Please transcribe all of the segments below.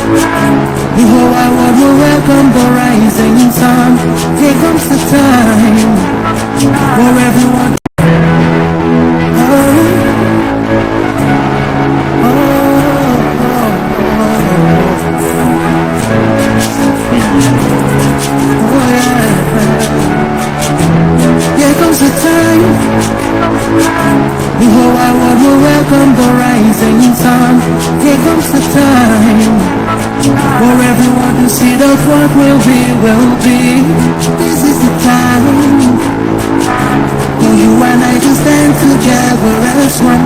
The whole wide world will welcome the rising sun. Here comes the time for everyone. The whole wide world will welcome the rising sun. Here comes the time for everyone to see that what will be, will be. This is the time for you and I to stand together as one.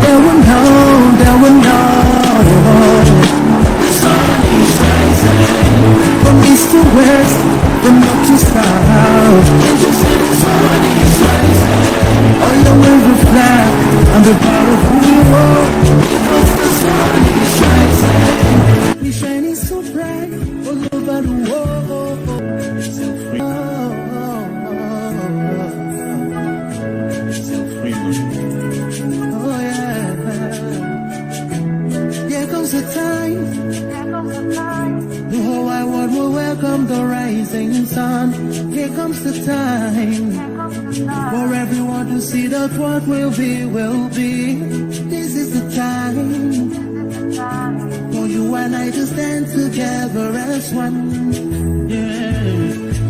They will know, they will know. The sun is rising from east to west, from north to south. Can't you see the sun is rising? All your words reflect on the part of who you are. Because the sun is rising, we're shining so bright all over the world. Oh yeah. Here comes the time. The whole wide world will welcome the rising sun. Here comes the time for everyone to see that what will be, will be. This is the time for you and I to stand together as one. Yeah,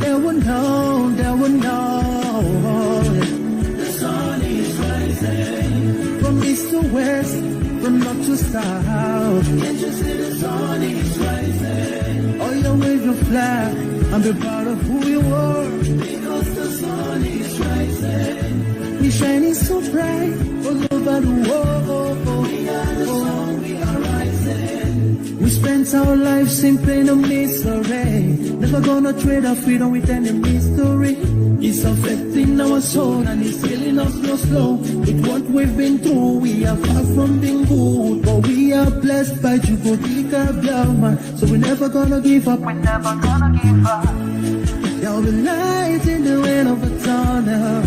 they will know, they will know. The sun is rising from east to west, from north to south. Can't you see the sun is rising? Oh, you wave your flag and be proud of who you are. Because the sun is rising, we're shining so bright all over the world. We are the sun, we are rising. We spent our lives in pain and misery, never gonna trade our freedom with any mystery. It's affecting our soul and it's killing us slow. With what we've been through, we are far from being good, but we are blessed by Chukwuka Biafra. So we're never gonna give up, we're never gonna give up. There'll be light in the end of the tunnel,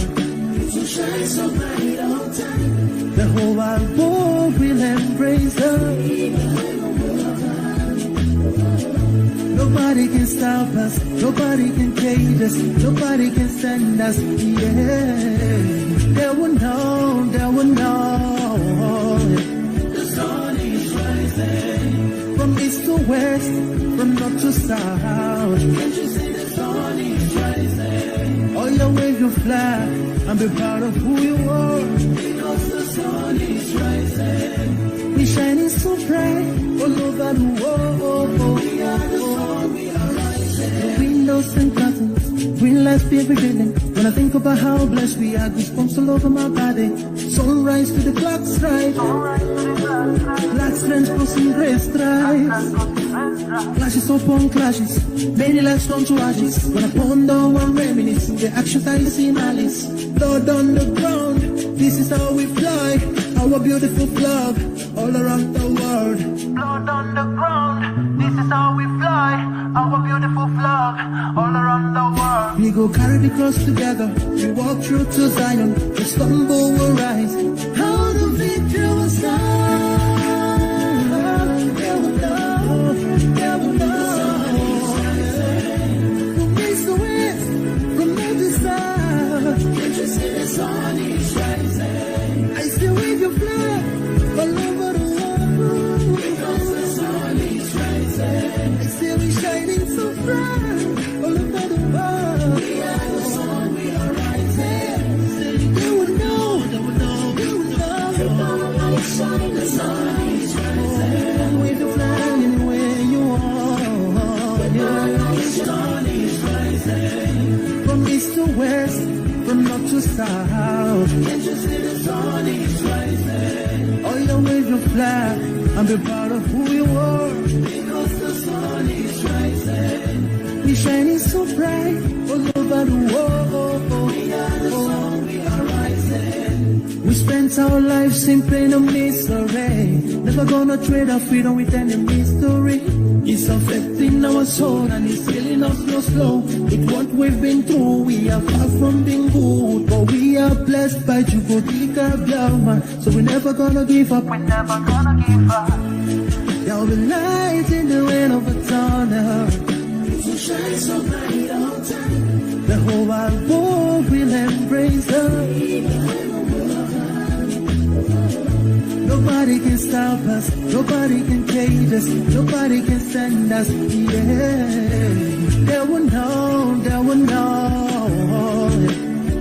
so shine so bright all time. The whole wide world will embrace us. Nobody can stop us, nobody can cage us, nobody can stand us, yeah. They will know, they will know. The sun is rising from east to west, from north to south. Can't you see the sun is rising? Oh, you wave your flag and be proud of who you are. Because the sun is rising, we're shining so bright all over the world. We are the sun, we are rising. The windows and curtains, green lights be every building. When I think about how blessed we are, goosebumps all over my body. Sunrise to the clock strike, black strands crossing gray stripes, clashes upon clashes, many lives turn to ashes. When I ponder and reminisce, the actions I see in Alice. Blood on the ground, this is how we fly, our beautiful flag all around the world. Blood on the ground, this is how we fly, our beautiful flag all around the world. We go carry the cross together, we walk through to Zion, the stumble will rise, how the victory will stand. There will know, there will know. From east to west, from north to south. Can't you see the sun is rising? I still wave your flag all over the world. Because the sun is rising, I still be shining so bright all over the world. We are the sun, we are rising. They would know, they would know, they would know. The light shine, the sun is rising. Wave your flag anywhere you are. The sun is rising from east to west, from north to south. Can't you see the sun is rising? Oh, you wave your flag and be proud of who you are. Because the sun is rising, we're shining so bright all over the world. We are the sun, we are rising. We spent our lives in pain and misery, never gonna trade our freedom with any mystery. It's affecting our soul and it's killing us slow. With what we've been through, we are far from being good, but we are blessed by Chukwuka Biafra. So we're never gonna give up, we're never gonna give up. There will be light in the end of a tunnel. It will shine so bright all time. The whole wide world will embrace us. Nobody can stop us. Nobody can cage us. Nobody can stand us. Yeah. They will know. They will know.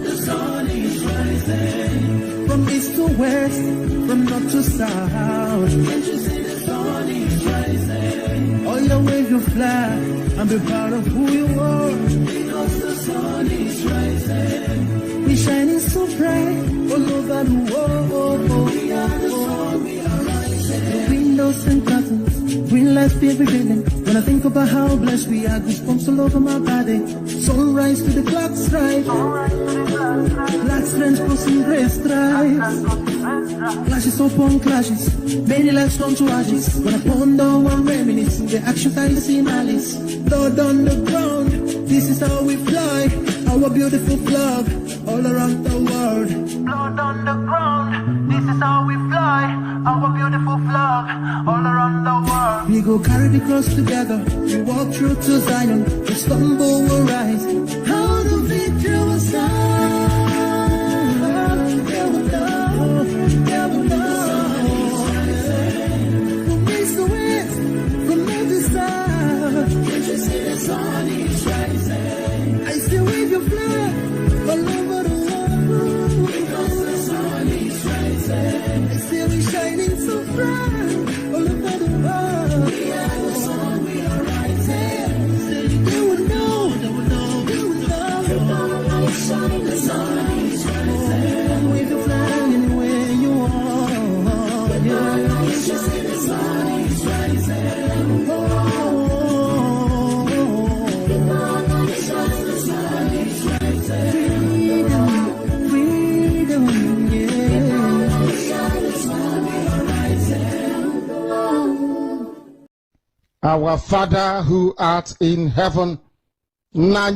The sun is rising. From east to west. From north to south. Can't you see the sun is rising? All your wave you fly and be proud of who you are. Because the sun is rising. We shining so bright all over the world. We are the sun, we are rising. The windows and curtains, green lights be revealing. When I think about how blessed we are, goosebumps all over my body. Sunrise to the clock strike. Black strands crossing gray stripes. Clashes upon clashes, many lives turn to ashes. When I ponder and reminisce, the action I see malice. Blood on the ground, this is how we fly. Our beautiful flag, all around the world. Blood on the ground, this is how we fly. Our beautiful flag, all around the world. We go carry the cross together, we walk through to Zion. We stumble, will rise. How the victory was done. The sun is rising. I still wave your flag all over the world. Because the sun is rising. I still be shining so bright all over the world. We are the sun, we are rising. They will know, they will know, they will know. You're gonna light shine, the sun is rising. Wave your flag anywhere you are. You're gonna light shine, the sun is rising. Oh. Our Father who art in heaven, that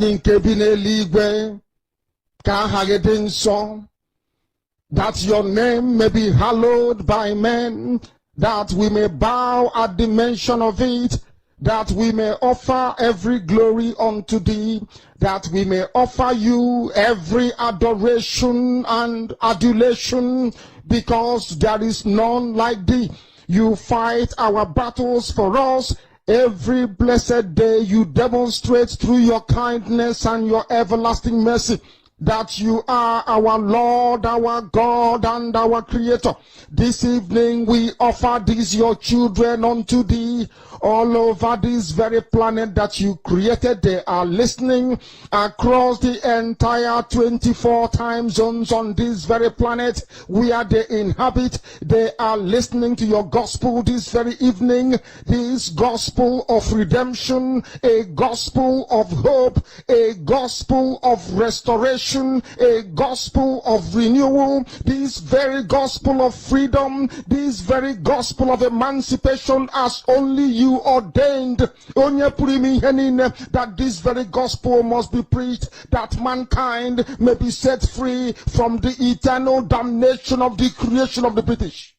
your name may be hallowed by men, that we may bow at the mention of it, that we may offer every glory unto thee, that we may offer you every adoration and adulation, because there is none like thee. You fight our battles for us. Every blessed day you demonstrate through your kindness and your everlasting mercy that you are our Lord, our God, and our Creator. This evening we offer these your children unto thee. All over this very planet that you created, they are listening across the entire 24 time zones on this very planet where they inhabit. They are listening to your gospel this very evening, this gospel of redemption, a gospel of hope, a gospel of restoration, a gospel of renewal, this very gospel of freedom, this very gospel of emancipation as only you ordained, that this very gospel must be preached, that mankind may be set free from the eternal damnation of the creation of the British.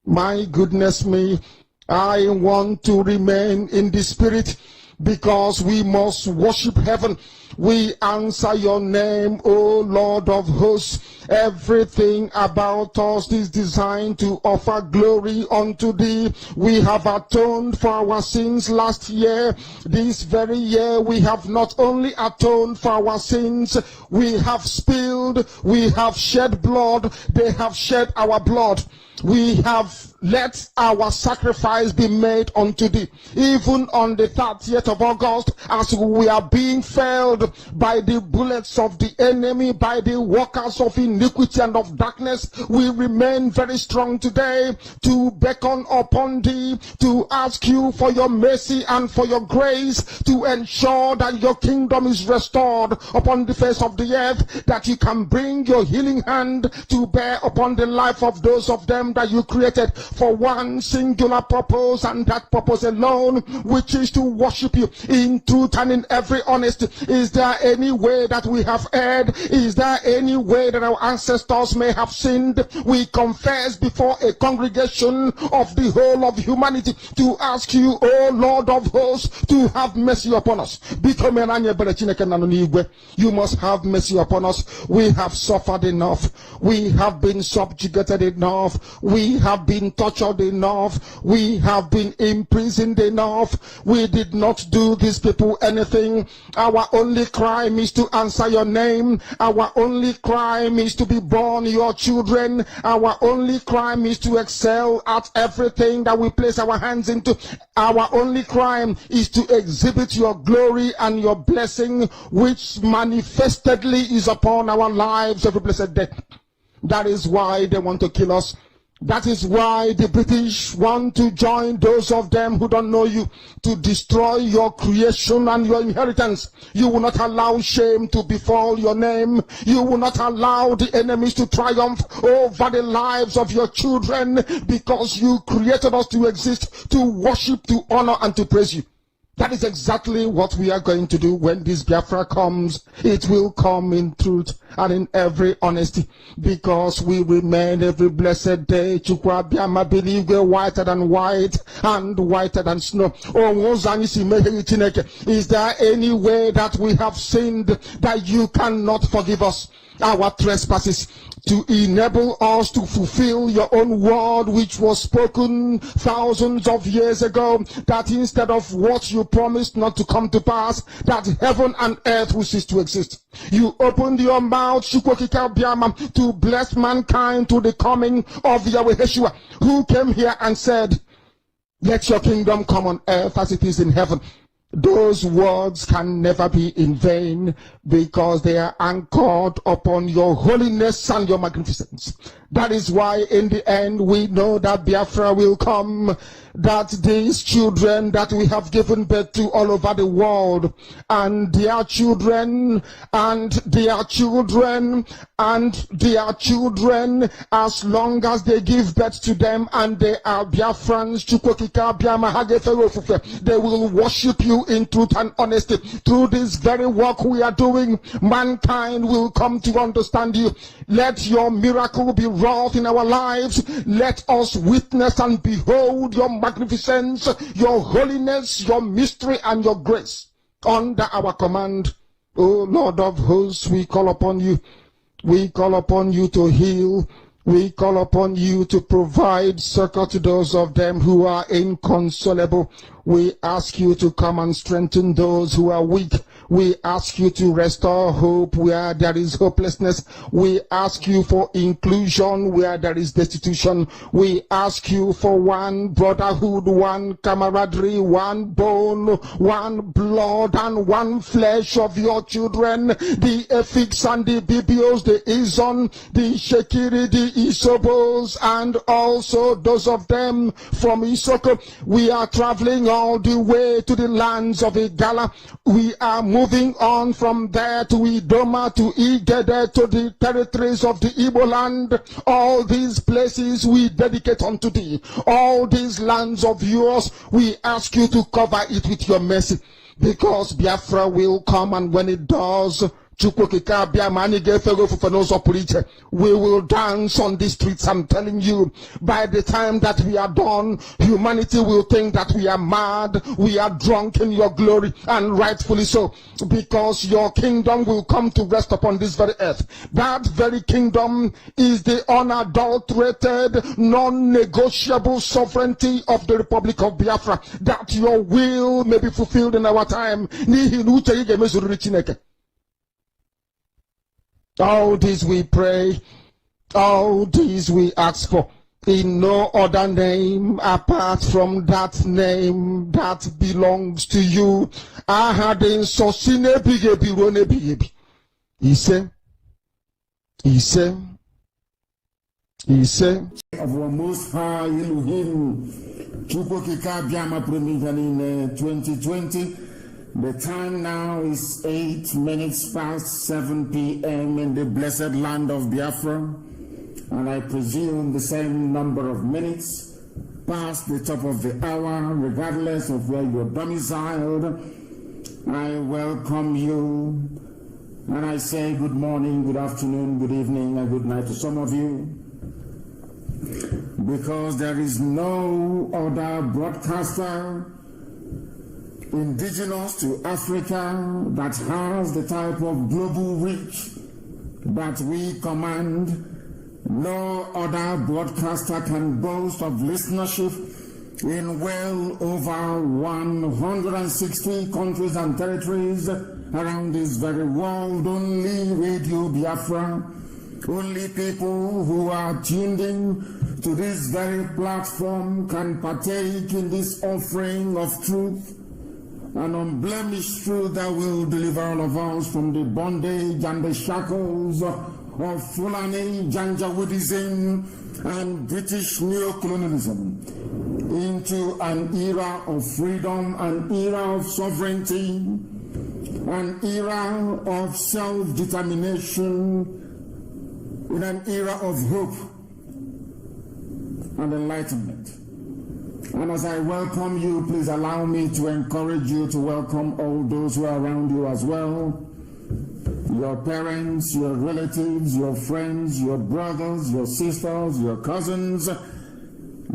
My goodness me, I want to remain in the spirit, because we must worship heaven. We answer your name, O Lord of hosts. Everything about us is designed to offer glory unto thee. We have atoned for our sins last year. This very year we have not only atoned for our sins, we have spilled, we have shed blood, they have shed our blood. We have let our sacrifice be made unto thee. Even on the 30th of August, as we are being felled by the bullets of the enemy, by the workers of iniquity and of darkness, we remain very strong today to beckon upon thee, to ask you for your mercy and for your grace, to ensure that your kingdom is restored upon the face of the earth, that you can bring your healing hand to bear upon the life of those of them that you created for one singular purpose, and that purpose alone, which is to worship you in truth and in every honesty. Is Is there any way that we have erred? Is there any way that our ancestors may have sinned? We confess before a congregation of the whole of humanity to ask you, O Lord of hosts, to have mercy upon us. You must have mercy upon us. We have suffered enough. We have been subjugated enough. We have been tortured enough. We have been imprisoned enough. We did not do these people anything. Our only crime is to answer your name. Our only crime is to be born your children. Our only crime is to excel at everything that we place our hands into. Our only crime is to exhibit your glory and your blessing, which manifestedly is upon our lives every blessed day. That is why they want to kill us. That is why the British want to join those of them who don't know you to destroy your creation and your inheritance. You will not allow shame to befall your name. You will not allow the enemies to triumph over the lives of your children, because you created us to exist, to worship, to honor, and to praise you. That is exactly what we are going to do when this Biafra comes. It will come in truth and in every honesty, because we remain every blessed day Chukwabiama believe whiter than white and whiter than snow. Is there any way that we have sinned that you cannot forgive us our trespasses, to enable us to fulfill your own word, which was spoken thousands of years ago, that instead of what you promised not to come to pass, that heaven and earth will cease to exist. You opened your mouth to bless mankind to the coming of Yahweh Yeshua, who came here and said, let your kingdom come on earth as it is in heaven. Those words can never be in vain, because they are anchored upon your holiness and your magnificence. That is why in the end we know that Biafra will come, that these children that we have given birth to all over the world, and their children, and their children, and their children, as long as they give birth to them and they are Biafrans, they will worship you in truth and honesty. Through this very work we are doing, mankind will come to understand you. Let your miracle be wrought in our lives. Let us witness and behold your magnificence, your holiness, your mystery, and your grace under our command. O Lord of hosts, we call upon you. We call upon you to heal. We call upon you to provide succor to those of them who are inconsolable. We ask you to come and strengthen those who are weak. We ask you to restore hope where there is hopelessness. We ask you for inclusion where there is destitution. We ask you for one brotherhood, one camaraderie, one bone, one blood, and one flesh of your children. The Efiks and the Bibios, the Izon, the Shekiri, the Isobos, and also those of them from Isoko. We are traveling all the way to the lands of Igala. We are moving on from there to Idoma, to Igede, to the territories of the Igbo land. All these places we dedicate unto thee. All these lands of yours, we ask you to cover it with your mercy, because Biafra will come, and when it does, we will dance on the streets. I'm telling you, by the time that we are done, humanity will think that we are mad, we are drunk in your glory, and rightfully so, because your kingdom will come to rest upon this very earth. That very kingdom is the unadulterated, non-negotiable sovereignty of the Republic of Biafra, that your will may be fulfilled in our time. All this we pray, all this we ask for, in no other name apart from that name that belongs to you. He said, of our Most High Elohim, in 2020. The time now is 8 minutes past 7 p.m. in the blessed land of Biafra, and I presume the same number of minutes past the top of the hour, regardless of where you're domiciled. I welcome you, and I say good morning, good afternoon, good evening, and good night to some of you, because there is no other broadcaster indigenous to Africa that has the type of global reach that we command. No other broadcaster can boast of listenership in well over 160 countries and territories around this very world. Only Radio Biafra, only people who are tuned in to this very platform can partake in this offering of truth, an unblemished truth that will deliver all of us from the bondage and the shackles of Fulani Janjaweedism and British neocolonialism into an era of freedom, an era of sovereignty, an era of self-determination, in an era of hope and enlightenment. And as I welcome you, please allow me to encourage you to welcome all those who are around you as well. Your parents, your relatives, your friends, your brothers, your sisters, your cousins,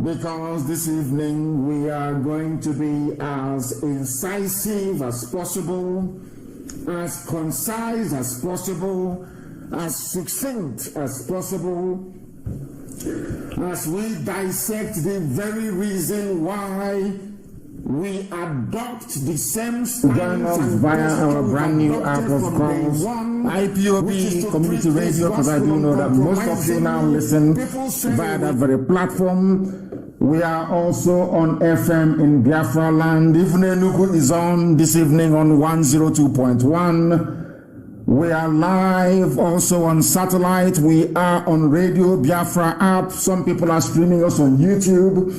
because this evening we are going to be as incisive as possible, as concise as possible, as succinct as possible, as we dissect the very reason why we adopt the same standards via our brand new app, of course, Ipob Community Radio, because I do know that most of you now listen via that very platform. We are also on FM in Biafra land. Even Enugu is on this evening on 102.1. We are live also on satellite. We are on Radio Biafra app. Some people are streaming us on YouTube.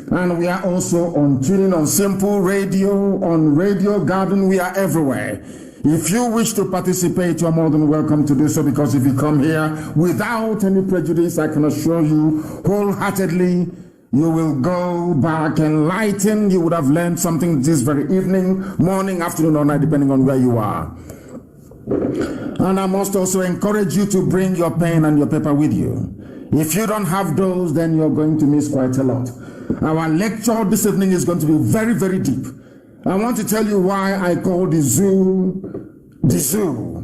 And we are also on tuning on Simple Radio, on Radio Garden. We are everywhere. If you wish to participate, you are more than welcome to do so, because if you come here without any prejudice, I can assure you wholeheartedly, you will go back enlightened. You would have learned something this very evening, morning, afternoon, or night, depending on where you are. And I must also encourage you to bring your pen and your paper with you. If you don't have those, then you're going to miss quite a lot. Our lecture this evening is going to be very, very deep. I want to tell you why I call the zoo the zoo.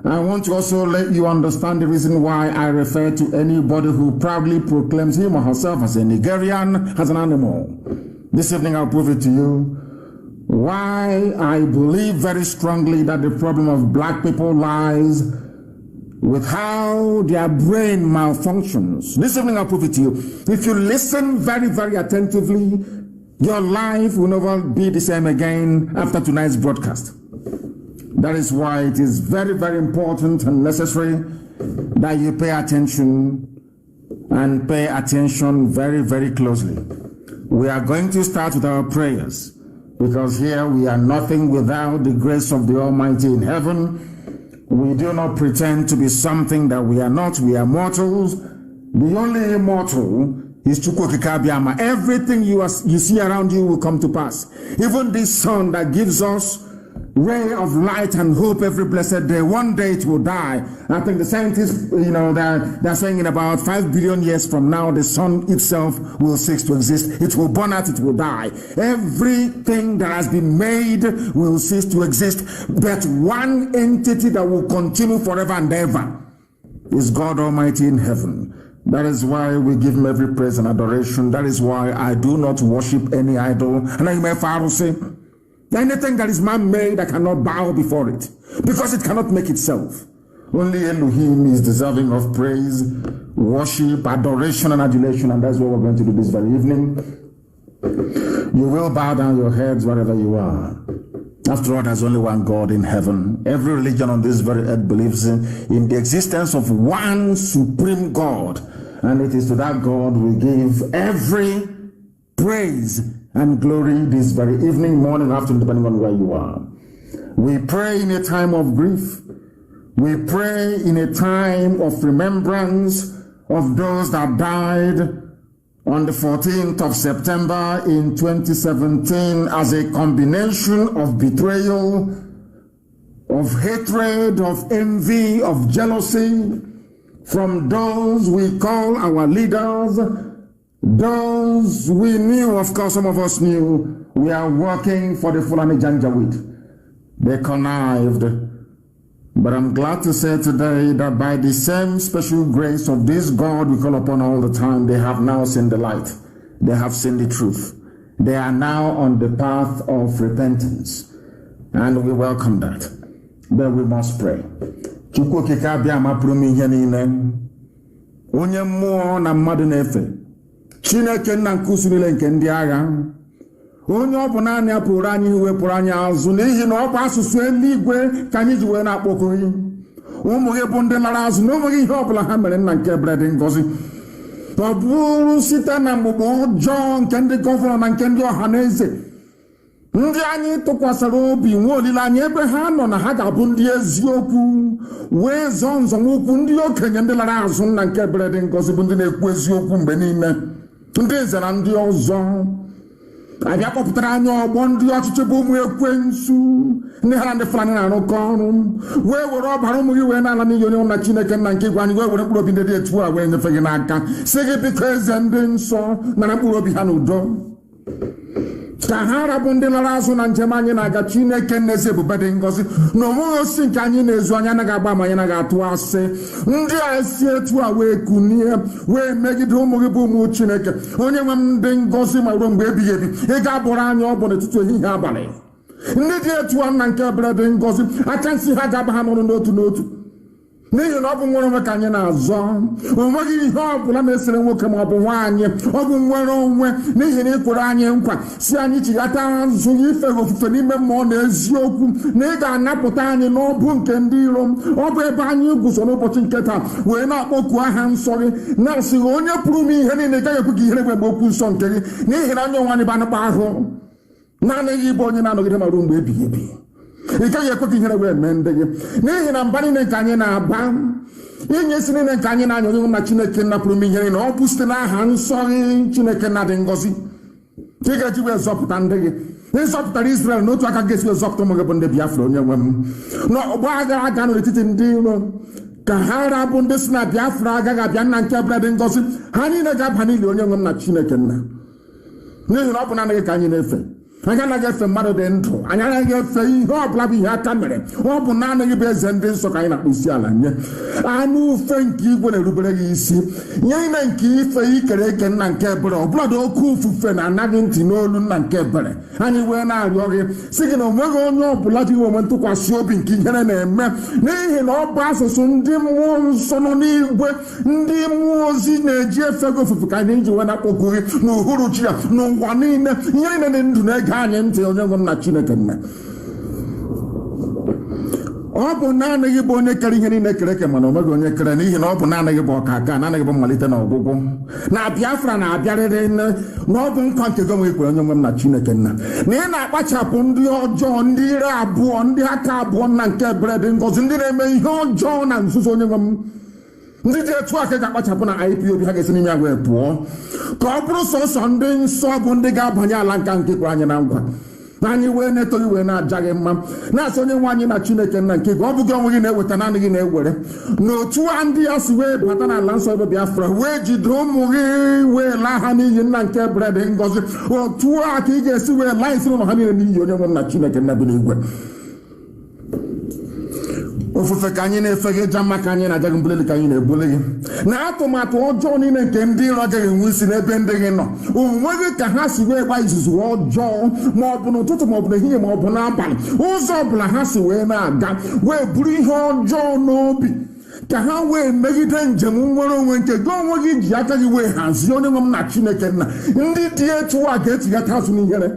I want to also let you understand the reason why I refer to anybody who proudly proclaims him or herself as a Nigerian as an animal. This evening I'll prove it to you why I believe very strongly that the problem of black people lies with how their brain malfunctions. This evening I'll prove it to you. If you listen very, very attentively, your life will never be the same again after tonight's broadcast. That is why it is very, very important and necessary that you pay attention, and pay attention very, very closely. We are going to start with our prayers, because here we are nothing without the grace of the Almighty in heaven. We do not pretend to be something that we are not. We are mortals. The only immortal is Chukwokikabiama. Everything you see around you will come to pass. Even this sun that gives us ray of light and hope every blessed day, one day it will die. I think the scientists, they're saying in about 5 billion years from now, the sun itself will cease to exist. It will burn out, it will die. Everything that has been made will cease to exist. But one entity that will continue forever and ever is God Almighty in heaven. That is why we give him every praise and adoration. That is why I do not worship any idol. And I may say, anything that is man-made, I cannot bow before it, because it cannot make itself. Only Elohim is deserving of praise, worship, adoration, and adulation, and that's what we're going to do this very evening. You will bow down your heads wherever you are. After all, there's only one God in heaven. Every religion on this very earth believes in the existence of one supreme God, and it is to that God we give every praise and glory this very evening, morning, afternoon, depending on where you are. We pray in a time of grief. We pray in a time of remembrance of those that died on the 14th of September in 2017 as a combination of betrayal, of hatred, of envy, of jealousy from those we call our leaders, those we knew, of course, some of us knew, we are working for the Fulani Janjaweed. They connived. But I'm glad to say today that by the same special grace of this God we call upon all the time, they have now seen the light. They have seen the truth. They are now on the path of repentance. And we welcome that. But we must pray. Onye mmụọ na mmadụ na-efe Chineke nna nkusu niile nke ndị agha onye ọ bụ naanị ya pụrụ anyị wepụrụ anyị azụ n'ihi na ọ bụ asụsụ eluigwe ka anyị ji wee na-akpọku gị ụmụ gị bụ ndị lara azụ na ụmụ gị ihe ọbụla ha mere nna nke ebere dị ngọzi ọ bụrụ site na mgbugbo ọjọọ nke ndị gọvanọ na nke ndị ọha na eze ndị anyị tụkwasịrị obi nwe olileanya ebe ha nọ na ha ga-abụ ndị eziokwu wee zọọ nzọmụkwụ ndị okenye ndị lara azụ nna nke ebere dị ngọzi bụ ndị na-ekwu eziokwu mgbe niile ndị eze na ndị ọzọ abịa kpọpụtara anyị ọgbọ ndị ọchịchị bụ ụmụ ekwensu ndị ha na ndị Fulani na-arụkọ ọrụ wee were ọbara ụmụ gị wee na-ala n'iyi onye na Chineke nna nke igwe anyị wee were mkpụrụ obi ndị dị etu a wee nyefe gị n'aka si gị biko eze ndị nsọ nara mkpụrụ obi ha n'udo ka ha rabụ ndị lara azụ na njem anyị na-aga Chineke n'ezi ebube dị ngọzi na onweghị osisi nke anyị na-ezu anyị anaghị agba ma anyị anaghị atụ asị ndị a esi etu a wee kunie wee megide ụmụ gị bụ ụmụ Chineke onye nwe m ndị ngọzi ma ruo mgbe ebighị ebi ị ga-abụrụ anyị ọ bụ n'etiti ehihie abalị ndị dị etu a nna nke ebere dị ngọzi aka nsị ha ga-aba ha n'ọrụ n'otu n'otu n'ihi na ọ bụ nwere onwe ka anyị na-azọ onweghị ihe ọ bụla na-esere nwoke ma ọ bụ nwaanyị ọ bụ nwere onwe n'ihi na ịkwere anyị nkwa si anyị chighata azụ ife ofufe n'ime mmụọ na eziokwu na ị ga-anapụta anyị n'ọbụ nke ndị iro ọ bụ ebe anyị guzo n'ụbọchị nke taa wee na-akpọku aha nsọ gị na-asịghị onye pụrụ m ihe niile gaghị ekwe ka ihere mgbe okwu nsọ nke gị n'ihi na anya onwe anyị bụ anụkpa ahụ naanị gị bụ onye na-anọgide ma ruo mgbe ebighị ebi ị gaghị ekwe ka ihere wee mee ndị gị n'ihi na mba niile nke anyị na-aba inye isi niile nke anyị na-anya onye na Chineke nna pụrụ m ihere na ọ bụ site n'aha nsọ gị Chineke na dị ngọzi ka ị ga-eji wee zọpụta ndị gị ịzọpụtara Israel n'otu aka ga-esi wee zọpụta ụmụ gị bụ ndị Biafra onye nwe m na ọgbọ agha aga n'etiti ndị iro ka ha rabụ ndị si na Biafra agaghị abịa nna nke ebere dị ngọzi ha niile ga-aba n'ili onye nwe m na Chineke nna n'ihi na ọ bụ naanị gị ka anyị na-efe anyị anaghị efe mmadụ dị ndụ anyị anaghị efe ihe ọbụla bụ ihe aka mere ọ bụ naanị gị bụ eze ndị nsọ ka anyị na-akpụ isi ala nye anụ ufe nke igwe na-erubere gị isi nye ime nke ife ikere eke nna nke ebere ọbụladị oke ufufe na-anaghị ntị n'olu nna nke ebere anyị wee na-arịọ gị si gị na onweghị onye ọbụla ji onwe ntụkwasị obi nke ihere na-eme n'ihi na ọ bụ asụsụ ndị mmụọ nsọ nọ n'igwe ndị mmụọ ozi na-eji efe gị ofufe ka anyị ji wee na-akpọku gị n'uhuruchi ya n'ụwa niile ihe niile dị ndụ na-ege anyị ntị onye nwe nna Chineke nna ọ bụ naanị gị bụ onye kere ihe niile kere eke mana onweghị onye kere n'ihi na ọ bụ naanị gị bụ ọkaka naanị gị bụ mmalite na ọgwụgwụ na Biafra na-abịarịrị na ọ bụ nkwa nke gị onwe kwere onye nwe m na Chineke nna na ị na-akpachapụ ndị ọjọọ ndị ire abụọ ndị aka abụọ nna nke ebere dị ngọzi ndị na-eme ihe ọjọọ na nzuzo onye nwe m ndị dị etu aka ga-akpachapụ na Ipob ha ga-esi n'ime ya wee pụọ ka ọ bụrụ sọsọ ndị nsọ bụ ndị ga-abanye ala nka nke kwere anyị na nkwa anyị wee na-etoghị wee na-aja gị mma na-asị onye nwe anyị na Chineke nna nke gị ọ bụ gị onwe gị na-eweta naanị gị na-ewere n'otu a ndị ya si wee bata n'ala nsọ ebe Biafra wee jide ụmụ gị wee laa ha n'iyi nna nke ebere dị ngọzi otu a ka ị ga-esi wee laa isi ụlọ ha niile n'iyi onye nwe m na Chineke nna bi n'igwe ofufe ka anyị na-efe gị ja mma ka anyị na-aja gị mbuleli ka anyị na-ebuli gị na atụmatụ ọjọọ niile nke ndị iro agaghị enwe isi n'ebe ndị gị nọ onwe gị ka ha si wee gba izuzu ọjọọ ma ọ bụ n'ụtụtụ ma ọ bụ n'ehihie ma ọ bụ n'abalị ụzọ ọbụla ha si wee na-aga wee buru ihe ọjọọ n'obi ka ha wee megide njem nwere onwe nke gị onwe gị ji aka gị wee hazie onye nwe m na Chineke nna ndị dị etu a ga-etighata azụ n'ihere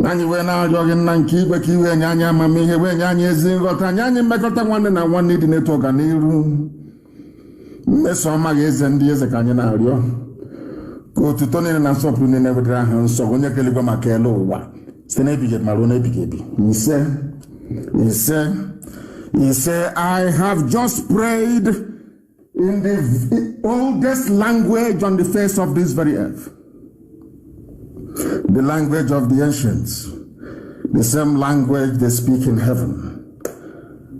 anyị wee na-arịọ gị nna nke igwe ka iwe nye anyị amamihe wee nye anyị ezi nghọta nye anyị mmekọta nwanne na nwanne dị n'etu ọganiru mmeso ọma gị eze ndị eze ka anyị na-arịọ ka otuto niile na nsọpụrụ niile wetara aha nsọ onye keligwe maka elu ụwa site n'ebighị ebi ma ruo n'ebighị ebi ise I have just prayed in the oldest language on the face of this very earth, the language of the ancients, the same language they speak in heaven.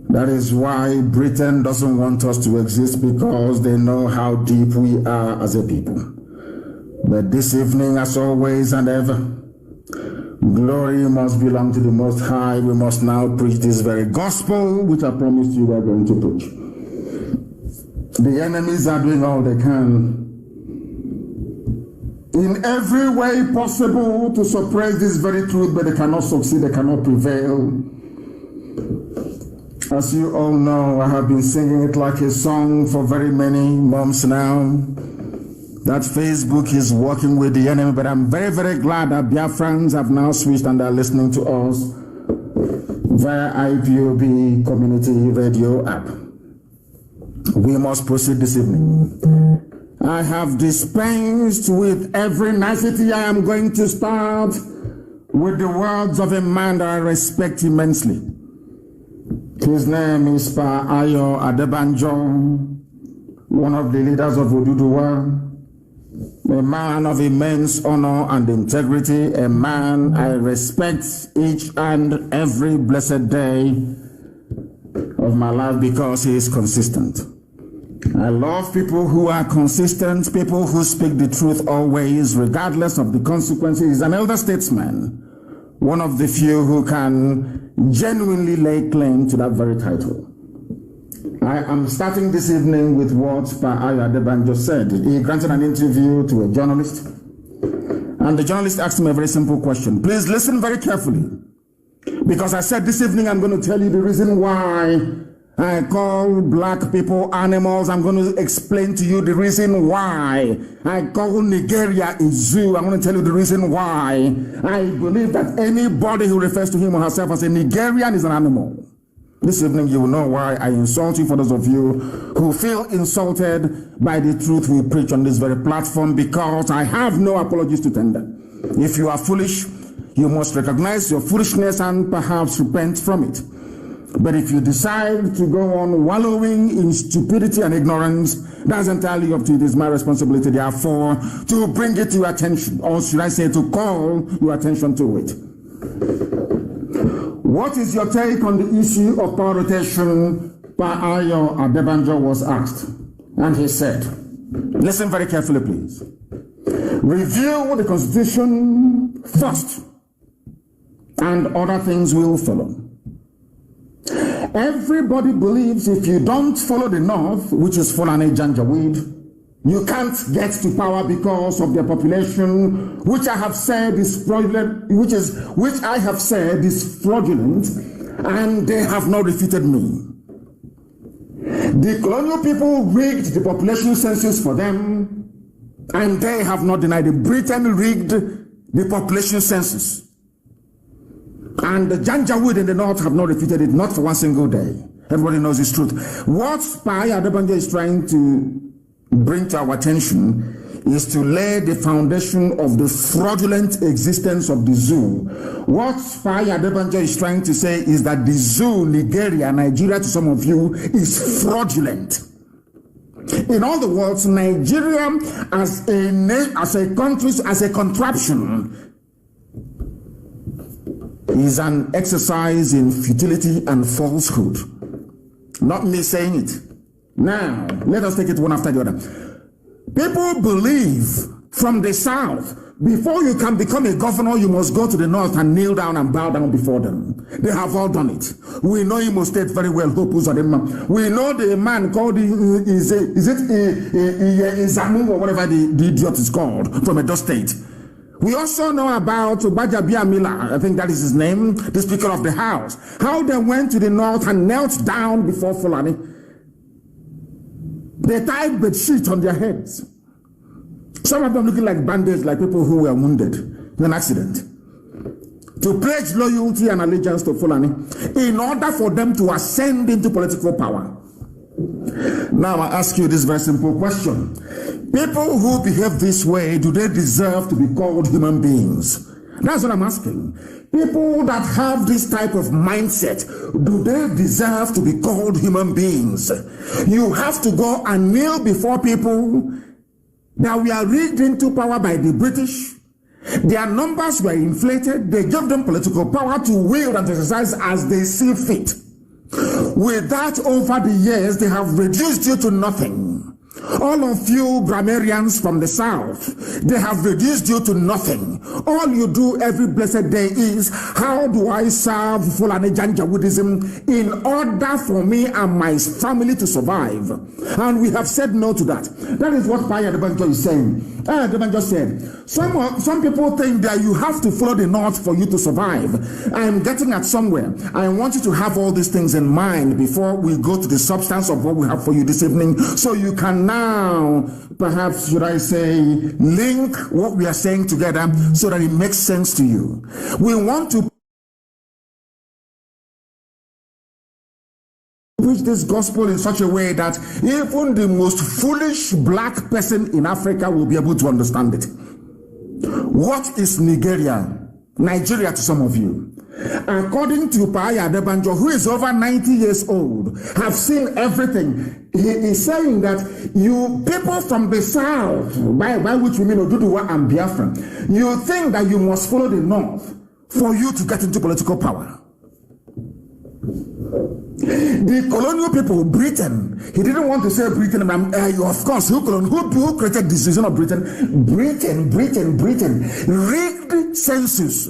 That is why Britain doesn't want us to exist, because they know how deep we are as a people. But this evening, as always and ever, glory must belong to the Most High. We must now preach this very gospel which I promised you we are going to preach. The enemies are doing all they can in every way possible to suppress this very truth, but they cannot succeed, they cannot prevail. As you all know, I have been singing it like a song for very many months now, that Facebook is working with the enemy, but I'm very, very glad that Biafrans have now switched and are listening to us via Ipob community radio app. We must proceed this evening. I have dispensed with every nicety. I am going to start with the words of a man that I respect immensely. His name is Pa Ayo Adebanjo, one of the leaders of Oduduwa, a man of immense honor and integrity, a man I respect each and every blessed day of my life because he is consistent. I love people who are consistent, people who speak the truth always, regardless of the consequences. He's an elder statesman, one of the few who can genuinely lay claim to that very title. I am starting this evening with what Pa Ayo Adebanjo said. He granted an interview to a journalist, and the journalist asked him a very simple question. Please listen very carefully, because I said this evening I'm going to tell you the reason why I call black people animals. I'm going to explain to you the reason why I call Nigeria a zoo. I'm going to tell you the reason why I believe that anybody who refers to him or herself as a Nigerian is an animal. This evening you will know why I insult you, for those of you who feel insulted by the truth we preach on this very platform, because I have no apologies to tender. If you are foolish, you must recognize your foolishness and perhaps repent from it. But if you decide to go on wallowing in stupidity and ignorance, that's entirely up to you. It is my responsibility, therefore, to bring it to your attention, or should I say to call your attention to it. What is your take on the issue of power rotation? Pa Ayo Adebanjo was asked, and he said, listen very carefully, please. Review the Constitution first, and other things will follow. Everybody believes if you don't follow the North, which is Fulani Janjaweed, you can't get to power because of their population, which I have said is fraudulent, which I have said is fraudulent, and they have not defeated me. The colonial people rigged the population census for them, and they have not denied it. Britain rigged the population census, and the Janjaweed in the North have not defeated it, not for one single day. Everybody knows this truth. What Pa Ayo Adebanjo is trying to bring to our attention is to lay the foundation of the fraudulent existence of the zoo. What Pa Ayo Adebanjo is trying to say is that the zoo, Nigeria to some of you, is fraudulent. In other words, Nigeria as a country, as a contraption, is an exercise in futility and falsehood. Not me saying it. Now, let us take it one after the other. People believe from the South, before you can become a governor, you must go to the North and kneel down and bow down before them. They have all done it. We know Imo State very well. We know the man called, is it Izamu or whatever the idiot is called, from Edo State. We also know about Bajabia Mila, I think that is his name, the Speaker of the House. How they went to the North and knelt down before Fulani. They tied bed sheets on their heads. Some of them looking like bandits, like people who were wounded in an accident, to pledge loyalty and allegiance to Fulani in order for them to ascend into political power. Now I ask you this very simple question. People who behave this way, do they deserve to be called human beings? That's what I'm asking. People that have this type of mindset, do they deserve to be called human beings? You have to go and kneel before people that we are rigged into power by the British. Their numbers were inflated. They gave them political power to wield and exercise as they see fit. With that, over the years, they have reduced you to nothing. All of you grammarians from the south, they have reduced you to nothing. All you do every blessed day is, how do I serve Fulani Janjaweedism in order for me and my family to survive? And we have said no to that. That is what Paya Debanjo is saying. Debanjo said, some people think that you have to follow the north for you to survive. I am getting at somewhere. I want you to have all these things in mind before we go to the substance of what we have for you this evening, so you can now, perhaps, should I say, link what we are saying together so that it makes sense to you. We want to preach this gospel in such a way that even the most foolish black person in Africa will be able to understand it. What is Nigeria to some of you? According to Paya Debanjo, who is over 90 years old, have seen everything. He is saying that you people from the south, by which we mean Oduduwa and Biafra, you think that you must follow the north for you to get into political power. The colonial people, Britain, he didn't want to say Britain, of course, who created the decision of Britain? Britain, rigged census.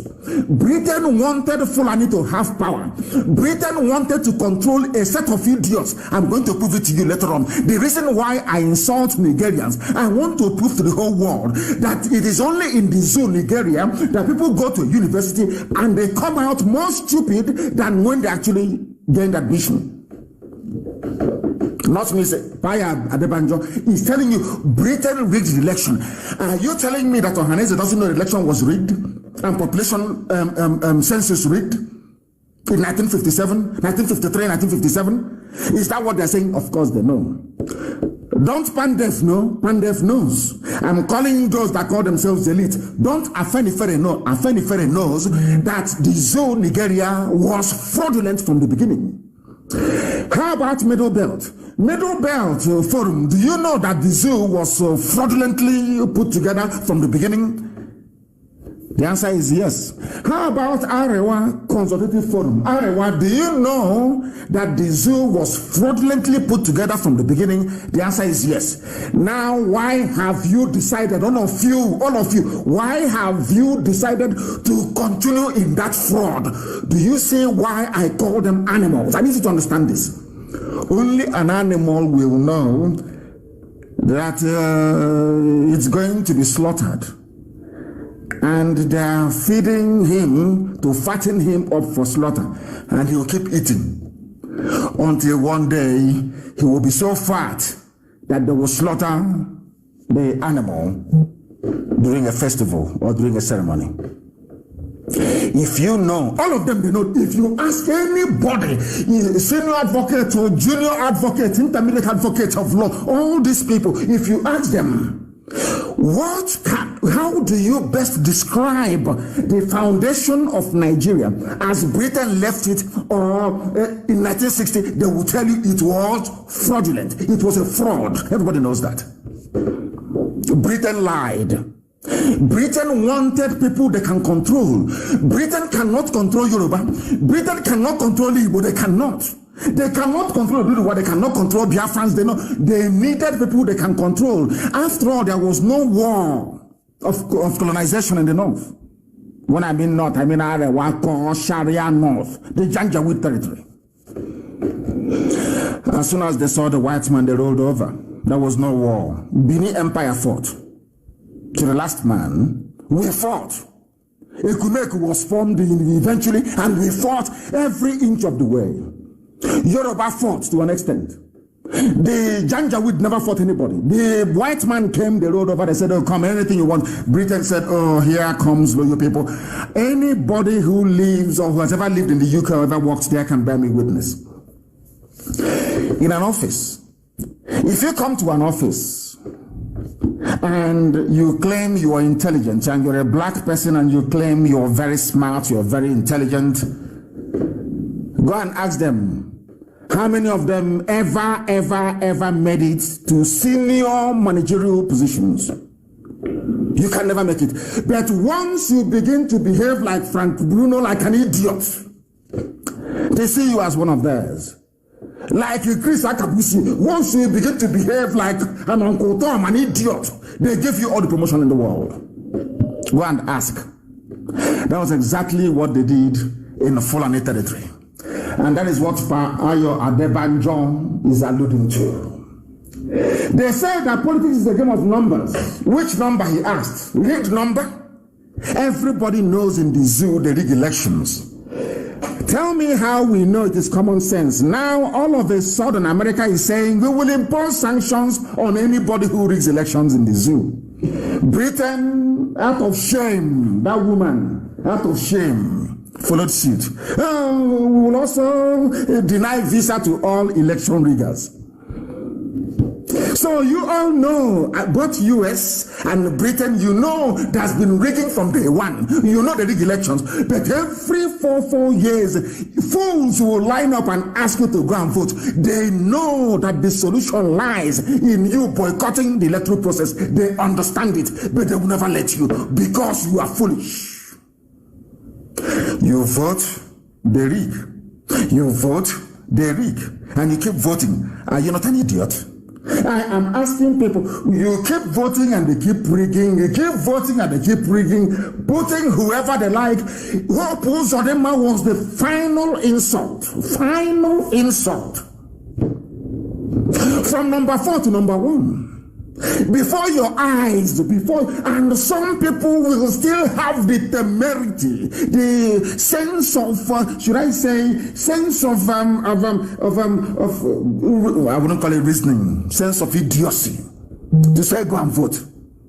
Britain wanted Fulani to have power. Britain wanted to control a set of idiots. I'm going to prove it to you later on. The reason why I insult Nigerians, I want to prove to the whole world that it is only in the zone, Nigeria, that people go to university and they come out more stupid than when they actually gained admission. Not me, Paya Adebanjo is telling you Britain rigged the election. Are you telling me that Ohanese doesn't know the election was rigged and population census rigged in 1957, 1953, 1957? Is that what they're saying? Of course they know. Don't Pandef know? Pandef knows. I'm calling those that call themselves elite. Don't Afenifere know? Afenifere knows that the zoo Nigeria was fraudulent from the beginning. How about Middle Belt? Middle Belt Forum, do you know that the zoo was fraudulently put together from the beginning? The answer is yes. How about Arewa Consultative Forum? Arewa, do you know that the zoo was fraudulently put together from the beginning? The answer is yes. Now, why have you decided, all of you, why have you decided to continue in that fraud? Do you see why I call them animals? I need you to understand this. Only an animal will know that it's going to be slaughtered. And they are feeding him to fatten him up for slaughter. And he will keep eating until one day he will be so fat that they will slaughter the animal during a festival or during a ceremony. If you know, all of them, they know. If you ask anybody, senior advocate or junior advocate, intermediate advocate of law, all these people, if you ask them, how do you best describe the foundation of Nigeria as Britain left it, or in 1960, they will tell you it was fraudulent. It was a fraud. Everybody knows that. Britain lied. Britain wanted people they can control. Britain cannot control Yoruba. Britain cannot control Igbo. They cannot. They cannot control Oduduwa. They cannot control Biafrans. They needed people they can control. After all, there was no war of colonization in the north. When I mean north, I mean Arewa, Sharia North, the Janjaweed territory. As soon as they saw the white man, they rolled over. There was no war. Bini Empire fought. To the last man, we fought. Ekumeku was formed eventually, and we fought every inch of the way. Yoruba fought to an extent. The Janjaweed never fought anybody. The white man came, they rode over, they said, oh, come, anything you want. Britain said, oh, here comes loyal people. Anybody who lives or who has ever lived in the UK or ever worked there can bear me witness. In an office, if you come to an office and you claim you are intelligent, and you're a black person and you claim you're very smart, you're very intelligent, go and ask them, how many of them ever made it to senior managerial positions? You can never make it. But once you begin to behave like Frank Bruno, like an idiot, they see you as one of theirs. Like Chris Akabusi, once you begin to behave like an Uncle Tom, an idiot, they give you all the promotion in the world. Go and ask. That was exactly what they did in the Fulani territory. And that is what Ayo Adebanjo is alluding to. They say that politics is a game of numbers. Which number, he asked? Rigged number? Everybody knows in the zoo they rig elections. Tell me how we know it is common sense. Now, all of a sudden, America is saying we will impose sanctions on anybody who rigs elections in the zoo. Britain, out of shame, that woman, out of shame, followed suit. We will also deny visa to all election riggers. So you all know, both US and Britain, you know there's been rigging from day one. You know the rig elections. But every 4 years, fools will line up and ask you to go and vote. They know that the solution lies in you boycotting the electoral process. They understand it, but they will never let you because you are foolish. You vote, they rig. You vote, they rig. And you keep voting. Are you not an idiot? I am asking people, you keep voting and they keep rigging, you keep voting and they keep rigging, putting whoever they like. What Uzodema was the final insult. Final insult. From number 4 to number 1. Before your eyes, and some people will still have the temerity, the sense of, should I say, sense of I wouldn't call it reasoning, sense of idiocy, to say go and vote.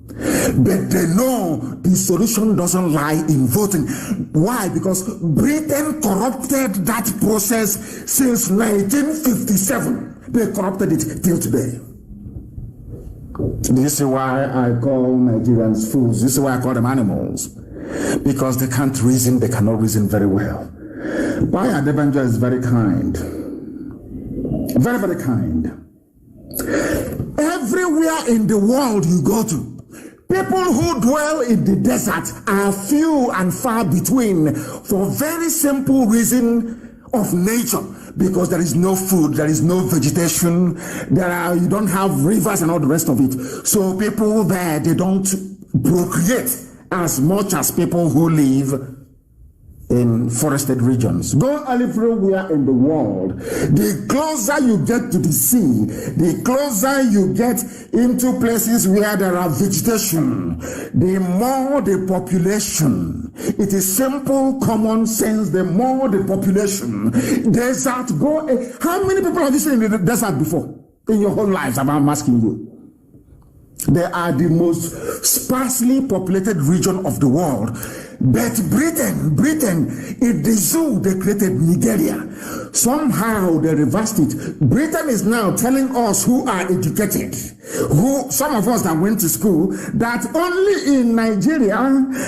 But they know the solution doesn't lie in voting. Why? Because Britain corrupted that process since 1957. They corrupted it till today. This is why I call Nigerians fools. This is why I call them animals. Because they can't reason, they cannot reason very well. Baya Adebanjo is very kind. Very, very kind. Everywhere in the world you go to, people who dwell in the desert are few and far between for very simple reason of nature. Because there is no food, there is no vegetation, you don't have rivers and all the rest of it. So people there, they don't procreate as much as people who live in forested regions. Go everywhere in the world. The closer you get to the sea, the closer you get into places where there are vegetation, the more the population. It is simple common sense. The more the population. Desert, how many people have you seen in the desert before? In your whole lives, I'm asking you. They are the most sparsely populated region of the world. But Britain, in the zoo, they created Nigeria. Somehow they reversed it. Britain is now telling us who are educated, some of us that went to school, that only in Nigeria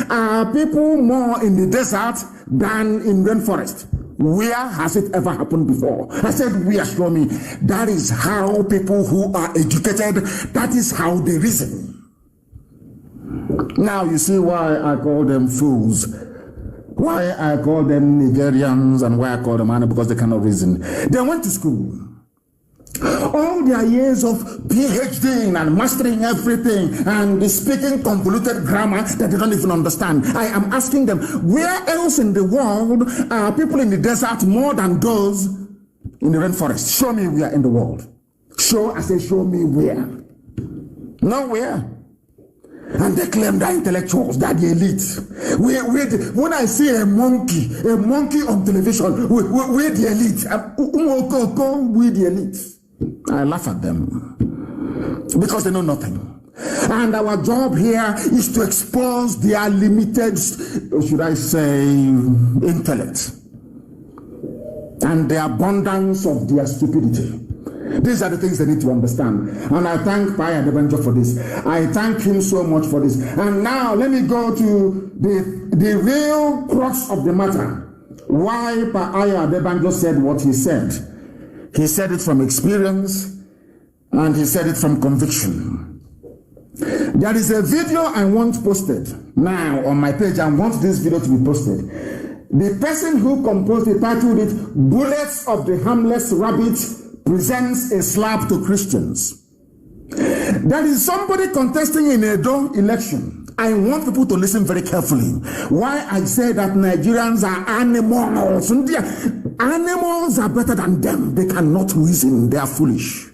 are people more in the desert than in rainforest. Where has it ever happened before? I said, where? Show me. That is how people who are educated, that is how they reason. Now you see why I call them fools. Why I call them Nigerians and why I call them animals, because they cannot reason. They went to school. All their years of PhD and mastering everything and speaking convoluted grammar that they don't even understand. I am asking them, where else in the world are people in the desert more than those in the rainforest? Show me where in the world. I say, show me where. Nowhere. And they claim they're intellectuals, they're the elite. When I see a monkey on television, we're the elite. We're the elite. I laugh at them because they know nothing. And our job here is to expose their limited, should I say, intellect and the abundance of their stupidity. These are the things they need to understand. And I thank Paya Debanjo for this. I thank him so much for this. And now let me go to the real crux of the matter. Why Paya Debanjo said what he said. He said it from experience and he said it from conviction. There is a video I want posted now on my page. I want this video to be posted. The person who composed it titled it, "Bullets of the Harmless Rabbit Presents a Slap to Christians." There is somebody contesting in a Edo election. I want people to listen very carefully. Why I say that Nigerians are animals. Animals are better than them. They cannot reason. They are foolish.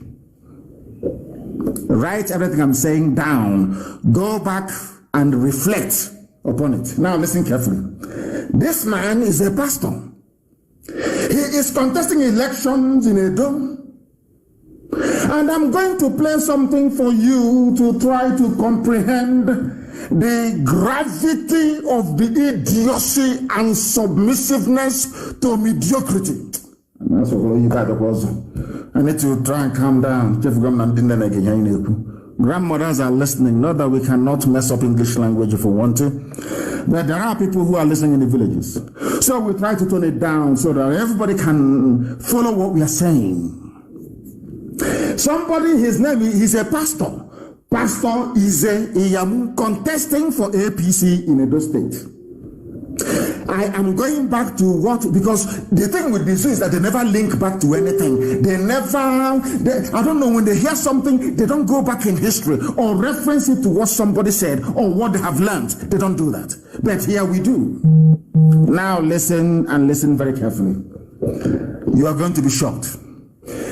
Write everything I'm saying down. Go back and reflect upon it. Now listen carefully. This man is a pastor. He is contesting elections in Edo. And I'm going to play something for you to try to comprehend the gravity of the idiocy and submissiveness to mediocrity. That's what you got. I need to try and calm down. Grandmothers are listening. Not that we cannot mess up English language if we want to, but there are people who are listening in the villages. So we try to tone it down so that everybody can follow what we are saying. Somebody, his name, he's a pastor. Pastor is a Iyamu contesting for APC in Edo State. I am going back to what, because the thing with this is that they never link back to anything. I don't know, when they hear something, they don't go back in history or reference it to what somebody said or what they have learned. They don't do that. But here we do. Now listen, and listen very carefully. You are going to be shocked.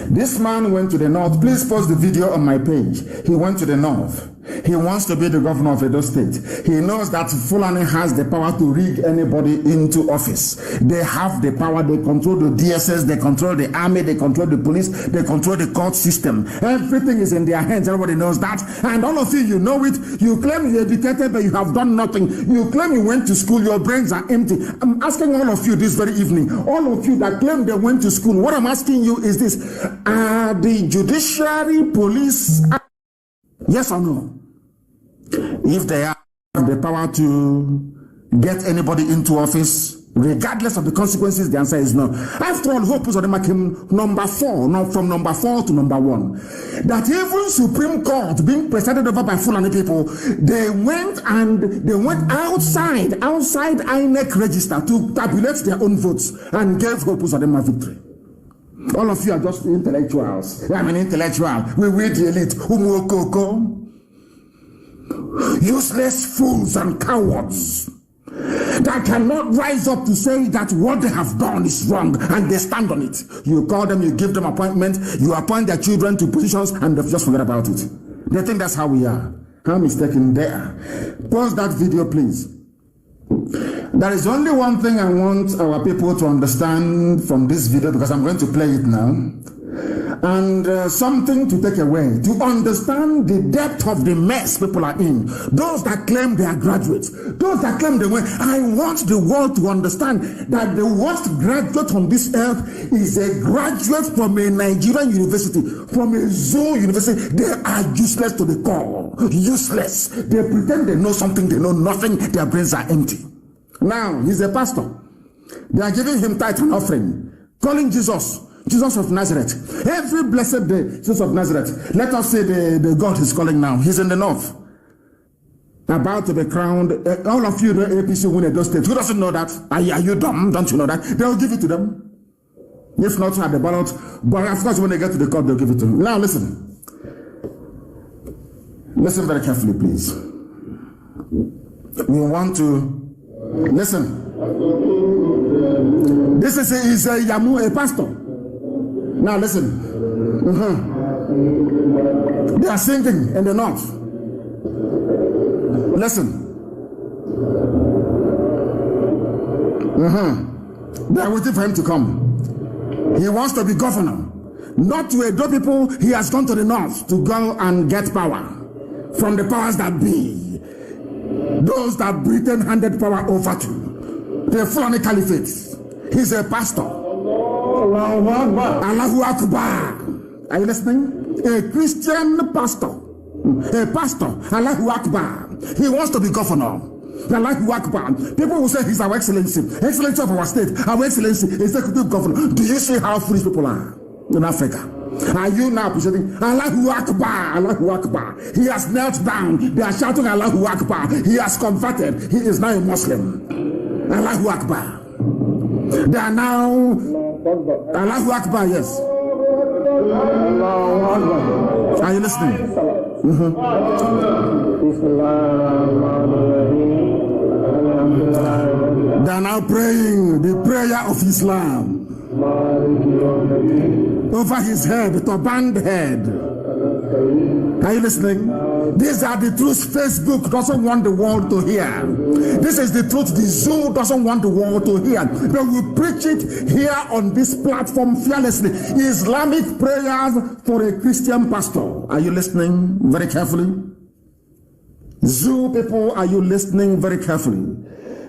This man went to the north. Please post the video on my page. He went to the north. He wants to be the governor of Edo State. He knows that Fulani has the power to rig anybody into office. They have the power. They control the DSS. They control the army. They control the police. They control the court system. Everything is in their hands. Everybody knows that. And all of you, you know it. You claim you're educated, but you have done nothing. You claim you went to school. Your brains are empty. I'm asking all of you this very evening. All of you that claim they went to school. What I'm asking you is this. Are the judiciary, police, yes or no? If they have the power to get anybody into office, regardless of the consequences, the answer is no. After all, Hope Uzodinma came number 4, not from number 4 to number 1. That even Supreme Court being presided over by Fulani people, they went outside INEC register to tabulate their own votes and gave Hope Uzodinma victory. All of you are just intellectuals. I'm an intellectual. We the elite. Useless fools and cowards that cannot rise up to say that what they have done is wrong and they stand on it. You call them, you give them appointment, you appoint their children to positions and they just forget about it. They think that's how we are. How mistaken they are. Pause that video, please. There is only one thing I want our people to understand from this video, because I'm going to play it now. And something to take away, to understand the depth of the mess people are in. Those that claim they are graduates, those that claim they went. I want the world to understand that the worst graduate on this earth is a graduate from a Nigerian university, from a zoo university. They are useless to the core. Useless. They pretend they know something, they know nothing. Their brains are empty. Now, he's a pastor. They are giving him tithe and offering, calling Jesus of Nazareth. Every blessed day, Jesus of Nazareth. Let us say the God he's calling now. He's in the north. About to be crowned. All of you, the APC win Edo State. Who doesn't know that? Are you dumb? Don't you know that? They'll give it to them. If not, at the ballot. But of course, when they get to the court, they'll give it to them. Now listen. Listen very carefully, please. We want to listen. This is a Yamu, a pastor. Now listen. They are singing in the north. Listen. They are waiting for him to come. He wants to be governor. Not to Edo people, he has gone to the north to go and get power from the powers that be. Those that Britain handed power over to. The Fulani Caliphate. He's a pastor. Allahu Akbar. Are you listening? A Christian pastor. A pastor. Allahu Akbar. He wants to be governor. Allahu Akbar. People will say he's our excellency. Excellency of our state. Our excellency. Executive governor. Do you see how foolish people are in Africa? Are you now presenting Allahu Akbar? Allahu Akbar. He has knelt down. They are shouting Allahu Akbar. He has converted. He is now a Muslim. Allahu Akbar. They are now Allahu Akbar, yes. Are you listening? They are now praying the prayer of Islam over his head, the turbaned head. Are you listening? These are the truths Facebook doesn't want the world to hear. This is the truth the zoo doesn't want the world to hear. But we preach it here on this platform fearlessly. Islamic prayers for a Christian pastor. Are you listening very carefully? Zoo people, are you listening very carefully?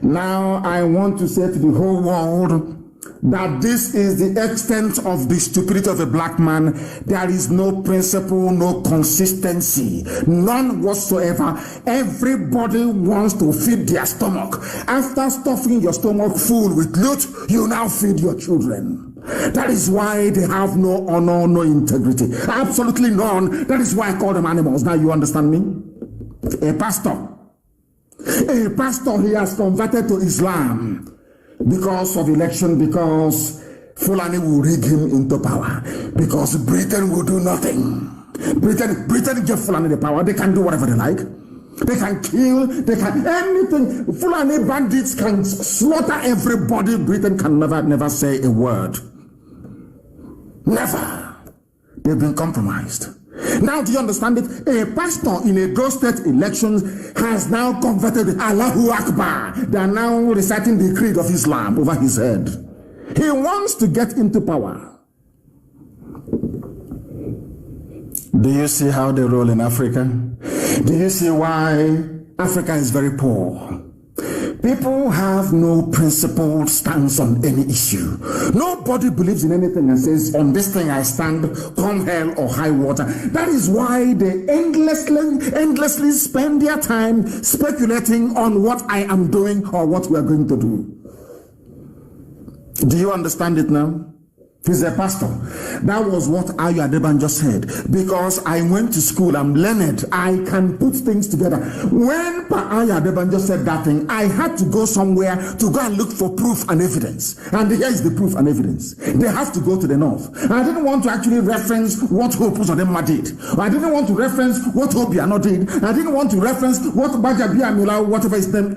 Now I want to say to the whole world that this is the extent of the stupidity of a black man. There is no principle, no consistency, none whatsoever. Everybody wants to feed their stomach. After stuffing your stomach full with loot, you now feed your children. That is why they have no honor, no integrity. Absolutely none. That is why I call them animals. Now you understand me? A pastor, he has converted to Islam because of election, because Fulani will rig him into power, because Britain will do nothing. Britain gave Fulani the power. They can do whatever they like. They can kill, they can anything. Fulani bandits can slaughter everybody. Britain can never say a word. Never. They've been compromised. Now, do you understand it? A pastor in a Edo State elections has now converted Allahu Akbar. They are now reciting the creed of Islam over his head. He wants to get into power. Do you see how they roll in Africa? Do you see why Africa is very poor? People have no principled stance on any issue. Nobody believes in anything and says, on this thing I stand, come hell or high water. That is why they endlessly spend their time speculating on what I am doing or what we are going to do. Do you understand it now? He's a pastor. That was what Ayo Adebanjo said. Because I went to school, I'm learned, I can put things together. When Ayo Adebanjo said that thing, I had to go somewhere to go and look for proof and evidence. And here is the proof and evidence. They have to go to the north. I didn't want to actually reference what Hope Uzodinma did. I didn't want to reference what Obiano did. I didn't want to reference what Bajabiamila, whatever his name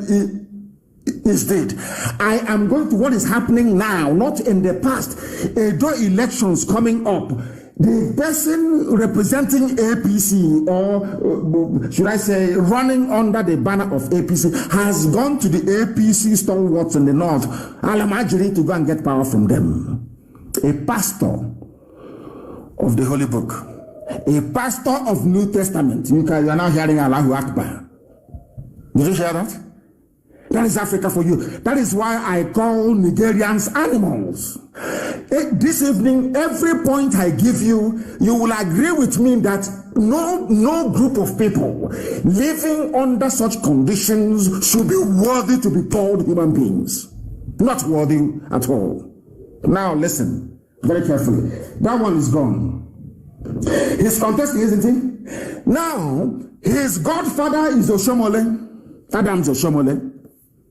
is dead. I am going to what is happening now, not in the past. Edo elections coming up. The person representing APC, or should I say running under the banner of APC, has gone to the APC stalwarts in the north, Alamajiri, to go and get power from them. A pastor of the Holy Book, a pastor of New Testament. You are now hearing Allahu Akbar. Did you hear that? That is Africa for you. That is why I call Nigerians animals. This evening, every point I give you, you will agree with me that no group of people living under such conditions should be worthy to be called human beings. Not worthy at all. Now listen very carefully. That one is gone. He's contesting, isn't he? Now, his godfather is Oshomole. Adam's Oshomole.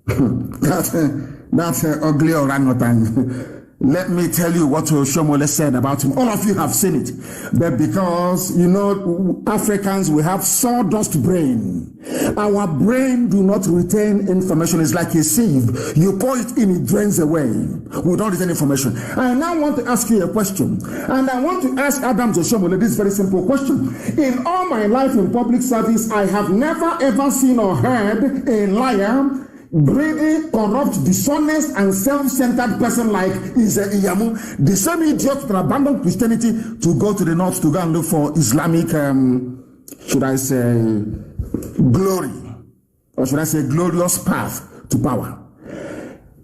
That's ugly orangutan. Let me tell you what Oshomole said about him. All of you have seen it. But because, you know, Africans, we have sawdust brain. Our brain do not retain information. It's like a sieve. You pour it in, it drains away. We don't retain information. I now want to ask you a question. And I want to ask Adam Oshomole this very simple question. In all my life in public service, I have never ever seen or heard a liar, greedy, corrupt, dishonest, and self-centered person like Iyamu, the same idiot that abandoned Christianity to go to the north to go and look for Islamic, should I say, glory, or should I say, glorious path to power.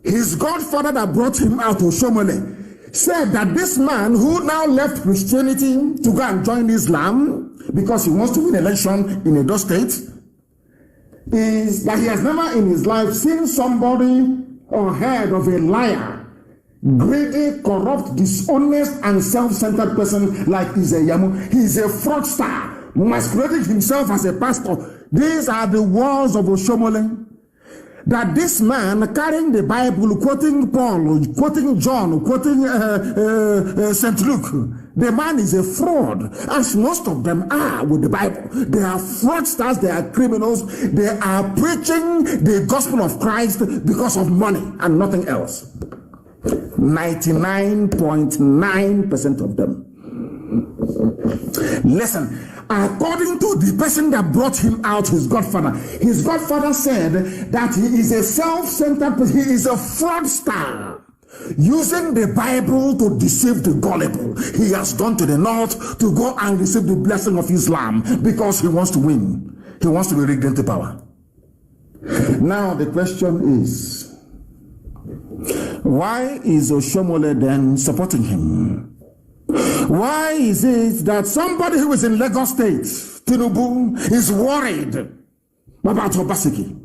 His godfather that brought him out, Oshomole, said that this man who now left Christianity to go and join Islam because he wants to win election in Edo State is that he has never in his life seen somebody or heard of a liar, greedy, corrupt, dishonest, and self-centered person like Izeyamu. He's a fraudster, masquerading himself as a pastor. These are the words of Oshomole. That this man carrying the Bible, quoting Paul, quoting John, quoting St. Luke, the man is a fraud, as most of them are with the Bible. They are fraudsters, they are criminals, they are preaching the gospel of Christ because of money and nothing else. 99.9% of them. Listen. According to the person that brought him out, his godfather said that he is a self-centered person, he is a fraudster, using the Bible to deceive the gullible. He has gone to the north to go and receive the blessing of Islam because he wants to win. He wants to be rigged into power. Now the question is, why is Oshomole then supporting him? Why is it that somebody who is in Lagos State, Tinubu, is worried about Obaseki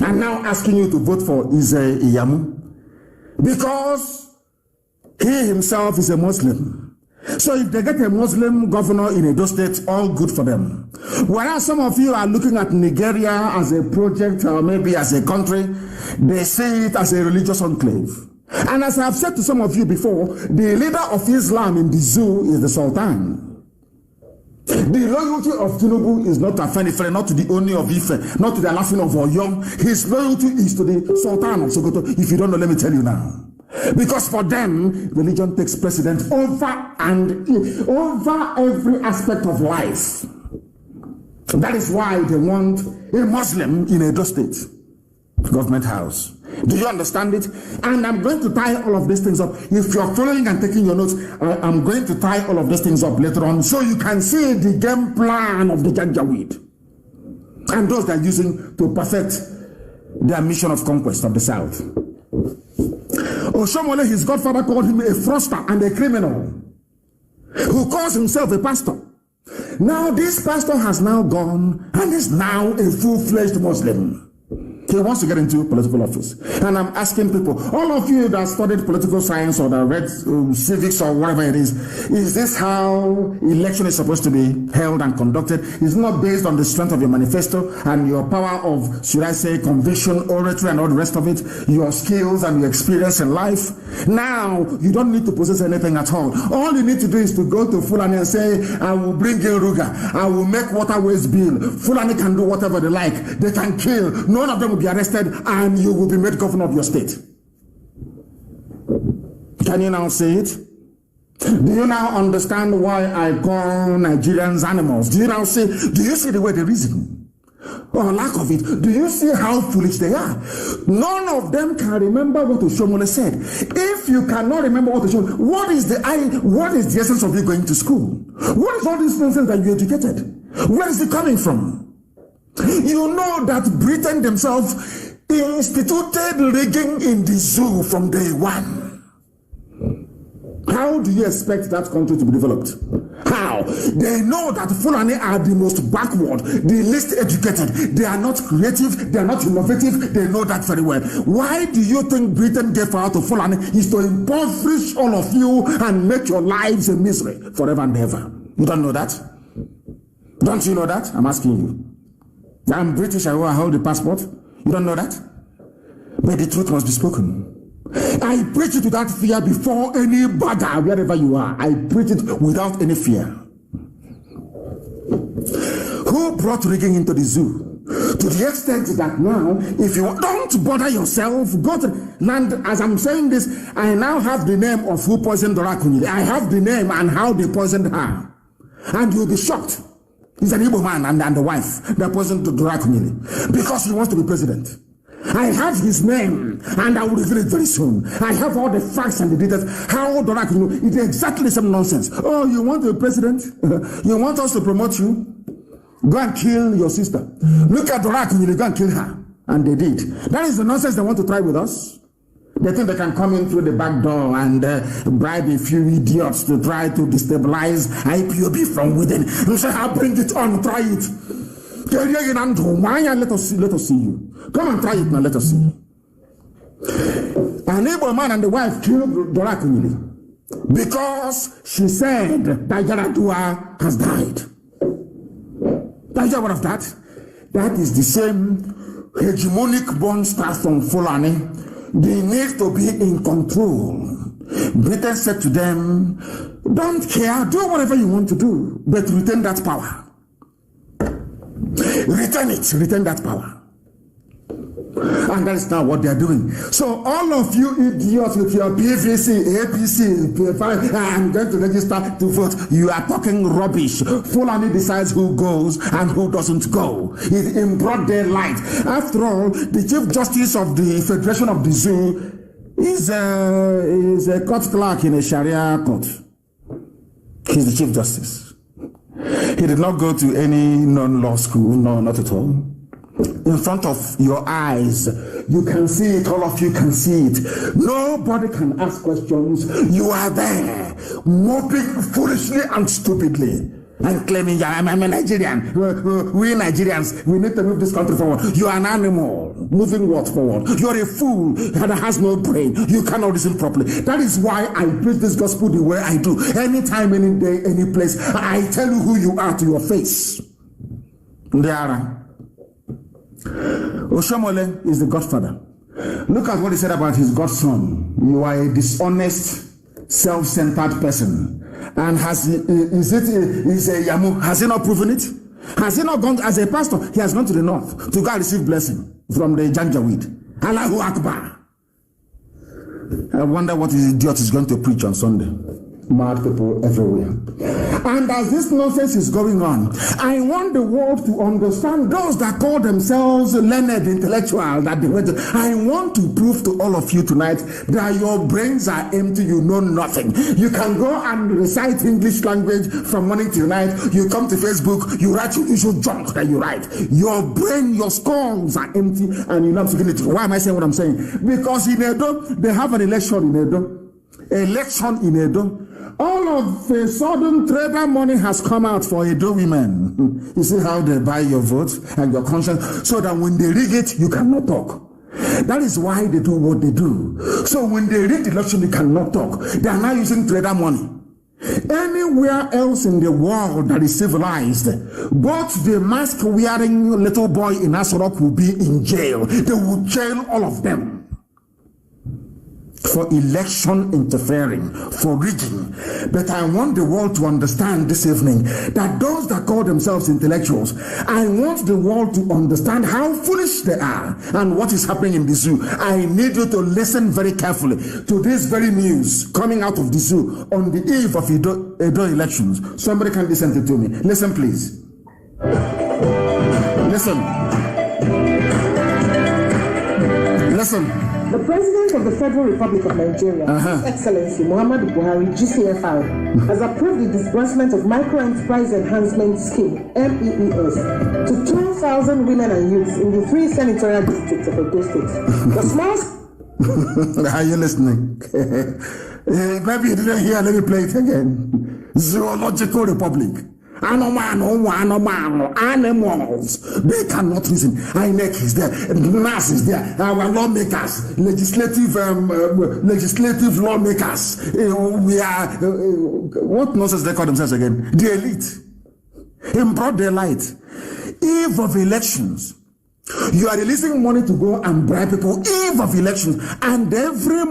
and now asking you to vote for Iyamu? Because he himself is a Muslim. So if they get a Muslim governor in Edo State, all good for them. Whereas some of you are looking at Nigeria as a project or maybe as a country, they see it as a religious enclave. And as I've said to some of you before, the leader of Islam in the zoo is the Sultan. The loyalty of Tinubu is not to Afenifere, not to the Oni of Ife, not to the Alafin of Oyo. His loyalty is to the Sultan of Sokoto. If you don't know, let me tell you now. Because for them, religion takes precedence over every aspect of life. That is why they want a Muslim in Edo State government house. Do you understand it? And I'm going to tie all of these things up. If you're following and taking your notes, I'm going to tie all of these things up later on so you can see the game plan of the Janjaweed and those they're using to perfect their mission of conquest of the South. Oshomole, his godfather, called him a fraudster and a criminal who calls himself a pastor. Now this pastor has now gone and is now a full-fledged Muslim. He wants to get into political office. And I'm asking people, all of you that studied political science or that read civics or whatever it is this how election is supposed to be held and conducted? It's not based on the strength of your manifesto and your power of, should I say, conviction, oratory, and all the rest of it, your skills and your experience in life. Now, you don't need to possess anything at all. All you need to do is to go to Fulani and say, I will bring in Ruga, I will make waterways build. Fulani can do whatever they like. They can kill. None of them will be arrested and you will be made governor of your state. Can you now see it? Do you now understand why I call Nigerians animals? Do you now see? Do you see the way they reason? Or lack of it? Do you see how foolish they are? None of them can remember what Oshomole said. If you cannot remember what Oshomole, what is the essence of you going to school? What is all this nonsense that you educated? Where is it coming from? You know that Britain themselves instituted rigging in the zoo from day one. How do you expect that country to be developed? How? They know that Fulani are the most backward, the least educated. They are not creative, they are not innovative, they know that very well. Why do you think Britain gave power to Fulani? Is to impoverish all of you and make your lives a misery forever and ever. You don't know that? Don't you know that? I'm asking you. I'm British, I hold the passport. You don't know that? But the truth must be spoken. I preach it without fear before any bagger, wherever you are. I preach it without any fear. Who brought rigging into the zoo? To the extent that now, if you don't bother yourself, go to land. As I'm saying this, I now have the name of who poisoned Dorakunyili. I have the name and how they poisoned her. And you'll be shocked. He's an Igbo man and the wife that poisoned Dorakunyili because he wants to be president. I have his name and I will reveal it very soon. I have all the facts and the details. How Dorakunyili, it's exactly the same nonsense. Oh, you want to be president? You want us to promote you? Go and kill your sister. Look at Dorakunyili, go and kill her. And they did. That is the nonsense they want to try with us. They think they can come in through the back door and bribe a few idiots to try to destabilize IPOB from within. You say, I'll bring it on, try it. Let us see you. Come and try it now, let us see you. An able man and the wife killed Dorakunili because she said that Yaradua has died. That's what of that? That is the same hegemonic born star from Fulani. They need to be in control. Britain said to them, don't care, do whatever you want to do, but retain that power. Retain that power. And that is now what they are doing. So all of you idiots with your PVC, APC, I'm going to register to vote. You are talking rubbish. Fulani decides who goes and who doesn't go. It's in broad daylight. After all, the Chief Justice of the Federation of the Zoo is a court clerk in a Sharia court. He's the Chief Justice. He did not go to any non-law school, no, not at all. In front of your eyes, you can see it, all of you can see it. Nobody can ask questions. You are there, moping foolishly and stupidly, and claiming, I'm a Nigerian. We Nigerians, we need to move this country forward. You are an animal, moving what forward? You are a fool that has no brain. You cannot reason properly. That is why I preach this gospel the way I do. Anytime, any day, any place, I tell you who you are to your face. There. Oshomole is the godfather. Look at what he said about his godson. You are a dishonest, self-centered person. And has he not proven it? Has he not gone as a pastor? He has gone to the north to go and receive blessing from the Janjaweed. Allahu Akbar. I wonder what this idiot is going to preach on Sunday. Mad people everywhere. And as this nonsense is going on, I want the world to understand those that call themselves learned intellectual that they went to. I want to prove to all of you tonight that your brains are empty, you know nothing. You can go and recite English language from morning till night. You come to Facebook, you write your usual junk that you write. Your brain, your skulls are empty and you're not forgetting it. Why am I saying what I'm saying? Because in Edo, they have an election in Edo. All of a sudden, trader money has come out for Edo women. You see how they buy your vote and your conscience, so that when they rig it, you cannot talk. That is why they do what they do. So when they rig the election, you cannot talk. They are now using trader money. Anywhere else in the world that is civilized, both the mask-wearing little boy in Asorok will be in jail. They will jail all of them for election interfering, for rigging. But I want the world to understand this evening that those that call themselves intellectuals, I want the world to understand how foolish they are and what is happening in the zoo. I need you to listen very carefully to this very news coming out of the zoo on the eve of Edo elections. Somebody can listen to me. Listen, please. Listen. The President of the Federal Republic of Nigeria, His Excellency Muhammadu Buhari, GCFR, has approved the disbursement of Micro-Enterprise Enhancement Scheme, MEES, to 2,000 women and youths in the 3 senatorial districts of Edo State. The small... Are you listening? Maybe you didn't hear, let me play it again. Zoological Republic. Animals. They cannot reason. INEC is there. NAS is there. Our lawmakers, legislative lawmakers. We are, what nonsense they call themselves again? The elite. In broad daylight. Eve of elections. You are releasing money to go and bribe people. Eve of elections. And every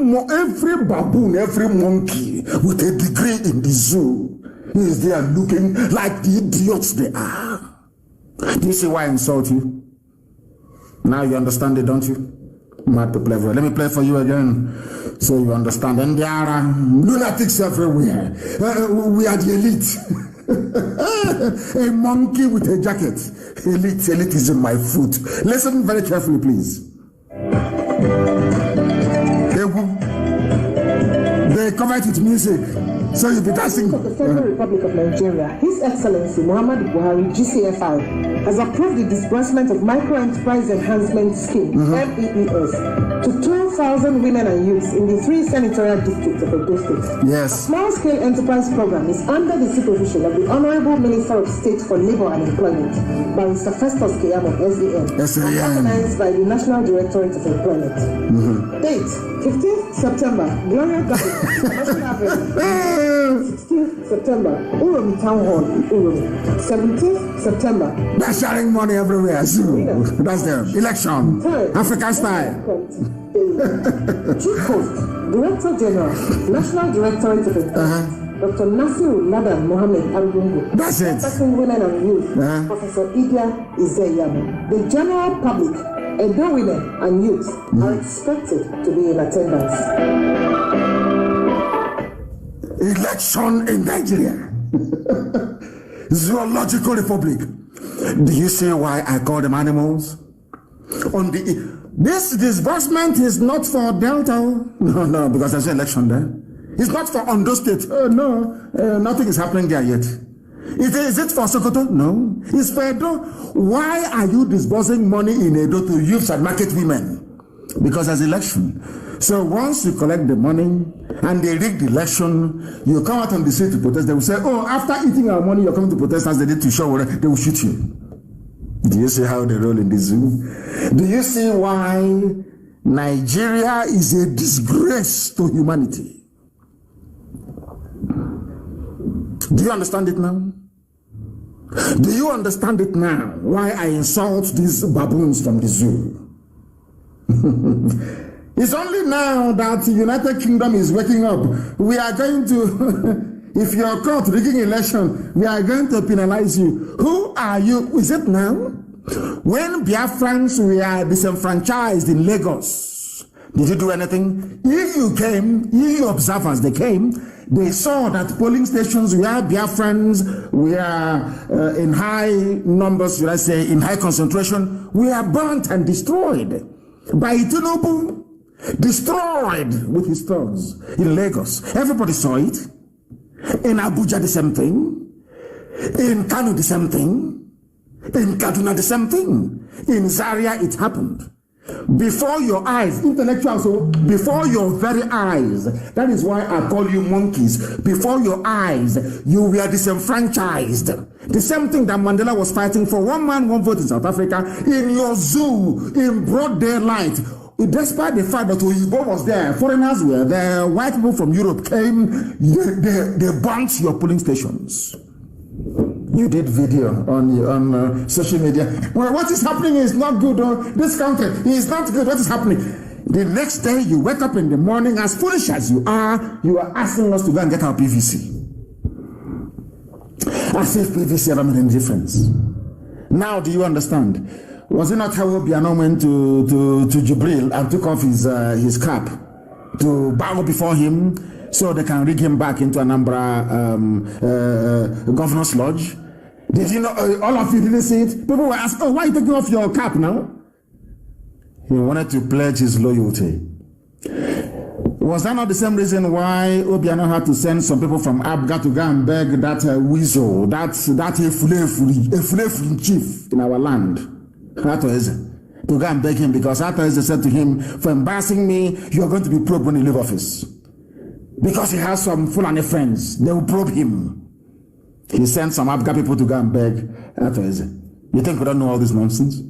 baboon, every monkey with a degree in the zoo is there looking like the idiots they are. Do you see why I insult you? Now you understand it, don't you? Mad people everywhere. Let me play for you again so you understand. And there are lunatics everywhere. We are the elite. A monkey with a jacket. Elite is in my foot. Listen very carefully, please. They cover it with music. So you'll be dancing. Of the Federal Republic of Nigeria, His Excellency Muhammadu Buhari, GCFR, has approved the disbursement of Micro-Enterprise Enhancement Scheme, MEES, to 2,000 women and youths in the 3 senatorial districts of Edo State. Yes. A small-scale enterprise program is under the supervision of the Honorable Minister of State for Labor and Employment, Barrister Festus Keyamo, SAN, organized by the National Directorate of Employment. Date: 15th September, Gloria Garden, National Avenue. 16th September, Uromi Town Hall, Uromi. 17th September. They're sharing money everywhere. So that's the election. African style. Chief Host, Director General, National Directorate of Employment, Dr. Nasiru Ladan Mohammed Argungu. That's it. Person, Women and Youth, Professor Idia Izeyamo. The general public, Edo women and youth are expected to be in attendance. Election in Nigeria. Zoological Republic. Do you see why I call them animals? This disbursement is not for Delta. No, because there's an election there. It's not for Ondo State. Nothing is happening there yet. Is it for Sokoto? No. It's for Edo. Why are you disbursing money in Edo to youths and market women? Because there's election. So once you collect the money and they rig the election, you come out on the street to protest. They will say, oh, after eating our money, you're coming to protest as they did to show, they will shoot you. Do you see how they roll in the zoo? Do you see why Nigeria is a disgrace to humanity? Do you understand it now? Do you understand it now? Why I insult these baboons from the zoo? It's only now that the United Kingdom is waking up. We are going to, if you are caught rigging election, we are going to penalize you. Who are you? Is it now? When Biafrans were disenfranchised in Lagos, did you do anything? EU came, EU observers, they came, they saw that polling stations where Biafrans were in high numbers, should I say, in high concentration, were burnt and destroyed by Tinubu. Destroyed with his thugs in Lagos. Everybody saw it. In Abuja, the same thing. In Kano, the same thing. In Kaduna, the same thing. In Zaria, it happened. Before your eyes, intellectuals, so before your very eyes. That is why I call you monkeys. Before your eyes, you were disenfranchised. The same thing that Mandela was fighting for, 1 man, 1 vote in South Africa, in your zoo, in broad daylight. Despite the fact that Ipob was there, foreigners were there, white people from Europe came, they burnt your polling stations. You did video on social media. Well, what is happening is not good. This country is not good. What is happening? The next day, you wake up in the morning, as foolish as you are asking us to go and get our PVC. As if PVC ever made any difference. Now, do you understand? Was it not how Obiano went to Jibril and took off his cap to bow before him so they can rig him back into Anambra governor's lodge? Did you know, all of you didn't see it? People were asking, oh, why are you taking off your cap now? He wanted to pledge his loyalty. Was that not the same reason why Obiano had to send some people from Abga to go and beg that weasel, that Efulefuli chief in our land? To go and beg him, because Eze said to him, for embarrassing me, you are going to be probed when you leave office. Because he has some Fulani friends, they will probe him. He sent some Abga people to go and beg Eze. You think we don't know all this nonsense?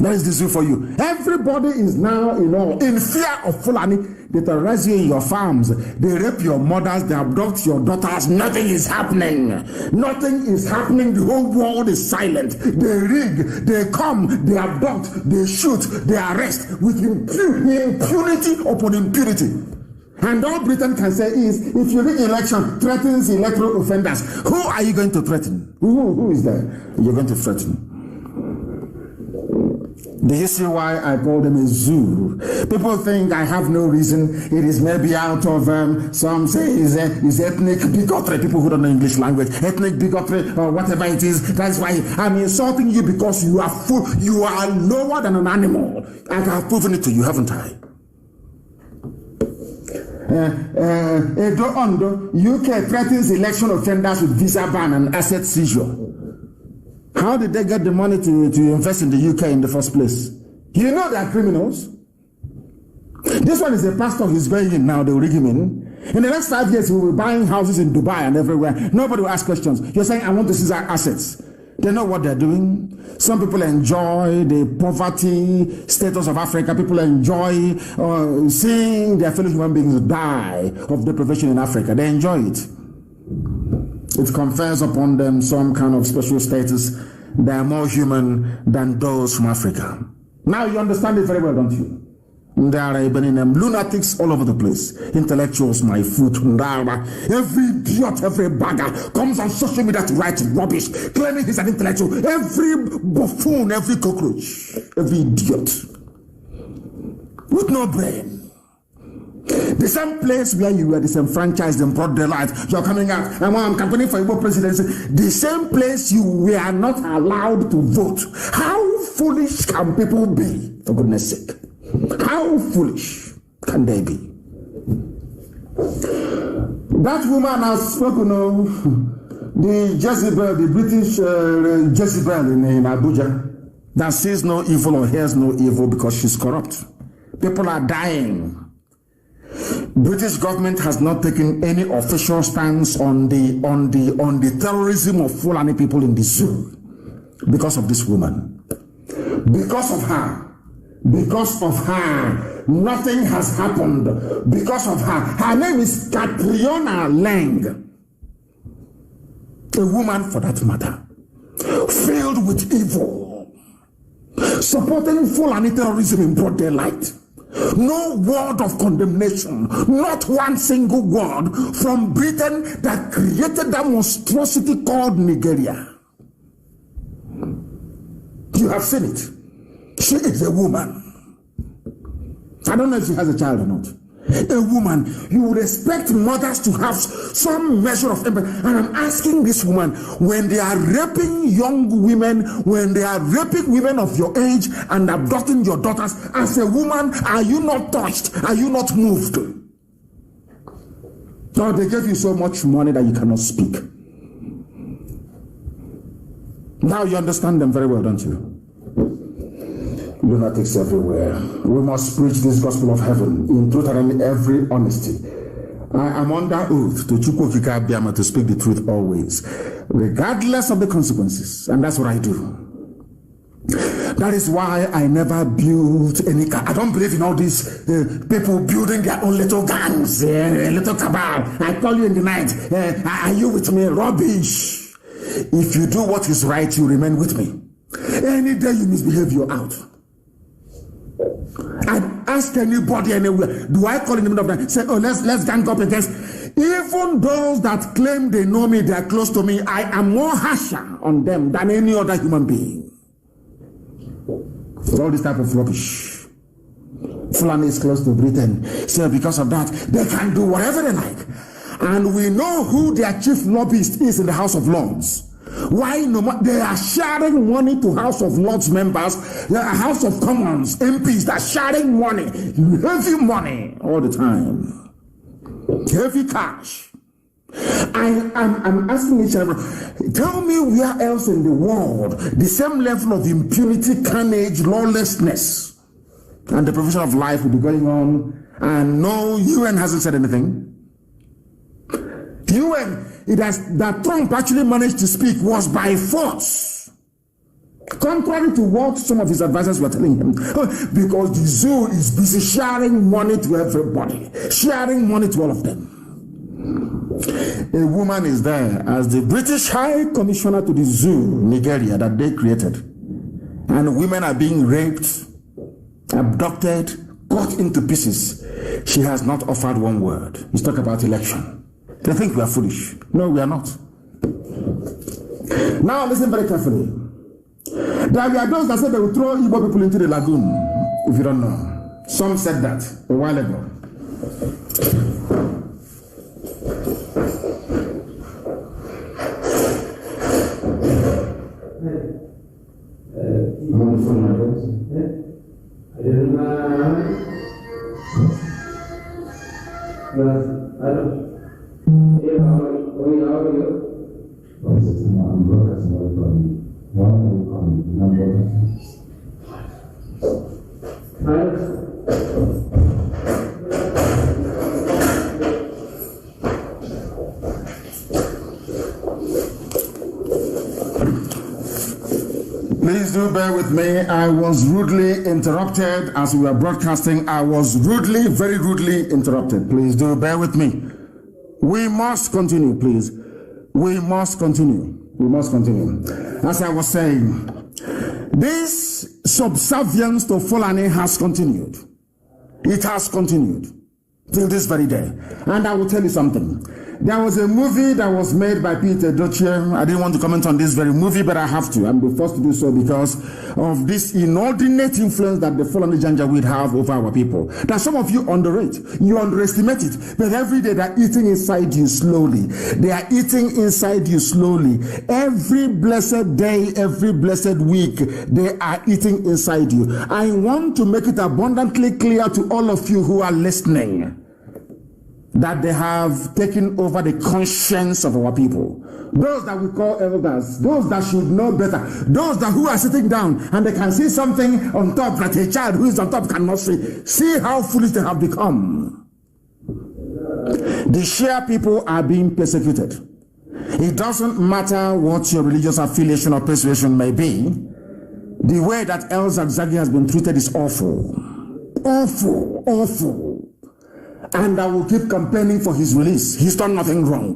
That is the zoo for you. Everybody is now in fear of Fulani. They terrorize you in your farms. They rape your mothers. They abduct your daughters. Nothing is happening. Nothing is happening. The whole world is silent. They rig. They come. They abduct. They shoot. They arrest with impunity upon impunity. And all Britain can say is, if you rig election, threatens electoral offenders. Who are you going to threaten? Who is there? You're going to threaten. Do you see why I call them a zoo? People think I have no reason. It is maybe out of, some say is ethnic bigotry. People who don't know English language, ethnic bigotry or whatever it is. That's why I'm insulting you, because you are you are lower than an animal. I have proven it to you, haven't I? UK threatens election offenders with visa ban and asset seizure. How did they get the money to invest in the UK in the first place? You know they are criminals. This one is a pastor, he's going in now, they will rig him in. In the next 5 years, he will be buying houses in Dubai and everywhere. Nobody will ask questions. You're saying, I want to seize our assets. They know what they're doing. Some people enjoy the poverty status of Africa. People enjoy seeing their fellow human beings die of deprivation in Africa. They enjoy it. It confers upon them some kind of special status. They are more human than those from Africa. Now you understand it very well, don't you? There are lunatics all over the place. Intellectuals, my foot. Every idiot, every bagger comes on social media to write rubbish, claiming he's an intellectual. Every buffoon, every cockroach, every idiot with no brain. The same place where you were disenfranchised and brought daylight, you're coming out, and I'm campaigning for Ipob presidency. The same place you were not allowed to vote. How foolish can people be, for goodness sake? How foolish can they be? That woman has spoken of the Jezebel, the British Jezebel in Abuja, that sees no evil or hears no evil because she's corrupt. People are dying. British government has not taken any official stance on the terrorism of Fulani people in the zoo because of this woman. Because of her, nothing has happened. Because of her name is Catriona Lang, a woman for that matter, filled with evil, supporting Fulani terrorism in broad daylight. No word of condemnation, not one single word from Britain that created that monstrosity called Nigeria. You have seen it. She is a woman. I don't know if she has a child or not. A woman. You would expect mothers to have some measure of empathy. And I'm asking this woman, when they are raping young women, when they are raping women of your age and abducting your daughters, as a woman, are you not touched? Are you not moved? No, they gave you so much money that you cannot speak. Now you understand them very well, don't you? Lunatics everywhere. We must preach this gospel of heaven in truth and in every honesty. I am under oath to Chukwokika Abiyama to speak the truth always, regardless of the consequences, and that's what I do. That is why I never built any car. I don't believe in all these people building their own little gangs, little cabal. I call you in the night. Are you with me? Rubbish. If you do what is right, you remain with me. Any day you misbehave, you're out. I'd ask anybody anywhere, do I call in the middle of that? Say, oh, let's gang up against. Even those that claim they know me, they are close to me, I am more harsher on them than any other human being. All this type of rubbish. Fulani is close to Britain. So because of that, they can do whatever they like. And we know who their chief lobbyist is in the House of Lords. Why no? They are sharing money to House of Lords members, House of Commons, MPs. They're sharing money, heavy money all the time, heavy cash. I'm asking each other, tell me where else in the world the same level of impunity, carnage, lawlessness, and deprivation of life will be going on, and no UN hasn't said anything. UN, that Trump actually managed to speak was by force, contrary to what some of his advisors were telling him, because the zoo is busy sharing money to everybody, sharing money to all of them. A woman is there as the British High Commissioner to the zoo, Nigeria, that they created, and women are being raped, abducted, cut into pieces. She has not offered one word. He's talking about election. They think we are foolish. No, we are not. Now listen very carefully. There are those that said they will throw Igbo people into the lagoon, if you don't know. Some said that a while ago. do bear with me. I was rudely interrupted as we were broadcasting. I was rudely, very rudely interrupted. Please do bear with me. We must continue, please. We must continue. We must continue. As I was saying, this subservience to Fulani has continued. It has continued till this very day. And I will tell you something. There was a movie that was made by Peter Doche. I didn't want to comment on this very movie, but I have to. I'm the first to do so because of this inordinate influence that the Fulani Janjaweed have over our people. That some of you underrate. You underestimate it. But every day they're eating inside you slowly. They are eating inside you slowly. Every blessed day, every blessed week, they are eating inside you. I want to make it abundantly clear to all of you who are listening that they have taken over the conscience of our people. Those that we call elders, those that should know better, those that who are sitting down and they can see something on top that a child who is on top cannot see. See how foolish they have become. The Shia people are being persecuted. It doesn't matter what your religious affiliation or persuasion may be. The way that El Zagzagi has been treated is awful. Awful, awful. And I will keep campaigning for his release. He's done nothing wrong.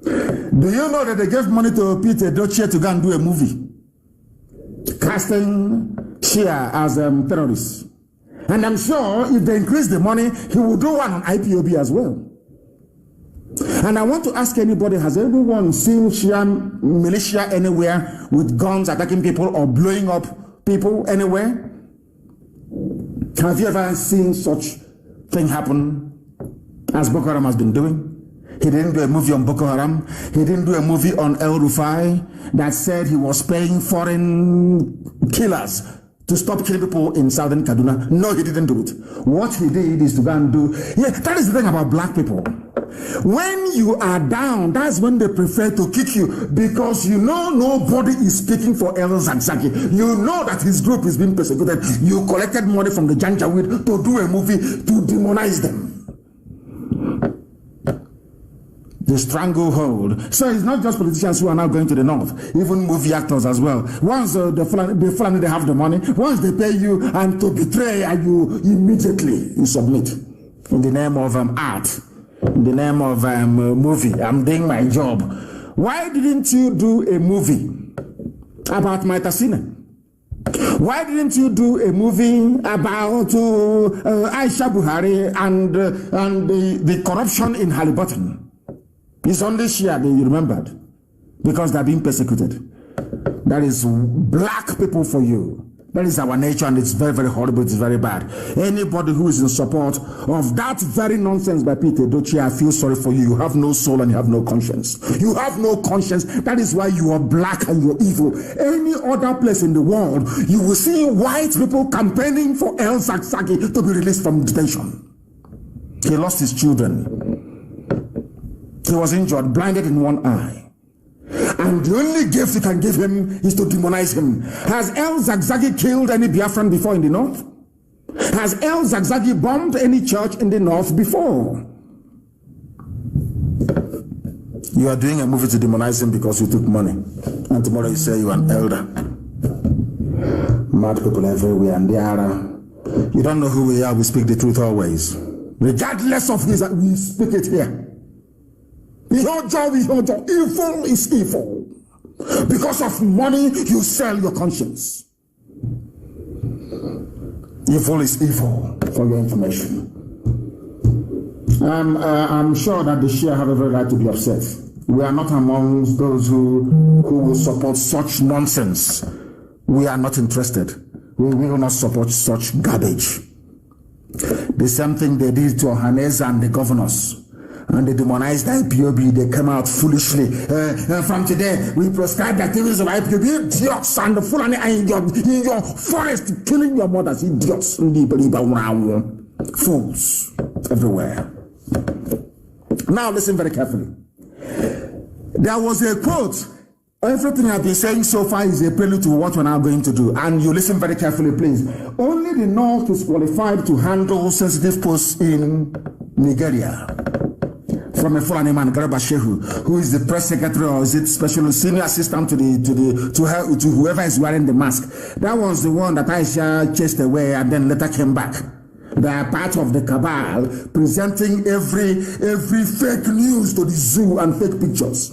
Do you know that they gave money to Peter Doche to go and do a movie casting Shia as terrorists? And I'm sure if they increase the money, he will do one on IPOB as well. And I want to ask anybody, has everyone seen Shia militia anywhere with guns attacking people or blowing up people anywhere? Have you ever seen such thing happen as Boko Haram has been doing? He didn't do a movie on Boko Haram. He didn't do a movie on El Rufai that said he was paying foreign killers to stop killing people in southern Kaduna. No, he didn't do it. What he did is to go and do... Yeah, that is the thing about black people. When you are down, that's when they prefer to kick you because you know nobody is speaking for El Zagzagi. You know that his group is being persecuted. You collected money from the Janjaweed to do a movie to demonize them. The stranglehold. So it's not just politicians who are now going to the north, even movie actors as well. Once the Fulani, they have the money, once they pay you and to betray you, immediately you submit in the name of art. In the name of movie. I'm doing my job. Why didn't you do a movie about Maitasina? Why didn't you do a movie about Aisha Buhari and the corruption in Halliburton? It's only Shia that you remembered because they're being persecuted. That is black people for you. That is our nature, and it's very, very horrible. It's very bad. Anybody who is in support of that very nonsense by Peter Doche, I feel sorry for you. You have no soul and you have no conscience. You have no conscience. That is why you are black and you're evil. Any other place in the world, you will see white people campaigning for El Zagzagi to be released from detention. He lost his children. He was injured, blinded in one eye. And the only gift you can give him is to demonize him. Has El Zagzagi killed any Biafran before in the north? Has El Zagzagi bombed any church in the north before? You are doing a movie to demonize him because you took money. And tomorrow you say you are an elder. Mad people everywhere, and they are... You don't know who we are, we speak the truth always. Regardless of this, we speak it here. Evil is evil. Because of money, you sell your conscience. Evil is evil, for your information. I'm sure that the Shia have every right to be upset. We are not amongst those who will support such nonsense. We are not interested. We will not support such garbage. The same thing they did to Ohaneze and the governors. And they demonized IPOB. They came out foolishly. From today, we prescribe the activities of IPOB. Idiots and the Fulani in your forest, killing your mothers. Idiots. Fools everywhere. Now listen very carefully. There was a quote. Everything I've been saying so far is a prelude to what we're now going to do. And you listen very carefully, please. Only the North is qualified to handle sensitive posts in Nigeria. from a Fulani man, Garba Shehu, who is the press secretary or is it special senior assistant to whoever is wearing the mask. That was the one that Aisha chased away and then later came back. They are part of the cabal presenting every fake news to the zoo and fake pictures.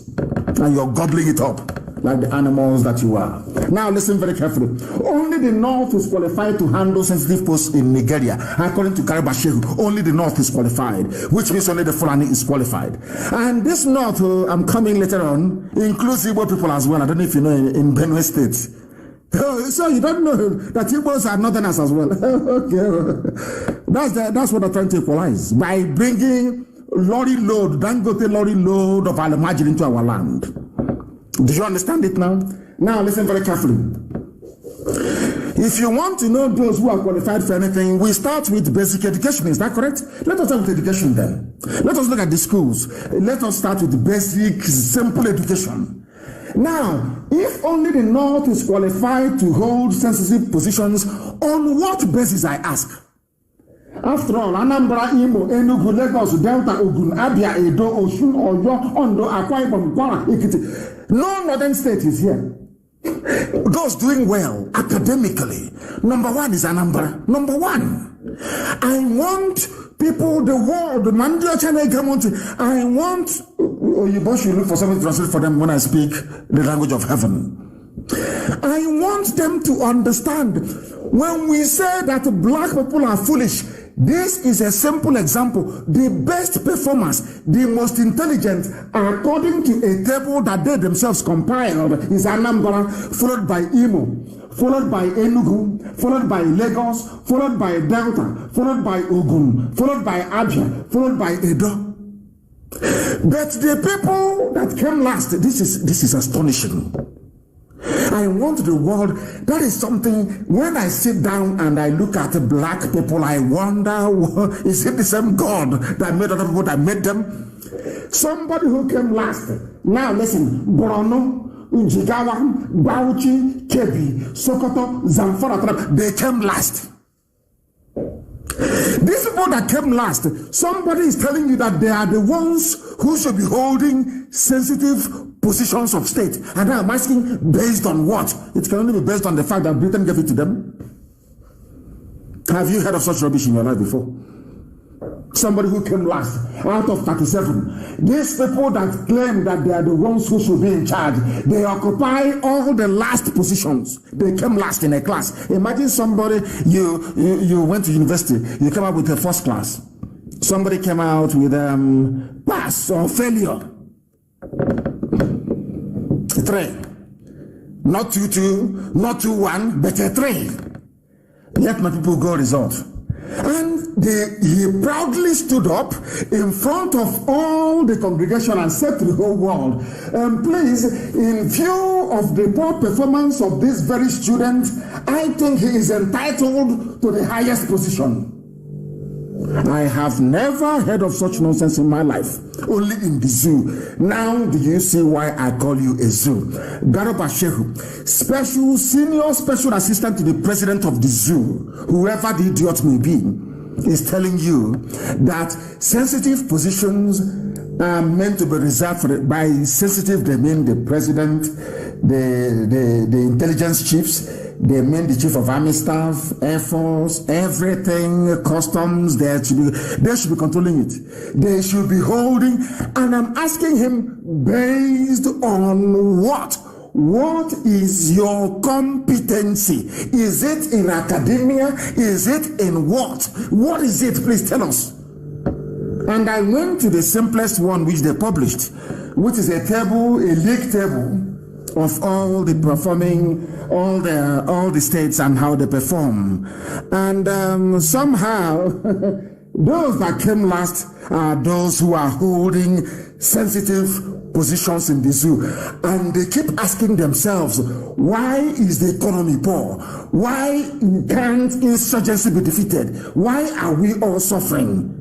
And you're gobbling it up like the animals that you are. Now listen very carefully. Only the North is qualified to handle sensitive posts in Nigeria. According to Garba Shehu, only the North is qualified, which means only the Fulani is qualified. And this North, I'm coming later on, includes Igbo people as well. I don't know if you know in Benue State. So you don't know that Igbos are northerners as well. Okay. That's what they're trying to equalize by bringing Dangote lorry load of Alamajiri into our land. Do you understand it now? Now listen very carefully. If you want to know those who are qualified for anything, we start with basic education. Is that correct? Let us start with education then. Let us look at the schools. Let us start with basic, simple education. Now, if only the North is qualified to hold sensitive positions, on what basis, I ask? After all, Anambra, Imo, Enugu, Lagos, Delta, Ogun, Abia, Edo, Osun, Oyo, Ondo, Akwa Ibom, Kwara, Ekiti. No northern state is here. Those doing well academically. Number one is Anambra. Number one. I want people, the world, the Mandia China Gamonti. I want, you should look for something to translate for them when I speak the language of heaven. I want them to understand when we say that black people are foolish. This is a simple example. The best performers, the most intelligent, according to a table that they themselves compiled, is Anambra, followed by Imo, followed by Enugu, followed by Lagos, followed by Delta, followed by Ogun, followed by Abia, followed by Edo. But the people that came last, this is astonishing. I want the world, that is something, when I sit down and I look at black people, I wonder, is it the same God that made other people that made them? Somebody who came last. Now listen, Borno, Jigawa, Bauchi, Kebbi, Sokoto, Zamfara, they came last. These people that came last, somebody is telling you that they are the ones who should be holding sensitive positions of state. And I'm asking, based on what? It can only be based on the fact that Britain gave it to them. Have you heard of such rubbish in your life before? Somebody who came last out of 37. These people that claim that they are the ones who should be in charge, they occupy all the last positions. They came last in a class. Imagine somebody, you went to university, you came out with a first class. Somebody came out with pass or failure. 3. Not 2-2, not 2-1, but a 3. Yet my people got result. And he proudly stood up in front of all the congregation and said to the whole world, please, in view of the poor performance of this very student, I think he is entitled to the highest position. I have never heard of such nonsense in my life, only in the zoo. Now do you see why I call you a zoo? Garba Shehu, senior special assistant to the president of the zoo, whoever the idiot may be, is telling you that sensitive positions are meant to be reserved for by sensitive. They mean the president, the intelligence chiefs, they mean the chief of army staff, air force, everything, customs. They should be controlling it. They should be holding. And I'm asking him, based on what? What is your competency? Is it in academia? Is it in what? What is it? Please tell us. And I went to the simplest one which they published, which is a table, a league table of all the performing, all the states and how they perform. And somehow those that came last are those who are holding sensitive positions in the zoo, and they keep asking themselves, why is the economy poor? Why can't insurgency be defeated? Why are we all suffering?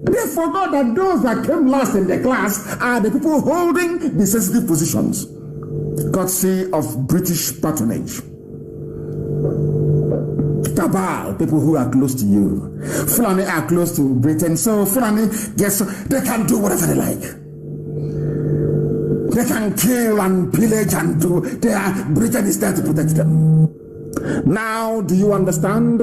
They forgot that those that came last in the class are the people holding the sensitive positions, courtesy of British patronage. Cabal, people who are close to you. Fulani are close to Britain, so Fulani, they can do whatever they like. They can kill and pillage and do. Britain is there to protect them. Now, do you understand?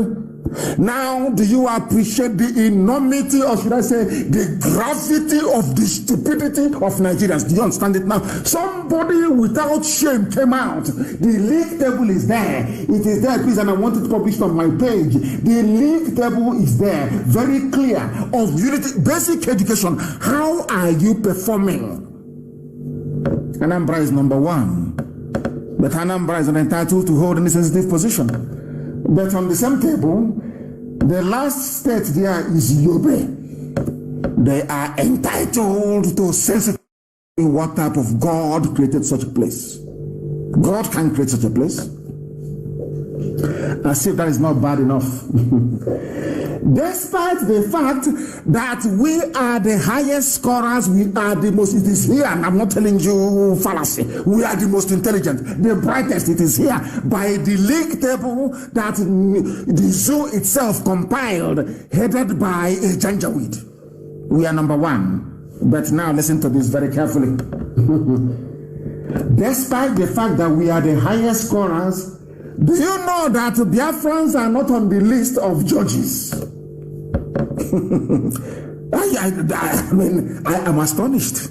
Now, do you appreciate the enormity, or should I say, the gravity of the stupidity of Nigerians? Do you understand it now? Somebody without shame came out. The league table is there. It is there, please, and I want it published on my page. The league table is there, very clear, of unity, basic education. How are you performing? Anambra is number 1. But Anambra is entitled to hold any sensitive position. But on the same table, the last state there is Yobe. They are entitled to sensitive. What type of God created such a place? God can create such a place. As if that is not bad enough. Despite the fact that we are the highest scorers, we are the most, it is here, and I'm not telling you fallacy, we are the most intelligent, the brightest, it is here, by the league table that the zoo itself compiled, headed by a Janjaweed. We are number 1. But now listen to this very carefully. Despite the fact that we are the highest scorers, do you know that Biafrans are not on the list of judges? I am astonished.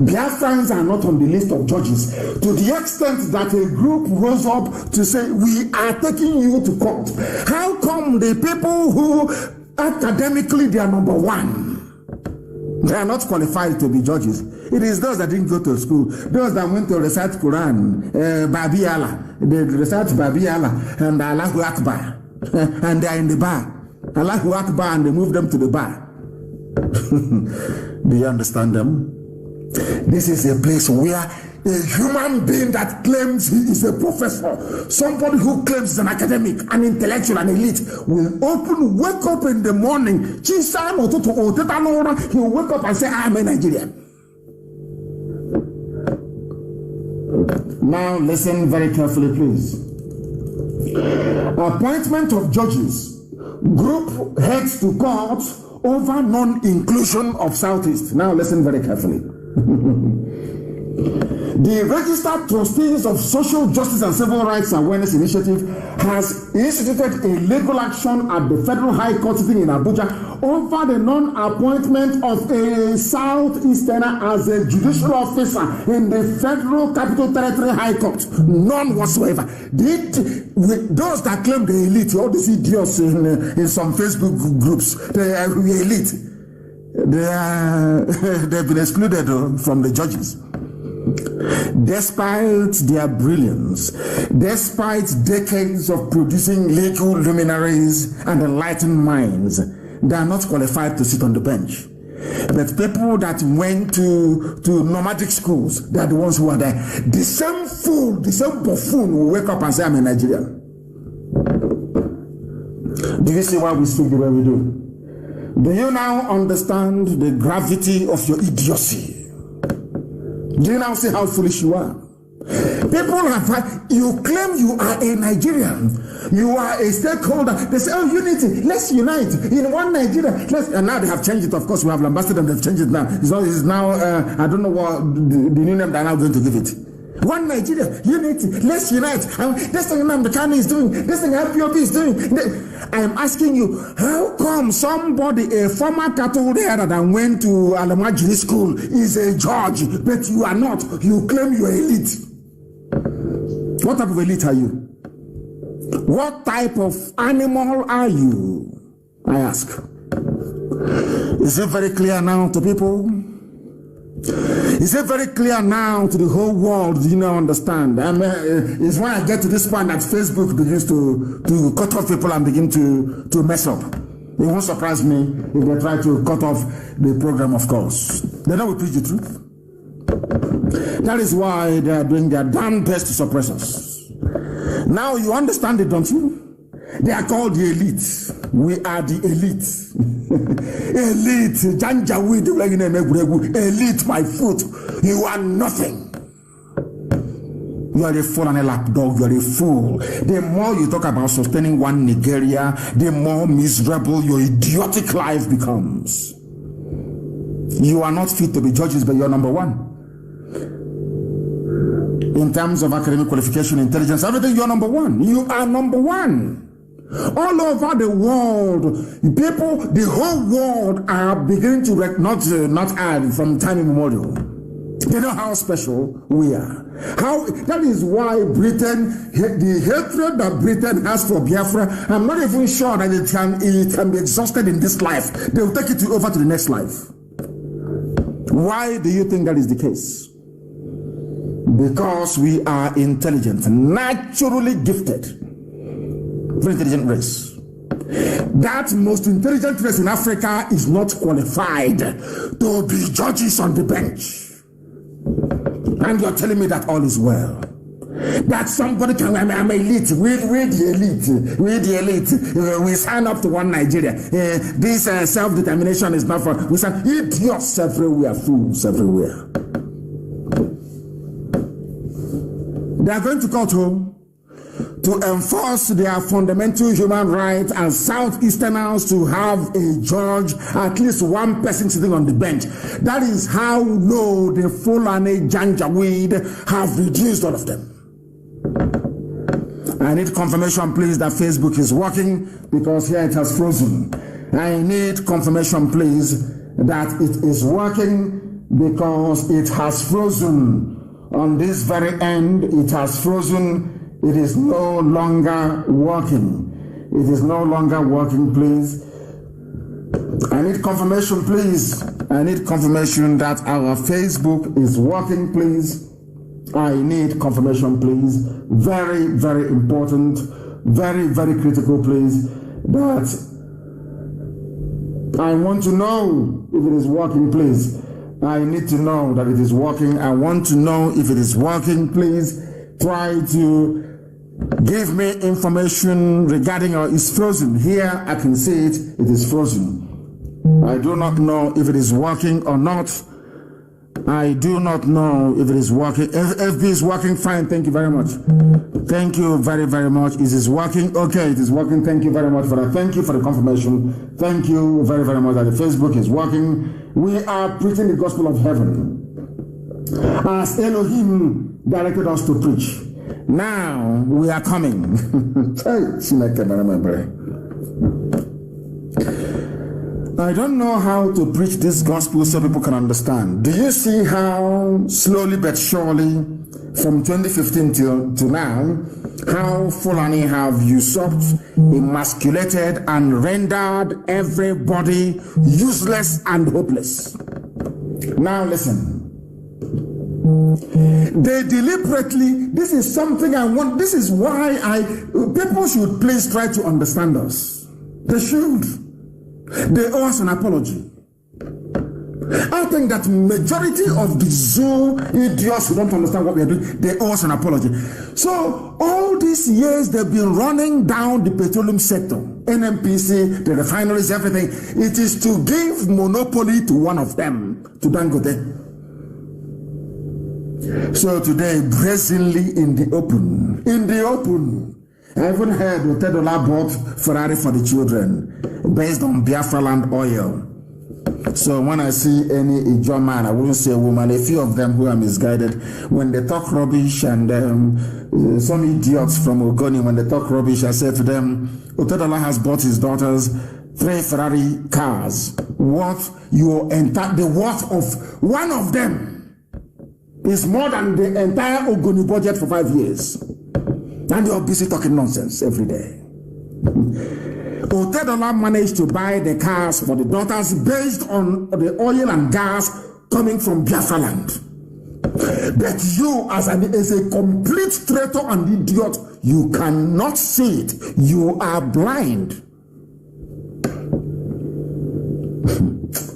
Biafrans are not on the list of judges, to the extent that a group rose up to say, we are taking you to court. How come the people who academically they are number 1, they are not qualified to be judges? It is those that didn't go to school, those that went to recite Quran, Babi Allah, they recite Babi Allah and Allahu Akbar, and they are in the bar. Allahu Akbar, and they move them to the bar. Do you understand them? This is a place where a human being that claims he is a professor, somebody who claims he's an academic, an intellectual, an elite, will wake up in the morning, he will wake up and say, I am a Nigerian. Now listen very carefully, please. Appointment of judges. Group heads to court over non-inclusion of Southeast. Now listen very carefully. The Registered Trustees of Social Justice and Civil Rights Awareness Initiative has instituted a legal action at the Federal High Court sitting in Abuja over the non-appointment of a Southeasterner as a judicial officer in the Federal Capital Territory High Court. None whatsoever. Those that claim the elite, all these idiots in some Facebook groups, they are elite. They've been excluded from the judges. Despite their brilliance, despite decades of producing legal luminaries and enlightened minds, they are not qualified to sit on the bench. But people that went to nomadic schools, they are the ones who are there. The same fool, the same buffoon will wake up and say, I'm a Nigerian. Do you see why we speak the way we do? Do you now understand the gravity of your idiocy? Do you now see how foolish you are? People have, you claim you are a Nigerian, you are a stakeholder. They say, oh, unity, let's unite in one Nigeria. And now they have changed it. Of course, we have lambasted them, they've changed it now. It's now, I don't know what the new name they're now going to give it. One Nigeria, unity, let's unite. This thing MNK is doing, this thing Ipob is doing. I am asking you, how come somebody, a former cattle header that went to Alamajiri school, is a judge, but you are not? You claim you are elite. What type of elite are you? What type of animal are you? I ask. Is it very clear now to people? Is it very clear now to the whole world? Do you now understand? It's when I get to this point that Facebook begins to cut off people and begin to mess up. It won't surprise me if they try to cut off the program, of course. They know we preach the truth. That is why they are doing their damn best to suppress us. Now you understand it, don't you? They are called the elite. We are the elite. Elite. Elite, my foot. You are nothing. You are a fool and a lapdog. You are a fool. The more you talk about sustaining one Nigeria, the more miserable your idiotic life becomes. You are not fit to be judges, but you are number one. In terms of academic qualification, intelligence, everything, you are number one. You are number one. All over the world, people, the whole world are beginning to not add from time immemorial. They know how special we are. That is why Britain, the hatred that Britain has for Biafra, I'm not even sure that it can be exhausted in this life. They will take it over to the next life. Why do you think that is the case? Because we are intelligent, naturally gifted, very intelligent race. That most intelligent race in Africa is not qualified to be judges on the bench. And you're telling me that all is well. That somebody can, I'm elite, we're the elite, we sign up to one Nigeria. This self-determination is not for, we say, idiots everywhere, fools everywhere. They are going to court home to enforce their fundamental human rights and Southeasterners to have a judge, at least one person sitting on the bench. That is how low the Fulani Janjaweed have reduced all of them. I need confirmation, please, that Facebook is working, because here it has frozen. I need confirmation, please, that it is working, because it has frozen. On this very end, it has frozen. It is no longer working. It is no longer working, please. I need confirmation, please. I need confirmation that our Facebook is working, please. I need confirmation, please. Very, very important, very, very critical, please. That I want to know if it is working, please. I need to know that it is working. I want to know if it is working, please. Try to give me information regarding it's frozen. Here, I can see it. It is frozen. I do not know if it is working or not. I do not know if it is working. FB is working fine. Thank you very much. Thank you very, very much. Is it working? Okay, it is working. Thank you very much for that. Thank you for the confirmation. Thank you very, very much that the Facebook is working. We are preaching the gospel of heaven as Elohim directed us to preach. Now we are coming. I don't know how to preach this gospel so people can understand. Do you see how slowly but surely, from 2015 to now, how Fulani have usurped, emasculated, and rendered everybody useless and hopeless? Now listen. They deliberately, this is something I want, this is why people should please try to understand us. They should. They owe us an apology. I think that majority of the zoo idiots who don't understand what we are doing, they owe us an apology. So all these years they've been running down the petroleum sector, NNPC, the refineries, everything. It is to give monopoly to one of them, to Dangote. So today, brazenly in the open, I even heard Otedola bought Ferrari for the children based on Biafra land oil. So when I see any Ijo man, I wouldn't say woman, a few of them who are misguided, when they talk rubbish, and some idiots from Ogoni, when they talk rubbish, I say to them, Otedola has bought his daughters 3 Ferrari cars. The worth of one of them is more than the entire Ogoni budget for 5 years. And you're busy talking nonsense every day. Otedola managed to buy the cars for the daughters based on the oil and gas coming from Biafra land. But you, as a complete traitor and idiot, you cannot see it. You are blind.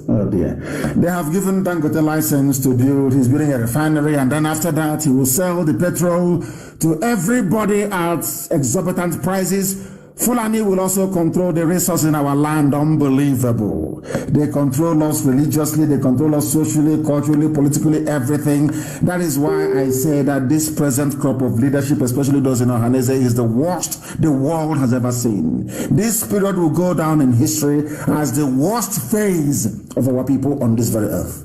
Oh dear. They have given Dangote license to build. He's building a refinery, and then after that he will sell the petrol to everybody at exorbitant prices Fulani will also control the resources in our land. Unbelievable. They control us religiously, they control us socially, culturally, politically, everything. That is why I say that this present crop of leadership, especially those in Ohanese, is the worst the world has ever seen. This period will go down in history as the worst phase of our people on this very earth.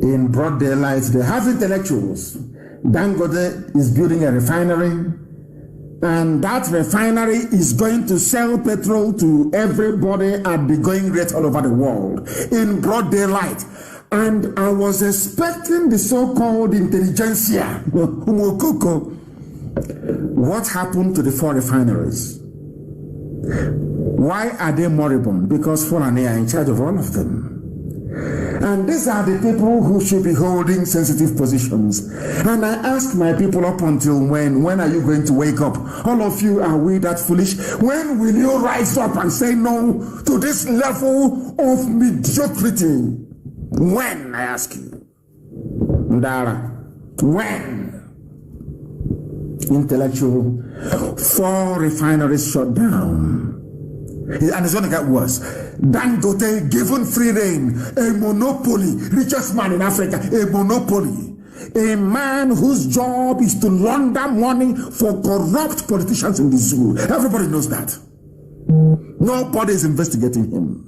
In broad daylight, they have intellectuals. Dangote is building a refinery, and that refinery is going to sell petrol to everybody at the going rate all over the world in broad daylight. And I was expecting the so-called intelligentsia. What happened to the 4 refineries? Why are they moribund? Because Fulani are in charge of all of them. And these are the people who should be holding sensitive positions. And I ask my people, up until when are you going to wake up? All of you, are we that foolish? When will you rise up and say no to this level of mediocrity? When, I ask you? Ndara, when? Intellectual, 4 refineries shut down. And it's going to get worse. Dangote given free reign, a monopoly, richest man in Africa, a monopoly. A man whose job is to launder money for corrupt politicians in the zoo. Everybody knows that. Nobody is investigating him.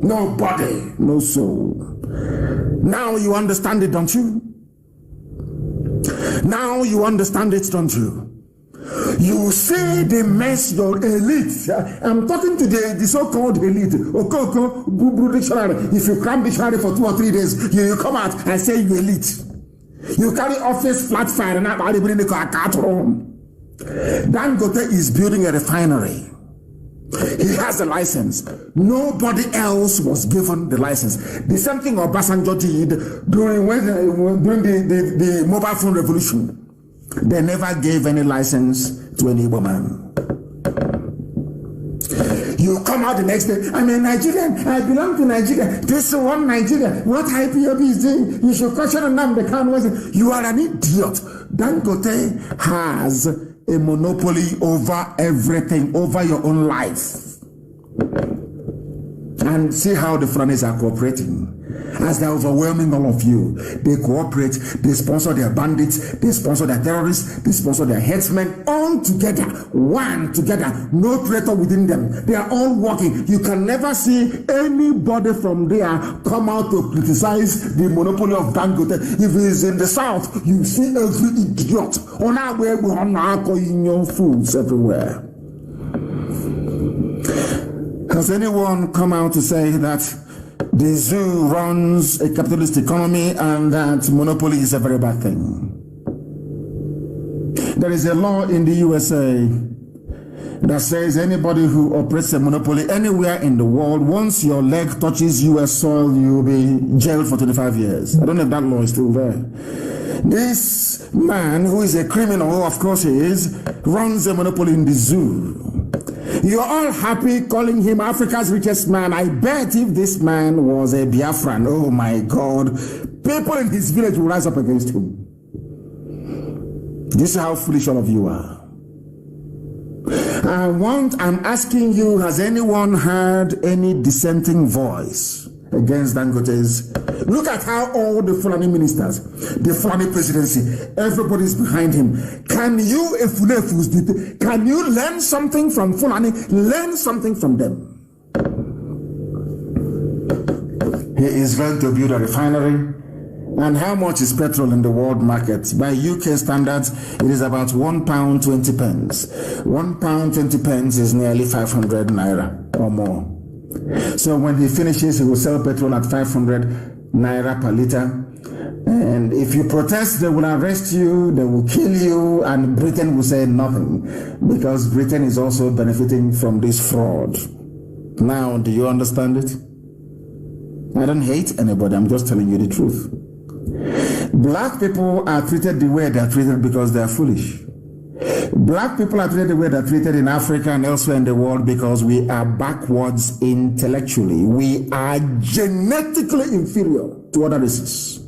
Nobody, no soul. Now you understand it, don't you? Now you understand it, don't you? You see the mess your elite. I'm talking to the so-called elite. Okoko, dictionary. If you cram dictionary for 2 or 3 days, you come out and say you elite. You carry office flat fire and now bring the car home. Dangote is building a refinery. He has a license. Nobody else was given the license. The same thing Obasanjo did during the mobile phone revolution. They never gave any license to any woman. You come out the next day, I'm a Nigerian, I belong to Nigeria. This is one Nigeria. What Ipob is doing, you should question them. They can't listen. You are an idiot. Dangote has a monopoly over everything, over your own life. And see how the Fulanis are cooperating. As they're overwhelming all of you, they cooperate, they sponsor their bandits, they sponsor their terrorists, they sponsor their headsmen, all together, one together, no traitor within them. They are all working. You can never see anybody from there come out to criticize the monopoly of Dangote. If it's in the south, you see every idiot. On our way, we're on our fools everywhere. Has anyone come out to say that the zoo runs a capitalist economy and that monopoly is a very bad thing? There is a law in the USA that says anybody who operates a monopoly anywhere in the world, once your leg touches US soil, you'll be jailed for 25 years. I don't know if that law is still there. This man, who is a criminal, of course he is, runs a monopoly in the zoo. You're all happy calling him Africa's richest man. I bet if this man was a Biafran, oh my God, people in his village will rise up against him. This is how foolish all of you are. I'm asking you, has anyone heard any dissenting voice against Dangote's? Look at how all the Fulani ministers, the Fulani presidency, everybody's behind him. Can you, can you learn something from Fulani? Learn something from them. He is going to build a refinery. And how much is petrol in the world market? By UK standards, it is about £1.20. £1.20 is nearly 500 naira or more. So when he finishes, he will sell petrol at 500 naira per liter. And if you protest, they will arrest you, they will kill you, and Britain will say nothing, because Britain is also benefiting from this fraud. Now, do you understand it? I don't hate anybody, I'm just telling you the truth. Black people are treated the way they are treated because they are foolish. Black people are treated the way they are treated in Africa and elsewhere in the world because we are backwards intellectually. We are genetically inferior to other races.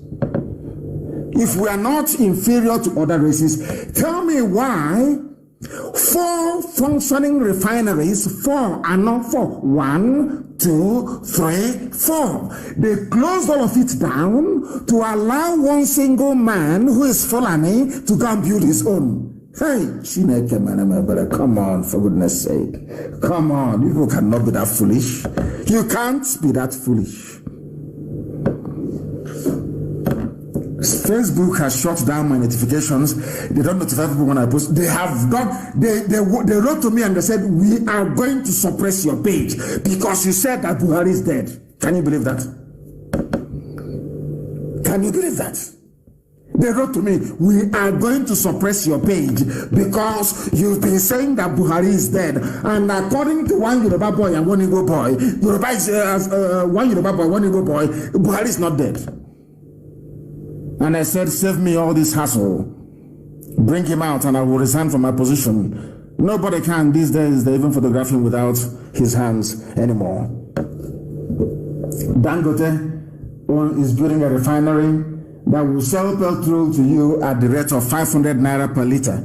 If we are not inferior to other races, tell me why 4 functioning refineries, 4 and not 4. 1, 2, 3, 4. They closed all of it down to allow one single man who is Fulani to go and build his own. Hey, Chineke, man, brother, come on, for goodness sake. Come on, you cannot be that foolish. You can't be that foolish. Facebook has shut down my notifications. They don't notify people when I post. They have got, they wrote to me and they said, we are going to suppress your page because you said that Buhari is dead. Can you believe that? Can you believe that? They wrote to me, we are going to suppress your page because you've been saying that Buhari is dead. And according to one Yoruba boy and one Igbo boy, Yoruba is one Yoruba boy, one Igbo boy, Buhari is not dead. And I said, save me all this hassle. Bring him out and I will resign from my position. Nobody can these days, they even photograph him without his hands anymore. Dangote is building a refinery that will sell petrol to you at the rate of 500 naira per liter.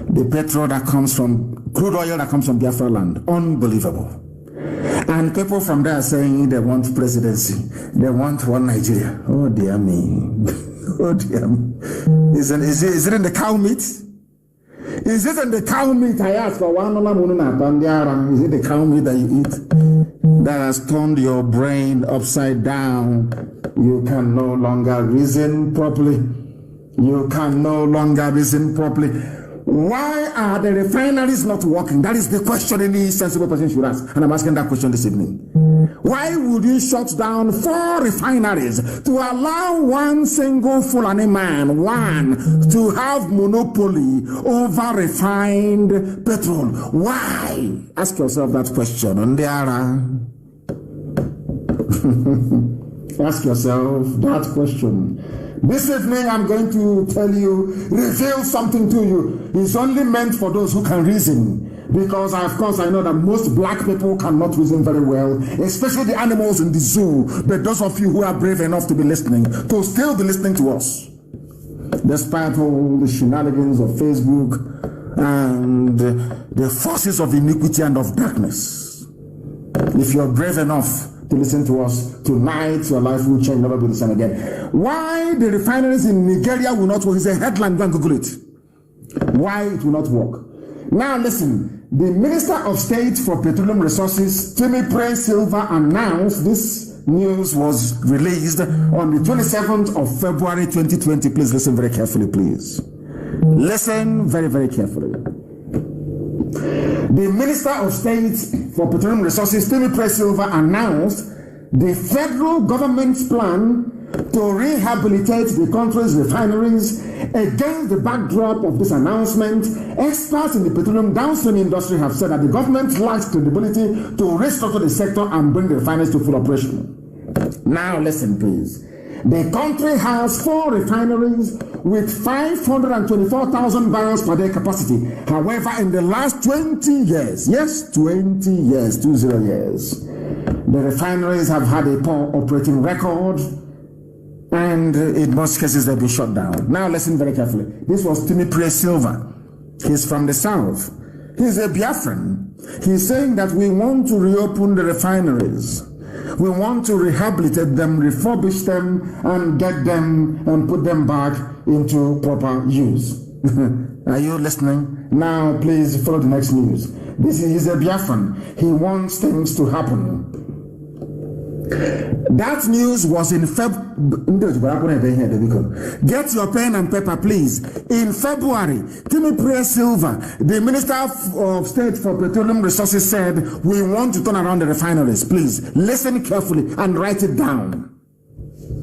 The petrol that comes from, crude oil that comes from Biafra land. Unbelievable. And people from there are saying they want presidency. They want one Nigeria. Oh dear me. Oh dear me. Is it in the cow meat? Is it in the cow meat? I asked for one. Is it the cow meat that you eat that has turned your brain upside down? You can no longer reason properly. You can no longer reason properly. Why are the refineries not working? That is the question any sensible person should ask. And I'm asking that question this evening. Why would you shut down 4 refineries to allow one single Fulani man, to have monopoly over refined petrol? Why? Ask yourself that question. Ask yourself that question. This evening I'm going to tell you, reveal something to you. It's only meant for those who can reason. Because of course I know that most black people cannot reason very well, especially the animals in the zoo. But those of you who are brave enough to be listening, to still be listening to us, despite all the shenanigans of Facebook and the forces of iniquity and of darkness. If you're brave enough to listen to us tonight, your life will change, never be the same again. Why the refineries in Nigeria will not work is a headline. Go and Google it. Why it will not work. Now listen, the Minister of State for Petroleum Resources, Timmy Silva, announced this news was released on the 27th of February 2020. Please listen very carefully, please. Listen very, very carefully. The Minister of State for Petroleum Resources, Timmy Silva, announced the federal government's plan to rehabilitate the country's refineries. Against the backdrop of this announcement, experts in the petroleum downstream industry have said that the government lacks credibility to restructure the sector and bring the refineries to full operation. Now listen, please. The country has 4 refineries with 524,000 barrels per day capacity. However, in the last 20 years, yes, 20 years, 20 years, the refineries have had a poor operating record, and in most cases they've been shut down. Now listen very carefully. This was Timmy Silva. He's from the south. He's a Biafran. He's saying that we want to reopen the refineries. We want to rehabilitate them, refurbish them, and get them and put them back into proper use. Are you listening? Now please follow the next news. This is a Biafran. He wants things to happen. That news was in Get your pen and paper, please. In February, Timmy Silva, the Minister of State for Petroleum Resources, said, we want to turn around the refineries. Please listen carefully and write it down.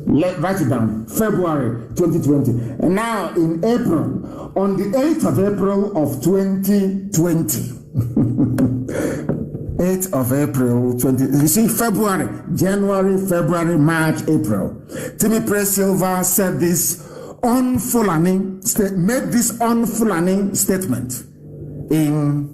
Write it down. February 2020. And now in April, on the 8th of April of 2020. 8th of April 20. You see, February, January, February, March, April. Timmy Silva said this made this on Fulani statement in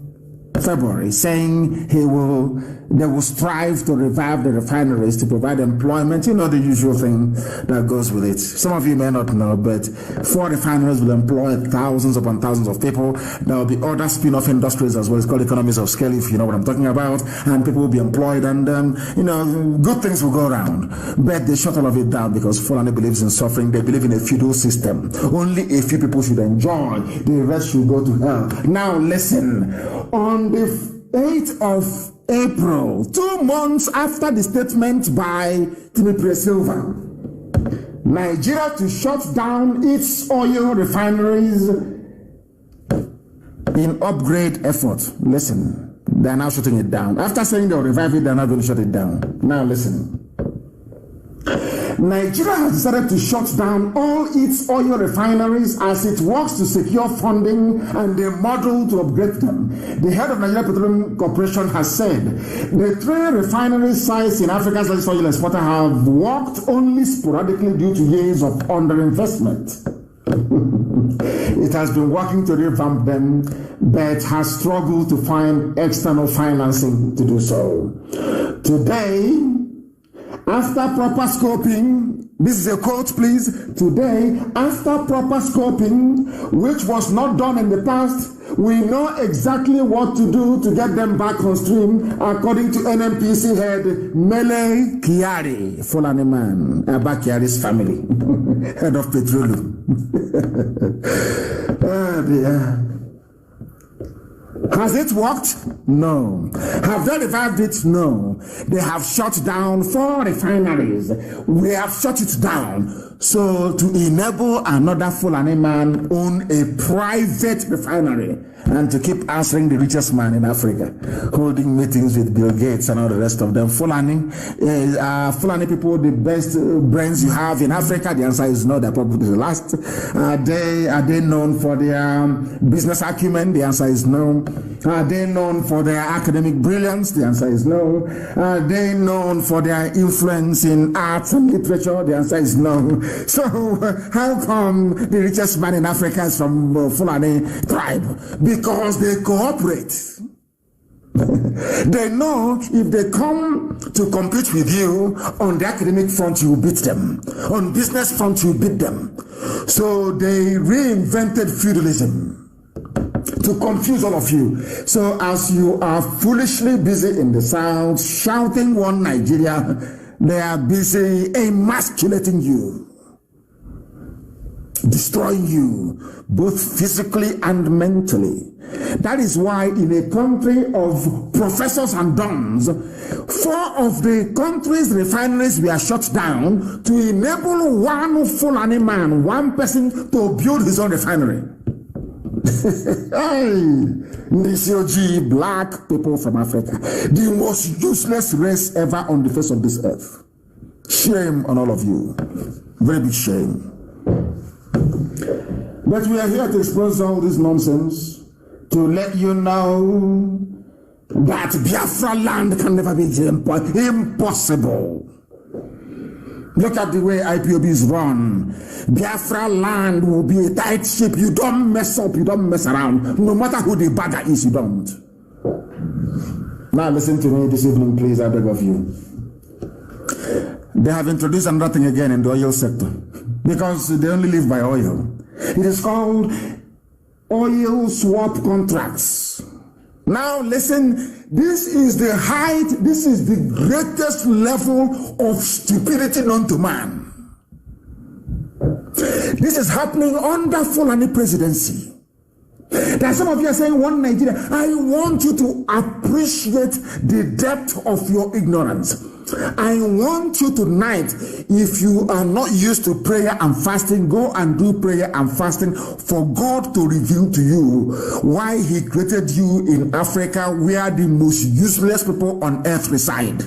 February, saying they will strive to revive the refineries to provide employment. You know, the usual thing that goes with it. Some of you may not know, but 4 refineries will employ thousands upon thousands of people. There will be other spin-off industries as well. It's called economies of scale, if you know what I'm talking about. And people will be employed, and you know, good things will go around. But they shut all of it down because Fulani believes in suffering. They believe in a feudal system. Only a few people should enjoy. The rest should go to hell. Now listen. On the 8th of April, 2 months after the statement by Timothy Silva, Nigeria to shut down its oil refineries in upgrade effort. Listen, they are now shutting it down. After saying they'll revive it, they're not going to shut it down. Now listen. Nigeria has decided to shut down all its oil refineries as it works to secure funding and a model to upgrade them. The head of Nigerian Petroleum Corporation has said the 3 refinery sites in Africa's largest oil exporter have worked only sporadically due to years of underinvestment. It has been working to revamp them, but has struggled to find external financing to do so. Today, after proper scoping, this is a quote, please. Today, after proper scoping, which was not done in the past, we know exactly what to do to get them back on stream, according to NNPC head Mele Kyari, Fulani man, Abba Kyari's family, head of Petroleum. Oh dear. Has it worked? No. Have they revived it? No. They have shut down 4 refineries. We have shut it down. So to enable another Fulani man own a private refinery and to keep answering the richest man in Africa, holding meetings with Bill Gates and all the rest of them. Fulani people, the best brains you have in Africa? The answer is no. They're probably the last. Are they known for their business acumen? The answer is no. Are they known for their academic brilliance? The answer is no. Are they known for their influence in arts and literature? The answer is no. So how come the richest man in Africa is from Fulani tribe? Because they cooperate. They know if they come to compete with you on the academic front, you will beat them. On business front, you beat them. So they reinvented feudalism to confuse all of you. So as you are foolishly busy in the South shouting one Nigeria, they are busy emasculating you, destroying you both physically and mentally. That is why in a country of professors and dons, 4 of the country's refineries were shut down to enable one Fulani man, one person, to build his own refinery. Hey, Nisioji, black people from Africa, the most useless race ever on the face of this earth. Shame on all of you. Very big shame. But we are here to expose all this nonsense, to let you know that Biafra land can never be impossible. Look at the way Ipob is run. Biafra land will be a tight ship. You don't mess up, you don't mess around. No matter who the bagger is, you don't. Now listen to me this evening, please, I beg of you. They have introduced another thing again in the oil sector, because they only live by oil. It is called oil swap contracts. Now listen, this is the height, this is the greatest level of stupidity known to man. This is happening under Fulani presidency. There are some of you are saying, one Nigeria. I want you to appreciate the depth of your ignorance. I want you tonight, if you are not used to prayer and fasting, go and do prayer and fasting for God to reveal to you why he created you in Africa, where the most useless people on earth reside.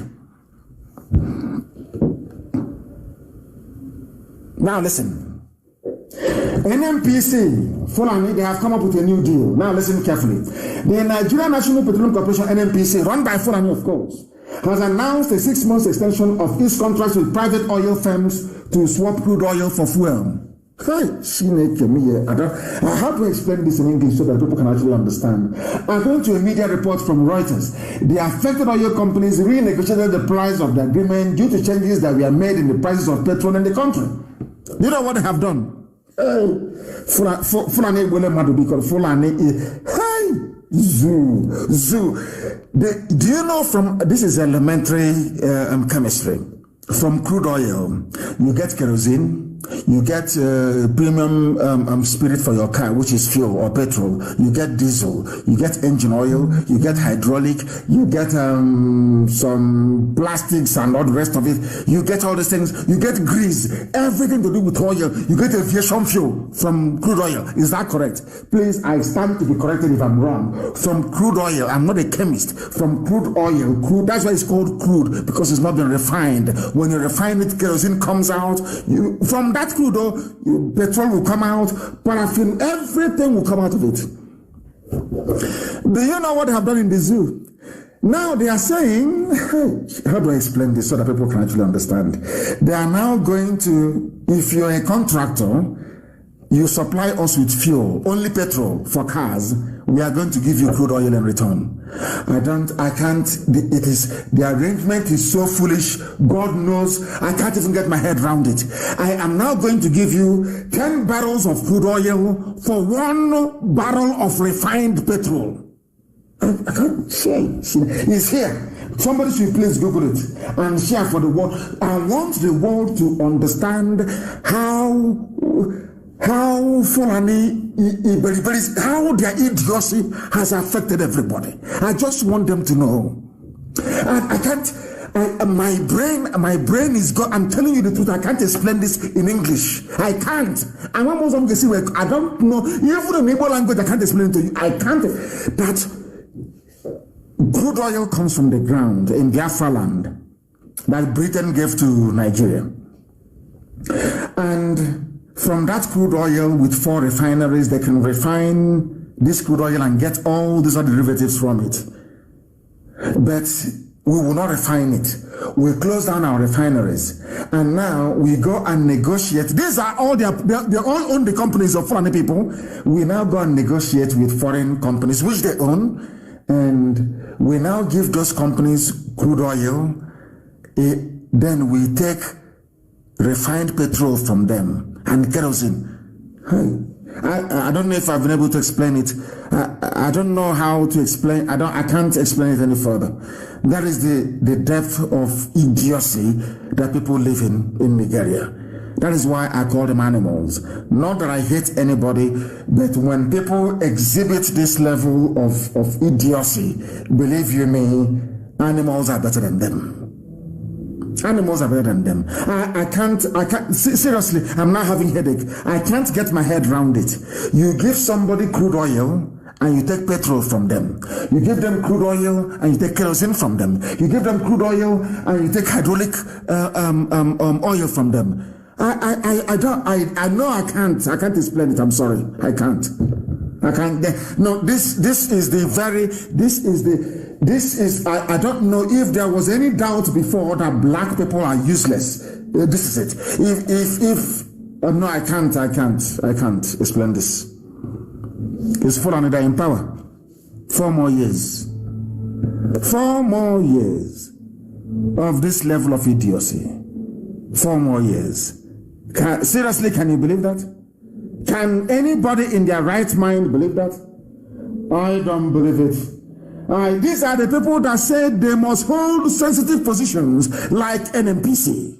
Now listen. NNPC, Fulani, they have come up with a new deal. Now listen carefully. The Nigerian National Petroleum Corporation, NNPC, run by Fulani of course, has announced a 6-month extension of its contracts with private oil firms to swap crude oil for fuel. Hi, I have to explain this in English so that people can actually understand. According to a media report from Reuters, the affected oil companies renegotiated the price of the agreement due to changes that were made in the prices of petrol in the country. Do you know what they have done? Fulani Zoo. Do you know from, this is elementary chemistry, from crude oil, you get kerosene, you get premium spirit for your car, which is fuel or petrol, you get diesel, you get engine oil, you get hydraulic, you get some plastics and all the rest of it, you get all these things, you get grease, everything to do with oil, you get aviation fuel from crude oil. Is that correct? Please, I stand to be corrected if I'm wrong. From crude oil, I'm not a chemist. From crude oil, crude, that's why it's called crude, because it's not been refined. When you refine it, kerosene comes out. From that crude oil, petrol will come out, paraffin, everything will come out of it. Do you know what they have done in the zoo? Now they are saying, how do I explain this so that people can actually understand? They are now going to, if you're a contractor, you supply us with fuel, only petrol for cars, we are going to give you crude oil in return. The arrangement is so foolish, God knows, I can't even get my head around it. I am now going to give you 10 barrels of crude oil for 1 barrel of refined petrol. I can't share it. It's here. Somebody should please Google it and share for the world. I want the world to understand how Fulani, how their idiocy has affected everybody. I just want them to know. I can't. My brain is gone. I'm telling you the truth. I can't explain this in English. I can't. I'm almost going to say, I don't know. Even in Igbo language, I can't explain it to you. I can't. That crude oil comes from the ground in Biafra land that Britain gave to Nigeria, and from that crude oil, with 4 refineries, they can refine this crude oil and get all these other derivatives from it. But we will not refine it. We close down our refineries, and now we go and negotiate. These are all they all own the companies of foreign people. We now go and negotiate with foreign companies which they own, and we now give those companies crude oil. Then we take refined petrol from them and kerosene. I don't know if I've been able to explain it. I don't know how to explain. I can't explain it any further. That is the depth of idiocy that people live in Nigeria. That is why I call them animals. Not that I hate anybody, but when people exhibit this level of idiocy, believe you me, animals are better than them. Animals are better than them. I can't, seriously, I'm not having headache. I can't get my head around it. You give somebody crude oil and you take petrol from them. You give them crude oil and you take kerosene from them. You give them crude oil and you take hydraulic oil from them. I know I can't explain it. I'm sorry. I can't. No, this is I don't know if there was any doubt before that black people are useless. This is it. No, I can't explain this. It's full and they're in power. 4 more years. 4 more years of this level of idiocy. 4 more years. Seriously, can you believe that? Can anybody in their right mind believe that? I don't believe it. These are the people that said they must hold sensitive positions like NMPC.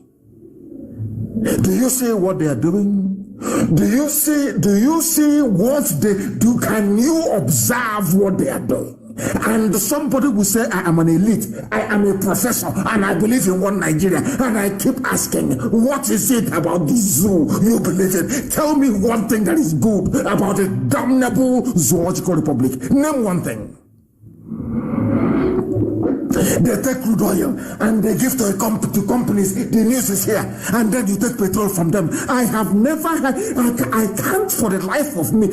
Do you see what they are doing? Do you see what they do? Can you observe what they are doing? And somebody will say, I am an elite, I am a professor, and I believe in one Nigeria. And I keep asking, what is it about this zoo you believe in? Tell me one thing that is good about a damnable zoological republic. Name one thing. They take crude oil and they give to companies. The news is here, and then you take petrol from them. I have never had. I can't for the life of me.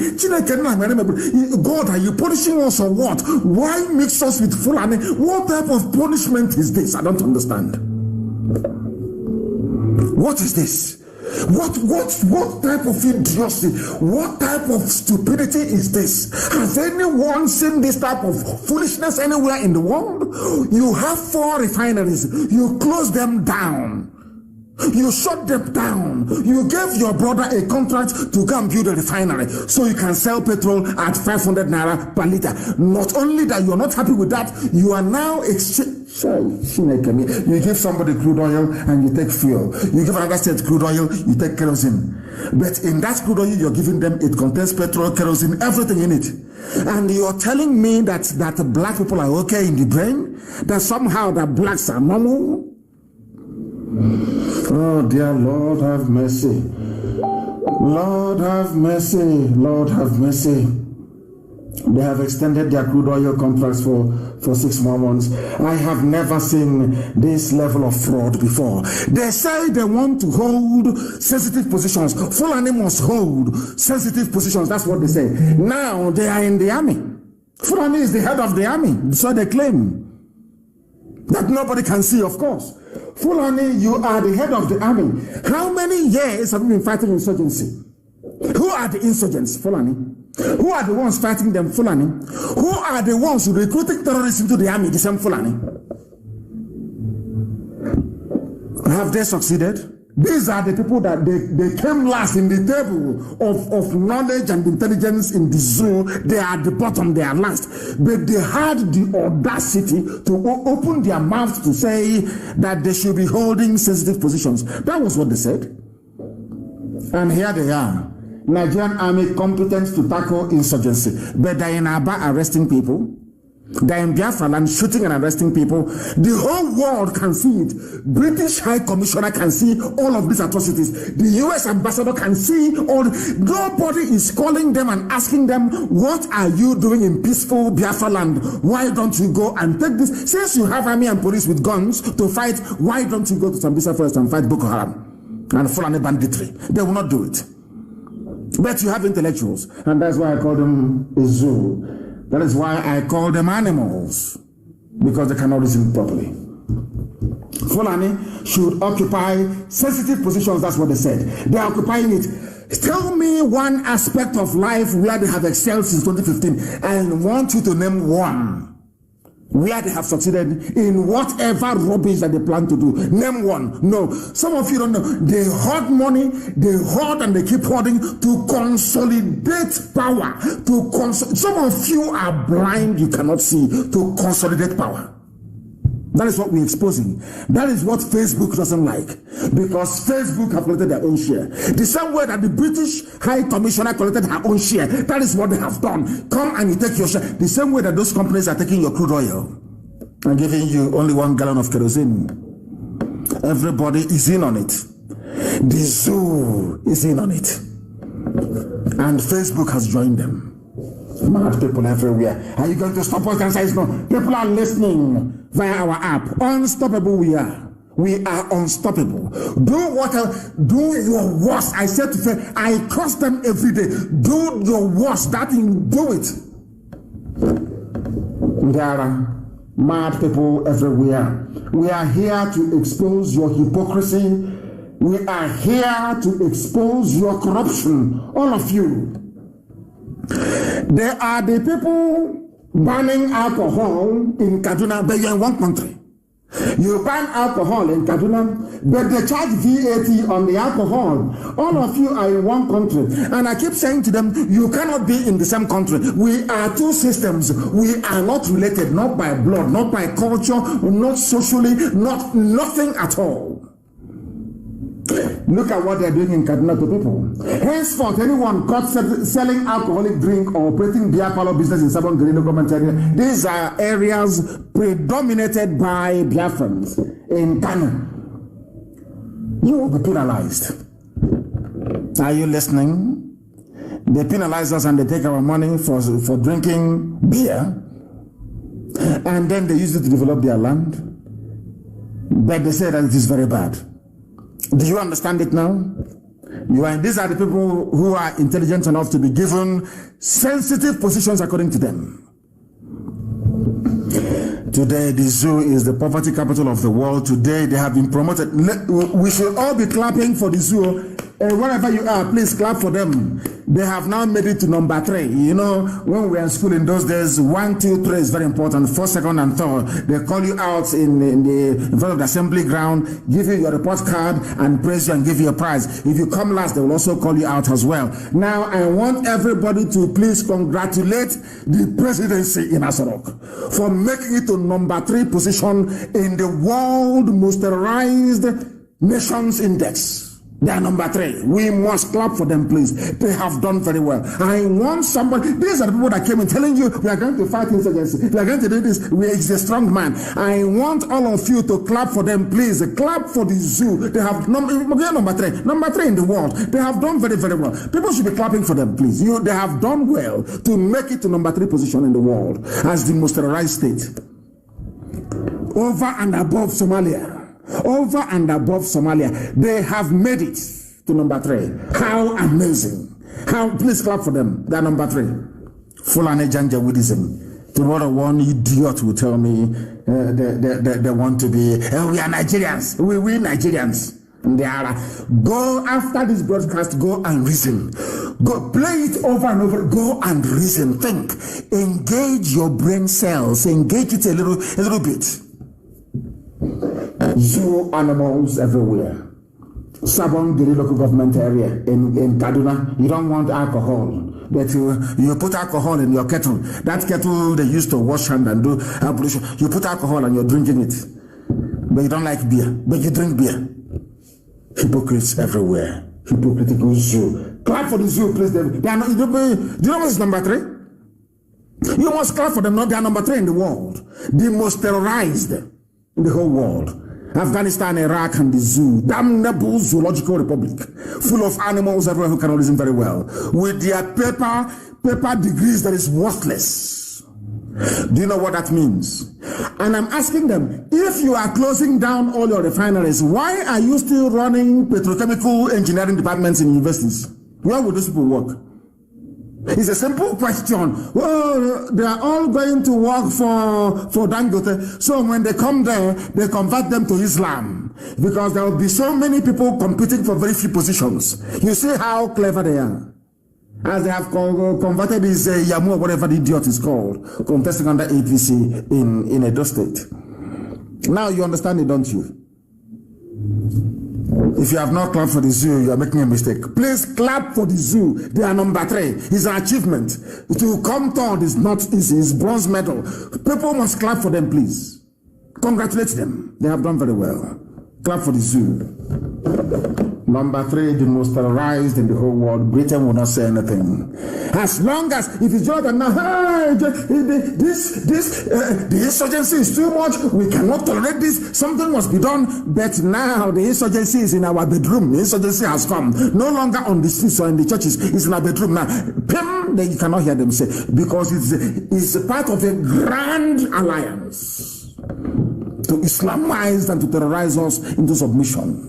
God, are you punishing us or what? Why mix us with Fulani? What type of punishment is this? I don't understand. What is this? What type of idiocy, what type of stupidity is this? Has anyone seen this type of foolishness anywhere in the world? You have 4 refineries, you close them down. You shut them down. You gave your brother a contract to come build a refinery so you can sell petrol at 500 naira per liter. Not only that, you're not happy with that, you are now you give somebody crude oil and you take fuel. You give another state crude oil, you take kerosene. But in that crude oil you're giving them, it contains petrol, kerosene, everything in it. And you're telling me that black people are okay in the brain? That somehow the blacks are normal? Oh, dear Lord, have mercy. Lord, have mercy. Lord, have mercy. They have extended their crude oil contracts for 6 more months. I have never seen this level of fraud before. They say they want to hold sensitive positions. Fulani must hold sensitive positions. That's what they say. Now they are in the army. Fulani is the head of the army. So they claim. That nobody can see, of course. Fulani, you are the head of the army. How many years have you been fighting insurgency? Who are the insurgents, Fulani? Who are the ones fighting them, Fulani? Who are the ones recruiting terrorists into the army, the same Fulani? Have they succeeded? These are the people that they came last in the table of knowledge and intelligence in the zoo. They are at the bottom, they are last. But they had the audacity to open their mouths to say that they should be holding sensitive positions. That was what they said. And here they are. Nigerian army competent to tackle insurgency. But they're in Aba arresting people. They're in Biafra land shooting and arresting people. The whole world can see it. British High Commissioner can see all of these atrocities. The US ambassador can see all. Nobody is calling them and asking them, what are you doing in peaceful Biafra land? Why don't you go and take this? Since you have army and police with guns to fight, why don't you go to Sambisa first and fight Boko Haram and Fulani banditry? They will not do it. But you have intellectuals, and that's why I call them a zoo. That is why I call them animals, because they cannot reason properly. Fulani should occupy sensitive positions, that's what they said. They are occupying it. Tell me one aspect of life where they have excelled since 2015, and I want you to name one. Where they have succeeded in whatever rubbish that they plan to do. Name one. No. Some of you don't know. They hoard money, they hoard and they keep hoarding to consolidate power. Some of you are blind, you cannot see, to consolidate power. That is what we're exposing. That is what Facebook doesn't like. Because Facebook have collected their own share. The same way that the British High Commissioner collected her own share. That is what they have done. Come and you take your share. The same way that those companies are taking your crude oil and giving you only 1 gallon of kerosene. Everybody is in on it. The zoo is in on it. And Facebook has joined them. Mad people everywhere. Are you going to stop us and say no? People are listening via our app. Unstoppable we are. We are unstoppable. Do your worst. I said to say, I curse them every day. Do your worst. That thing, do it. There are mad people everywhere. We are here to expose your hypocrisy. We are here to expose your corruption. All of you. There are the people banning alcohol in Kaduna, but you're in one country. You ban alcohol in Kaduna, but they charge VAT on the alcohol. All of you are in one country. And I keep saying to them, you cannot be in the same country. We are two systems. We are not related, not by blood, not by culture, not socially, nothing at all. Look at what they're doing in Kaduna to people. Henceforth, anyone caught selling alcoholic drink or operating beer parlor business in Sabon Green government area, these are areas predominated by Biafrans in Kano. You will be penalized. Are you listening? They penalize us and they take our money for drinking beer, and then they use it to develop their land. But they say that it is very bad. Do you understand it now? These are the people who are intelligent enough to be given sensitive positions according to them. Today, the zoo is the poverty capital of the world. Today, they have been promoted. We should all be clapping for the zoo. Wherever you are, please clap for them. They have now made it to number 3. You know, when we were in school in those days, 1, 2, 3 is very important. 1st, 2nd, and 3rd. They call you out in front of the assembly ground, give you your report card, and praise you and give you a prize. If you come last, they will also call you out as well. Now, I want everybody to please congratulate the presidency in Asorok for making it to number 3 position in the World Most Terrorized Nations Index. They are number 3. We must clap for them, please. They have done very well. I want somebody. These are the people that came in telling you we are going to fight insurgency. We are going to do this. He's a strong man. I want all of you to clap for them, please. Clap for the zoo. They have number 3. Number 3 in the world. They have done very, very well. People should be clapping for them, please. They have done well to make it to number 3 position in the world as the most terrorized state. Over and above Somalia. Over and above Somalia, they have made it to number 3. How amazing! How? Please clap for them. They are number 3. Fulani Janjaweedism. Tomorrow, one idiot will tell me they want to be. We are Nigerians. We Nigerians. And they are. Go after this broadcast. Go and reason. Go play it over and over. Go and reason. Think. Engage your brain cells. Engage it a little bit. Zoo animals everywhere. Sabon, the local government area in Kaduna, you don't want alcohol. But you put alcohol in your kettle. That kettle they used to wash hand and do ablution. You put alcohol and you're drinking it. But you don't like beer. But you drink beer. Hypocrites everywhere. Hypocritical zoo. Clap for the zoo, please. They are not, do you know what's number 3? You must clap for them. They are number 3 in the world. The most terrorized in the whole world. Afghanistan, Iraq, and the zoo. Damnable zoological republic. Full of animals everywhere who cannot listen very well. With their paper degrees that is worthless. Do you know what that means? And I'm asking them, if you are closing down all your refineries, why are you still running petrochemical engineering departments in universities? Where would those people work? It's a simple question. Well, they are all going to work for Dangote. So when they come there, they convert them to Islam. Because there will be so many people competing for very few positions. You see how clever they are. As they have converted this Yamu or whatever the idiot is called, contesting under APC in Edo State. Now you understand it, don't you? If you have not clapped for the zoo, you are making a mistake. Please clap for the zoo. They are number 3. It's an achievement. To come third is not easy. It's bronze medal. People must clap for them, please. Congratulate them. They have done very well. Clap for the zoo. Number 3, the most terrorized in the whole world. Britain will not say anything. As long as, if it's Jordan now, hey, the insurgency is too much, we cannot tolerate this, something must be done. But now the insurgency is in our bedroom. The insurgency has come. No longer on the streets or in the churches, it's in our bedroom now. Pim, then you cannot hear them say, because it's a part of a grand alliance to Islamize and to terrorize us into submission.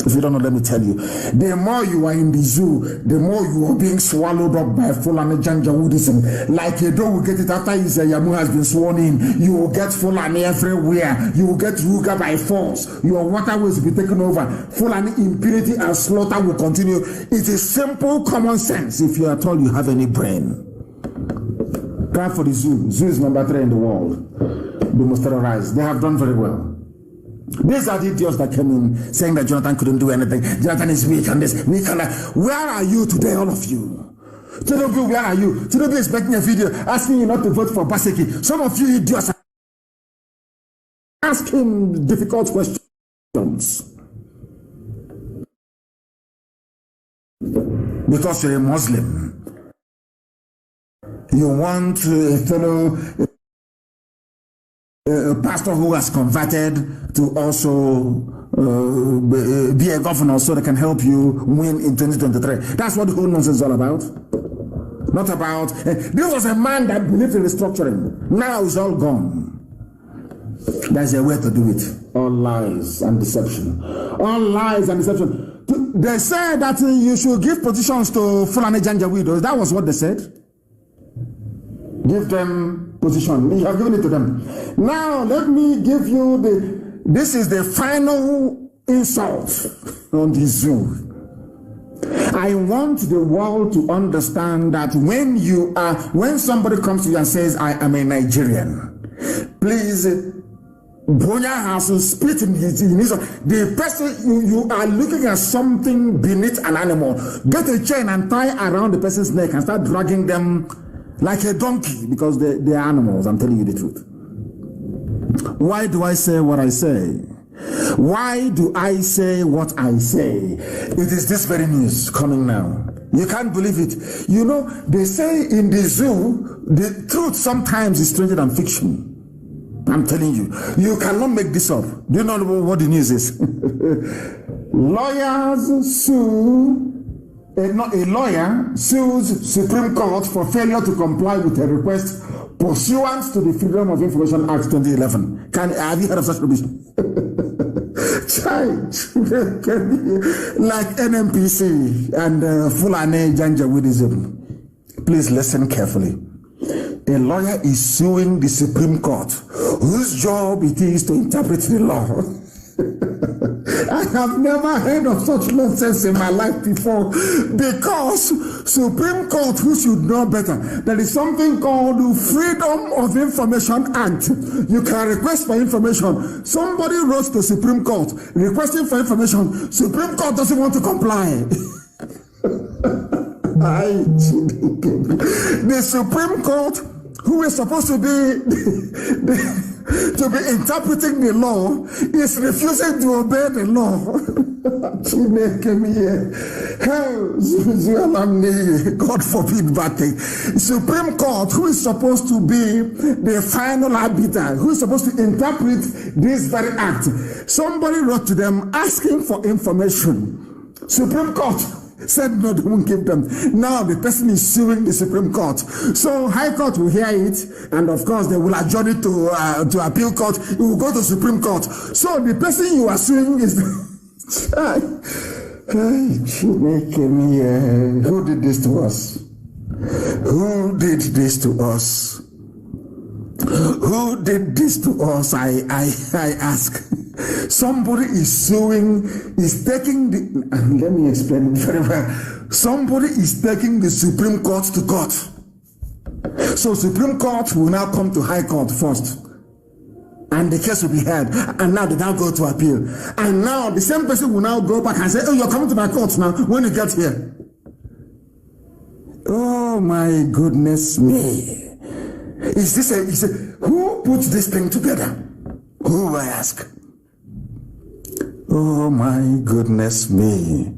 If you don't know, let me tell you. The more you are in the zoo, the more you are being swallowed up by Fulani Janjaweedism. Like Edo will get it after Yamu has been sworn in. You will get Fulani everywhere. You will get Ruga by force. Your waterways will be taken over. Fulani impunity and slaughter will continue. It is simple common sense if you are told you have any brain. Clap for the zoo. Zoo is number 3 in the world. The most terrorized. They have done very well. These are the idiots that came in saying that Jonathan couldn't do anything. Jonathan is weak and this, weak and that. Where are you today, all of you? Tinubu, where are you? Tinubu is making a video asking you not to vote for Baseki. Some of you idiots ask him difficult questions. Because you're a Muslim. You want a fellow a pastor who has converted to also be a governor so they can help you win in 2023. That's what the whole nonsense is all about. Not about, this was a man that believed in restructuring. Now it's all gone. There's a way to do it. All lies and deception. All lies and deception. They said that you should give positions to Fulani Janjaweed. That was what they said. Give them position. You have given it to them. Now let me give you this is the final insult on the zoo. I want the world to understand that when somebody comes to you and says, I am a Nigerian, please, Bonya has to spit in his the person you are looking at something beneath an animal. Get a chain and tie around the person's neck and start dragging them like a donkey, because they are animals. I'm telling you the truth. Why do I say what I say? Why do I say what I say? It is this very news coming now. You can't believe it. You know, they say in the zoo, the truth sometimes is stranger than fiction. I'm telling you. You cannot make this up. Do you know what the news is? Lawyers sue. A lawyer sues Supreme Court for failure to comply with a request pursuant to the Freedom of Information Act 2011. Have you heard of such rubbish? Like NMPC and Fulani Janjaweedism. Please listen carefully. A lawyer is suing the Supreme Court, whose job it is to interpret the law. I have never heard of such nonsense in my life before, because Supreme Court, who should know better, there is something called the Freedom of Information Act. You can request for information. Somebody wrote to Supreme Court requesting for information. Supreme Court doesn't want to comply. The Supreme Court, who is supposed to be to be interpreting the law, is refusing to obey the law. God forbid bad thing. Supreme Court, who is supposed to be the final arbiter, who is supposed to interpret this very act, somebody wrote to them asking for information. Supreme Court said no, they won't give them. Now the person is suing the Supreme Court. So High Court will hear it, and of course they will adjourn it to appeal court. It will go to Supreme Court. So the person you are suing is who did this to us? Who did this to us? Who did this to us? I ask. Somebody is suing, is taking the, let me explain it very well. Somebody is taking the Supreme Court to court. So Supreme Court will now come to High Court first, and the case will be heard, and now they now go to appeal. And now the same person will now go back and say, oh, you're coming to my court now when you get here. Oh my goodness me. Is this who put this thing together? Who, I ask? Oh my goodness me.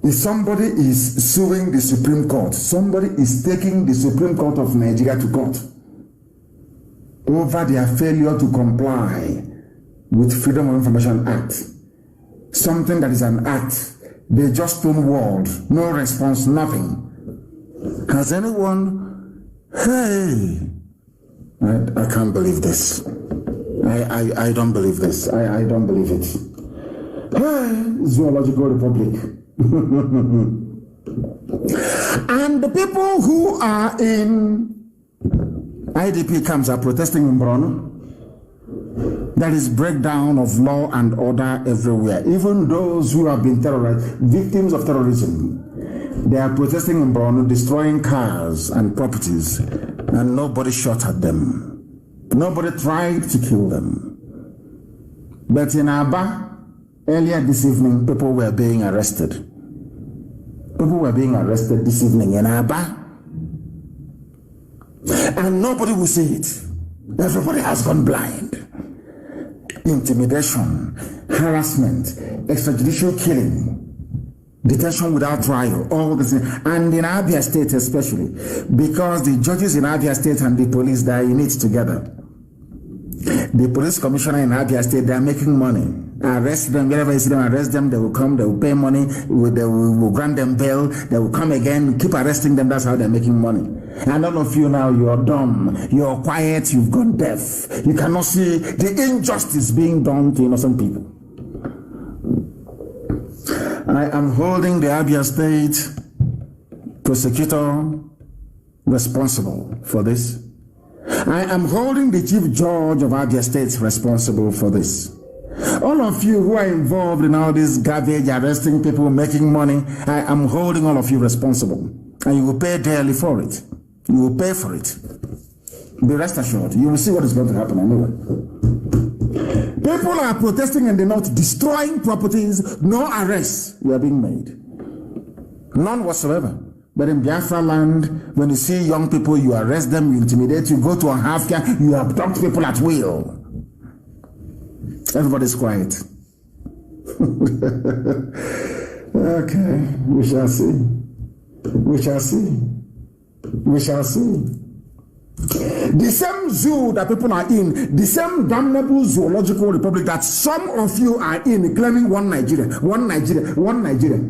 If somebody is suing the Supreme Court, somebody is taking the Supreme Court of Nigeria to court over their failure to comply with Freedom of Information Act. Something that is an act. They just stonewalled, no response, nothing. Has anyone? Hey, I can't believe this. I don't believe this. I don't believe it. Hey, Zoological Republic. And the people who are in IDP camps are protesting in Borno. There is breakdown of law and order everywhere. Even those who have been terrorized, victims of terrorism, they are protesting in Borno, destroying cars and properties, and nobody shot at them. Nobody tried to kill them. But in Aba, earlier this evening, people were being arrested. People were being arrested this evening in Aba. And nobody will see it. Everybody has gone blind. Intimidation, harassment, extrajudicial killing, detention without trial, all this, and in Abia State especially, because the judges in Abia State and the police, they are in it together. The police commissioner in Abia State, they are making money. Arrest them, wherever you see them, arrest them, they will come, they will pay money, they will grant them bail, they will come again, keep arresting them. That's how they're making money. And all of you now, you are dumb, you are quiet, you've gone deaf. You cannot see the injustice being done to innocent people. I am holding the Abia State prosecutor responsible for this. I am holding the chief judge of Abia State responsible for this. All of you who are involved in all this garbage, arresting people, making money, I am holding all of you responsible. And you will pay dearly for it. You will pay for it. Be rest assured. You will see what is going to happen anyway. People are protesting in the north, destroying properties. No arrests were being made. None whatsoever. But in Biafra land, when you see young people, you arrest them, you intimidate, you go to a half-care, you abduct people at will. Everybody's quiet. Okay, we shall see. We shall see. We shall see. The same zoo that people are in, the same damnable zoological republic that some of you are in, claiming one Nigeria, one Nigeria, one Nigeria.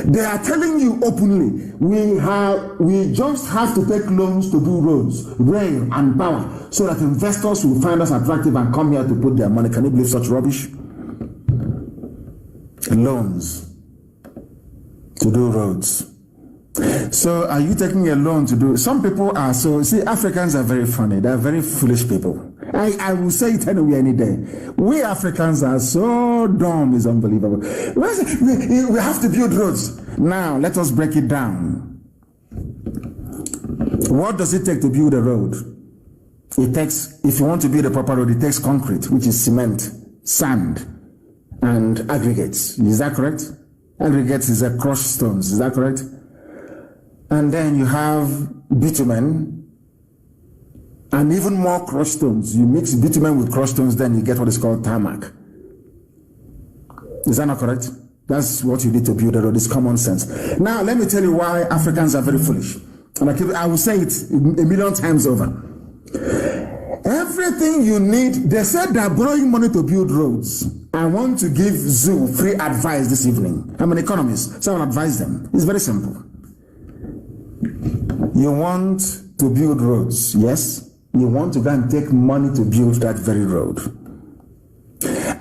They are telling you openly, we just have to take loans to do roads, rail, and power, so that investors will find us attractive and come here to put their money. Can you believe such rubbish? Loans to do roads. So are you taking a loan to do? Some people are so, see, Africans are very funny. They're very foolish people. I will say it anyway any day. We Africans are so dumb, it's unbelievable. We have to build roads. Now, let us break it down. What does it take to build a road? It takes, if you want to build a proper road, it takes concrete, which is cement, sand, and aggregates. Is that correct? Aggregates is a crushed stones. Is that correct? And then you have bitumen and even more crushed stones. You mix bitumen with crushed stones, then you get what is called tarmac. Is that not correct? That's what you need to build a road. It's common sense. Now, let me tell you why Africans are very foolish. And I will say it a million times over. Everything you need, they said they're borrowing money to build roads. I want to give Zoo free advice this evening. I'm an economist, so I'll advise them. It's very simple. You want to build roads, yes? You want to go and take money to build that very road.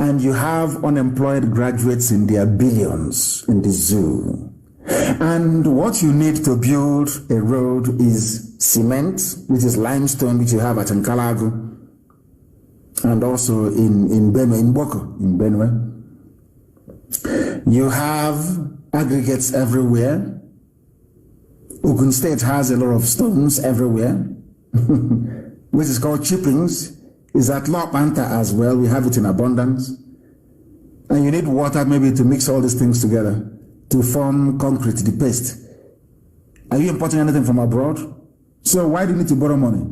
And you have unemployed graduates in their billions in the zoo. And what you need to build a road is cement, which is limestone, which you have at Nkalagu, and also in Benue, in Boko, in Benue. You have aggregates everywhere. Ogun State has a lot of stones everywhere, which is called chippings. Is at Lopanta as well. We have it in abundance. And you need water maybe to mix all these things together to form concrete, the paste. Are you importing anything from abroad? So why do you need to borrow money?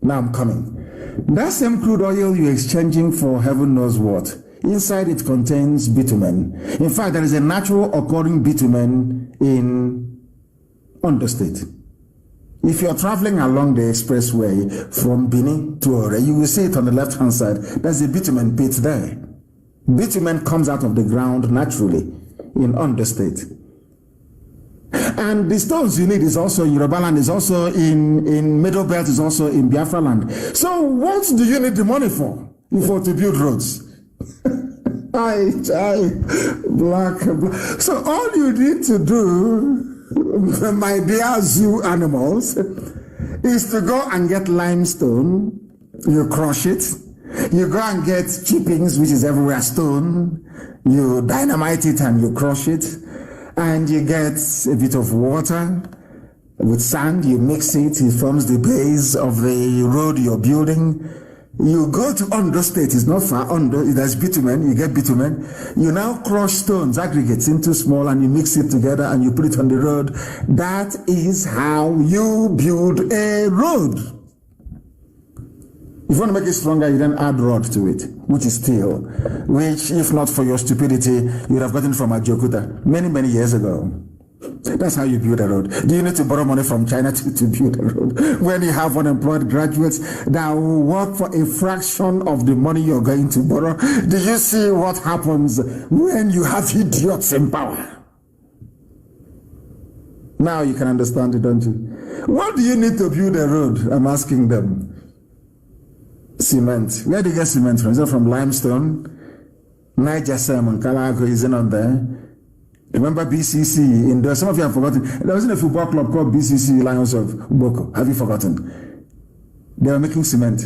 Now I'm coming. That same crude oil you're exchanging for heaven knows what, inside it contains bitumen. In fact, there is a natural occurring bitumen in Understate. If you're traveling along the expressway from Benin to Ore, you will see it on the left-hand side. There's a bitumen pit there. Bitumen comes out of the ground naturally in Understate. And the stones you need is also in Yoruba land, is also in Middle Belt, is also in Biafra land. So what do you need the money for? To build roads? Black. So all you need to do, my dear zoo animals, is to go and get limestone. You crush it. You go and get chippings, which is everywhere stone. You dynamite it and you crush it. And you get a bit of water with sand. You mix it. It forms the base of the road you're building. You go to Understate, it's not far under, there's bitumen, you get bitumen. You now crush stones, aggregates into small, and you mix it together and you put it on the road. That is how you build a road. If you want to make it stronger, you then add rod to it, which is steel, which, if not for your stupidity, you would have gotten from Ajokuta many, many years ago. That's how you build a road. Do you need to borrow money from China to build a road? When you have unemployed graduates that will work for a fraction of the money you're going to borrow, do you see what happens when you have idiots in power? Now you can understand it, don't you? What do you need to build a road? I'm asking them. Cement. Where do you get cement from? Is it from limestone? Niger Salmon, Kalago isn't on there. Remember BCC? In there, some of you have forgotten. There wasn't a football club called BCC Lions of Boko. Have you forgotten? They were making cement.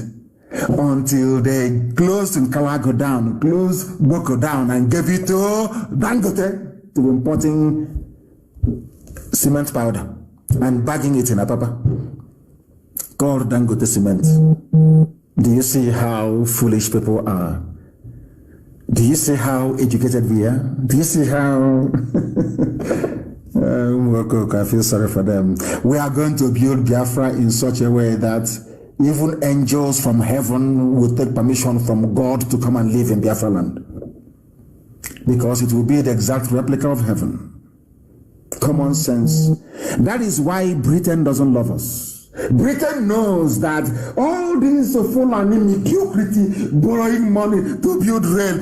until they closed Nkawago down, closed Boko down, and gave it to Dangote to be importing cement powder and bagging it in Apapa, called Dangote cement. Do you see how foolish people are? Do you see how educated we are? Do you see how... I feel sorry for them. We are going to build Biafra in such a way that even angels from heaven will take permission from God to come and live in Biafra land. Because it will be the exact replica of heaven. Common sense. That is why Britain doesn't love us. Britain knows that all this Fulani mediocrity, borrowing money to build rail,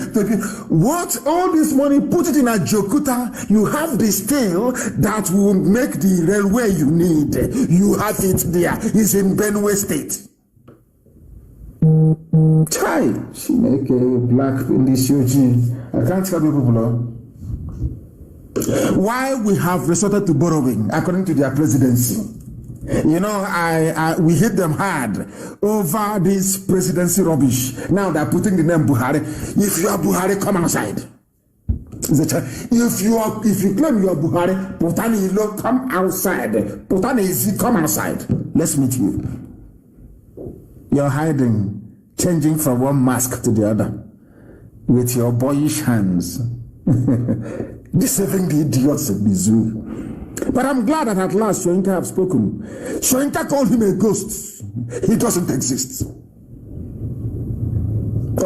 all this money, put it in a Jokuta, you have the steel that will make the railway you need. You have it there. It's in Benue State. Chai, she make a black in this UG. I can't tell people. Why we have resorted to borrowing according to their presidency. You know, we hit them hard over this presidency rubbish. Now they're putting the name Buhari. If you are Buhari, come outside. If you claim you are Buhari, Potani Ilo, come outside. Potani Izi, come outside. Let's meet you. You're hiding, changing from one mask to the other with your boyish hands, deceiving the idiots of the zoo. But I'm glad that at last Shoinka have spoken. Shoinka called him a ghost. He doesn't exist. A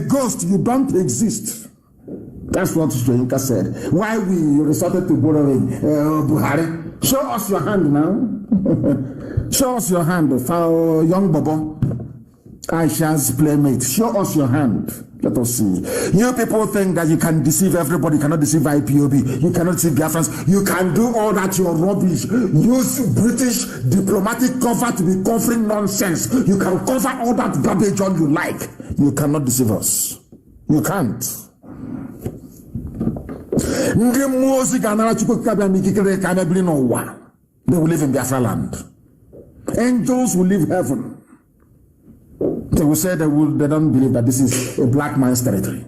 ghost, you don't exist. That's what Shoinka said. Why we resorted to borrowing Buhari? Show us your hand now. Show us your hand for young Bobo, Aisha's playmate. Show us your hand. Let us see. You people think that you can deceive everybody. You cannot deceive IPOB. You cannot deceive Biafrans. You can do all that, your rubbish. Use British diplomatic cover to be covering nonsense. You can cover all that garbage all you like. You cannot deceive us. You can't. They will live in Biafra land. Angels will leave heaven. They will say they don't believe that this is a black man's territory.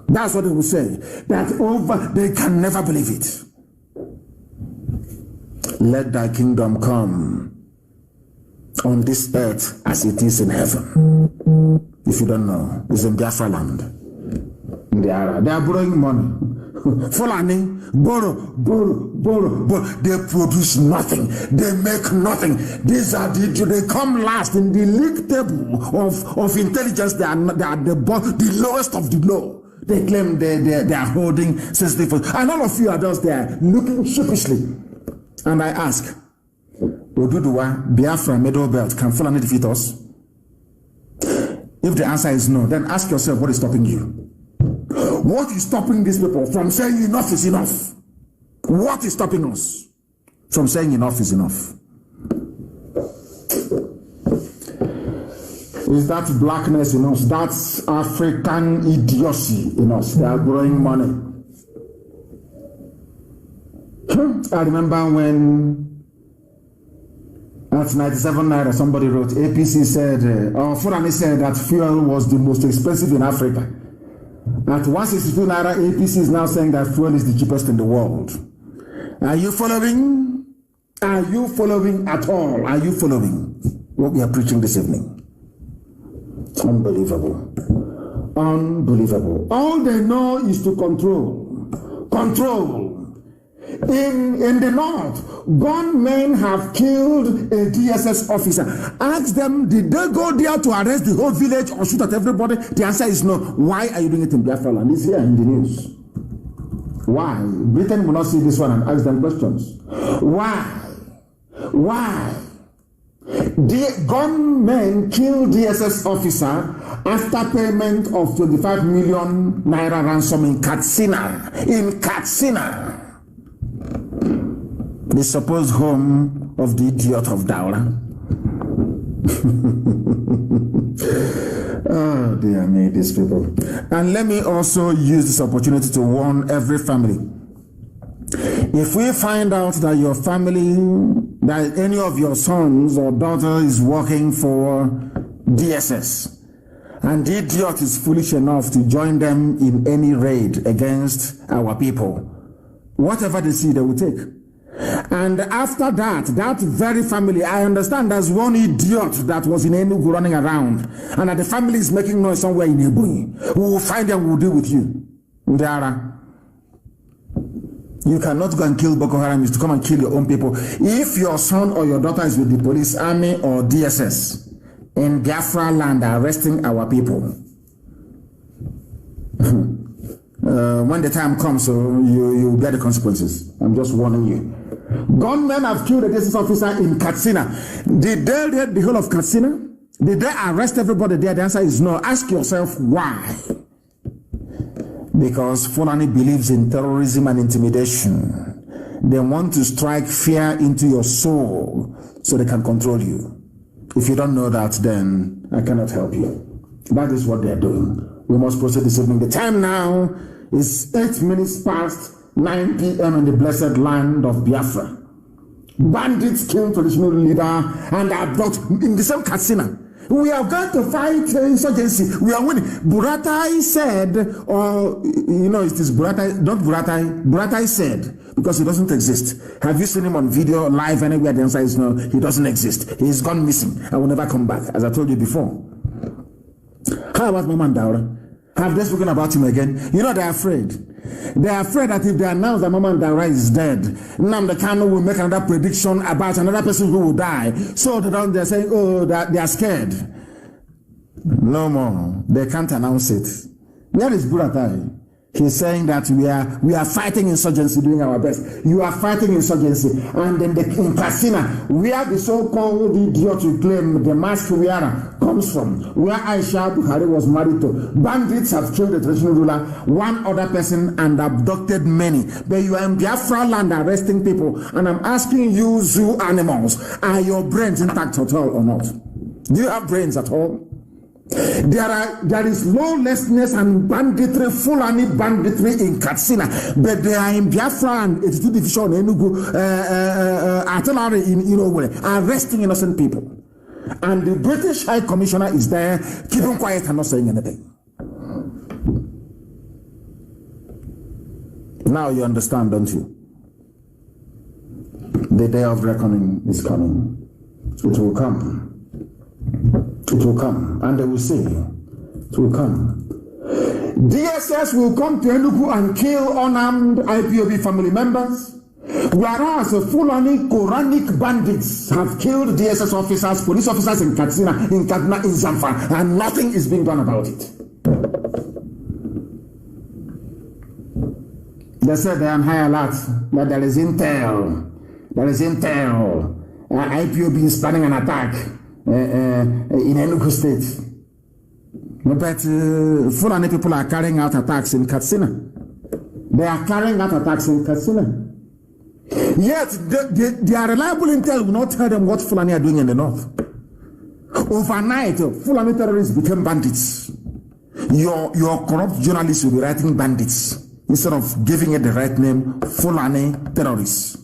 That's what they will say. They can never believe it. Let thy kingdom come on this earth as it is in heaven. If you don't know, it's in Biafra land. They are borrowing money. Fulani, borrow. They produce nothing. They make nothing. They come last in the league table of intelligence. They are the lowest of the low. They claim they are holding sensitive. And all of you are just there looking sheepishly. And I ask, Oduduwa, Biafra, Middle Belt, can Fulani defeat us? If the answer is no, then ask yourself what is stopping you. What is stopping these people from saying enough is enough? What is stopping us from saying enough is enough? Is that blackness in us? That's African idiocy in us. They are growing money. I remember when at 97 naira somebody wrote, APC said, Fulani said that fuel was the most expensive in Africa. At 162 naira, APC is now saying that fuel is the cheapest in the world. Are you following? Are you following at all? Are you following what we are preaching this evening? Unbelievable. Unbelievable. All they know is to control. Control. In the north, gunmen have killed a DSS officer. Ask them, did they go there to arrest the whole village or shoot at everybody? The answer is no. Why are you doing it in Biafra land? It's here in the news. Why? Britain will not see this one and ask them questions. Why? Why? The gunmen killed DSS officer after payment of 25 million naira ransom in Katsina. In Katsina. The supposed home of the idiot of Daura. Oh dear me, these people. And let me also use this opportunity to warn every family. If we find out that your family, that any of your sons or daughters is working for DSS, and the idiot is foolish enough to join them in any raid against our people, whatever they see, they will take. And after that, that very family, I understand there's one idiot that was in Enugu running around, and that the family is making noise somewhere in Ebonyi. We will find them, we will deal with you. Ndara. You cannot go and kill Boko Haram, is to come and kill your own people. If your son or your daughter is with the police, army, or DSS in Biafra land arresting our people, when the time comes, you bear the consequences. I'm just warning you. Gunmen have killed a DSS officer in Katsina. Did they raid the whole of Katsina? Did they arrest everybody there? The answer is no. Ask yourself why. Because Fulani believes in terrorism and intimidation. They want to strike fear into your soul so they can control you. If you don't know that, then I cannot help you. That is what they are doing. We must proceed this evening. The time now is 8 minutes past 9 p.m. in the blessed land of Biafra. Bandits killed traditional leader and are brought in the same Katsina. We are going to fight insurgency. We are winning. Buratai said, or it is Buratai, not Buratai. Buratai said, because he doesn't exist. Have you seen him on video, live, anywhere? The answer is no, he doesn't exist. He's gone missing. I will never come back, as I told you before. How about Mama Daura? Have they spoken about him again? They're afraid. They're afraid that if they announce that Mama Daura is dead, Nnamdi Kanu will make another prediction about another person who will die. So they're saying, oh, they are scared. No more. They can't announce it. Where is Buratai? He's saying that we are fighting insurgency, doing our best. You are fighting insurgency. And then in Katsina, where the so-called idiot you claim the mask wearer comes from, where Aisha Buhari was married to, bandits have killed the traditional ruler, one other person, and abducted many. But you are in Biafra land arresting people. And I'm asking you, zoo animals, are your brains intact at all or not? Do you have brains at all? There is lawlessness and banditry, Fulani banditry in Katsina, but they are in Biafra and 82 Division, Enugu, artillery in arresting innocent people. And the British High Commissioner is there, keeping quiet and not saying anything. Now you understand, don't you? The day of reckoning is coming. It will come. It will come, and they will say, it will come. DSS will come to Enugu and kill unarmed IPOB family members, whereas Fulani Quranic bandits have killed DSS officers, police officers in Katsina, in Kaduna, in Zamfara, and nothing is being done about it. They said they are on high alert, but there is intel. There is intel. IPOB is planning an attack in Enugu State. But Fulani people are carrying out attacks in Katsina. They are carrying out attacks in Katsina. Yet, their reliable intel will not tell them what Fulani are doing in the north. Overnight, Fulani terrorists became bandits. Your corrupt journalists will be writing bandits instead of giving it the right name, Fulani terrorists.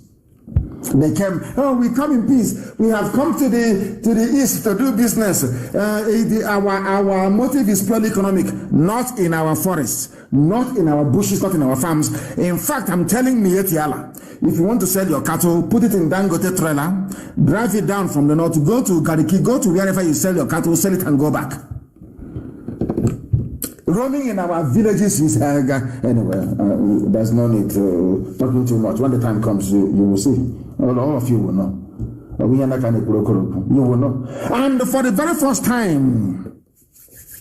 They came, we come in peace. We have come to the east to do business. Our motive is purely economic, not in our forests, not in our bushes, not in our farms. In fact, I'm telling Mietiala, if you want to sell your cattle, put it in Dangote trailer, drive it down from the north, go to Gariki, go to wherever you sell your cattle, sell it and go back. Roaming in our villages is anyway. There's no need to talking too much. When the time comes, you will see. All of you will know. You will know. And for the very first time,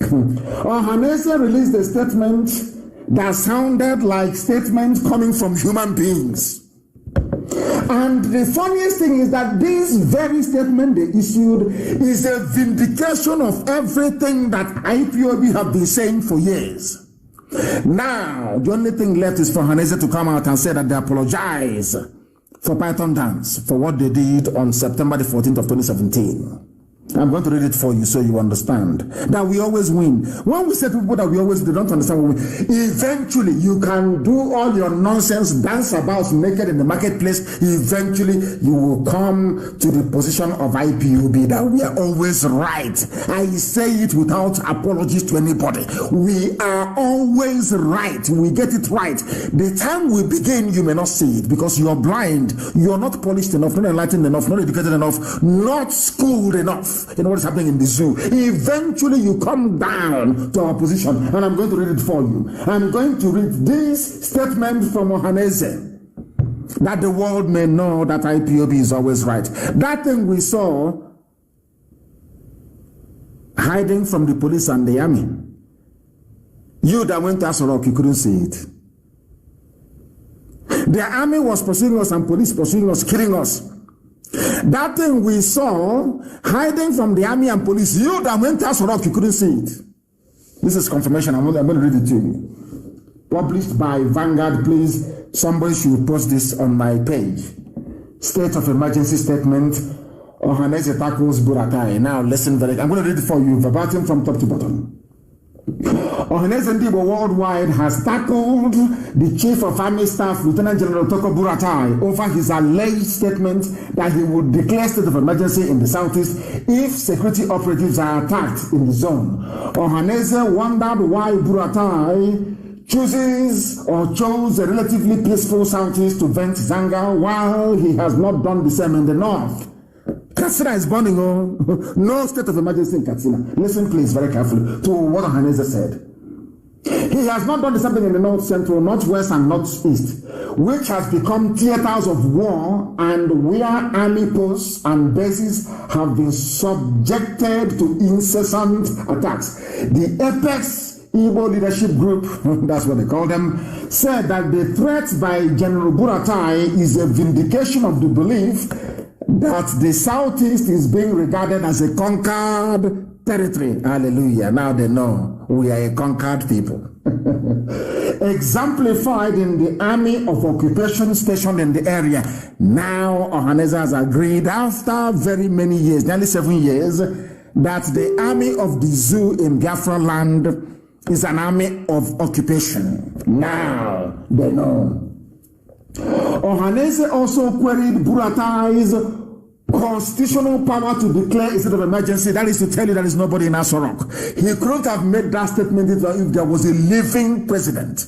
Ohanese released a statement that sounded like statements coming from human beings. And the funniest thing is that this very statement they issued is a vindication of everything that IPOB have been saying for years. Now, the only thing left is for Ohanese to come out and say that they apologize for Python Dance for what they did on September the 14th of 2017. I'm going to read it for you so you understand that we always win. When we say to people that we always, they don't understand what we win. Eventually, you can do all your nonsense, dance about naked in the marketplace. Eventually, you will come to the position of IPOB that we are always right. I say it without apologies to anybody. We are always right. We get it right. The time we begin, you may not see it because you are blind. You are not polished enough, not enlightened enough, not educated enough, not schooled enough. You know what is happening in the zoo. Eventually you come down to our position, and I'm going to read it for you. I'm going to read this statement from Ohaneze, that the world may know that IPOB is always right. That thing we saw hiding from the police and the army, you that went to Asorok, you couldn't see it. The army was pursuing us and police pursuing us, killing us. That thing we saw hiding from the army and police, you that went to Asorok, you couldn't see it. This is confirmation. I'm going to read it to you. Published by Vanguard. Please, somebody should post this on my page. State of emergency statement. Ohaneze tackles Buratai. Now listen very. I'm going to read it for you verbatim from top to bottom. Ohaneze Ndibo worldwide has tackled the Chief of Army Staff, Lieutenant General Toko Buratai, over his alleged statement that he would declare state of emergency in the southeast if security operatives are attacked in the zone. Ohaneze wondered why Buratai chose a relatively peaceful southeast to vent his anger while he has not done the same in the north. Katsina is burning. No state of emergency in Katsina. Listen, please, very carefully to what Ohaneze said. He has not done the same thing in the north central, northwest, and northeast, which has become theaters of war and where army posts and bases have been subjected to incessant attacks. The Apex Igbo Leadership Group, that's what they call them, said that the threat by General Buratai is a vindication of the belief that the southeast is being regarded as a conquered territory. Hallelujah. Now they know we are a conquered people. Exemplified in the army of occupation stationed in the area. Now Ohaneze has agreed after very many years, nearly 7 years, that the army of the zoo in Biafra land is an army of occupation. Now they know. Ohaneze also queried Buratai's constitutional power to declare a state of emergency. That is to tell you there is nobody in Asorok. He couldn't have made that statement if there was a living president.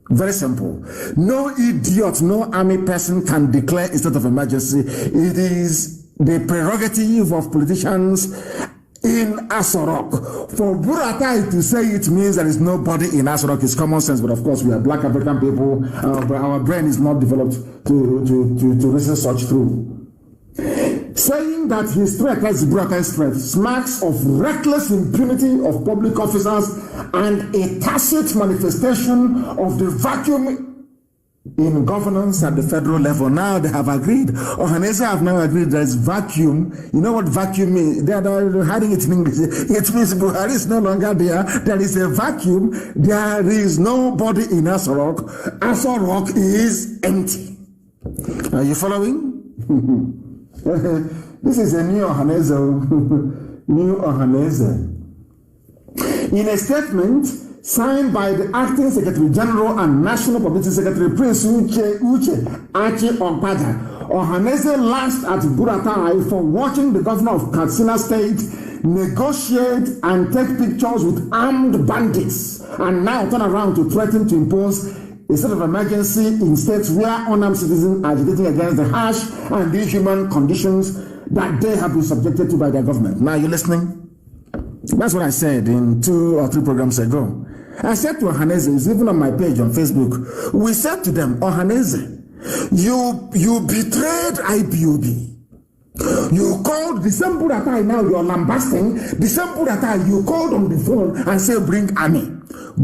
Very simple. No idiot, no army person can declare a state of emergency. It is the prerogative of politicians in Asorok. For Buratai to say it means there is nobody in Asorok is common sense, but of course we are black African people. Our brain is not developed to reason such through. Saying that his threat, that's Buratai's threat, smacks of reckless impunity of public officers and a tacit manifestation of the vacuum in governance at the federal level. Now they have agreed. Ohaneze have now agreed there is vacuum. You know what vacuum means? They are hiding it in English. It means Buhari is no longer there. There is a vacuum. There is nobody in Asorok. Asorok is empty. Are you following? This is a new Ohaneze. New Ohaneze. In a statement signed by the Acting Secretary General and National Publicity Secretary Prince Uche Achi Okpaja, Ohaneze lashed at Buratai for watching the governor of Katsina State negotiate and take pictures with armed bandits, and now turn around to threaten to impose a state of emergency in states where unarmed citizens are agitating against the harsh and inhuman conditions that they have been subjected to by their government. Now, you listening? That's what I said in 2 or 3 programs ago. I said to Ohaneze, it's even on my page on Facebook, we said to them, Ohaneze, you betrayed IPOB. You called the same Buratai, now you're lambasting, the same Buratai you called on the phone and say, bring army.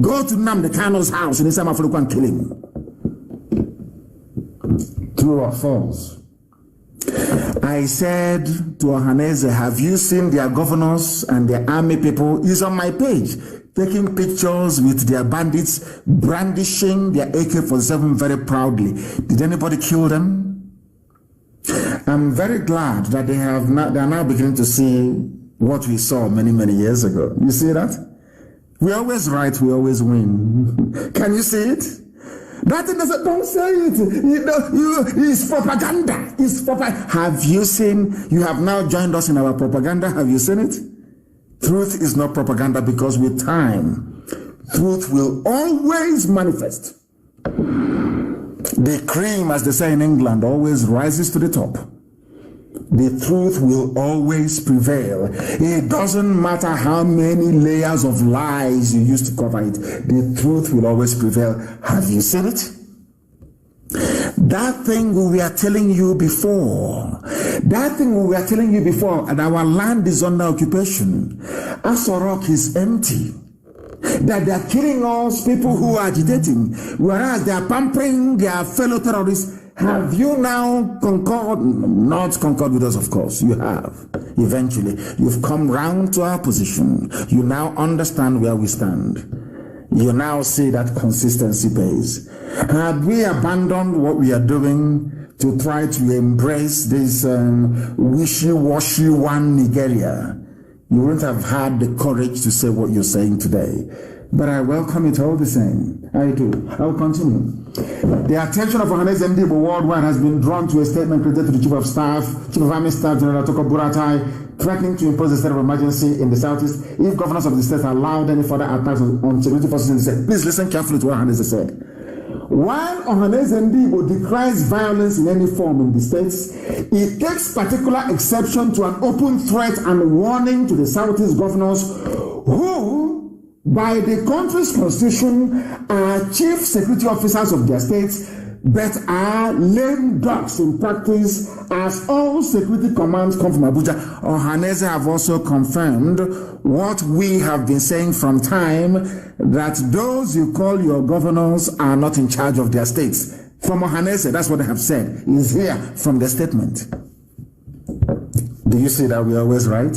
Go to Nnamdi Kanu's house in the South Africa and kill him. True or false? I said to Ohaneze, have you seen their governors and their army people? It's on my page, taking pictures with their bandits, brandishing their AK-47 very proudly. Did anybody kill them? I'm very glad that they are now beginning to see what we saw many, many years ago. You see that? We're always right, we always win. Can you see it? That thing doesn't, don't say it. It's propaganda. It's propaganda. Have you seen, you have now joined us in our propaganda. Have you seen it? Truth is not propaganda, because with time, truth will always manifest. The cream, as they say in England, always rises to the top. The truth will always prevail. It doesn't matter how many layers of lies you use to cover it. The truth will always prevail. Have you seen it? That thing we were telling you before. That thing we were telling you before, and our land is under occupation. Asorok is empty. That they are killing us, people who are agitating, whereas they are pampering their fellow terrorists. Have you now concord? Not concord with us, of course. You have. Eventually, you've come round to our position. You now understand where we stand. You now see that consistency pays. Had we abandoned what we are doing to try to embrace this wishy-washy one Nigeria, you wouldn't have had the courage to say what you're saying today. But I welcome it all the same. I do. I will continue. The attention of Ohaneze Ndigbo worldwide has been drawn to a statement created to the Chief of Staff, Chief of Army Staff General Toko Buratai, threatening to impose a state of emergency in the southeast if governors of the state allowed any further attacks on security forces in the state. Please listen carefully to what Ohaneze said. While Ohaneze Ndigbo decries violence in any form in the states, it takes particular exception to an open threat and warning to the southeast governors who, by the country's constitution, are chief security officers of their states, but are lame ducks in practice, as all security commands come from Abuja. Ohaneze have also confirmed what we have been saying from time, that those you call your governors are not in charge of their states. From Ohaneze, that's what they have said. Is here from the statement. Do you see that we're always right?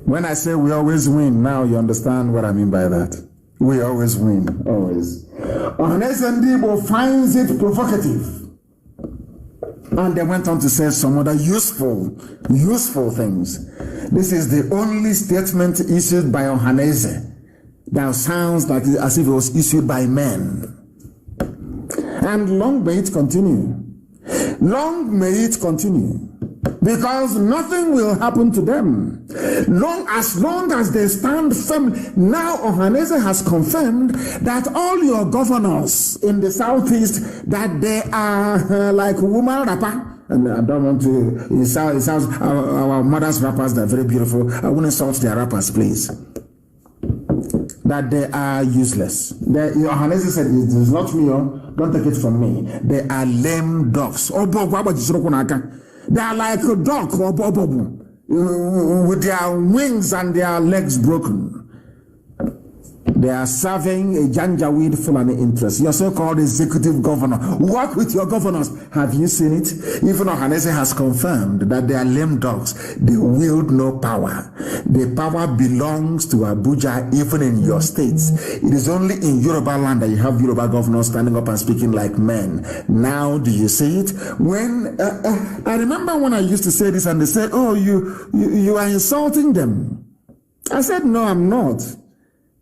When I say we always win, now you understand what I mean by that. We always win, always. Ohaneze Ndigbo finds it provocative. And they went on to say some other useful things. This is the only statement issued by Ohaneze that sounds like as if it was issued by men. And long may it continue. Long may it continue. Because nothing will happen to them. As long as they stand firm. Now Ohaneze has confirmed that all your governors in the southeast, that they are like woman rapper. And I don't want to insult our mothers' rappers, they're very beautiful. I won't insult their rappers, please. That they are useless. Ohaneze said, it is not me, don't take it from me. They are lame dogs. They are like a dog with their wings and their legs broken. They are serving a Janjaweed Fulani interest. Your so-called executive governor. Work with your governors. Have you seen it? Even Ohaneze has confirmed that they are lame dogs. They wield no power. The power belongs to Abuja, even in your states. It is only in Yoruba land that you have Yoruba governors standing up and speaking like men. Now, do you see it? When I remember when I used to say this, and they said, "Oh, you are insulting them." I said, "No, I'm not."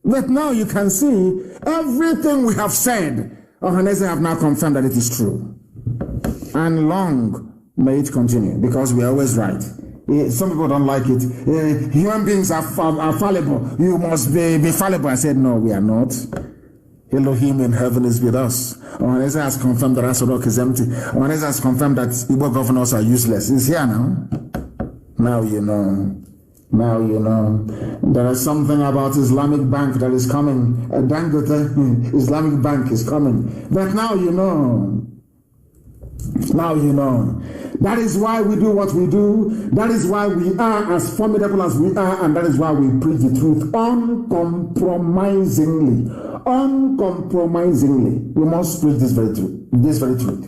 But now you can see everything we have said. Ohaneze have now confirmed that it is true. And long may it continue, because we are always right. Some people don't like it. Human beings are fallible. You must be fallible. I said, no, we are not. Elohim in heaven is with us. Ohaneze has confirmed that Asorok is empty. Ohaneze has confirmed that Igbo governors are useless. It's here now. Now you know. Now you know. There is something about Islamic Bank that is coming. Dangote Islamic Bank is coming. But now you know. Now you know. That is why we do what we do. That is why we are as formidable as we are, and that is why we preach the truth uncompromisingly. Uncompromisingly. We must preach this very truth. This very truth.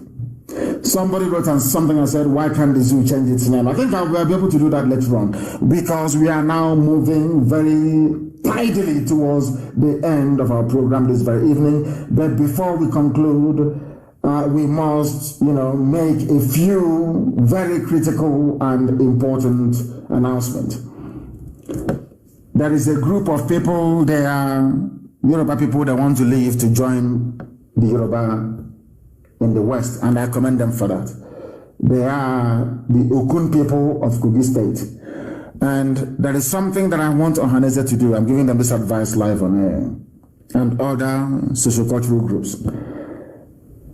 Somebody wrote on something and said, why can't the zoo change its name? I think I will be able to do that later on, because we are now moving very tidily towards the end of our program this very evening. But before we conclude, we must, make a few very critical and important announcements. There is a group of people, they are Yoruba people that want to leave to join the Yoruba in the West, and I commend them for that. They are the Okun people of Kogi State. And there is something that I want Ohaneze to do. I'm giving them this advice live on air, and other social-cultural groups.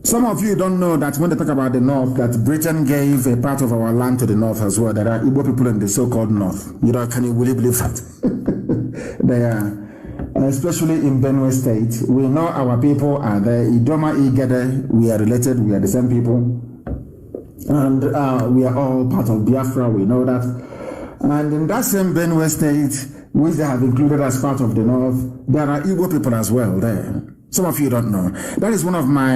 Some of you don't know that when they talk about the North, that Britain gave a part of our land to the North as well. There are Igbo people in the so-called North. Can you really believe that? They are, especially in Benue State. We know our people are there. Idoma, Igede, we are related. We are the same people. And we are all part of Biafra. We know that. And in that same Benue State, which they have included as part of the North, there are Igbo people as well there. Some of you don't know. That is one of my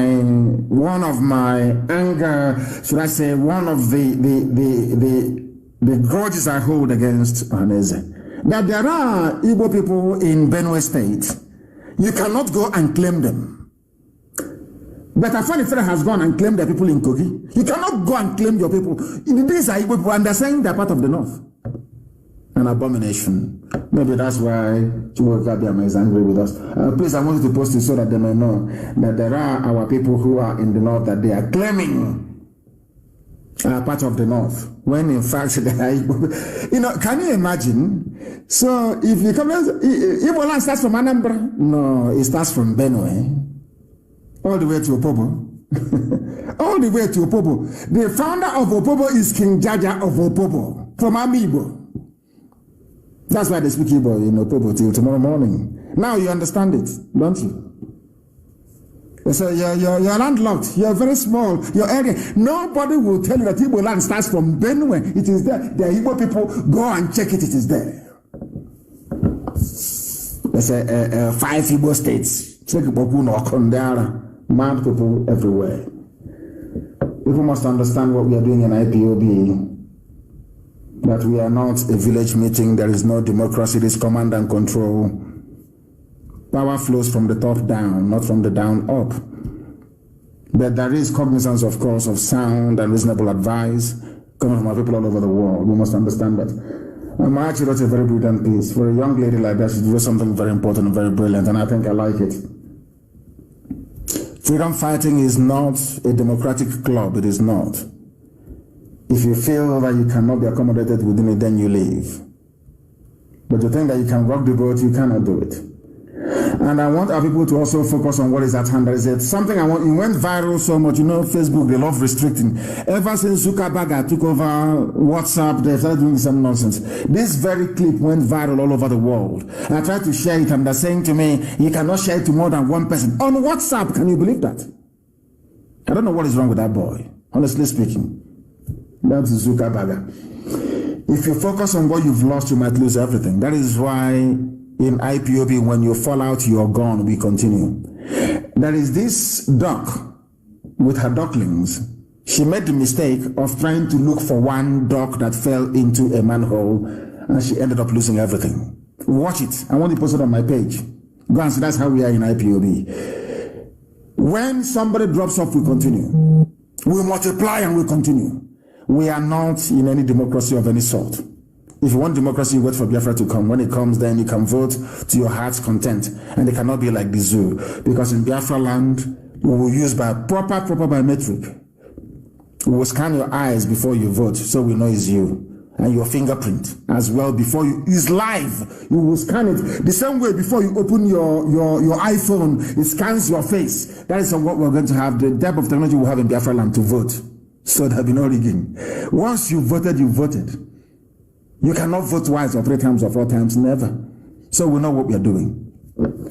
anger, should I say, one of the grudges I hold against Ohaneze. That there are Igbo people in Benue State. You cannot go and claim them. But Afenifere has gone and claimed the people in Kogi. You cannot go and claim your people. These are Igbo people, and they're saying they're part of the North. An abomination. Maybe that's why Chukwukabiama is angry with us. Please, I want you to post it so that they may know that there are our people who are in the North that they are claiming are part of the North, when in fact they are, can you imagine? So if you come, Igbo land starts from Anambra? No, it starts from Benue, all the way to Opobo. All the way to Opobo. The founder of Opobo is King Jaja of Opobo, from Amibo. That's why they speak Igbo in Opobo till tomorrow morning. Now you understand it, don't you? So you're landlocked. You're very small. Your area. Nobody will tell you that Igbo land starts from Benue. It is there. The Igbo people, go and check it. It is there. There's 5 Igbo states. Check Kondara. Mad people everywhere. People must understand what we are doing in IPOB. That we are not a village meeting. There is no democracy. It is command and control. Power flows from the top down, not from the down up. But there is cognizance, of course, of sound and reasonable advice coming from our people all over the world. We must understand that. I actually wrote a very brilliant piece. For a young lady like that, she wrote something very important and very brilliant, and I think I like it. Freedom fighting is not a democratic club. It is not. If you feel that you cannot be accommodated within it, then you leave. But you think that you can rock the boat, you cannot do it. And I want our people to also focus on what is at hand. There is something I want. It went viral so much. Facebook, they love restricting. Ever since Zuckerberg took over WhatsApp, they started doing some nonsense. This very clip went viral all over the world. I tried to share it, and they're saying to me, you cannot share it to more than one person. On WhatsApp, can you believe that? I don't know what is wrong with that boy, honestly speaking. That's Zuckerberg. If you focus on what you've lost, you might lose everything. That is why in IPOB, when you fall out, you're gone. We continue. There is this duck with her ducklings. She made the mistake of trying to look for one duck that fell into a manhole, and she ended up losing everything. Watch it. I want to post it on my page. Go and see. That's how we are in IPOB. When somebody drops off, we continue. We multiply and we continue. We are not in any democracy of any sort. If you want democracy, you wait for Biafra to come. When it comes, then you can vote to your heart's content. And it cannot be like the zoo. Because in Biafra land, we will use proper biometric. We will scan your eyes before you vote, so we know it's you. And your fingerprint as well before you. It's live. You will scan it. The same way before you open your iPhone, it scans your face. That is what we're going to have. The type of technology we have in Biafra land to vote. So there'll be no rigging. Once you voted, you voted. You cannot vote twice or 3 times or 4 times, never. So we know what we are doing,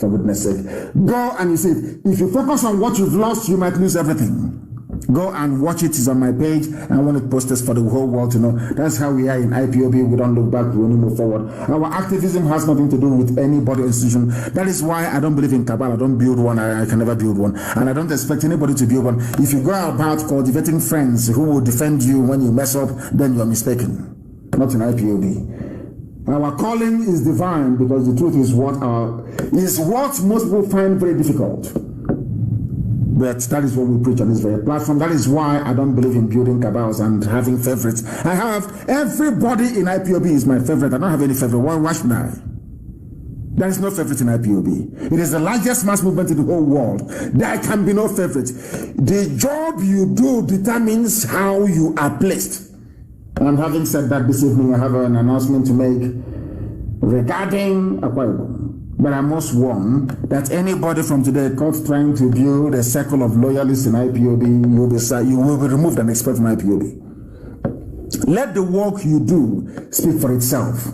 for goodness sake. Go and you see it. If you focus on what you've lost, you might lose everything. Go and watch it. It's on my page. I want it posted for the whole world to know. That's how we are in IPOB. We don't look back. We only move forward. Our activism has nothing to do with any body or institution. That is why I don't believe in cabal. I don't build one. I can never build one. And I don't expect anybody to build one. If you go about cultivating friends who will defend you when you mess up, then you're mistaken. Not in IPOB. Our calling is divine, because the truth is what most people find very difficult. But that is what we preach on this very platform. That is why I don't believe in building cabals and having favorites. I have everybody in IPOB is my favorite. I don't have any favorite. Why should I? There is no favorite in IPOB. It is the largest mass movement in the whole world. There can be no favorite. The job you do determines how you are placed. And having said that, this evening I have an announcement to make regarding Akwa Ibom. But I must warn that anybody from today caught trying to build a circle of loyalists in IPOB, you will be removed and expelled from IPOB. Let the work you do speak for itself.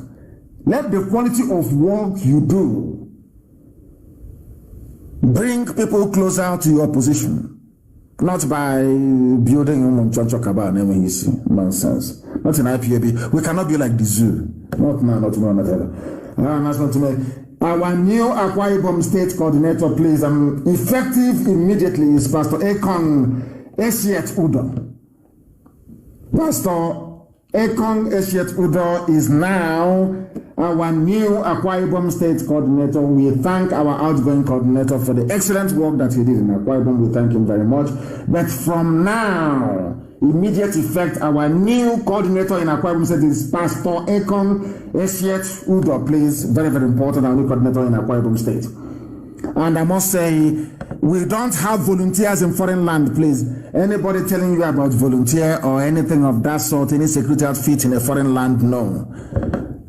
Let the quality of work you do bring people closer to your position. Not by building nonsense. Not in IPOB. We cannot be like the zoo. Not now, not tomorrow, not ever. That's not to me. Our new Akwa Ibom State Coordinator, please, effective immediately, is Pastor Akon Esiet Udo. Pastor Akon Esiet Udo is now our new Akwa Ibom State Coordinator. We thank our outgoing coordinator for the excellent work that he did in Akwa Ibom. We thank him very much. But from now, immediate effect, our new coordinator in Akwa Ibom State is Pastor Akon Esiet Udo, please. Very, very important, our new coordinator in Akwa Ibom State. And I must say, we don't have volunteers in foreign land, please. Anybody telling you about volunteer or anything of that sort, any security outfit in a foreign land, no.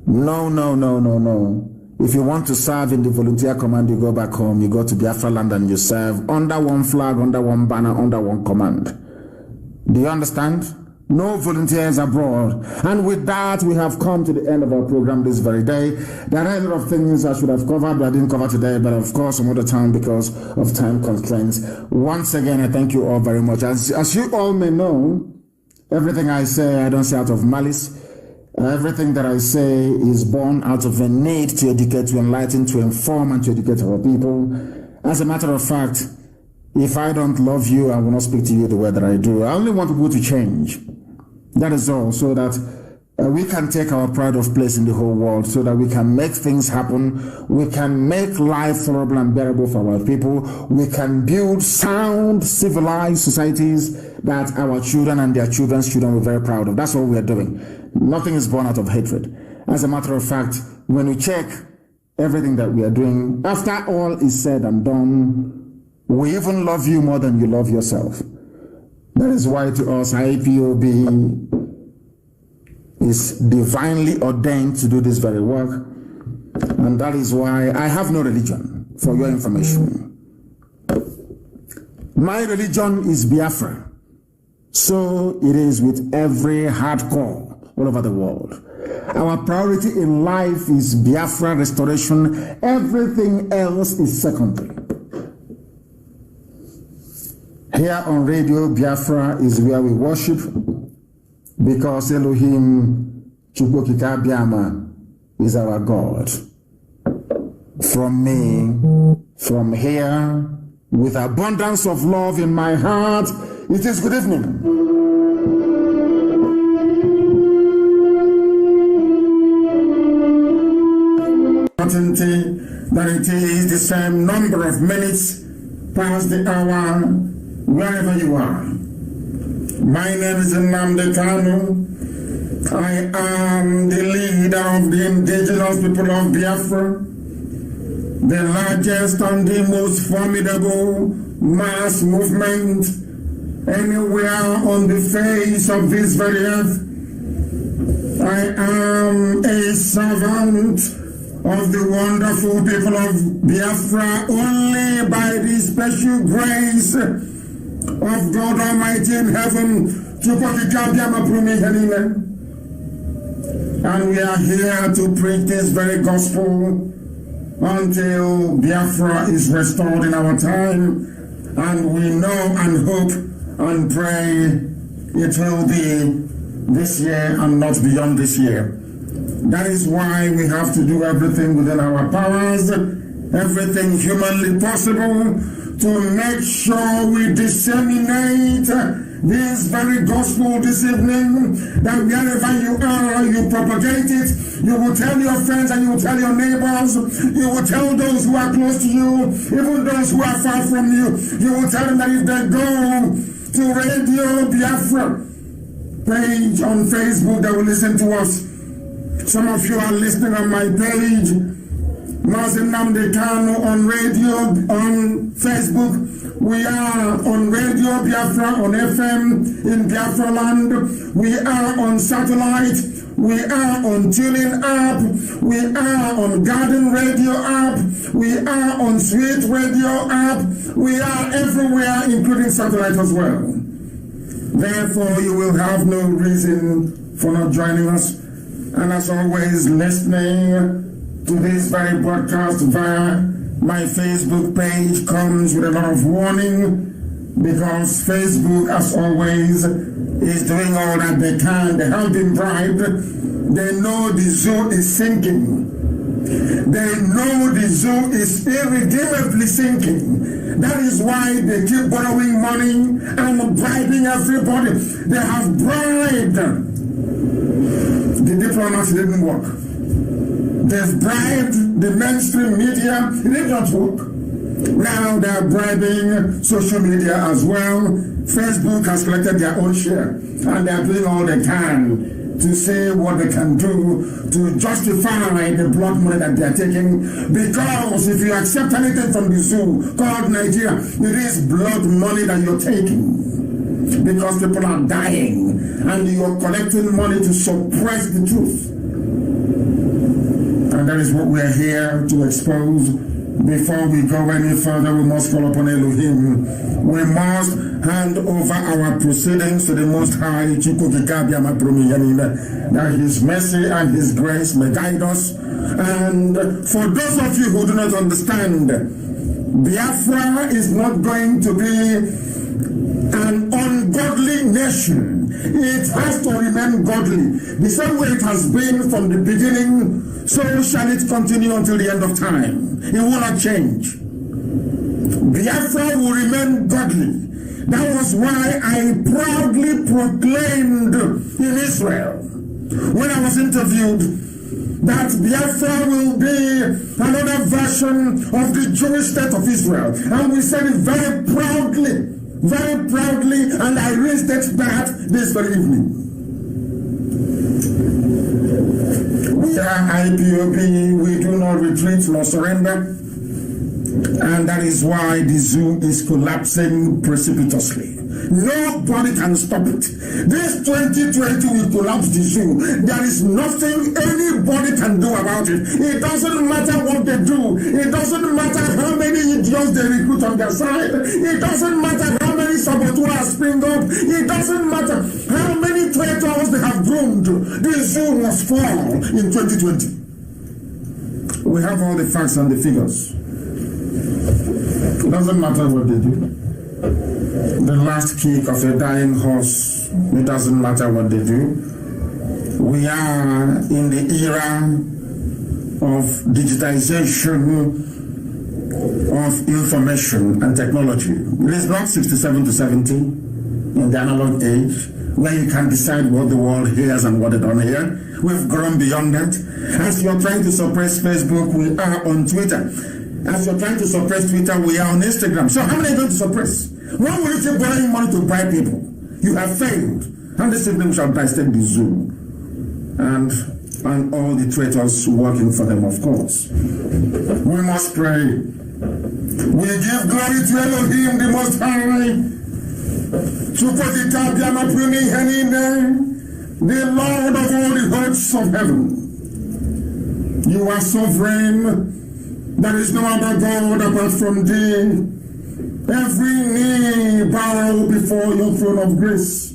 No, no, no, no, no. If you want to serve in the volunteer command, you go back home, you go to Biafra land and you serve under one flag, under one banner, under one command. Do you understand? No volunteers abroad. And with that, we have come to the end of our program this very day. There are a lot of things I should have covered, but I didn't cover today, but of course some other time because of time constraints. Once again, I thank you all very much. As you all may know, everything I say, I don't say out of malice. Everything that I say is born out of a need to educate, to enlighten, to inform, and to educate our people. As a matter of fact, if I don't love you, I will not speak to you the way that I do. I only want people to change. That is all, so that we can take our pride of place in the whole world, so that we can make things happen. We can make life tolerable and bearable for our people. We can build sound, civilized societies that our children and their children's children will be very proud of. That's what we are doing. Nothing is born out of hatred. As a matter of fact, when we check everything that we are doing, after all is said and done, we even love you more than you love yourself. That is why to us, IPOB is divinely ordained to do this very work. And that is why I have no religion, for your information. My religion is Biafra. So it is with every hardcore all over the world. Our priority in life is Biafra restoration. Everything else is secondary. Here on Radio Biafra is where we worship, because Elohim Chukwokika Biama is our God. From me, from here, with abundance of love in my heart, it is good evening. That it is the same number of minutes past the hour wherever you are. My name is Nnamdi Kanu. I am the leader of the indigenous people of Biafra, the largest and the most formidable mass movement anywhere on the face of this very earth. I am a servant of the wonderful people of Biafra only by the special grace of God Almighty in heaven. And we are here to preach this very gospel until Biafra is restored in our time. And we know and hope and pray it will be this year and not beyond this year. That is why we have to do everything within our powers, everything humanly possible, to make sure we disseminate this very gospel this evening, that wherever you are, you propagate it. You will tell your friends and you will tell your neighbors. You will tell those who are close to you, even those who are far from you. You will tell them that if they go to Radio Biafra page on Facebook, they will listen to us. Some of you are listening on my page, Mazin Namde Kano on radio, on Facebook. We are on Radio Biafra, on FM in Biafra land. We are on satellite. We are on Tuning app. We are on Garden Radio app. We are on Sweet Radio app. We are everywhere, including satellite as well. Therefore, you will have no reason for not joining us. And as always, listening to this very broadcast via my Facebook page comes with a lot of warning, because Facebook, as always, is doing all that they can. They have been bribed. They know the zoo is sinking. They know the zoo is irredeemably sinking. That is why they keep borrowing money and bribing everybody. They have bribed. The diplomats didn't work. They've bribed the mainstream media. It did not work. Now they're bribing social media as well. Facebook has collected their own share, and they're doing all they can to say what they can do to justify the blood money that they're taking. Because if you accept anything from the zoo called Nigeria, it is blood money that you're taking. Because people are dying, and you're collecting money to suppress the truth. And that is what we're here to expose. Before we go any further, we must call upon Elohim. We must hand over our proceedings to the Most High, that His mercy and His grace may guide us. And for those of you who do not understand, Biafra is not going to be an ungodly nation. It has to remain godly. The same way it has been from the beginning, so shall it continue until the end of time. It will not change. Biafra will remain godly. That was why I proudly proclaimed in Israel, when I was interviewed, that Biafra will be another version of the Jewish state of Israel. And we said it very proudly, and I restate that this very evening. We are IPOB, we do not retreat nor surrender, and that is why the zoo is collapsing precipitously. Nobody can stop it. This 2020 will collapse the zoo. There is nothing anybody can do about it. It doesn't matter what they do. It doesn't matter how many idiots they recruit on their side. It doesn't matter how many saboteurs spring up. It doesn't matter how many traitors they have groomed. The zoo must fall in 2020. We have all the facts and the figures. It doesn't matter what they do. The last kick of a dying horse, it doesn't matter what they do. We are in the era of digitization of information and technology. It is not 67 to 70 in the analog age, where you can decide what the world hears and what they don't hear. We've grown beyond that. As you're trying to suppress Facebook, we are on Twitter. As you're trying to suppress Twitter, we are on Instagram. So how many are you going to suppress? Why will you keep borrowing money to buy people? You have failed. And this evening shall dissect the zoo. And all the traitors working for them, of course. We must pray. We give glory to Elohim, the Most High. The Lord of all the hosts of heaven. You are sovereign. There is no other God apart from thee. Every knee bow before your throne of grace,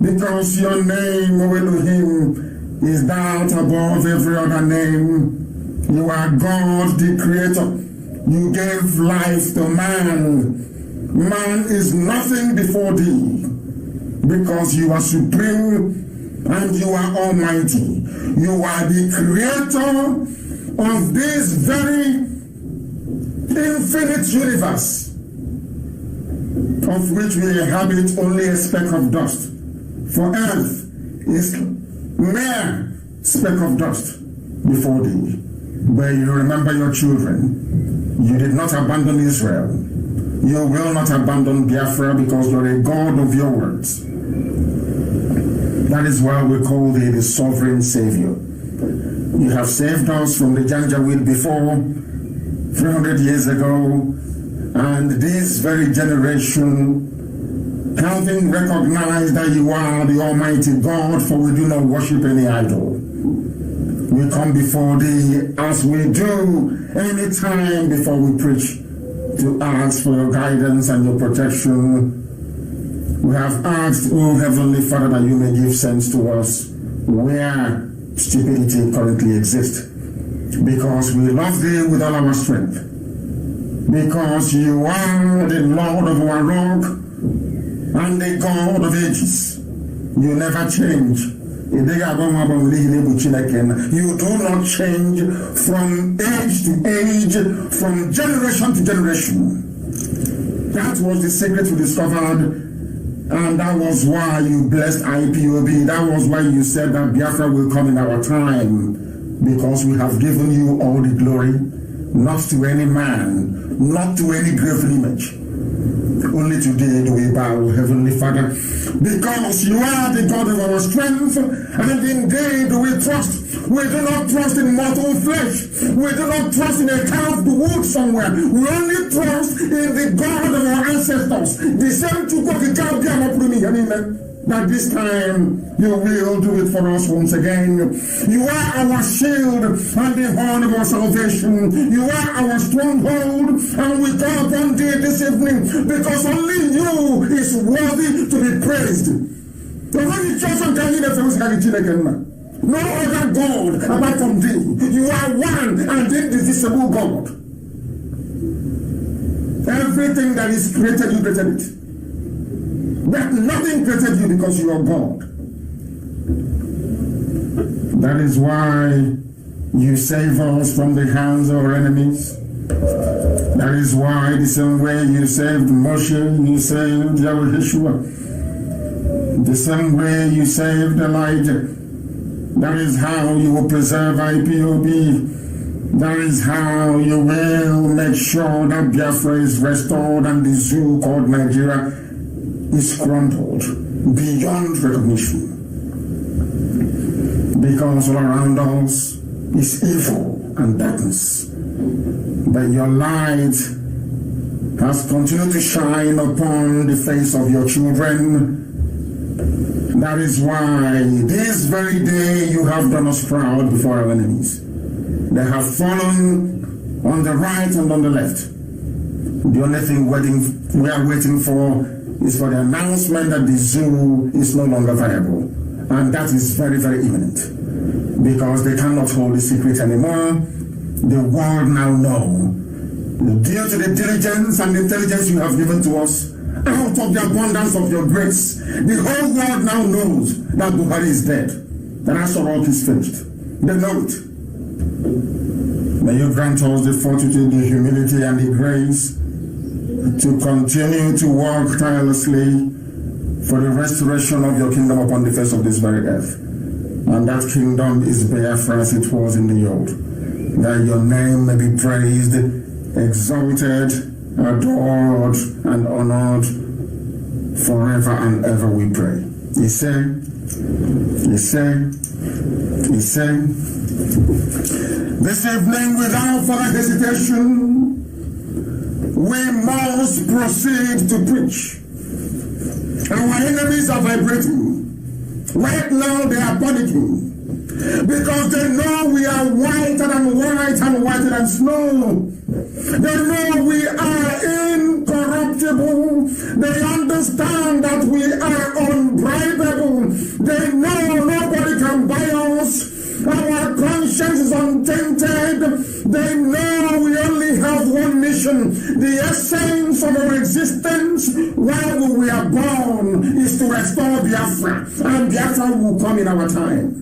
because your name, O Elohim, is that above every other name. You are God, the Creator. You gave life to man. Man is nothing before thee, because you are supreme and you are almighty. You are the Creator of this very infinite universe. of which we inhabit only a speck of dust. For earth is mere speck of dust before thee. Where you remember your children, you did not abandon Israel. You will not abandon Biafra because you're a God of your words. That is why we call thee the sovereign Savior. You have saved us from the Janjaweed before, 300 years ago, and this very generation, having recognized that you are the Almighty God, for we do not worship any idol. We come before thee as we do any time before we preach, to ask for your guidance and your protection. We have asked, O Heavenly Father, that you may give sense to us where stupidity currently exists, because we love thee with all our strength, because you are the Lord of our rock and the God of ages. You never change. You do not change from age to age, from generation to generation. That was the secret you discovered, and that was why you blessed IPOB. That was why you said that Biafra will come in our time, because we have given you all the glory, not to any man, not to any graven image. Only today do we bow, Heavenly Father, because you are the God of our strength, and indeed do we trust. We do not trust in mortal flesh. We do not trust in a carved wood somewhere. We only trust in the God of our ancestors. The same to God, the God that this time you will do it for us once again. You are our shield and the horn of our salvation. You are our stronghold, and we call upon thee this evening because only you is worthy to be praised. No other God apart from thee. You are one and indivisible God. Everything that is created, you created it. But nothing created you because you are God. That is why you save us from the hands of our enemies. That is why the same way you saved Moshe, you saved Yeshua. The same way you saved Elijah. That is how you will preserve IPOB. That is how you will make sure that Biafra is restored and the zoo called Nigeria is crumbled beyond recognition. Because all around us is evil and darkness. But your light has continued to shine upon the face of your children. That is why this very day you have done us proud before our enemies. They have fallen on the right and on the left. The only thing we are waiting for is for the announcement that the zoo is no longer viable. And that is very, very imminent. Because they cannot hold the secret anymore. The world now knows. Due to the diligence and intelligence you have given to us, out of the abundance of your grace, the whole world now knows that Buhari is dead. That Asarok is finished. They know it. May you grant us the fortitude, the humility, and the grace to continue to work tirelessly for the restoration of your kingdom upon the face of this very earth. And that kingdom is Biafra as it was in the old. That your name may be praised, exalted, adored, and honored forever and ever, we pray. He said, this evening, without further hesitation, we must proceed to preach. Our enemies are vibrating. Right now they are panicking because they know we are whiter and whiter than snow. They know we are incorruptible. They understand that we are unbribable. They know nobody can buy us. Our conscience is untainted. They know we only have one mission. The essence of our existence while we are born is to restore Biafra. And Biafra will come in our time.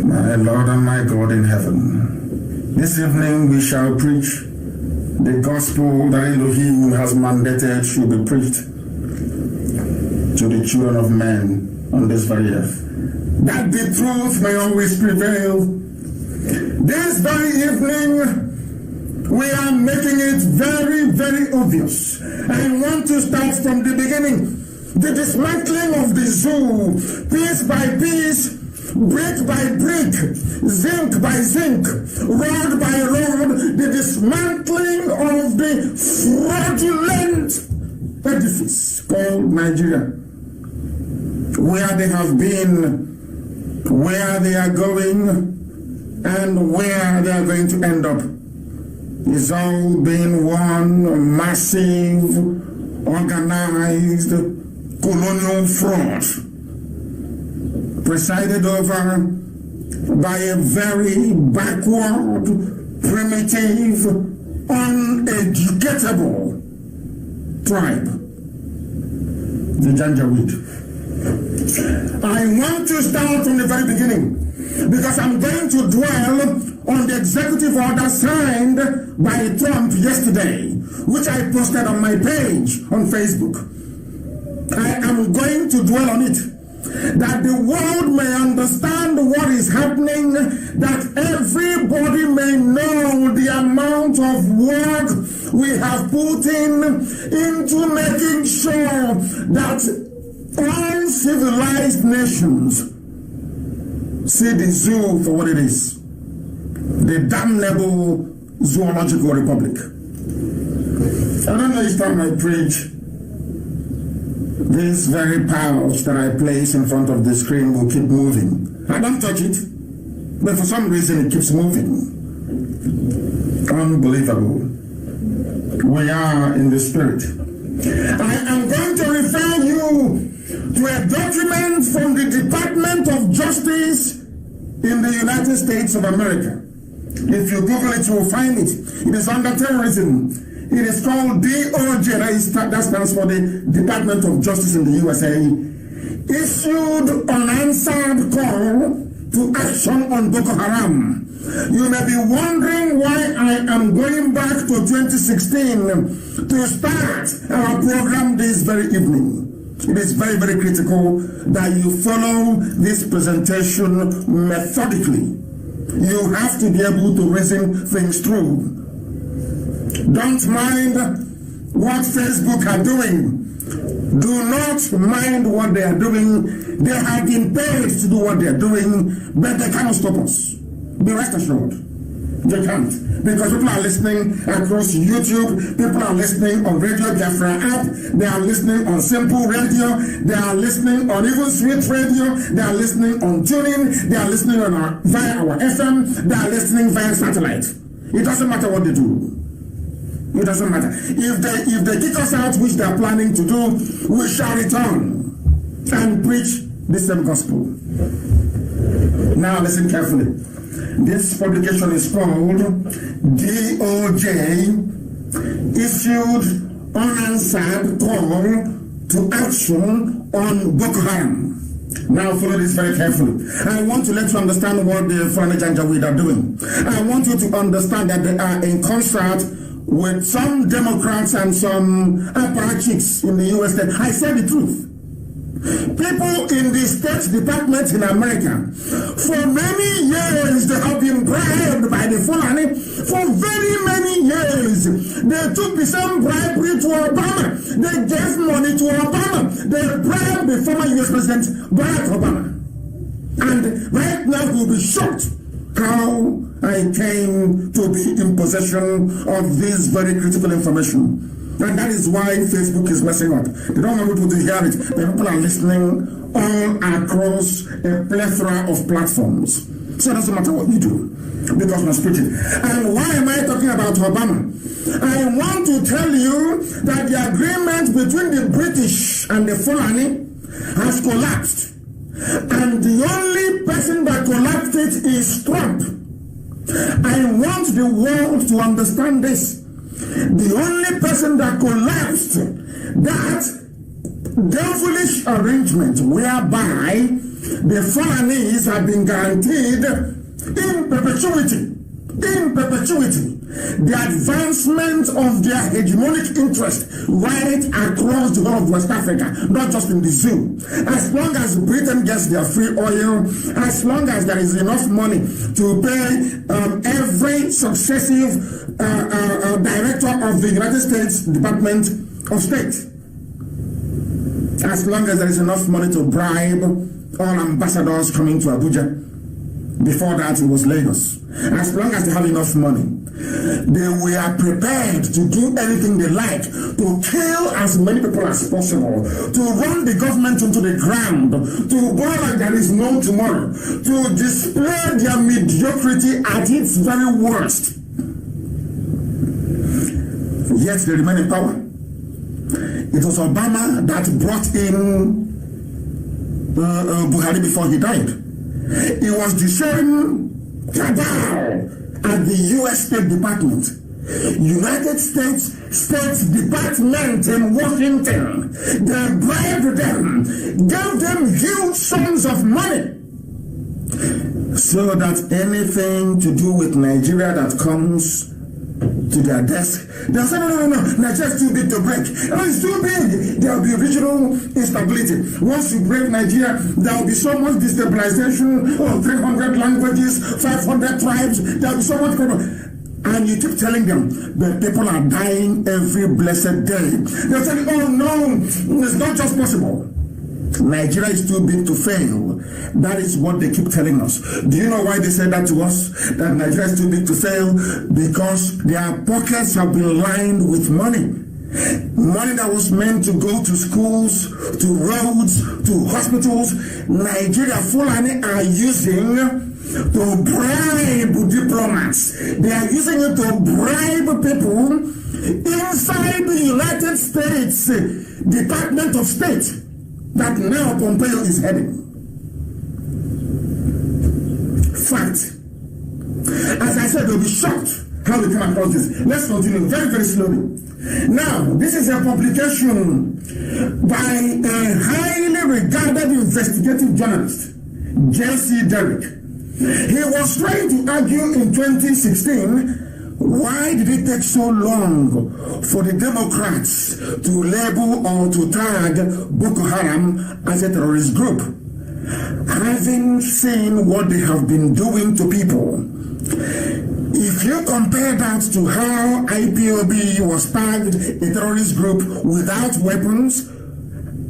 My Lord and my God in heaven, This evening we shall preach the gospel that Elohim has mandated should be preached to the children of men on this very earth, that the truth may always prevail. This very evening, we are making it very, very obvious. I want to start from the beginning. The dismantling of the zoo, piece by piece, brick by brick, zinc by zinc, rod by rod, the dismantling of the fraudulent edifice called Nigeria. Where they have been, where they are going, and where they are going to end up is all being one massive, organized, colonial fraud, presided over by a very backward, primitive, uneducatable tribe, the Janjaweed. I want to start from the very beginning because I'm going to dwell on the executive order signed by Trump yesterday, which I posted on my page on Facebook. I am going to dwell on it, that the world may understand what is happening, that everybody may know the amount of work we have put into making sure that all civilized nations see the zoo for what it is, the damnable zoological republic. I don't know each time I preach, this very pouch that I place in front of the screen will keep moving. I don't touch it, but for some reason it keeps moving. Unbelievable. We are in the spirit. I am going to refer you to a document from the Department of Justice in the United States of America. If you Google it, you will find it. It is under terrorism. It is called DOJ, that stands for the Department of Justice in the USA, issued unanswered call to action on Boko Haram. You may be wondering why I am going back to 2016 to start our program this very evening. It is very, very critical that you follow this presentation methodically. You have to be able to reason things through. Don't mind what Facebook are doing. Do not mind what they are doing. They have been paid to do what they are doing, but they cannot stop us. Be rest assured. They can't. Because people are listening across YouTube, people are listening on Radio Biafra app, they are listening on Simple Radio, they are listening on even Sweet Radio, they are listening on TuneIn, they are listening on via our FM, they are listening via satellite. It doesn't matter what they do. It doesn't matter. If they kick us out, which they are planning to do, we shall return and preach the same gospel. Now listen carefully. This publication is called DOJ Issued Unanswered Call to Action on Boko Haram. Now follow this very carefully. I want to let you understand what the foreign Janjaweed are doing. I want you to understand that they are in concert with some Democrats and some apparatchiks in the US. That I said the truth. People in the State Department in America, for many years they have been bribed by the Fulani. For very many years, they took the same bribery to Obama. They gave money to Obama. They bribed the former US President Barack Obama. And right now you'll be shocked how I came to be in possession of this very critical information. And that is why Facebook is messing up. They don't want people to hear it. The people are listening all across a plethora of platforms. So it doesn't matter what you do, because we're preaching. And why am I talking about Obama? I want to tell you that the agreement between the British and the Fulani has collapsed. And the only person that collapsed it is Trump. I want the world to understand this. The only person that collapsed that devilish arrangement whereby the Fulanis have been guaranteed in perpetuity in perpetuity the advancement of their hegemonic interest right across the whole of West Africa, not just in the zoo. As long as Britain gets their free oil, as long as there is enough money to pay every successive director of the United States Department of State, as long as there is enough money to bribe all ambassadors coming to Abuja. Before that, it was Lagos. As long as they have enough money, they were prepared to do anything they like to kill as many people as possible, to run the government into the ground, to borrow like there is no tomorrow, to display their mediocrity at its very worst. Yet they remain in power. It was Obama that brought in Buhari before he died. It was the same cabal at the U.S. State Department, United States State Department in Washington. They bribed them, gave them huge sums of money, so that anything to do with Nigeria that comes to their desk, they'll say, no, Nigeria's too big to break. Oh, it's too big. There will be regional instability. Once you break Nigeria, there will be so much destabilization. 300 languages, 500 tribes. There will be so much problem. And you keep telling them that people are dying every blessed day. They're telling, oh no, it's not just possible. Nigeria is too big to fail. That is what they keep telling us. Do you know why they said that to us? That Nigeria is too big to fail? Because their pockets have been lined with money. Money that was meant to go to schools, to roads, to hospitals. Nigeria Fulani are using to bribe diplomats. They are using it to bribe people inside the United States Department of State that now Pompeo is heading. Fact. As I said, they'll be shocked how we come across this. Let's continue very, very slowly. Now, this is a publication by a highly regarded investigative journalist, J.C. Derrick. He was trying to argue in 2016, why did it take so long for the Democrats to label or to tag Boko Haram as a terrorist group? Having seen what they have been doing to people, if you compare that to how IPOB was tagged a terrorist group without weapons,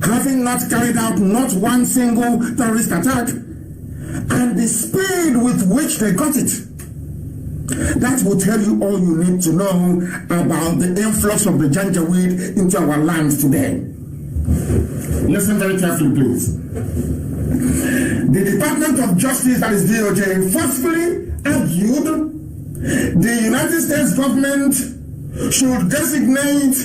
having not carried out not one single terrorist attack, and the speed with which they got it, that will tell you all you need to know about the influx of the Janjaweed into our lands today. Listen very carefully, please. The Department of Justice, that is DOJ, forcefully argued the United States government should designate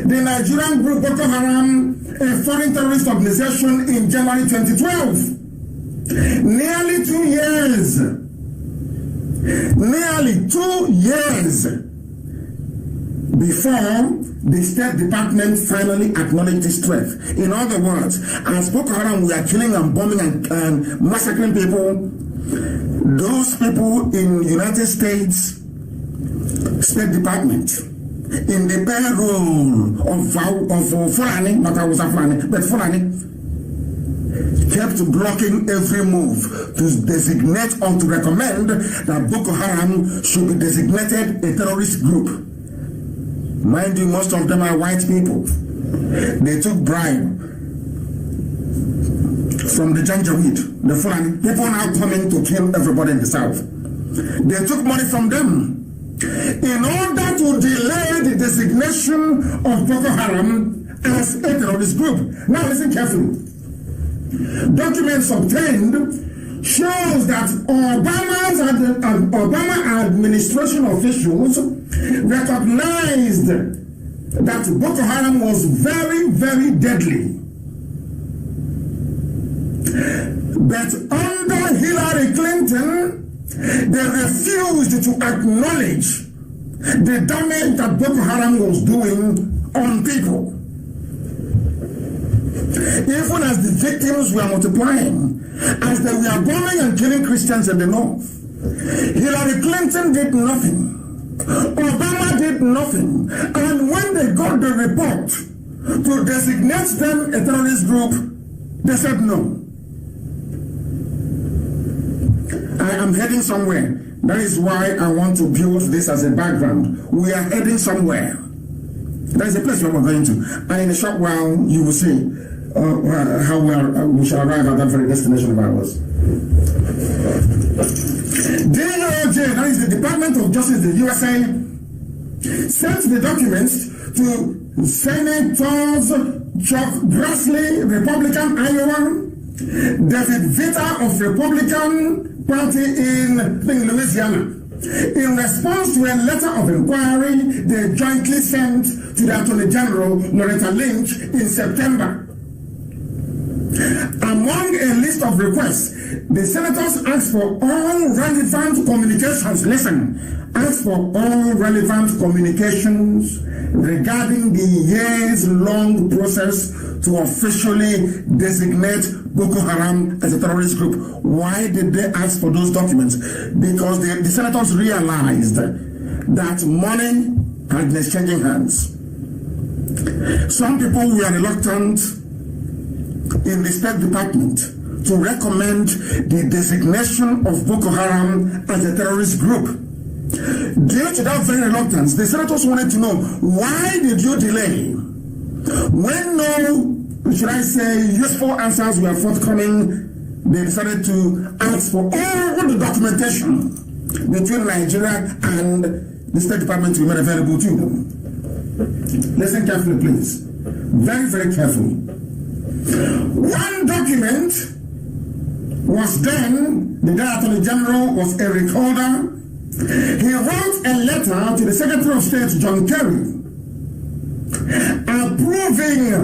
the Nigerian group Boko Haram a foreign terrorist organization in January 2012. Nearly 2 years before the State Department finally acknowledged this threat. In other words, as Boko Haram were killing and bombing and massacring people, those people in United States State Department, in the payroll of Fulani, not Hausa Fulani, but Fulani, kept blocking every move to designate or to recommend that Boko Haram should be designated a terrorist group. Mind you, most of them are white people. They took bribe from the Janjaweed, the Fulani, people now coming to kill everybody in the south. They took money from them in order to delay the designation of Boko Haram as a terrorist group. Now listen carefully. Documents obtained shows that Obama administration officials recognized that Boko Haram was very, very deadly. But under Hillary Clinton, they refused to acknowledge the damage that Boko Haram was doing on people. Even as the victims were multiplying, as they were bombing and killing Christians in the north, Hillary Clinton did nothing. Obama did nothing. And when they got the report to designate them a terrorist group, they said no. I am heading somewhere. That is why I want to build this as a background. We are heading somewhere. That is the place where we're going to. And in a short while, you will see how we shall arrive at that very destination of ours. DOJ, that is the Department of Justice, the USA, sent the documents to Senators Chuck Grassley, Republican, Iowa, David Vita of Republican Party in Louisiana. In response to a letter of inquiry they jointly sent to the Attorney General, Loretta Lynch, in September. Among a list of requests, the senators asked for all relevant communications. Listen, asked for all relevant communications regarding the years-long process to officially designate Boko Haram as a terrorist group. Why did they ask for those documents? Because the senators realized that money had been exchanging hands. Some people were reluctant in the State Department to recommend the designation of Boko Haram as a terrorist group. Due to that very reluctance, the senators wanted to know, why did you delay? When no, should I say, useful answers were forthcoming, they decided to ask for all the documentation between Nigeria and the State Department to be made available to them. Listen carefully, please. Very, very carefully. One document was done, the then Attorney General was Eric Holder. He wrote a letter to the Secretary of State, John Kerry, approving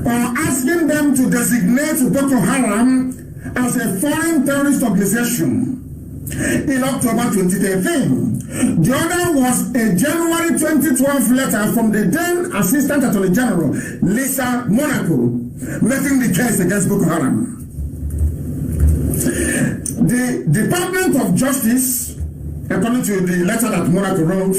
or asking them to designate Boko Haram as a foreign terrorist organization in October 2013. The other was a January 2012 letter from the then Assistant Attorney General, Lisa Monaco, making the case against Boko Haram. The Department of Justice, according to the letter that Monaco wrote,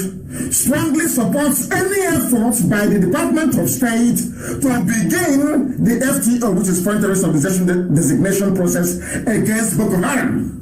strongly supports any efforts by the Department of State to begin the FTO, which is Foreign Terrorist Organization designation process against Boko Haram.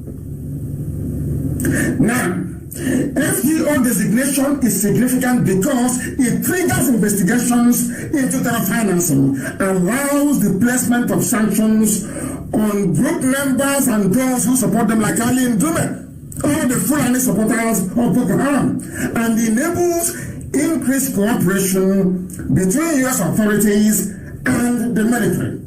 Now, FTO designation is significant because it triggers investigations into terror financing, allows the placement of sanctions on group members and those who support them, like Ali Ndume, all the Fulani supporters of Boko Haram, and enables increased cooperation between U.S. authorities and the military.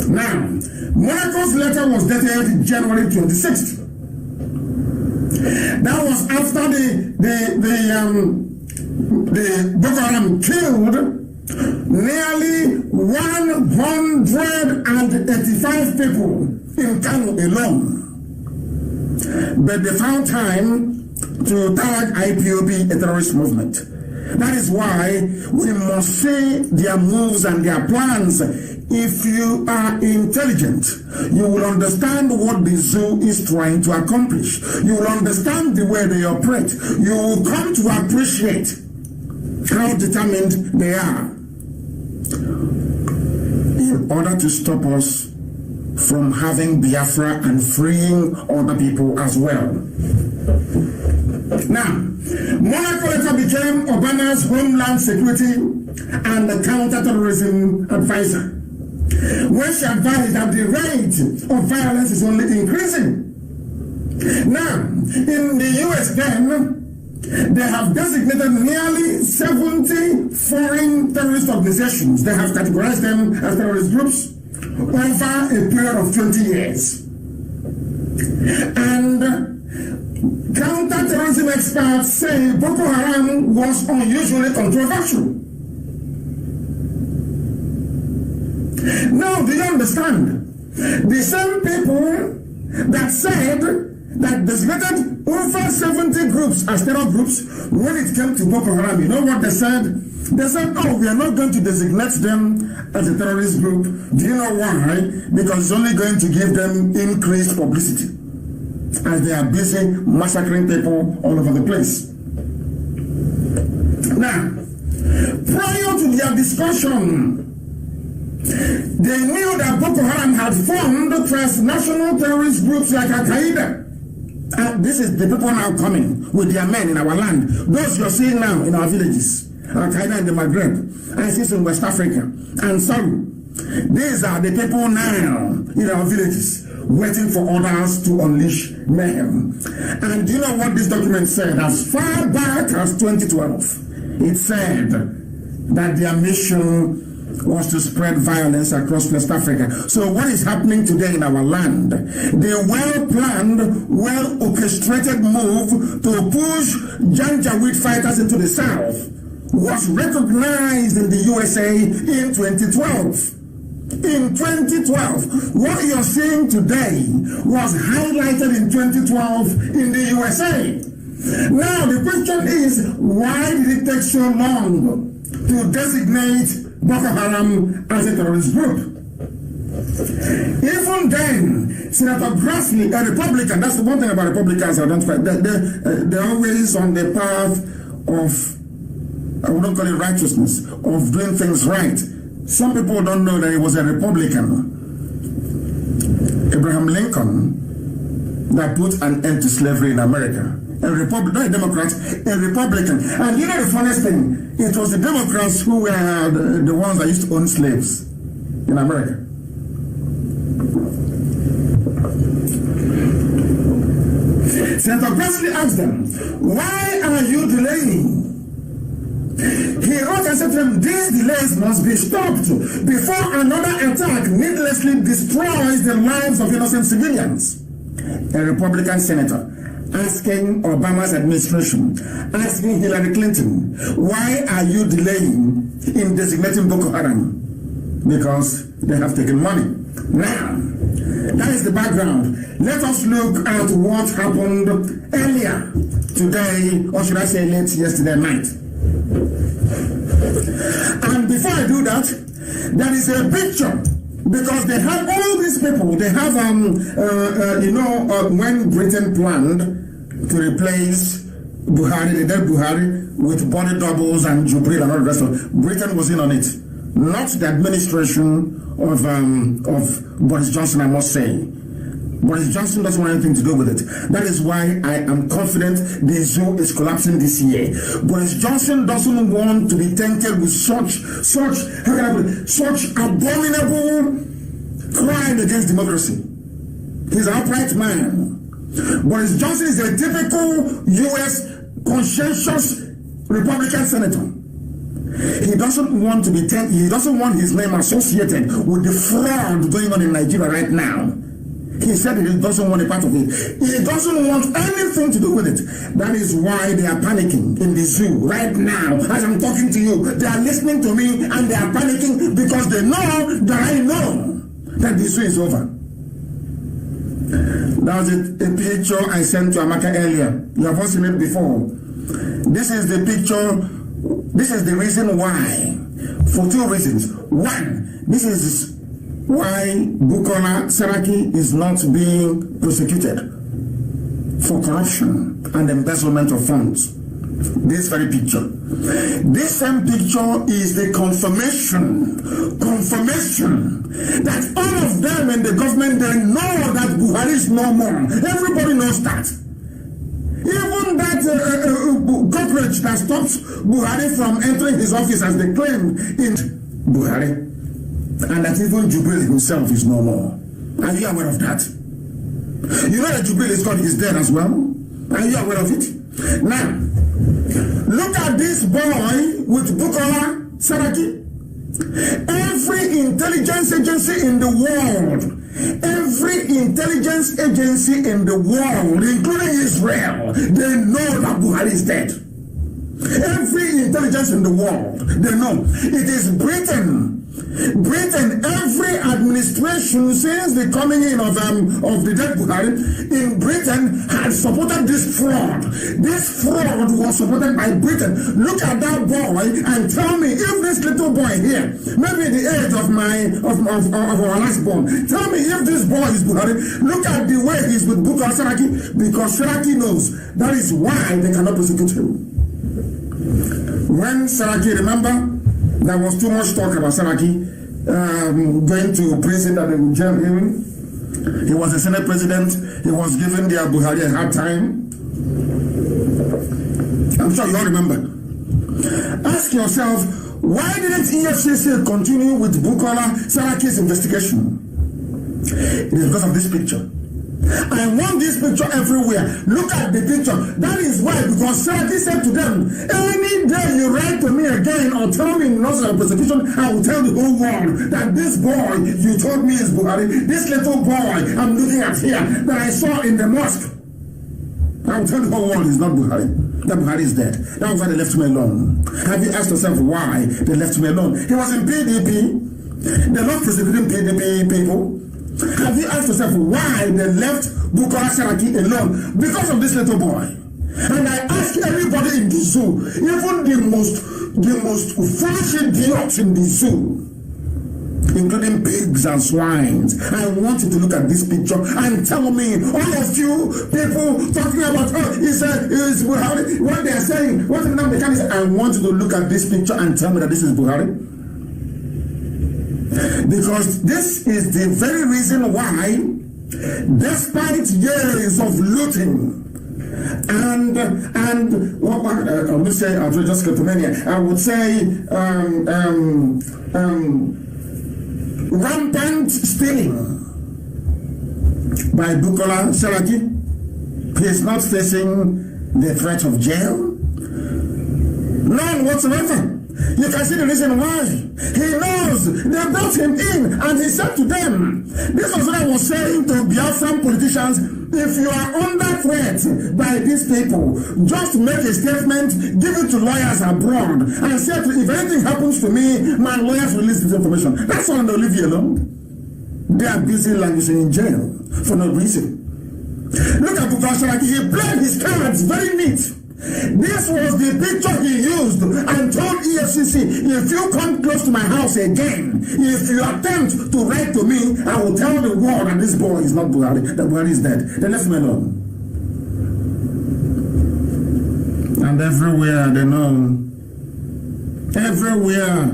Now, Monaco's letter was dated January 26th. That was after the Boko Haram killed nearly 185 people in Kano alone. But they found time to tag IPOB a terrorist movement. That is why we must see their moves and their plans. If you are intelligent, you will understand what the zoo is trying to accomplish. You will understand the way they operate. You will come to appreciate how determined they are in order to stop us from having Biafra and freeing other people as well. Now, Monaco later became Obama's Homeland Security and Counter-Terrorism Advisor, when she advised that the rate of violence is only increasing. Now, in the US then, they have designated nearly 70 foreign terrorist organizations. They have categorized them as terrorist groups over a period of 20 years. And counter-terrorism experts say Boko Haram was unusually controversial. Now, do you understand? The same people that said that designated over 70 groups as terror groups. When it came to Boko Haram, you know what they said? They said, oh, we are not going to designate them as a terrorist group. Do you know why? Because it's only going to give them increased publicity as they are busy massacring people all over the place. Now, prior to their discussion, they knew that Boko Haram had formed transnational terrorist groups like Al-Qaeda. And this is the people now coming with their men in our land. Those you're seeing now in our villages. Al-Qaeda in the Maghreb, ISIS in West Africa, and some. These are the people now in our villages waiting for orders to unleash mayhem. And do you know what this document said? As far back as 2012, it said that their mission was to spread violence across West Africa. So what is happening today in our land? The well-planned, well-orchestrated move to push Janjaweed fighters into the south was recognized in the USA in 2012. In 2012, what you're seeing today was highlighted in 2012 in the USA. Now the question is, why did it take so long to designate Boko Haram as a terrorist group? Even then, Senator Grassley, a Republican, that's the one thing about Republicans I don't quite, they're always on the path of, I wouldn't call it righteousness, of doing things right. Some people don't know that he was a Republican, Abraham Lincoln, that put an end to slavery in America. A Republican, not a Democrat, a Republican. And you know the funniest thing? It was the Democrats who were the ones that used to own slaves in America. Senator Grassley asked them, why are you delaying? He wrote and said to them, these delays must be stopped before another attack needlessly destroys the lives of innocent civilians. A Republican senator asking Obama's administration, asking Hillary Clinton, why are you delaying in designating Boko Haram? Because they have taken money. Now, that is the background. Let us look at what happened earlier today, or should I say late yesterday night. And before I do that, there is a picture, because they have all these people. They have, when Britain planned to replace Buhari, the dead Buhari, with body doubles and Jubril and all the rest of it, Britain was in on it. Not the administration of Boris Johnson, I must say. Boris Johnson doesn't want anything to do with it. That is why I am confident the zoo is collapsing this year. Boris Johnson doesn't want to be tainted with such abominable crime against democracy. He's an upright man. Boris Johnson is a typical U.S. conscientious Republican senator. He doesn't want to be tainted. He doesn't want his name associated with the fraud going on in Nigeria right now. He said he doesn't want a part of it. He doesn't want anything to do with it. That is why they are panicking in the zoo right now. As I'm talking to you, they are listening to me and they are panicking because they know that I know that the zoo is over. That was a picture I sent to Amaka earlier. You have all seen it before. This is the picture. This is the reason why. For two reasons. One, this is why Bukola Saraki is not being prosecuted for corruption and embezzlement of funds. This very picture. This same picture is the confirmation that all of them in the government, they know that Buhari is no more. Everybody knows that. Even that cockroach that stops Buhari from entering his office, as they claim in Buhari, and that even Jubril himself is no more. Are you aware of that? You know that Jubril is gone, he's dead as well. Are you aware of it? Now, look at this boy with Bukola Saraki. Every intelligence agency in the world, including Israel, they know that Buhari is dead. Every intelligence in the world, they know. It is Britain Britain, every administration since the coming in of the dead Buhari in Britain had supported this fraud. This fraud was supported by Britain. Look at that boy and tell me if this little boy here, maybe the age of our last born, tell me if this boy is Buhari. Look at the way he's with Bukola Saraki, because Saraki knows that is why they cannot prosecute him. When Saraki, remember, there was too much talk about Saraki going to prison that they would jail him. He was a Senate president. He was giving the Buhari a hard time. I'm sure you all remember. Ask yourself, why didn't EFCC continue with Bukola Saraki's investigation? It is because of this picture. I want this picture everywhere. Look at the picture. That is why, because Saraki said to them, any day you write to me again or tell me not of prosecution, I will tell the whole world that this boy you told me is Buhari, this little boy I'm looking at here that I saw in the mosque, I will tell the whole world he's not Buhari. That Buhari is dead. That was why they left me alone. Have you asked yourself why they left me alone? He was in PDP. They're not prosecuting PDP people. Have you asked yourself why they left Bukola Saraki alone? Because of this little boy. And I ask everybody in the zoo, even the most foolish idiots in the zoo, including pigs and swines, I want you to look at this picture and tell me, all of you people talking about, it's Buhari, what they are saying, what the name is, I want you to look at this picture and tell me that this is Buhari. Because this is the very reason why, despite years of looting and I would say outrageous kleptomania, I would say rampant stealing by Bukola Saraki, he is not facing the threat of jail. None whatsoever. You can see the reason why. He knows they brought him in and he said to them, this was what I was saying to Biafran politicians, if you are under threat by these people, just make a statement, give it to lawyers abroad and say, if anything happens to me, my lawyers release this information. That's all, they'll leave you alone. They are busy languishing in jail for no reason. Look at Bukola Saraki, he played his cards very neat. This was the picture he used and told EFCC, if you come close to my house again, if you attempt to write to me, I will tell the world that this boy is not Buhari, that Buhari is dead. They left me alone. And everywhere they know. Everywhere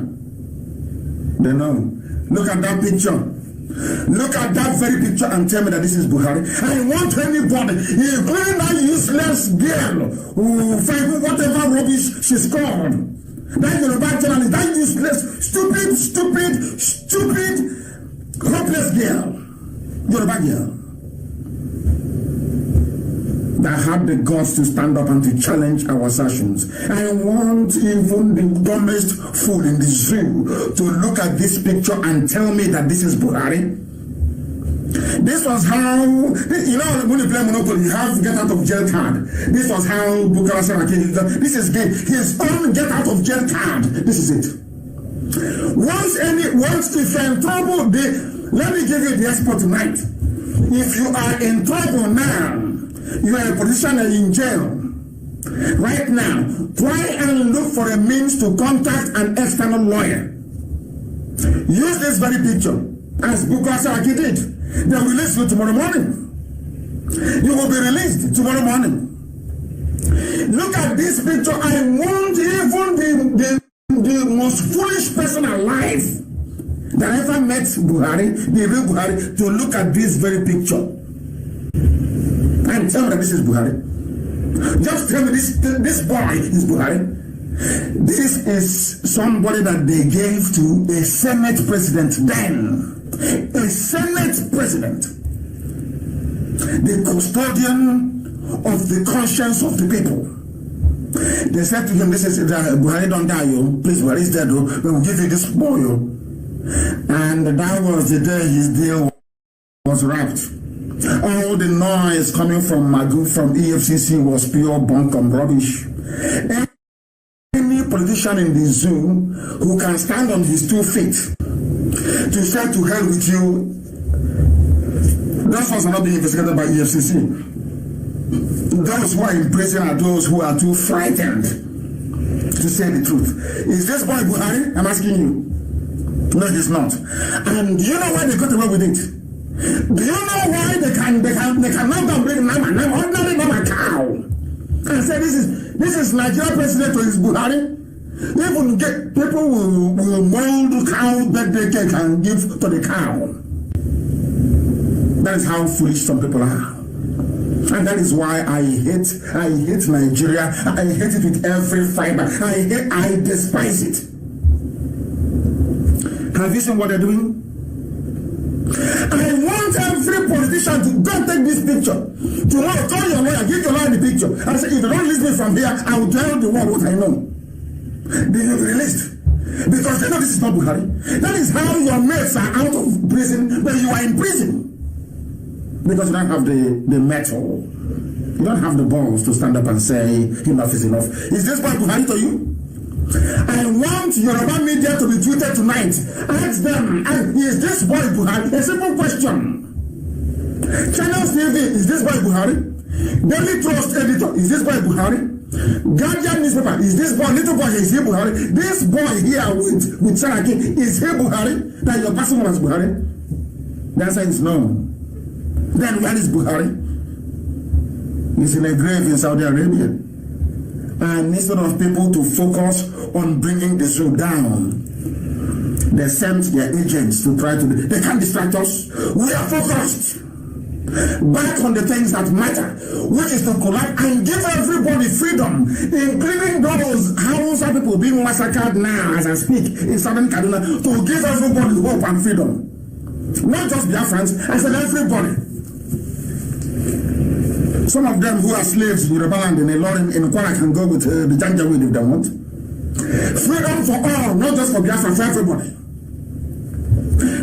they know. Look at that picture. Look at that very picture and tell me that this is Buhari. I want anybody, including that useless girl who find whatever rubbish she's called, that Yoruba journalist, that useless, stupid, hopeless girl, Yoruba girl, that had the guts to stand up and to challenge our assertions. I want even the dumbest fool in the zoo to look at this picture and tell me that this is Buhari. This was how, you know, when you play Monopoly, you have get out of jail card. This was how Bukola Saraki, this is his own get out of jail card. This is it. Once if you're in trouble, let me give you the expert tonight. If you are in trouble now, you are a politician in jail right now, try and look for a means to contact an external lawyer. Use this very picture as Bukola Saraki did. They will release you tomorrow morning. You will be released tomorrow morning. Look at this picture. I want even the most foolish person alive that ever met Buhari, the real Buhari, to look at this very picture and tell me that this is Buhari. Just tell me this boy is Buhari. This is somebody that they gave to a Senate president then. A Senate president. The custodian of the conscience of the people. They said to him, this is Buhari don't die, yo. Please, Buhari is dead, yo. We will give you this boy, yo. And that was the day his deal was wrapped. All the noise coming from EFCC was pure bunk and rubbish. Any politician in the zoo who can stand on his 2 feet to say to hell with you, those ones are not being investigated by EFCC. Those who are in prison are those who are too frightened to say the truth. Is this boy Buhari? I'm asking you. No, he's not. And do you know why they got away with it? Do you know why they can now bring Nama, ordinary Nama cow, and say this is Nigerian president or is Buhari? Even get people will mold cow birthday cake and give to the cow. That is how foolish some people are. And that is why I hate Nigeria. I hate it with every fiber. I despise it. Have you seen what they're doing? I want every politician to go take this picture. Tomorrow, call your lawyer, give your lawyer the picture. And say, if you don't release me from here, I will tell the world what I know. They will be released. Because they know this is not Buhari. That is how your mates are out of prison, but you are in prison. Because you don't have the metal. You don't have the balls to stand up and say, enough is enough. Is this boy Buhari to you? I want Yoruba media to be tweeted tonight. Ask them, is this boy Buhari? A simple question. Channels TV, is this boy Buhari? Daily Trust editor, is this boy Buhari? Guardian newspaper, is this boy, little boy, is he Buhari? This boy here with Saraki, is he Buhari? That your person was Buhari? The answer is no. Then where is Buhari? He's in a grave in Saudi Arabia. And instead of people to focus on bringing the zoo down, they sent their agents to try to... They can't distract us. We are focused back on the things that matter, which is to collect and give everybody freedom, including those Hausa people being massacred now as I speak in southern Kaduna, to give everybody hope and freedom. Not just Biafrans, I said everybody. Some of them who are slaves in Yoruba land in Kwara can go with the Janjaweed if they want. Freedom for all, not just for Biafra, for everybody.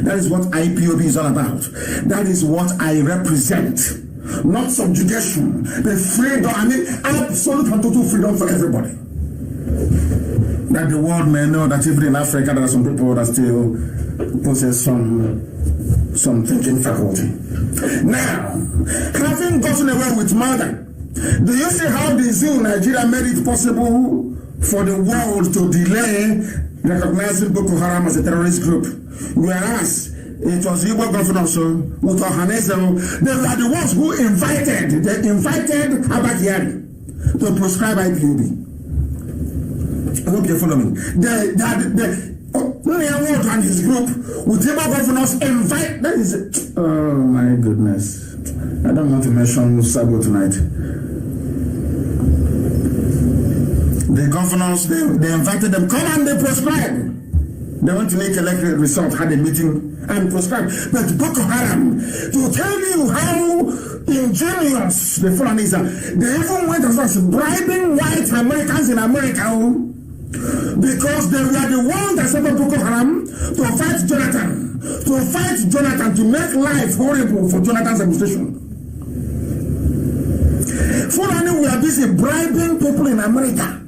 That is what IPOB is all about. That is what I represent. Not subjugation, but freedom. I mean, absolute and total freedom for everybody. That the world may know that even in Africa there are some people that still possess some thinking faculty. Now, having gotten away with murder, do you see how the zoo Nigeria made it possible for the world to delay recognizing Boko Haram as a terrorist group? Whereas it was Igbo governors with Ohanezo, they were the ones who invited Abakiari to proscribe IPOB. I hope you're following. Wood and his group with Igbo governors invite. That is it. Oh my goodness. I don't want to mention Sabo tonight. The governors, they invited them, come and they prescribed. They went to make elected result, had a meeting and prescribed. But Boko Haram, to tell you how ingenious the Fulanis are, they even went as far as bribing white Americans in America because they were the ones that set up Boko Haram to fight Jonathan, to make life horrible for Jonathan's administration. Fulani were busy bribing people in America,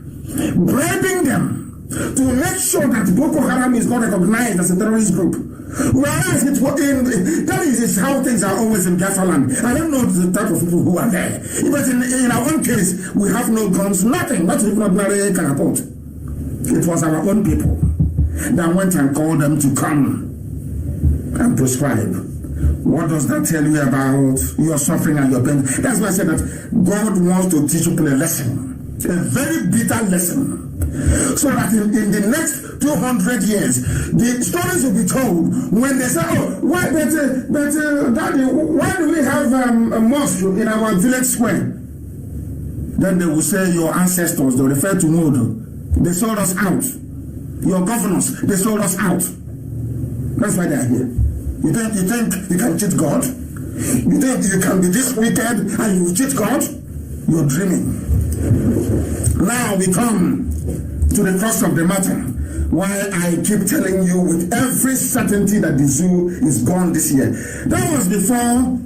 bribing them to make sure that Boko Haram is not recognized as a terrorist group. Whereas that is how things are always in Biafra land. I don't know the type of people who are there. But in our own case, we have no guns, nothing, not even ordinary catapult. It was our own people that went and called them to come and prescribe. What does that tell you about your suffering and your pain? That's why I said that God wants to teach people a lesson, a very bitter lesson, so that in the next 200 years, the stories will be told when they say, oh, why, Daddy, why do we have a mosque in our village square? Then they will say your ancestors, they will refer to Modo. They sold us out. Your governors, they sold us out. That's why they are here. You think you can cheat God? You think you can be this wicked and you cheat God? You're dreaming. Now we come to the crux of the matter. Why I keep telling you with every certainty that the zoo is gone this year. That was before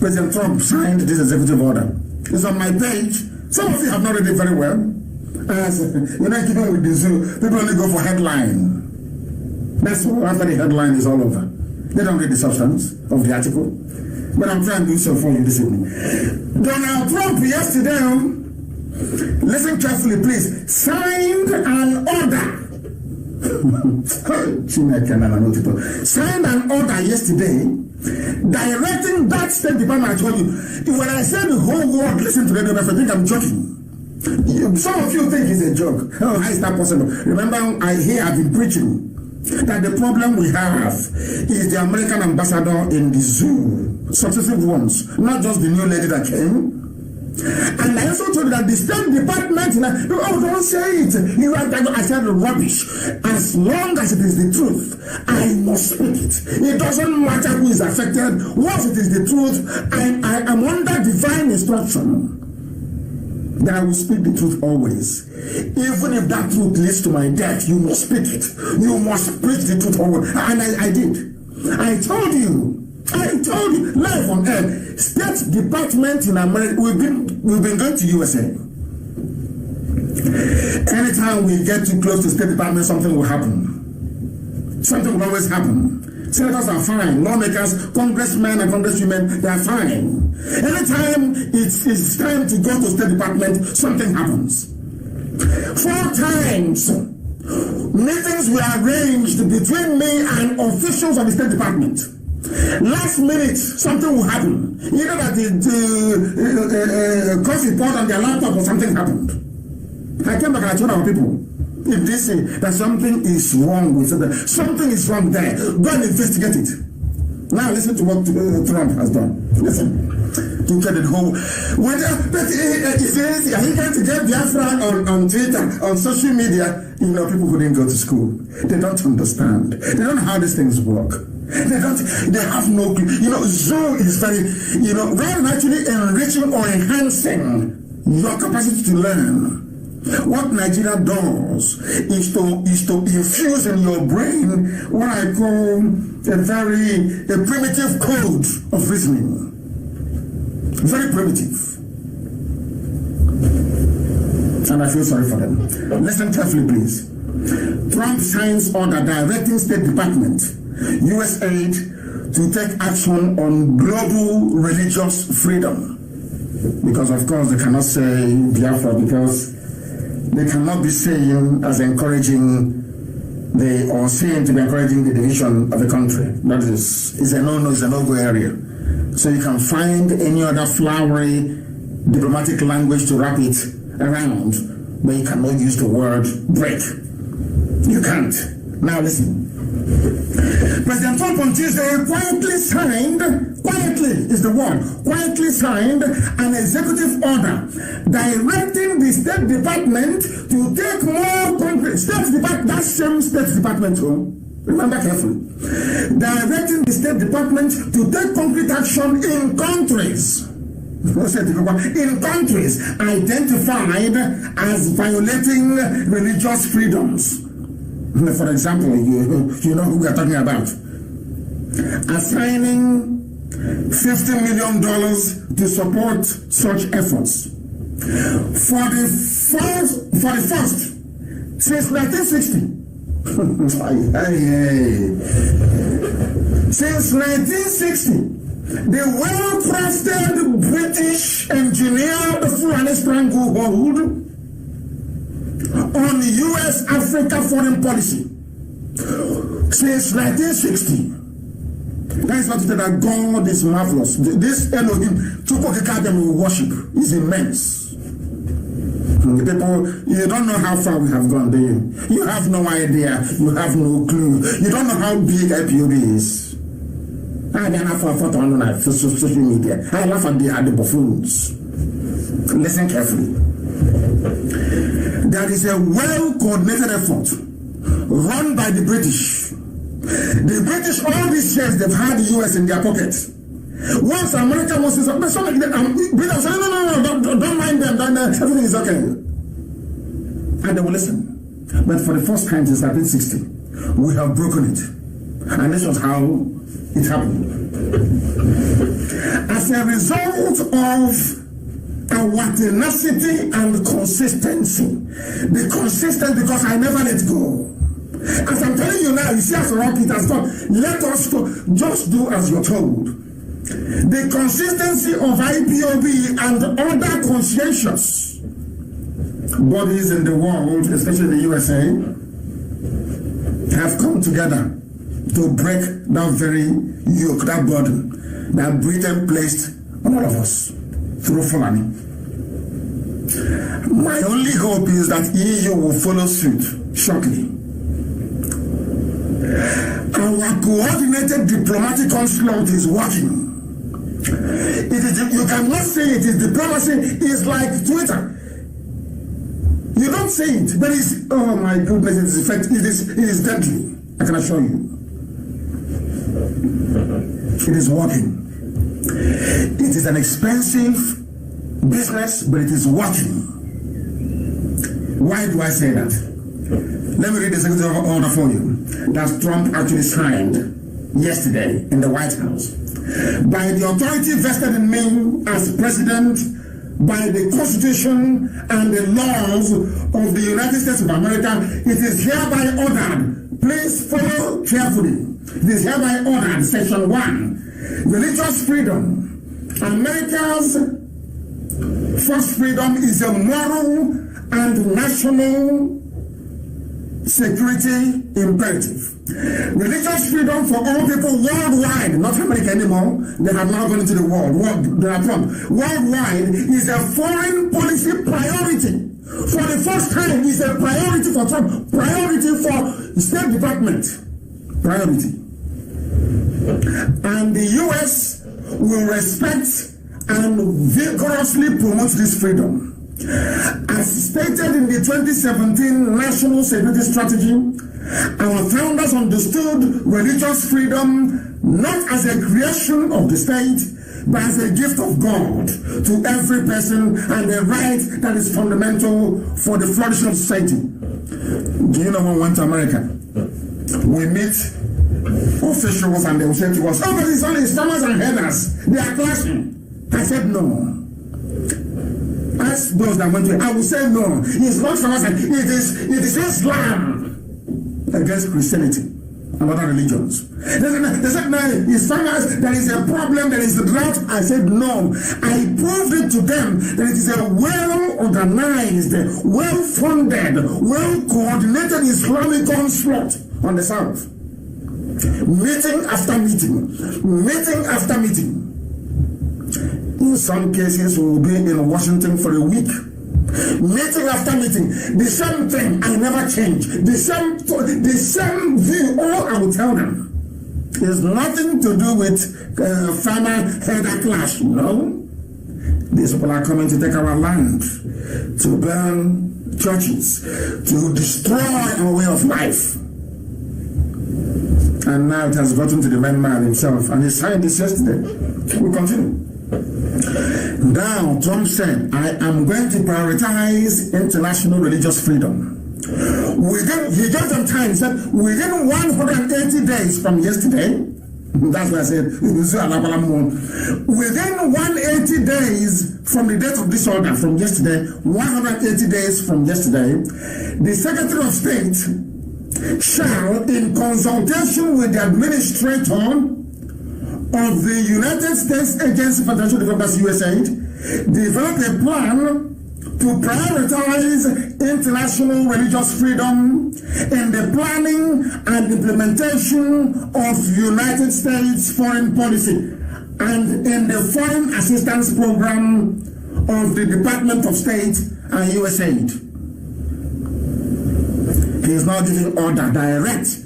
President Trump signed this executive order. It's on my page. Some of you have not read it very well. As you know, keeping with the zoo, people only go for headline. That's all. After the headline is all over, they don't read the substance of the article. But I'm trying to do so for you this evening. Donald Trump yesterday, listen carefully, please, signed an order. Signed an order yesterday directing that State Department. I told you, when I say the whole world listen to radio, I think I'm joking. Some of you think it's a joke. Oh, how is that possible? Remember, I've been preaching that the problem we have is the American ambassador in the zoo, successive ones, not just the new lady that came. And I also told you that the State Department, don't say it. I said rubbish. As long as it is the truth, I must speak it. It doesn't matter who is affected. Once it is the truth, I am under divine instruction that I will speak the truth always. Even if that truth leads to my death, you must speak it. You must preach the truth always. And I did. I told you live on air. State Department in America, we've been going to USA. Anytime we get too close to State Department, something will happen. Something will always happen. Senators are fine. Lawmakers, congressmen and congresswomen, they are fine. Anytime it's time to go to State Department, something happens. 4 times, meetings were arranged between me and officials of the State Department. Last minute, something will happen. Either that the coffee pot on their laptop or something happened. I came back and I told our people, if they say that something is wrong with it, something is wrong there, go and investigate it. Now listen to what Trump has done. Listen. To get it home. He says he can't get Biafra on Twitter, on social media. You know, people who didn't go to school, they don't understand. They don't know how these things work. They have no clue. You know, zoo is very, rather than actually enriching or enhancing your capacity to learn. What Nigeria does is to infuse in your brain what I call a primitive code of reasoning. Very primitive. And I feel sorry for them. Listen carefully, please. Trump signs order directing State Department, US aid to take action on global religious freedom. Because of course they cannot say Biafra, because they cannot be seen as encouraging or seen to be encouraging the division of the country. That is a no-go area. So you can find any other flowery diplomatic language to wrap it around, but you cannot use the word break. You can't. Now listen. President Trump on Tuesday quietly signed an executive order directing the State Department to take more concrete that same State Department home. Remember carefully. Directing the State Department to take concrete action in countries identified as violating religious freedoms. For example, you know who we are talking about. Assigning $50 million to support such efforts. For the first since 1960. Since 1960, the well-crafted British engineered Fulani stranglehold on U.S. Africa foreign policy. Since 1960, that is what it is that God is marvelous. This Elohim, Chukwu we worship, is immense. The people, you don't know how far we have gone, do you? You have no idea. You have no clue. You don't know how big IPOB is. I laugh at on social media. I laugh at the buffoons. Listen carefully. There is a well-coordinated effort run by the British. The British, all these years, they've had the US in their pocket. Once America wants to say, British say, no, don't mind them, everything is okay. And they will listen. But for the first time since 1960, we have broken it. And this was how it happened. As a result of our tenacity and consistency. Be consistent because I never let go. As I'm telling you now, you see as rock it has done. Let us just do as you're told. The consistency of IPOB and other conscientious bodies in the world, especially the USA, have come together to break that very yoke, that burden that Britain placed on all of us through Fulani. My only hope is that EU will follow suit shortly. Our coordinated diplomatic onslaught is working. You cannot say it is diplomacy. It's like Twitter. You don't say it, but it's, oh my goodness, it is effective. It is deadly. I can assure you. It is working. It is an expensive business, but it is working. Why do I say that? Let me read the executive order for you that Trump actually signed yesterday in the White House. By the authority vested in me as president, by the Constitution and the laws of the United States of America, it is hereby ordered. Please follow carefully. It is hereby ordered, Section 1, religious freedom. America's first freedom is a moral and national security imperative. Religious freedom for all people worldwide, not America anymore. They have now gone into the world. Worldwide is a foreign policy priority. For the first time, it's a priority for Trump. Priority for the State Department. Priority. And the U.S. will respect and vigorously promote this freedom. As stated in the 2017 National Security Strategy, our founders understood religious freedom not as a creation of the state, but as a gift of God to every person and a right that is fundamental for the flourishing of society. Do you know when we went to America? We meet officials and they will say to us, oh, but it's only stammers and headers. They are clashing. I said no. Ask those that went to it. I will say no. It's not stammers and it is Islam against Christianity and other religions. They said no, it's stammers, there is a problem, there is a drought. I said no. I proved it to them that it is a well-organized, well-funded, well-coordinated Islamic onslaught on the South. Meeting after meeting, meeting after meeting. In some cases, we will be in Washington for a week. Meeting after meeting. The same thing, I never change. The same view, all I will tell them. There's nothing to do with farmer header clash, no. These people are coming to take our land, to burn churches, to destroy our way of life. And now it has gotten to the man himself, and he signed this yesterday. We continue. Now, Trump said, I am going to prioritize international religious freedom. He gave them time. He said, within 180 days from yesterday, that's what I said, within 180 days from the date of this order, from yesterday, 180 days from yesterday, the Secretary of State shall, in consultation with the administrator of the United States Agency for International Development, USAID, develop a plan to prioritize international religious freedom in the planning and implementation of United States foreign policy and in the foreign assistance program of the Department of State and USAID. He is now giving order direct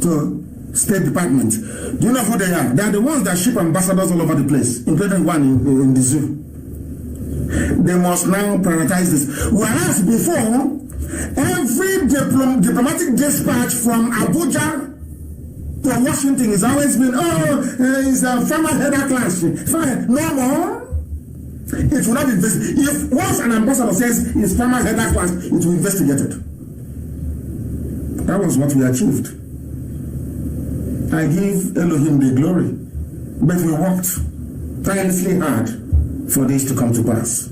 to State Department. Do you know who they are? They are the ones that ship ambassadors all over the place, including one in the zoo. They must now prioritize this. Whereas before, every diplomatic dispatch from Abuja to Washington has always been, it's a farmer header clash. Fine, no more. It will not be investigated. If once an ambassador says it's farmer header clash, it will be investigated. That was what we achieved. I give Elohim the glory, but we worked tirelessly hard for this to come to pass.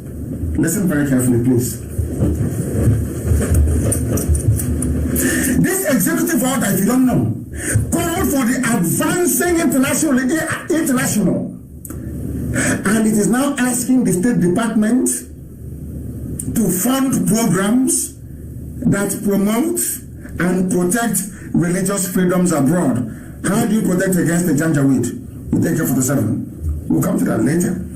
Listen very carefully, please. This executive order, if you don't know, called for the advancing international, and it is now asking the State Department to fund programs that promote and protect religious freedoms abroad. How do you protect against the Janjaweed? You take AK-47. We'll come to that later.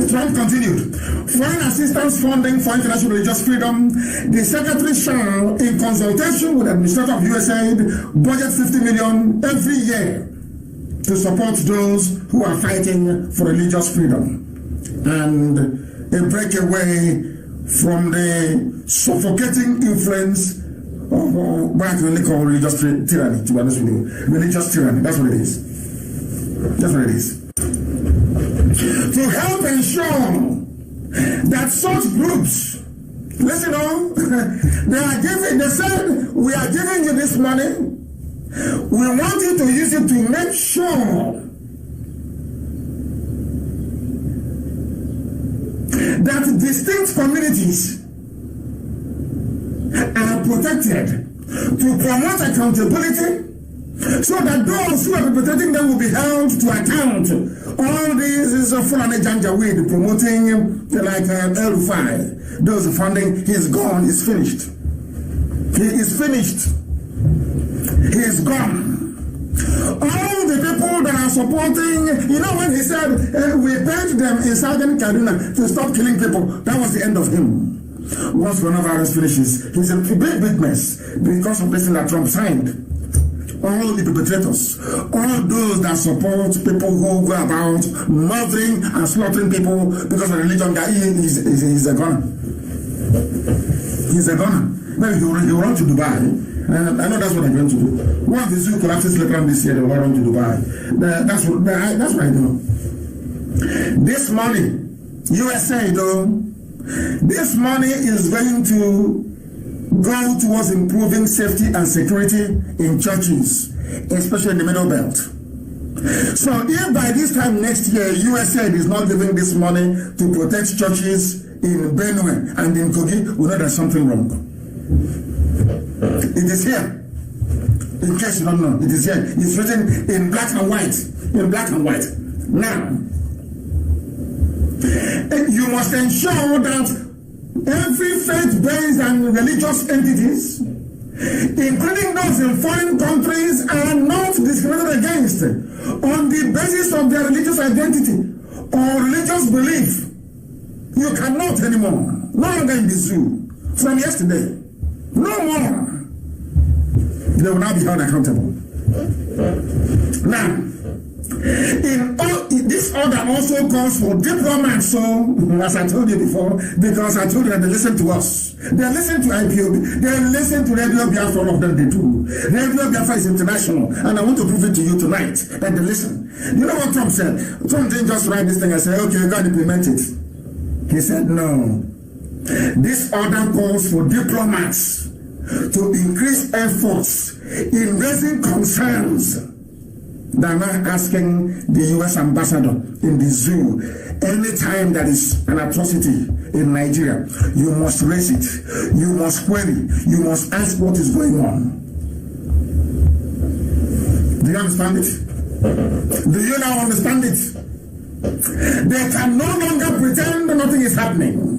Trump continued. Foreign assistance funding for international religious freedom. The Secretary shall, in consultation with the Administrator of USAID, budget $50 million every year to support those who are fighting for religious freedom and a breakaway from the suffocating influence of what I can only call religious tyranny, to be honest with you. Religious tyranny, that's what it is. That's what it is. To help ensure that such groups, listen on, they said, we are giving you this money. We want you to use it to make sure that distinct communities are protected, to promote accountability, so that those who are perpetrating them will be held to account. All this is a full Janjaweed promoting like L5. Those funding, he's gone, he's finished. He is finished. He is gone. All the people that are supporting, you know, when he said we paid them in Southern Kaduna to stop killing people, that was the end of him. Once coronavirus finishes, he's a big mess because of this thing that Trump signed. All the perpetrators, all those that support people who go about murdering and slaughtering people because of religion, he's a gunner. He's a gunner. Maybe he'll run to Dubai. And I know that's what I'm going to do. Once the zoo collapses later on this year, they'll run to Dubai. That's what I know. This money, USA though, this money is going to go towards improving safety and security in churches, especially in the Middle Belt. So if by this time next year, USAID is not giving this money to protect churches in Benue and in Kogi, we know there's something wrong. It is here. In case you don't know, it is here. It's written in black and white. In black and white. Now, you must ensure that every faith-based and religious entities, including those in foreign countries, are not discriminated against on the basis of their religious identity or religious belief. You cannot anymore. No longer in the zoo. From yesterday. No more. They will now be held accountable. Now, this order also calls for diplomats, so as I told you before, because I told you that they listen to us. They listen to Ipob, they listen to Radio Biafra, all of them they do. Radio Biafra is international, and I want to prove it to you tonight, that they listen. You know what Trump said? Trump didn't just write this thing and say, okay, you got to implement it. He said, no. This order calls for diplomats to increase efforts in raising concerns. They are now asking the U.S. ambassador in the zoo, anytime there is an atrocity in Nigeria, you must raise it, you must query, you must ask what is going on. Do you understand it? Do you now understand it? They can no longer pretend nothing is happening.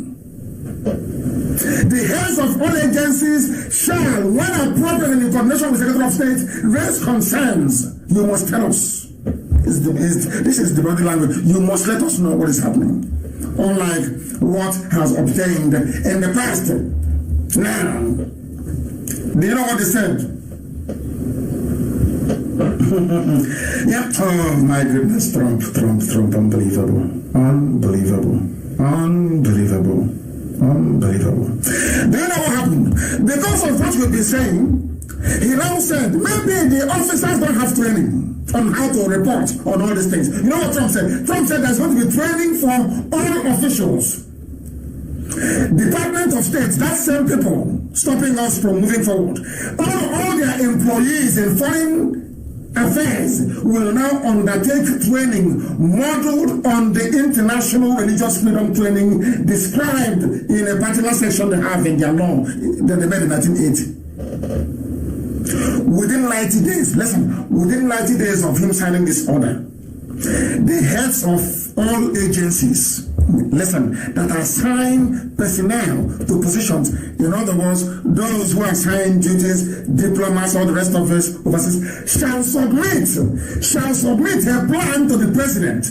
The heads of all agencies shall, when appropriate in coordination with the Secretary of State, raise concerns. You must tell us. This is the body language. You must let us know what is happening. Unlike what has obtained in the past. Now, do you know what they said? Yep. Oh my goodness, Trump, unbelievable. Do you know what happened? Because of what we've been saying, he now said, maybe the officers don't have training on how to report on all these things. You know what Trump said? Trump said there's going to be training for all officials. Department of State, that's same people stopping us from moving forward. All their employees in foreign Affairs will now undertake training modeled on the international religious freedom training described in a particular section they have in their law that they made in 1980. Within 90 days, within 90 days of him signing this order, the heads of all agencies, that assign personnel to positions, in other words, those who assign duties, diplomats, all the rest of us overseas, shall submit a plan to the president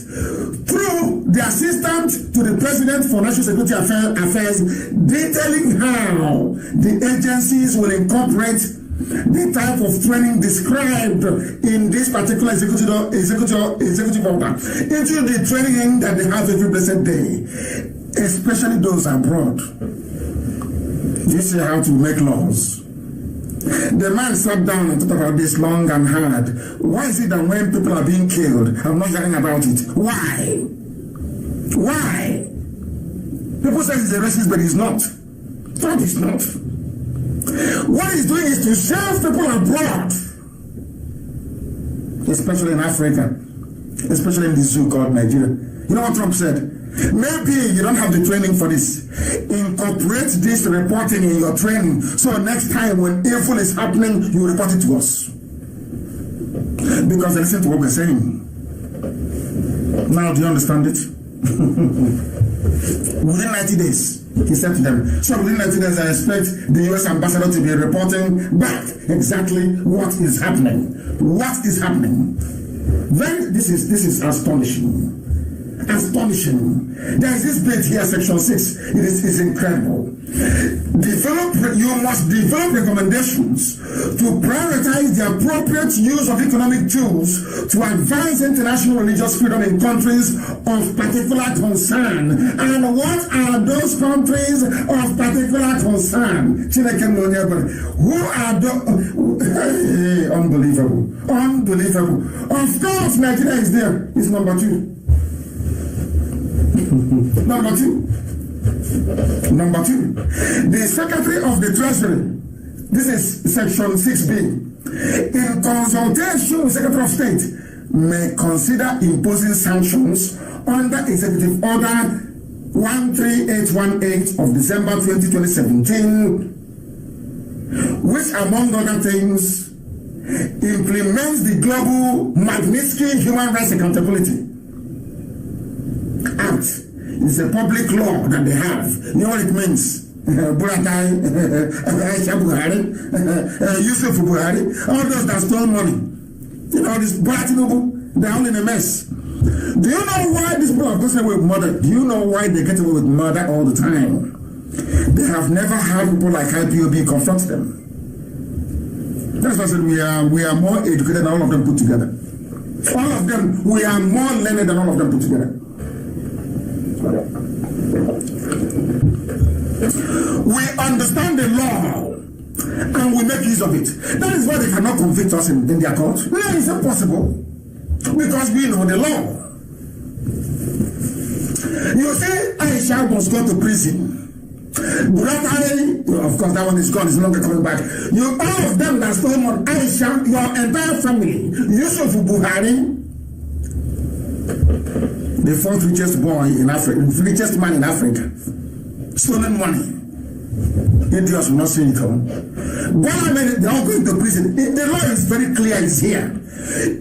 through the assistant to the president for national security affairs, detailing how the agencies will incorporate the type of training described in this particular executive order into the training that they have every blessed day, especially those abroad. This is how to make laws. The man sat down and talked about this long and hard. Why is it that when people are being killed, I'm not hearing about it? Why? People say he's a racist, but he's not. That is not. What he's doing is to save people abroad, especially in Africa, especially in the zoo called Nigeria. You know what Trump said? Maybe you don't have the training for this. Incorporate this reporting in your training, so next time when evil is happening, you report it to us. Because they listen to what we're saying. Now, do you understand it? Within 90 days, he said to them, so within 90 days, I expect the US ambassador to be reporting back exactly what is happening. What is happening? Then this is astonishing. Astonishing. There is this bit here, section 6. It is incredible. You must develop recommendations to prioritize the appropriate use of economic tools to advance international religious freedom in countries of particular concern. And what are those countries of particular concern? Who are those? Unbelievable. Unbelievable. Of course, Nigeria is there. It's number 2. Number 2. The Secretary of the Treasury, this is section 6B, in consultation with Secretary of State, may consider imposing sanctions under Executive Order 13818 of December 2017, which, among other things, implements the Global Magnitsky Human Rights Accountability Act. It's a public law that they have. You know what it means? Buratai, Aisha Buhari, Yusuf Buhari, all those that stole money. You know, this Buhari, they're all in a mess. Do you know why these people are gotten away with murder? Do you know why they get away with murder all the time? They have never had people like Ipob confront them. That's why I said we are more educated than all of them put together. All of them, we are more learned than all of them put together. We understand the law and we make use of it. That is why they cannot convict us in their court. No, it's impossible. Because we know the law. You say Aisha must go to prison. Buhari, of course, that one is gone, it's no longer coming back. All of them that stole money, Aisha, your entire family, Yusuf Buhari, the 4th richest boy in Africa, the richest man in Africa, stolen money. Idiots will not see it come. They are going to prison. The law is very clear, it's here.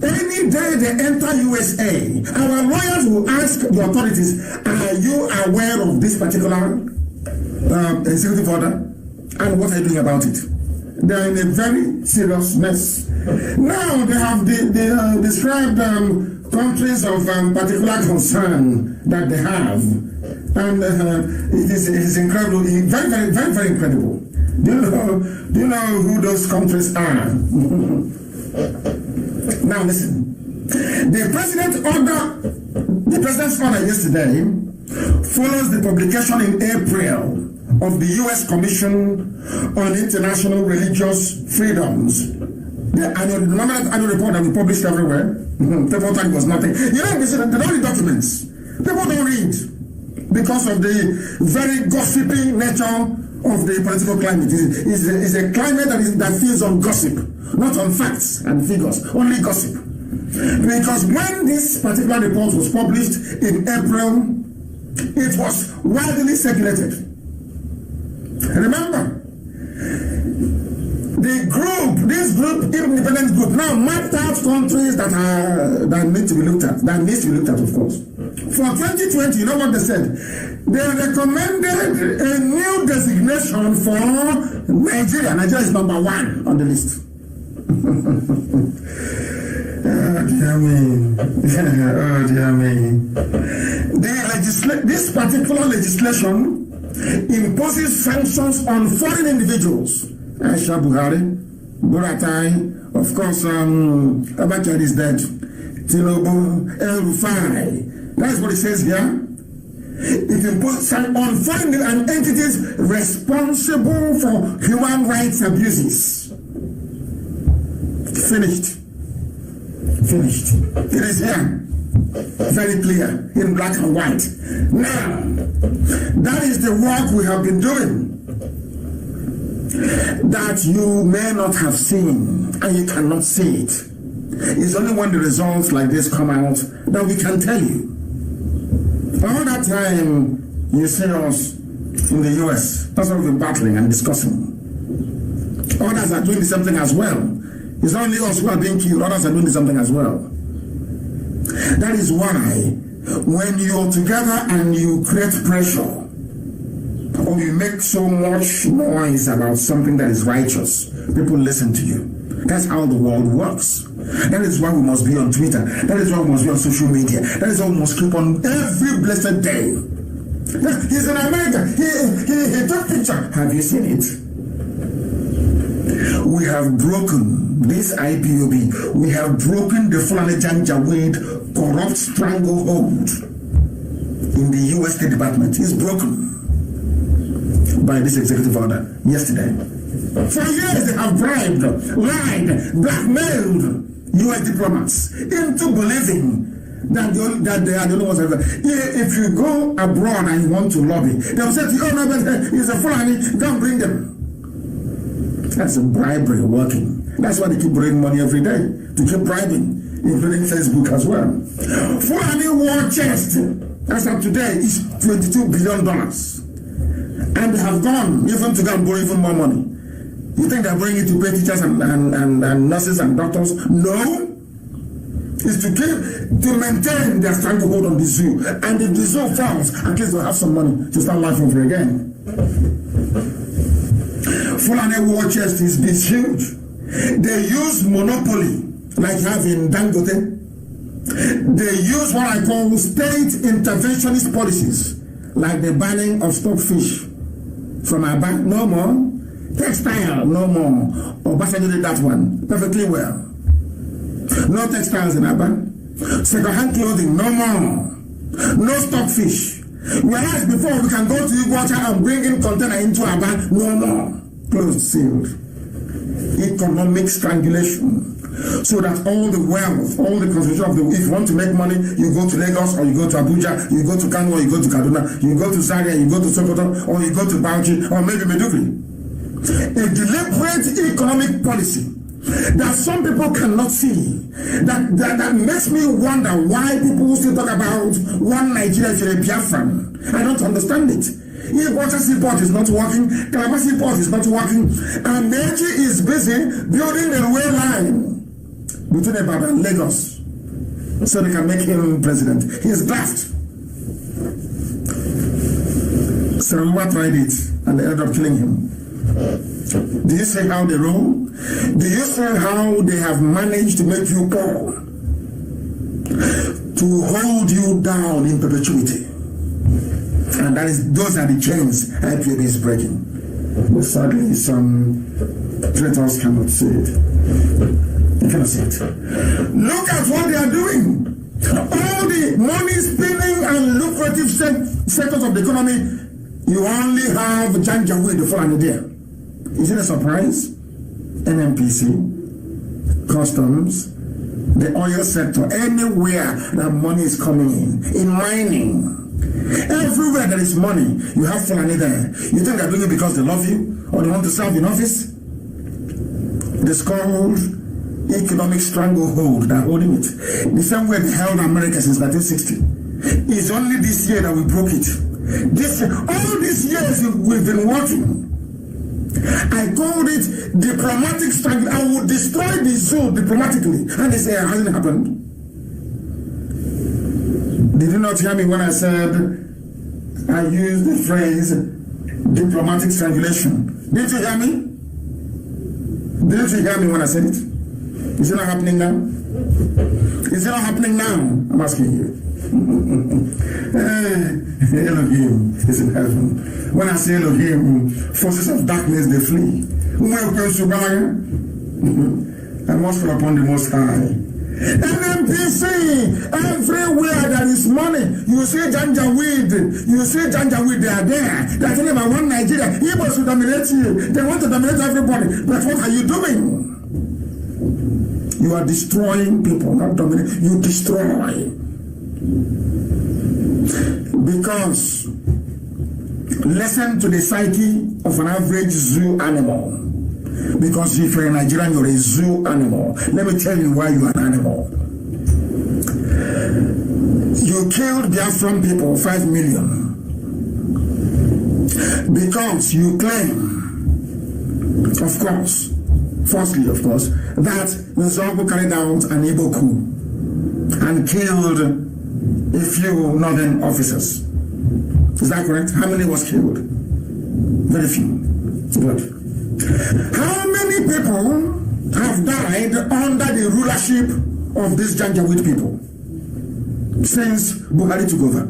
Any day they enter USA, our lawyers will ask the authorities, are you aware of this particular executive order? And what are you doing about it? They are in a very serious mess. Now they have described countries of particular concern that they have. And it is incredible, very, very, very, very incredible. Do you know who those countries are? Now listen. The president's order yesterday follows the publication in April of the U.S. Commission on International Religious Freedoms. The annual report that we published everywhere. People thought it was nothing. You know, they don't read documents. People don't read because of the very gossipy nature of the political climate. It's a climate that feeds on gossip, not on facts and figures, only gossip. Because when this particular report was published in April, it was widely circulated. Remember, this independent group, now mapped out countries that need to be looked at. That needs to be looked at, of course. For 2020, you know what they said? They recommended a new designation for Nigeria. Nigeria is number 1 on the list. Oh dear me. Oh dear me. This particular legislation imposes sanctions on foreign individuals. Aisha Buhari, Buratai, of course, Abacha is dead. Tinubu, El Rufai. That's what it says here. It imposes on foreign and entities responsible for human rights abuses. Finished. It is here. Very clear, in black and white. Now, that is the work we have been doing that you may not have seen, and you cannot see it. It's only when the results like this come out that we can tell you. All that time you see us in the US, that's what we've been battling and discussing. Others are doing the same thing as well. It's not only us who are being killed, others are doing the same thing as well. That is why when you're together and you create pressure, or you make so much noise about something that is righteous, people listen to you. That's how the world works. That is why we must be on Twitter. That is why we must be on social media. That is why we must keep on every blessed day. He's in America. He took picture. Have you seen it? We have broken this IPOB. We have broken the Fulani Janjaweed corrupt stranglehold in the US State Department. It's broken by this executive order yesterday. For years they have bribed, lied, blackmailed US diplomats into believing that they are the only ones ever. If you go abroad and you want to lobby, they'll say to you, oh no, but he's a Fulani, don't bring them. That's a bribery working. That's why they keep bringing money every day to keep bribing, including Facebook as well. Fulani war chest, as of today, is $22 billion. And they have gone even to go and borrow even more money. You think they're bringing it to pay teachers and nurses and doctors? No. It's to maintain their stranglehold on the zoo. And if the zoo falls, at least they'll have some money to start life over again. Fulani war chest is huge. They use monopoly, like you have in Dangote. They use what I call state interventionist policies, like the banning of stockfish from our bank, no more. Textile, no more. Obasanjo did that one perfectly well. No textiles in our bank. Second-hand clothing, no more. No stockfish. Whereas before we can go to Iguacha and bring in container into our bank, no more. Closed, sealed. Economic strangulation. So that all the wealth, all the concentration of the, if you want to make money, you go to Lagos, or you go to Abuja, you go to Kano, or you go to Kaduna, you go to Zaria, you go to Sokoto, or you go to Bauchi, or maybe Meduguri. A deliberate economic policy that some people cannot see, that makes me wonder why people still talk about one Nigeria is a Biafran. I don't understand it. If water seaport is not working, Calabar seaport is not working, and Meiji is busy building the railway line between Ipob and Lagos so they can make him president. He is daft. Saruma tried it and they ended up killing him. Do you see how they roll? Do you see how they have managed to make you poor? To hold you down in perpetuity. And those are the chains IPOB is breaking. But sadly, some traitors cannot see it. They cannot see it. Look at what they are doing. All the money spinning and lucrative sectors of the economy, you only have Janjaweed, the Fulani there. Is it a surprise? NNPC, customs, the oil sector, anywhere that money is coming in mining, Everywhere there is money, you have Fulani there. You think they're doing it because they love you or they want to serve in office? It's called economic stranglehold. They're holding it. The same way they held America since 1960. It's only this year that we broke it. All these years we've been working. I called it diplomatic struggle. I would destroy the zoo diplomatically. And they say it hasn't happened. Did you not hear me when I said I used the phrase diplomatic strangulation? Did you hear me? Did you hear me when I said it? Is it not happening now? Is it not happening now? I'm asking you. Elohim is in heaven. When I say Elohim, forces of darkness they flee. I must call upon the Most High. NMPC, everywhere there is money, you see Janjaweed, they are there. They're telling about one Nigeria. Ipob should dominate you. They want to dominate everybody. But what are you doing? You are destroying people, not dominating. You destroy. Because listen to the psyche of an average zoo animal. Because if you're a Nigerian, you're a zoo animal. Let me tell you why you're an animal. You killed Biafran people, 5 million. Because you claim, of course, falsely of course, that Nzongo carried out an Igbo coup and killed a few northern officers. Is that correct? How many was killed? Very few. Good. How many people have died under the rulership of these Janjaweed people since Buhari took over?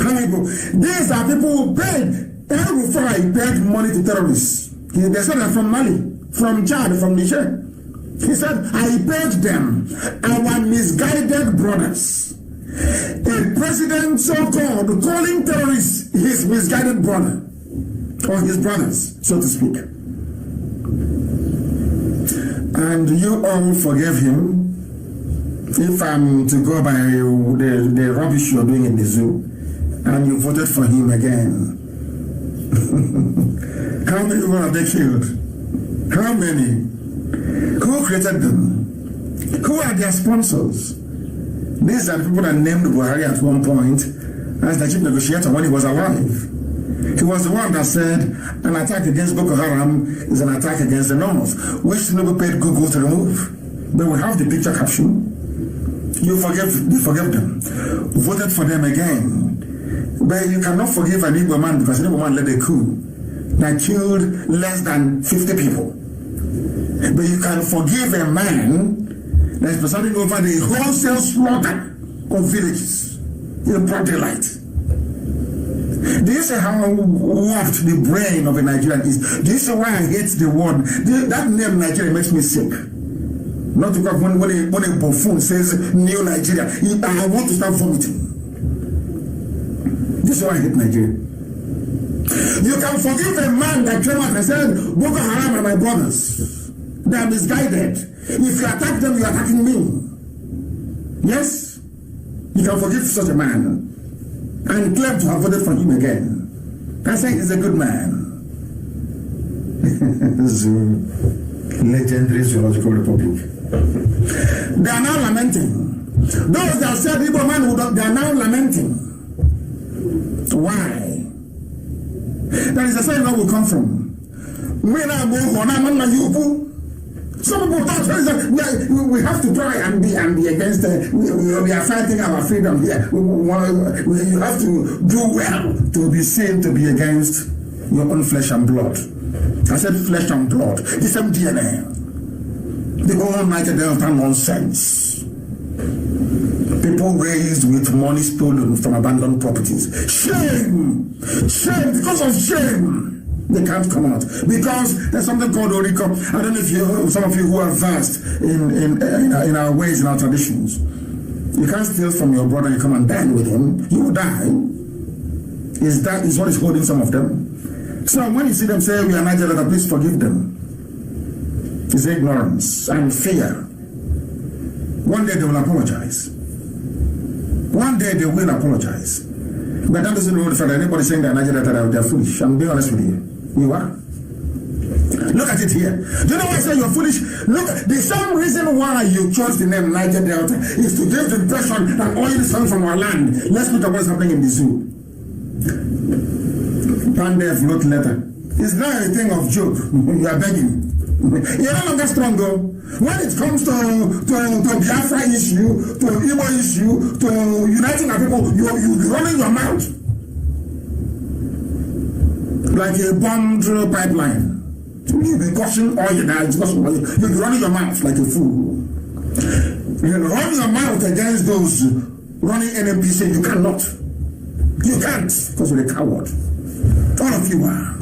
How many people? These are people who paid. El Rufai paid money to terrorists. They said they're from Mali, from Chad, from Niger. He said, I paid them, our misguided brothers. A president so-called calling terrorists his misguided brother, or his brothers, so to speak. And you all forgave him. If I'm to go by the rubbish you're doing in the zoo, and you voted for him again. How many people have they killed? How many? Who created them? Who are their sponsors? These are the people that named Buhari at one point as the chief negotiator when he was alive. He was the one that said an attack against Boko Haram is an attack against the North, which Tinubu paid Google to remove. But we have the picture caption. You forgave them, voted for them again. But you cannot forgive an Igbo man because an Igbo man led a coup that killed less than 50 people. But you can forgive a man that is presiding over the wholesale slaughter of villages in broad daylight. Do you see how warped the brain of a Nigerian is? Do you see why I hate the word? That name Nigeria makes me sick. Not because when a buffoon says new Nigeria, I want to start vomiting. This is why I hate Nigeria. You can forgive a man that came out and said, Boko Haram are my brothers. They are misguided. If you attack them, you are attacking me. Yes? You can forgive such a man and claim to have voted for him again. I say he's a good man. Legendary Zoological Republic. They are now lamenting. Those that said Igbo man, they are now lamenting. Why? That is the same where we come from. Some people talk we have to try and be against we are fighting our freedom here. You have to do well to be seen to be against your own flesh and blood. I said flesh and blood. The same DNA. The whole Niger Delta nonsense. People raised with money stolen from abandoned properties. Shame! Shame! Because of shame! They can't come out. Because there's something called Oriko. I don't know if some of you who are vast in our ways, in our traditions. You can't steal from your brother and come and dine with him. You will die. That is what is holding some of them. So when you see them say, we are Nigerian, please forgive them. It's ignorance and fear. One day they will apologize. One day they will apologize. But that doesn't hold for anybody saying that Nigeria they are foolish. I'm being honest with you. You are. Look at it here. Do you know why I say you're foolish? Look, the same reason why you chose the name Niger Delta is to give the impression that oil is coming from our land. Let's look at what's happening in the zoo. Pandev wrote letter. It's not a thing of joke. You are begging. You're no longer strong, though. When it comes to Biafra issue, to Igbo issue, to uniting our people, you'll be running your mouth like a bombed pipeline. You'll be gushing oil, you'll be running your mouth like a fool. You'll run your mouth against those running NMPC. You cannot. You can't, because you're a coward. All of you are.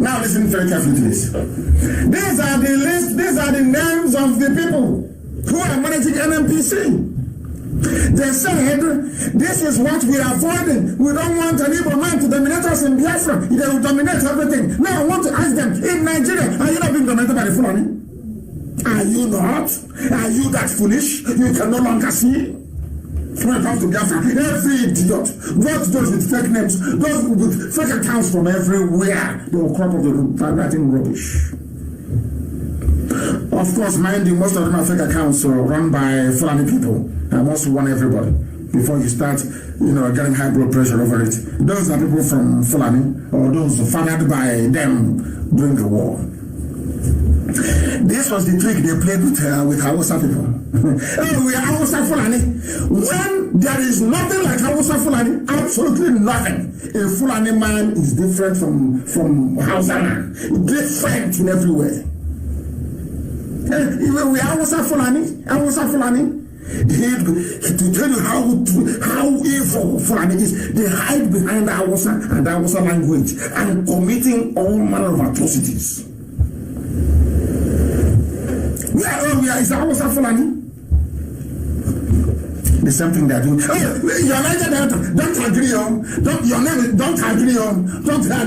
Now listen very carefully to this. These are the list, these are the names of the people who are managing NMPC. They said, this is what we are avoiding. We don't want an Igbo man to dominate us in Biafra. They will dominate everything. Now I want to ask them, in Nigeria, are you not being dominated by the Fulani? Are you not? Are you that foolish? You can no longer see? When it comes to Biafra, every idiot, those with fake names, those with fake accounts from everywhere, they will crop up the writing rubbish. Of course, mind you, most of them are fake accounts run by Fulani people. I must warn everybody before you start, getting high blood pressure over it. Those are people from Fulani or those fathered by them during the war. This was the trick they played with Hausa people. We are Hausa Fulani. When there is nothing like Hausa Fulani, absolutely nothing. A Fulani man is different from Hausa man. Different in every way. We are Hausa Fulani. To tell you how evil Fulani is, they hide behind the Hausa and the Hausa language and committing all manner of atrocities. We are is Hausa Fulani. The same thing they are doing. Your Niger Delta, don't agree on. Your name don't agree on.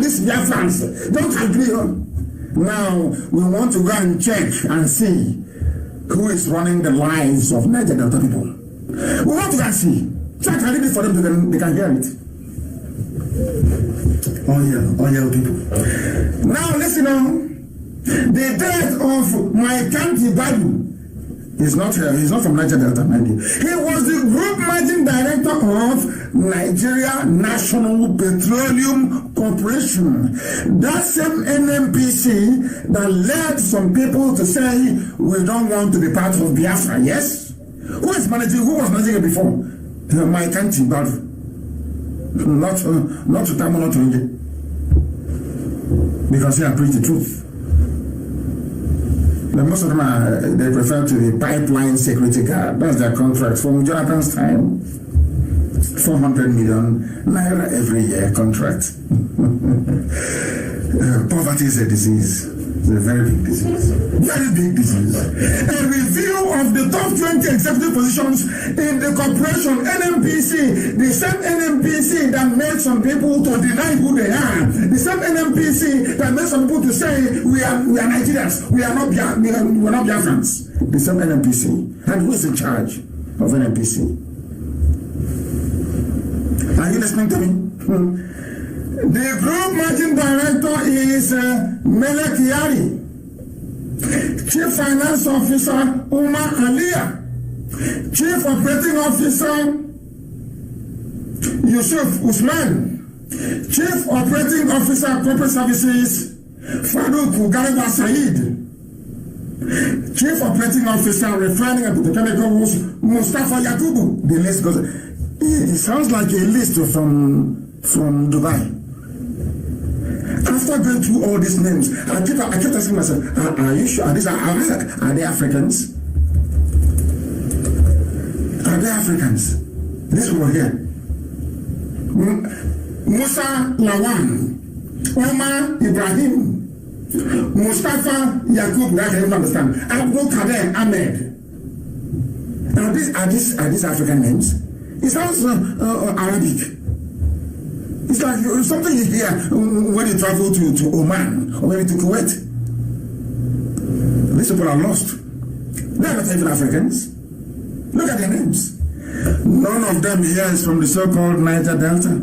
This is Biafrans. Don't agree on. Now we want to go and check and see who is running the lives of Niger Delta people. We want to go and see. So I can read it for them, they can hear it. Oh yeah, people. Now listen on. The death of my country Bible is not here. He's not from Niger Delta, mind you. He was the group managing director of Nigeria National Petroleum Corporation. That same NMPC that led some people to say we don't want to be part of Biafra. Yes? Who was managing it before? My country Bible. Not to Tamil, not to India. Because he preached the truth. Most of them they refer to the pipeline security guard. That's their contract from Jonathan's time. 400 million naira every year contract. Poverty is a disease. It's a very big disease. Very big disease. A review of the top 20 executive positions in the corporation, NMPC, the same NMPC that made some people to deny who they are, the same NMPC that made some people to say we are Nigerians, we are not Biafrans. The same NMPC. And who is in charge of NMPC? Are you listening to me? The group managing director is MNK. Chief Finance Officer Umar Aliyah. Chief Operating Officer Yusuf Usman. Chief Operating Officer Corporate Services Farouk Ugariba Said. Chief Operating Officer Referendum and Petrochemicals Mustafa Yakubu. The list goes. It sounds like a list from Dubai. After going through all these names, I kept asking myself, are you sure? Are they Africans? Are they Africans? This one here. Musa Lawan, Omar Ibrahim, Mustafa Yakub, I can even understand. Abdul Kader Ahmed. Are these African names? It sounds Arabic. It's like something you hear when you travel to Oman or maybe to Kuwait. These people are lost. They are not even Africans. Look at their names. None of them here is from the so-called Niger Delta.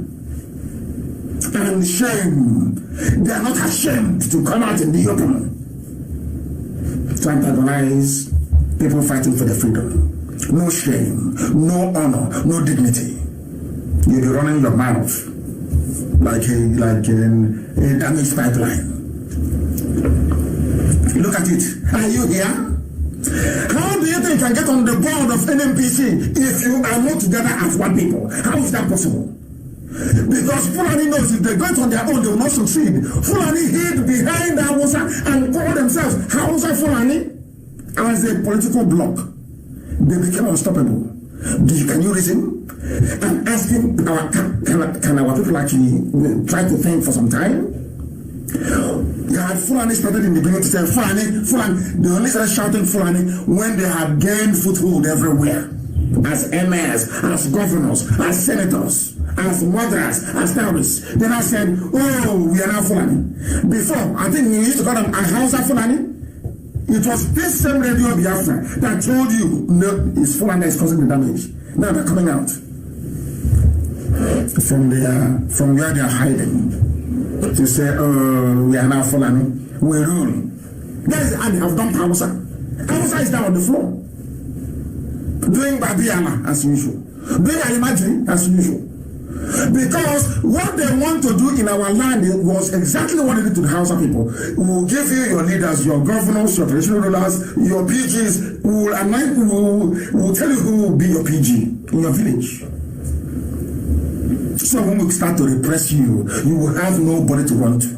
And shame. They are not ashamed to come out in the open to antagonize people fighting for their freedom. No shame, no honor, no dignity. You'll be running your mouth like a damaged pipeline. Look at it. Are you here? How do you think you can get on the board of NMPC if you are not together as one people? How is that possible? Because Fulani knows if they go it on their own, they will not succeed. Fulani hid behind Hausa and called themselves Hausa Fulani as a political bloc. They became unstoppable. Can you reason? I'm asking, can our people actually try to think for some time? Fulani started in the beginning to say Fulani. They only started shouting Fulani when they had gained foothold everywhere. As emirs, as governors, as senators, as mothers, as terrorists. Then I said, oh, we are now Fulani. Before, I think we used to call them a Hausa Fulani. It was this same radio Biafra that told you, no, it's Fulani that is causing the damage. Now they're coming out from where they are hiding to say, oh, we are now Fulani, we rule. That is how they have done Hausa. Hausa is now on the floor, doing Babiala as usual, doing Alimajiri as usual. Because what they want to do in our land was exactly what they did to the Hausa people. We will give you your leaders, your governors, your traditional rulers, your PGs. We will tell you who will be your PG in your village. So when we start to repress you, you will have nobody to run to.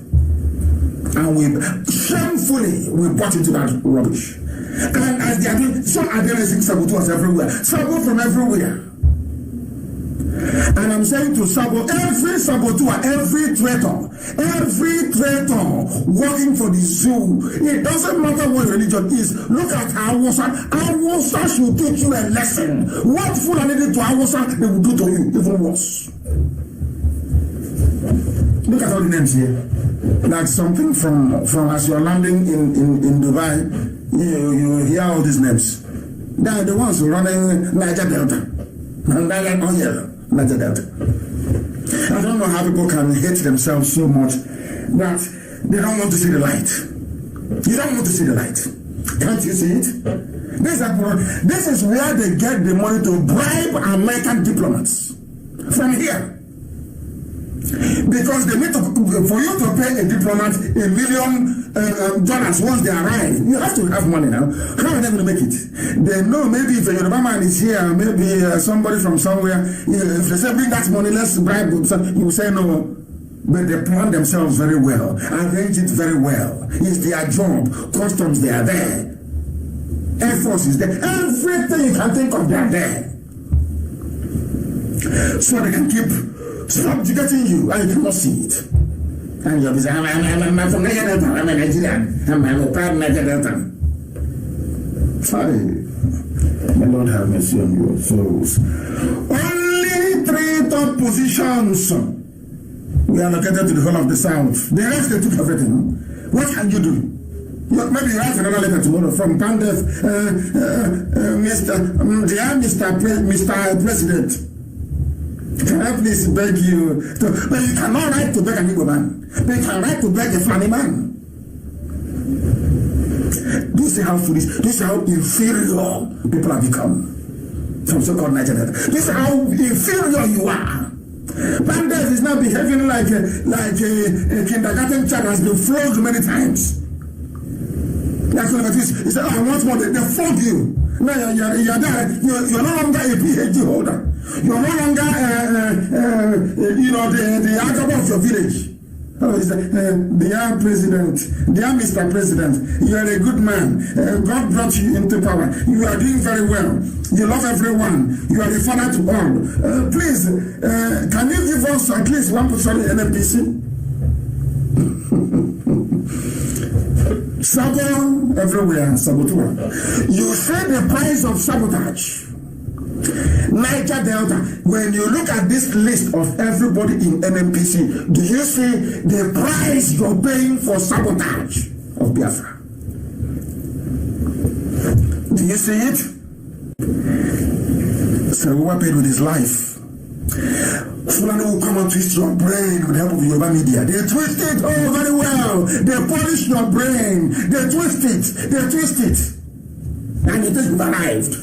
And we shamefully bought into that rubbish. And as they are doing, some are there raising saboteurs everywhere. Sabo from everywhere. And I'm saying to Sabo, every saboteur, every traitor working for the zoo, it doesn't matter what religion is. Look at Hausa. Hausa should teach you a lesson. What Fulani did to Hausa, they will do to you, even worse. Look at all the names here. Like something from as you're landing in Dubai, you hear all these names. They are the ones running Niger Delta. And they are all here. Niger Delta. I don't know how people can hate themselves so much that they don't want to see the light. You don't want to see the light. Can't you see it? This is where they get the money to bribe American diplomats. From here. Because they need to, for you to pay a diplomat $1 million once they arrive, you have to have money now. How are they going to make it? They know maybe if a Yoruba man is here, maybe somebody from somewhere, if they say bring that money, let's bribe him, you will say no. But they plan themselves very well, arrange it very well. It's their job. Customs, they are there. Air Force is there. Everything you can think of, they are there. So they can keep subjugating you and you cannot see it. And you'll be saying, I'm from Niger Delta, I'm a Nigerian, I'm a proud Niger Delta. Sorry. The Lord have mercy on your souls. Only 3 top positions we are located to the whole of the South. The rest they took everything. What can you do? Maybe you write another letter tomorrow from Pandef, Mr. President. Can I please beg you to, but you cannot write to beg an Igbo man. But you can write to beg a Fulani man. Do you see how foolish, do you see how inferior people have become from so-called Niger Delta? Do you see how inferior you are? Pandef is now behaving like a kindergarten child has been flogged many times. That's what it is. He said, oh, I want more. They flog you. Now you're there. You're no longer a PhD holder. You're no longer, the alcohol of your village. Oh, he said, dear President, dear Mr. President, you are a good man. God brought you into power. You are doing very well. You love everyone. You are a father to all. Please, can you give us at least 1% in NMPC? Sabo everywhere, saboteur. You say the price of sabotage. Niger Delta, when you look at this list of everybody in NMPC, do you see the price you're paying for sabotage of Biafra? Do you see it? So we were paid with his life. Fulani will come and twist your brain with the help of Yoruba media. They twist it very well. They polish your brain. They twist it. And it is arrived.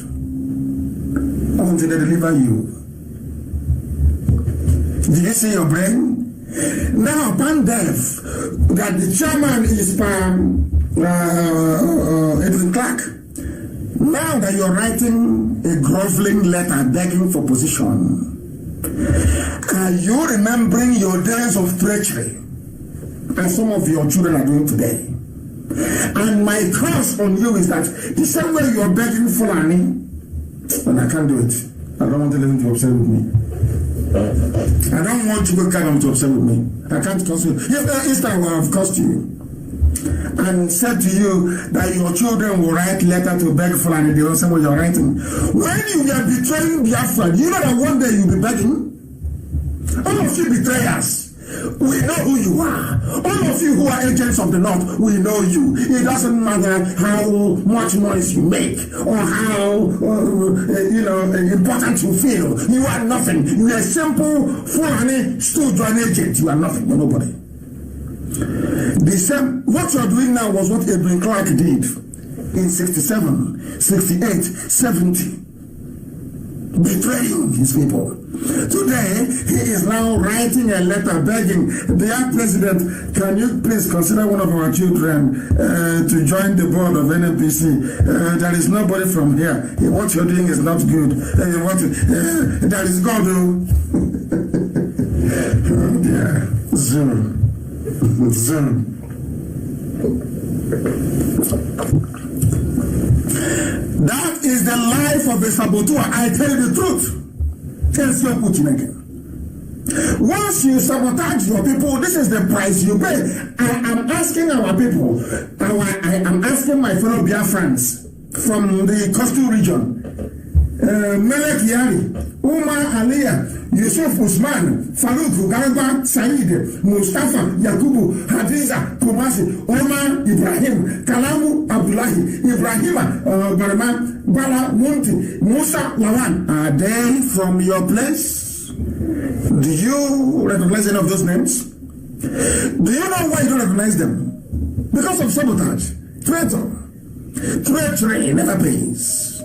Until they deliver you. Did you see your brain? Now, Pandev, that the chairman is Edwin Clark. Now that you're writing a groveling letter begging for position, are you remembering your days of treachery? And some of your children are doing today. And my curse on you is that the same way you're begging Fulani, and I can't do it. I don't want them to upset with me. I don't want you to come to upset with me. I can't curse you. Yes, Easter will have cursed you and said to you that your children will write letter to beg Fulani. They don't say what you're writing. When you are betraying Biafra, do you know that one day you'll be begging? All of you betrayers, we know who you are. All of you who are agents of the North, we know you. It doesn't matter how much noise you make or how important you feel. You are nothing. You are a simple Fulani stooge agent. You are nothing. You're nobody. The same. What you are doing now was what Edwin Clark did in 67, 68, 70. Betraying his people. Today, he is now writing a letter begging, dear President, can you please consider one of our children to join the board of NNPC? There is nobody from here. What you're doing is not good. There is God. Oh dear. Zoom. That is the life of a saboteur. I tell you the truth. Once you sabotage your people, this is the price you pay. I am asking our people, I am asking my fellow Biafrans from the coastal region, Melek Yari, Umar Aliyah, Yusuf Usman, Farouk Garba, Said, Mustafa, Yakubu, Hadiza, Kumasi, Omar Ibrahim, Kalamu Abdullahi, Ibrahima, Barma, Bala Munti, Musa Lawan. Are they from your place? Do you recognize any of those names? Do you know why you don't recognize them? Because of sabotage. Treachery never pays.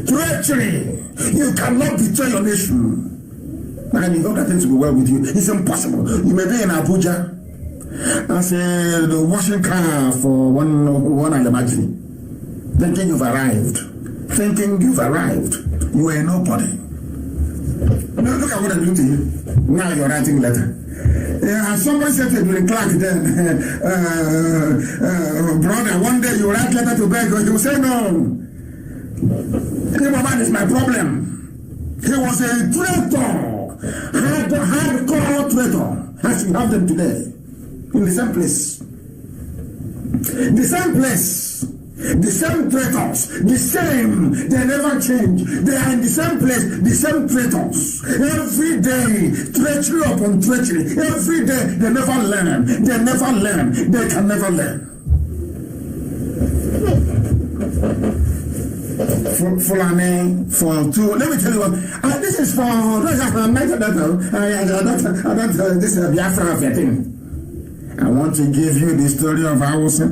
Treachery. You cannot betray your nation. And you hope that things will be well with you. It's impossible. You may be in Abuja as a washing car for one Alamajiri, thinking you've arrived. You are nobody. Now look at what I'm doing to you. Now you're writing a letter. Someone said to Edwin Clark then, brother, one day you write letter to beg, he will say no. Ipob is my problem. He was a traitor. Hardcore traitor, as you have them today, in the same place. The same place, the same traitors, the same, they never change. They are in the same place, the same traitors. Every day, treachery upon treachery. Every day, they never learn. They can never learn. Fulani for two. Let me tell you what. This is for this is Biafra thing. I want to give you the story of Hausa.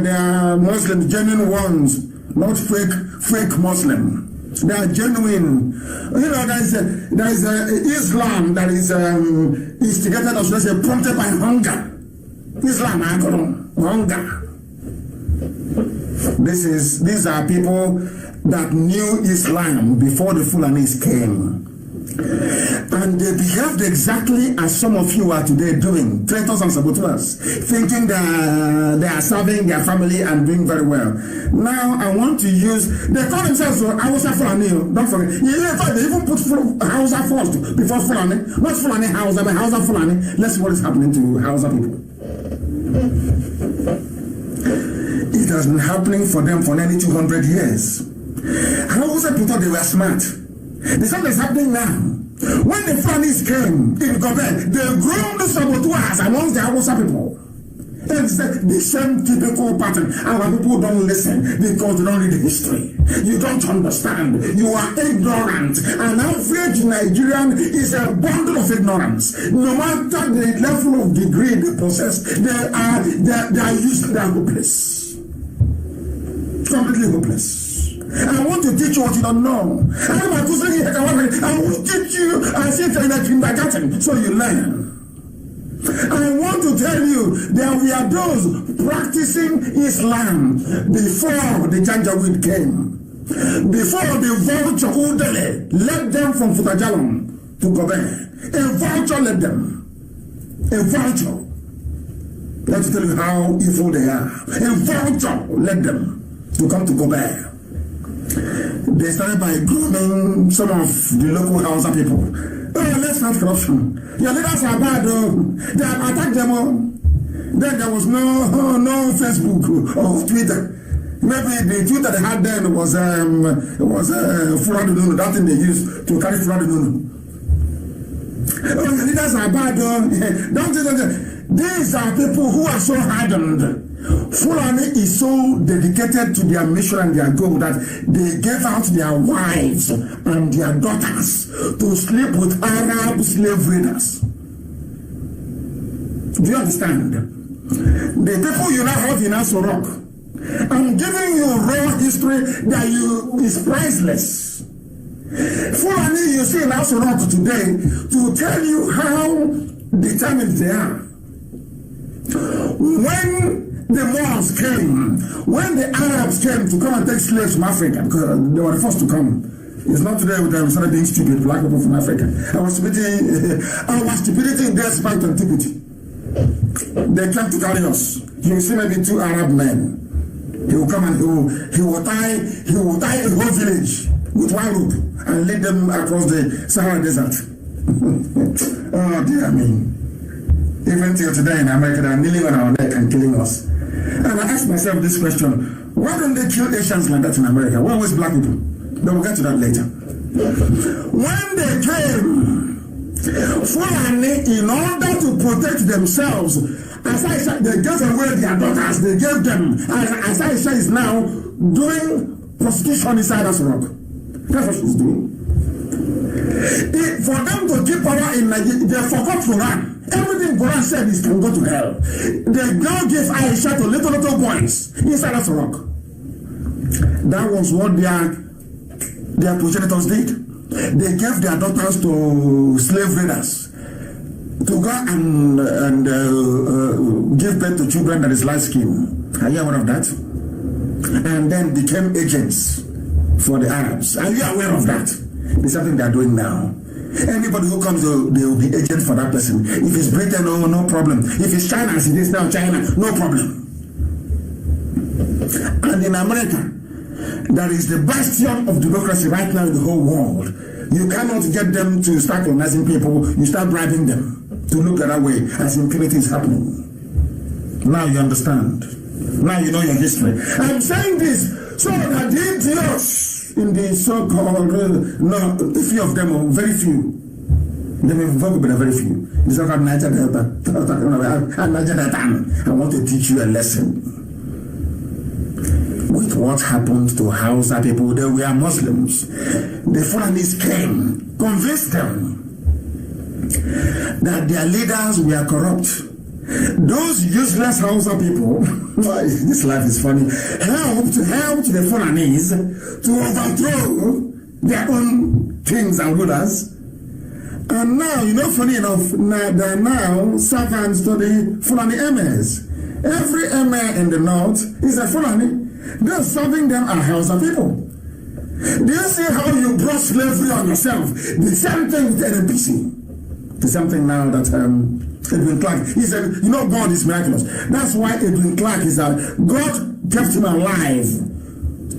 They are Muslims, genuine ones, not fake Muslim. They are genuine. You know, there is Islam that is instigated as well as prompted by hunger. Islam, hunger. These are people that knew Islam before the Fulanis came. And they behaved exactly as some of you are today doing, traitors and saboteurs, thinking that they are serving their family and doing very well. Now I want to use, they call themselves Hausa Fulani, don't forget. In fact, they even put Hausa first before Fulani. Not Fulani Hausa, but Hausa Fulani. Let's see what is happening to Hausa people. It has been happening for them for nearly 200 years. Hausa people thought they were smart. The same is happening now. When the Fulanis came in Gobe, they groomed the saboteurs amongst the Hausa people. Exactly the same typical pattern. Our people don't listen because they don't read history. You don't understand. You are ignorant. An average Nigerian is a bundle of ignorance. No matter the level of degree they possess, they are useless. They are hopeless. Completely hopeless. I want to teach you what you don't know. I will teach you as if you're in a kindergarten, so you learn. I want to tell you that we are those practicing Islam before the Janjaweed came. Before the vulture Udele led them from Futajalon to Gobe. A vulture led them. A vulture. Let's tell you how evil they are. A vulture led them to come to Gobe. They started by grooming some of the local Hausa people. Oh, let's have corruption. Your leaders are bad. They have attacked them all. Then there was no Facebook or Twitter. Maybe the Twitter they had then was Furadununu, that thing they used to carry Furadununu. Oh, your leaders are bad. Don't. These are people who are so hardened. Fulani is so dedicated to their mission and their goal that they gave out their wives and their daughters to sleep with Arab slave raiders. Do you understand? The people you now have in Asorok, I'm giving you raw history that is priceless. Fulani you see in Asorok today to tell you how determined they are. When the Moors came, when the Arabs came to come and take slaves from Africa, because they were the first to come. It's not today we started being stupid, black people from Africa. Our stupidity despite antiquity. They came to carry us. You will see maybe 2 Arab men. He will come and he will tie a whole village with one rope and lead them across the Sahara Desert. Oh dear me. Even till today in America, they are kneeling on our neck and killing us. And I ask myself this question: why don't they kill Asians like that in America? Why always black people? But we'll get to that later. When they came, Fulani, in order to protect themselves, as I said, they gave away their daughters. They gave them, as I say, is now doing prostitution inside Asorok. That's what she's doing. For them to keep power in Nigeria, they forgot Quran. Everything Quran said is can go to hell. They now give Aisha to little boys inside Asorok. That was what their progenitors did. They gave their daughters to slave raiders to go and give birth to children that is light skin. Are you aware of that? And then became agents for the Arabs. Are you aware of that? It's something they are doing now. Anybody who comes, they will be agent for that person. If it's Britain, no problem. If it's China, as it is now China, no problem. And in America, that is the bastion of democracy right now in the whole world. You cannot get them to start colonizing people. You start bribing them to look the other way as impunity is happening. Now you understand. Now you know your history. I'm saying this so that the idiots in the so-called, no, few of them are very few. They may involve, but very few. The so-called Niger Delta. I want to teach you a lesson. With what happened to Hausa people, they were Muslims. The Fulanis came, convinced them that their leaders were corrupt. Those useless Hausa people, this life is funny, helped the Fulanis to overthrow their own kings and rulers. And now, funny enough, they are now servants to the Fulani emirs. Every emir in the north is a Fulani. They're serving them are Hausa people. Do you see how you brought slavery on yourself? The same thing with NPC. The same thing now that Edwin Clark, he said, God is miraculous. That's why Edwin Clark is that God kept him alive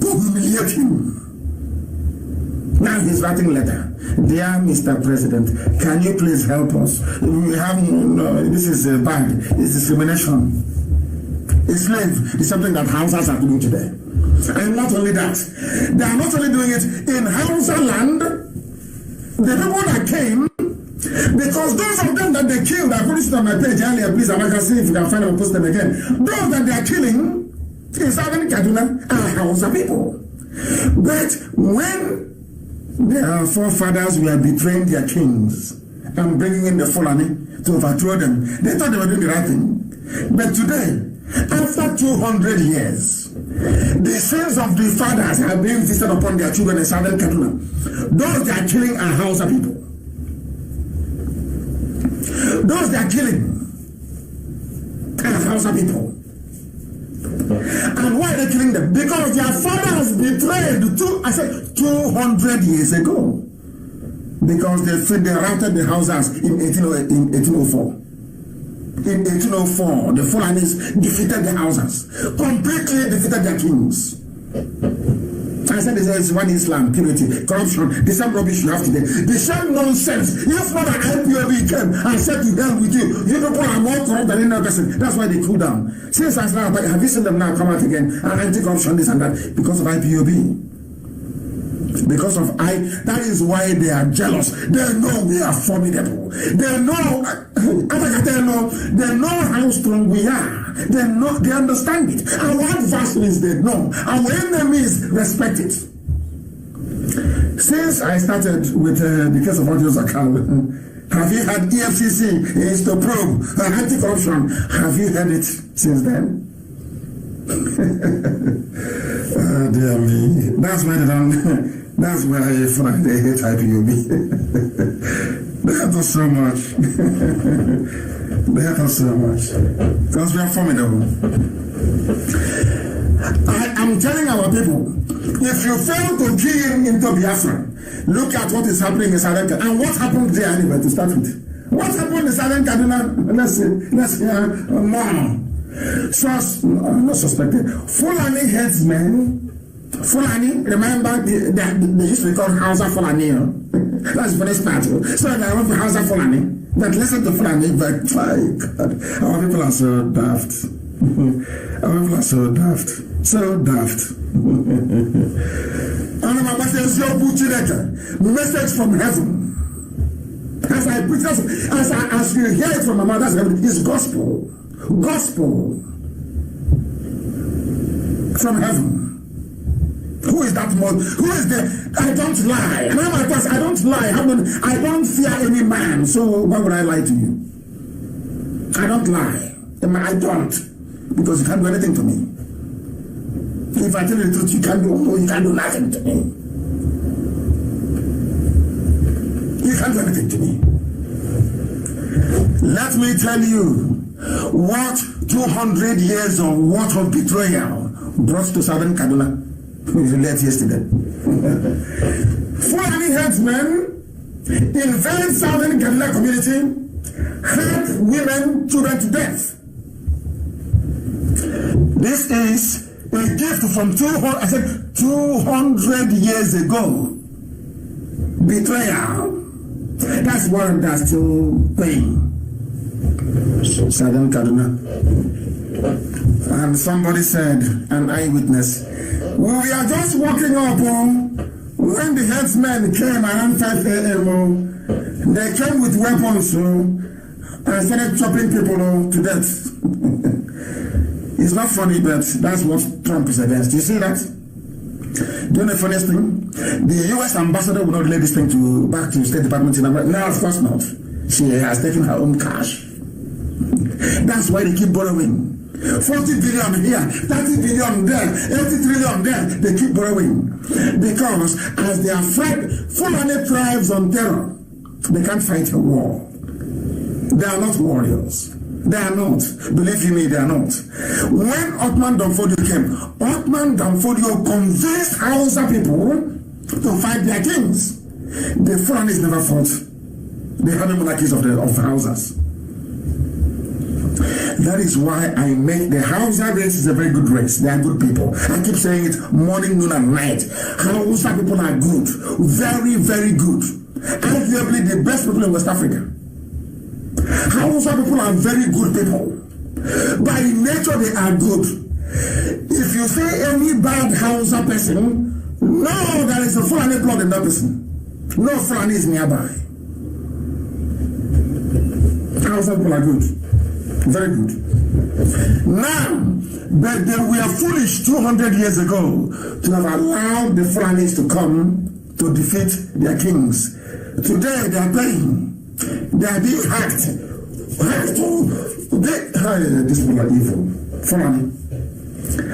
to humiliate him. Now he's writing a letter. Dear Mr. President, can you please help us? We have, this is bad. It's discrimination. A slave is something that Hausas are doing today. And not only that, they are not only doing it in Hausa land. The people that came Because those of them that they killed, I put it on my page earlier, please, I can see if you can find them and post them again. Those that they are killing in southern Kaduna are Hausa people. But when their forefathers were betraying their kings and bringing in the Fulani to overthrow them, they thought they were doing the right thing. But today, after 200 years, the sins of the fathers are being visited upon their children in southern Kaduna. Those they are killing are Hausa people. Those they are killing are Hausa people. And why are they killing them? Because their fathers betrayed 200 years ago. Because they routed the Hausas in 1804. In 1804, the Fulanis defeated the Hausas, completely defeated their kings. I said this is one Islam, purity, corruption, the same rubbish you have today, the same nonsense. If not an IPOB came and said to them with you people are more corrupt than any other person. That's why they cool down. Since I now, have you seen them now come out again and anti-corruption, this and that, because of IPOB? Because of that is why they are jealous. They know we are formidable. They know how strong we are. They understand it. Our adversaries, they know. Our enemies respect it. Since I started with the case of Audio Zakal, have you had EFCC is to probe anti-corruption? Have you heard it since then? Oh, dear me. That's why they don't. That's why I find they hate IPOB. They hate us so much. They hate us so much. Because we are formidable. I am telling our people, if you fail to key into Biafra, look at what is happening in Southern Kaduna. And what happened there anyway to start with? What happened in Southern Kaduna? Let's hear more. So, not suspected. Fulani headsmen. Fulani, remember they used to be called Hausa Fulani. That's the first part. So I went for Hausa Fulani. But listen to Fulani, but my God, our people are so daft. Our people are so daft. So daft. Message from heaven. As I preach, as you hear it from my mother's heaven, it's gospel. Gospel from heaven. Who is that one? Who is the? I don't lie. And I'm like, I don't lie. I don't fear any man. So why would I lie to you? I don't lie. I don't. Because you can't do anything to me. If I tell you the truth, you can't do nothing to me. You can't do anything to me. Let me tell you what 200 years of what of betrayal brought to southern Kaduna. We left yesterday. Fulani headsmen in very southern Kaduna community had women, children to death. This is a gift from 200 years ago. Betrayal. That's one that's still paying. Southern Kaduna. And somebody said, an eyewitness, well, we are just walking up when the headsmen came around 5 a.m. They came with weapons and started chopping people to death. It's not funny, but that's what Trump is against. You see that? Do you know the funniest thing? The U.S. ambassador will not relay this thing back to the State Department in America. No, of course not. She has taken her own cash. That's why they keep borrowing. 40 billion here, 30 billion there, 80 trillion there. They keep borrowing. Because as they are Fulani tribes on terror, they can't fight a war. They are not warriors. They are not. Believe me, they are not. When Ottoman Danfodio came, Ottoman Danfodio convinced Hausa people to fight their kings. The Fulanis never fought. They had the monarchies of Hausas. That is why I make the Hausa race is a very good race. They are good people. I keep saying it morning, noon, and night. Hausa people are good. Very, very good. Arguably the best people in West Africa. Hausa people are very good people. By nature, they are good. If you see any bad Hausa person, no, there is a Fulani blood in that person. No Fulani is nearby. Hausa people are good. Very good. Now, but they were foolish 200 years ago to have allowed the Fulanis to come to defeat their kings. Today they are paying. They are being hacked. These people are evil. Fulani.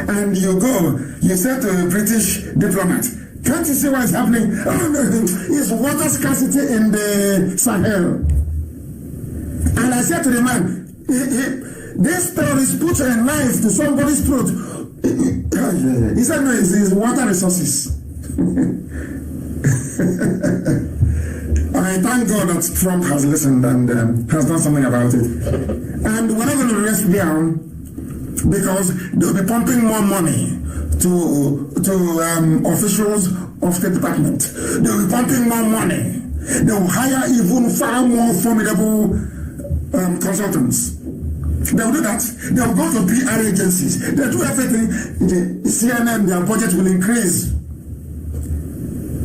And you go, you say to a British diplomat, can't you see what's happening? It's water scarcity in the Sahel. And I said to the man, this terrorist put a knife to somebody's throat. He said, no, it's water resources. I thank God that Trump has listened and has done something about it. And we're not going to rest down because they'll be pumping more money to officials of State Department. They'll be pumping more money. They will hire even far more formidable consultants. They will do that. They will go to PR agencies. They do everything. The CNN, their budget will increase.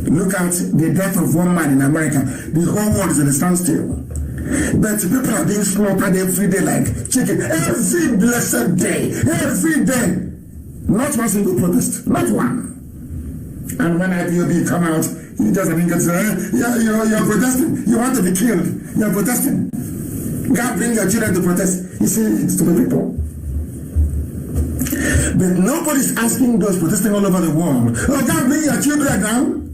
Look at the death of one man in America. The whole world is in a standstill. But people are being slaughtered every day like chicken. Every blessed day. Every day. Not one single protest. Not one. And when IPOB come out, he doesn't think it's you're protesting. You want to be killed. You're protesting. God bring your children to protest. You see, it's stupid people. But nobody's asking those protesting all over the world, oh, God bring your children down.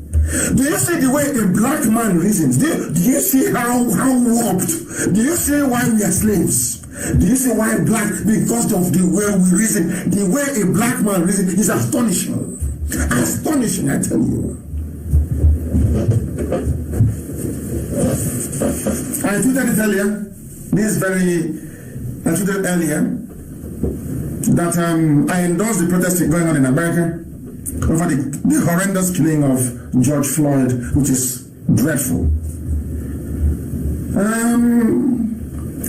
Do you see the way a black man reasons? Do you see how warped? Do you see why we are slaves? Do you see why black? Because of the way we reason. The way a black man reasons is astonishing. Astonishing, I tell you. I tweeted it earlier. I tweeted earlier that I endorsed the protest going on in America over the horrendous killing of George Floyd, which is dreadful.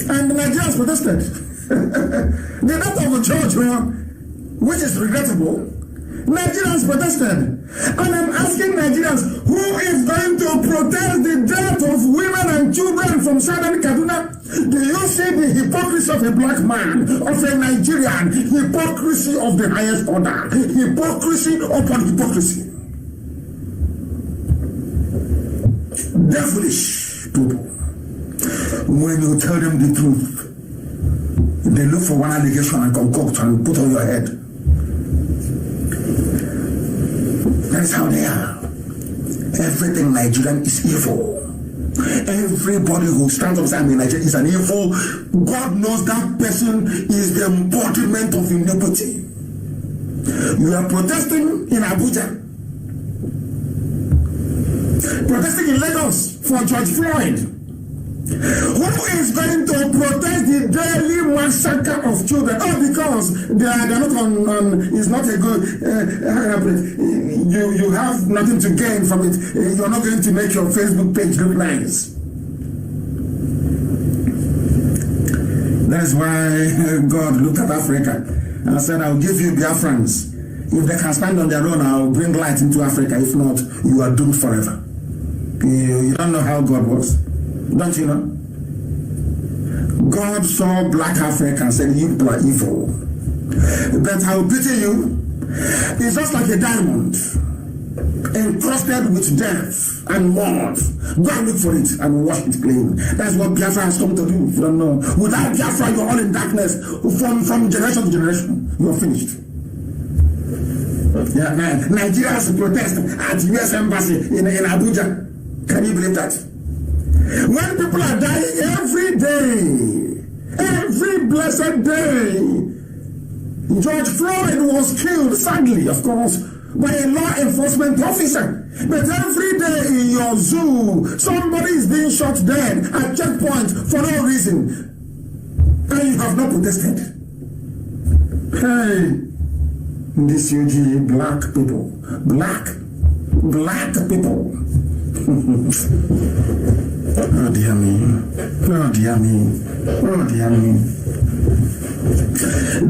And the Nigerians protested. The death of George, which is regrettable, Nigerians protested. And I'm asking Nigerians, who is going to protest the death of women and children from Southern Kaduna? Do you see the hypocrisy of a black man, of a Nigerian? Hypocrisy of the highest order. Hypocrisy upon hypocrisy. Devilish people. When you tell them the truth, they look for one allegation and concoct and put on your head. That is how they are. Everything Nigerian is evil. Everybody who stands up in Nigeria is an evil. God knows that person is the embodiment of iniquity. You are protesting in Abuja, protesting in Lagos for George Floyd. Who is going to protest the daily massacre of children? Oh, because they are not on it's not a good you have nothing to gain from it. You're not going to make your Facebook page look nice. That is why God looked at Africa and said, I'll give you Biafrans. If they can stand on their own, I'll bring light into Africa. If not, you are doomed forever. You don't know how God works. Don't you know? God saw black Africa and said, you people are evil. But I will pity you. It's just like a diamond encrusted with death and mud. Go and look for it and wash it clean. That's what Biafra has come to do. If you don't know. Without Biafra, you're all in darkness. From generation to generation, you're finished. Yeah, Nigeria has to protest at the US Embassy in Abuja. Can you believe that? When people are dying every day, every blessed day, George Floyd was killed, sadly, of course, by a law enforcement officer. But every day in your zoo, somebody is being shot dead at checkpoint for no reason. And you have not protested. Hey, this UG, black people, black people. Oh dear me. Oh dear me. Oh dear me.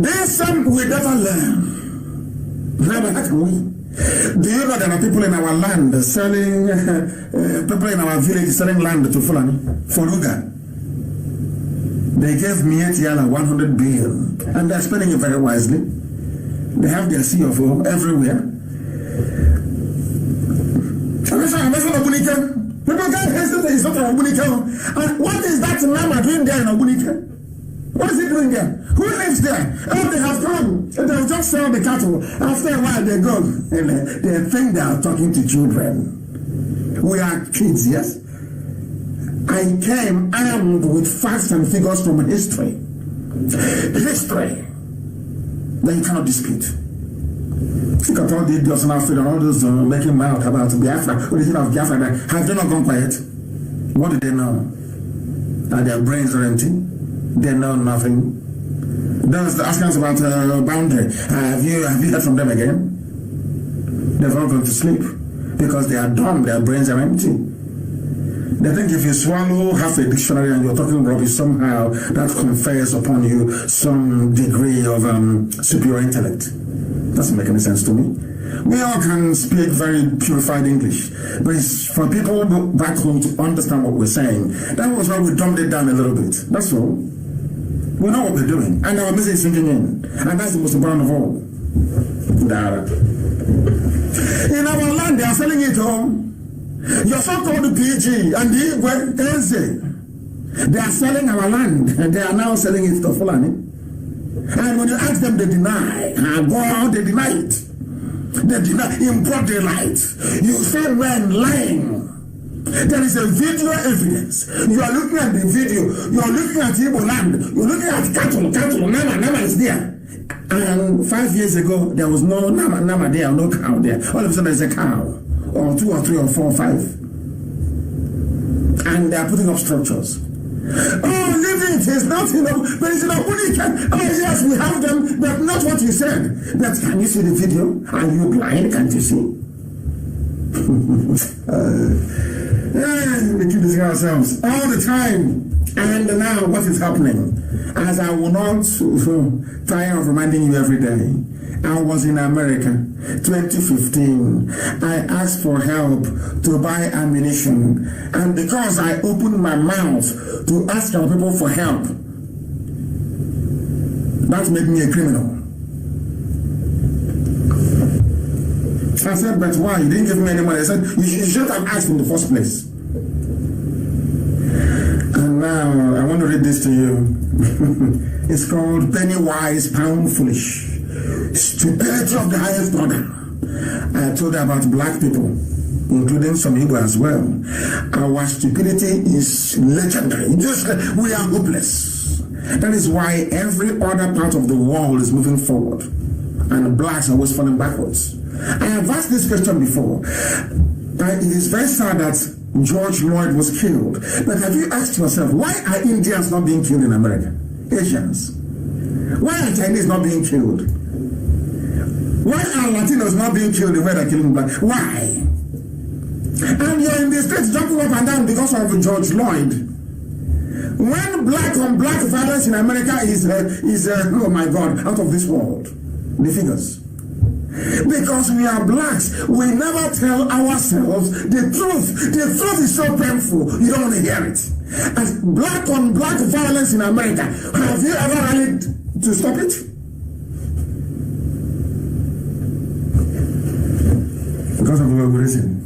There's some we never learn. Never can we? Do you know there are people in our land selling, people in our village selling land to Fulani for Ruga? They gave me Yala 100 billion, and they're spending it very wisely. They have their CFO everywhere. People get hesitant, it's not Obunika. And what is that Nama doing there in Obunika? What is he doing there? Who lives there? Oh, they have come. They'll just sell the cattle. After a while, they go. And they think they are talking to children. We are kids, yes? I came armed with facts and figures from history. History that you cannot dispute. Look at all the idiots and all those making mouth about Biafra, origin of Biafra. Have they not gone quiet? What do they know? Are their brains are empty? They know nothing. Those asking us about boundary. Have you heard from them again? They've all gone to sleep because they are dumb. Their brains are empty. They think if you swallow half a dictionary and you're talking rubbish, somehow that confers upon you some degree of superior intellect. Doesn't make any sense to me. We all can speak very purified English, but it's for people back home to understand what we're saying. That was why we dumbed it down a little bit. That's all. We know what we're doing, and our message is sinking in, and that's the most important of all. In our land, they are selling it home. Your so-called PG and the NZ, they are selling our land, and they are now selling it to Fulani. And when you ask them, they deny. God, they deny it. They deny in broad daylight. You say when lying. There is a video evidence. You are looking at the video. You are looking at Igbo land. You are looking at cattle. Nama is there. And 5 years ago, there was no Nama there, no cow there. All of a sudden, there's a cow. Or 2 or 3 or 4 or 5. And they are putting up structures. Oh, living it is not enough, but it's enough. Oh, yes, we have them, but not what you said. But can you see the video? Are you blind? Can't you see? We keep deceiving ourselves all the time. And now, what is happening? As I will not tire of reminding you every day, I was in America, 2015. I asked for help to buy ammunition. And because I opened my mouth to ask our people for help, that made me a criminal. I said, but why? You didn't give me any money. I said, you shouldn't have asked in the first place. And now, I want to read this to you. It's called Penny Wise, Pound Foolish. Stupidity of the highest order. I told her about black people, including some Igbo as well. Our stupidity is legendary. We are hopeless. That is why every other part of the world is moving forward, and blacks are always falling backwards. I have asked this question before. It is very sad that George Floyd was killed. But have you asked yourself, why are Indians not being killed in America? Asians? Why are Chinese not being killed? Why are Latinos not being killed the way they're killing black? Why? And you're in the streets jumping up and down because of George Floyd. When black on black violence in America is oh my God, out of this world. The figures. Because we are blacks, we never tell ourselves the truth. The truth is so painful, you don't want to hear it. As black on black violence in America, have you ever rallied to stop it? Because of the reason.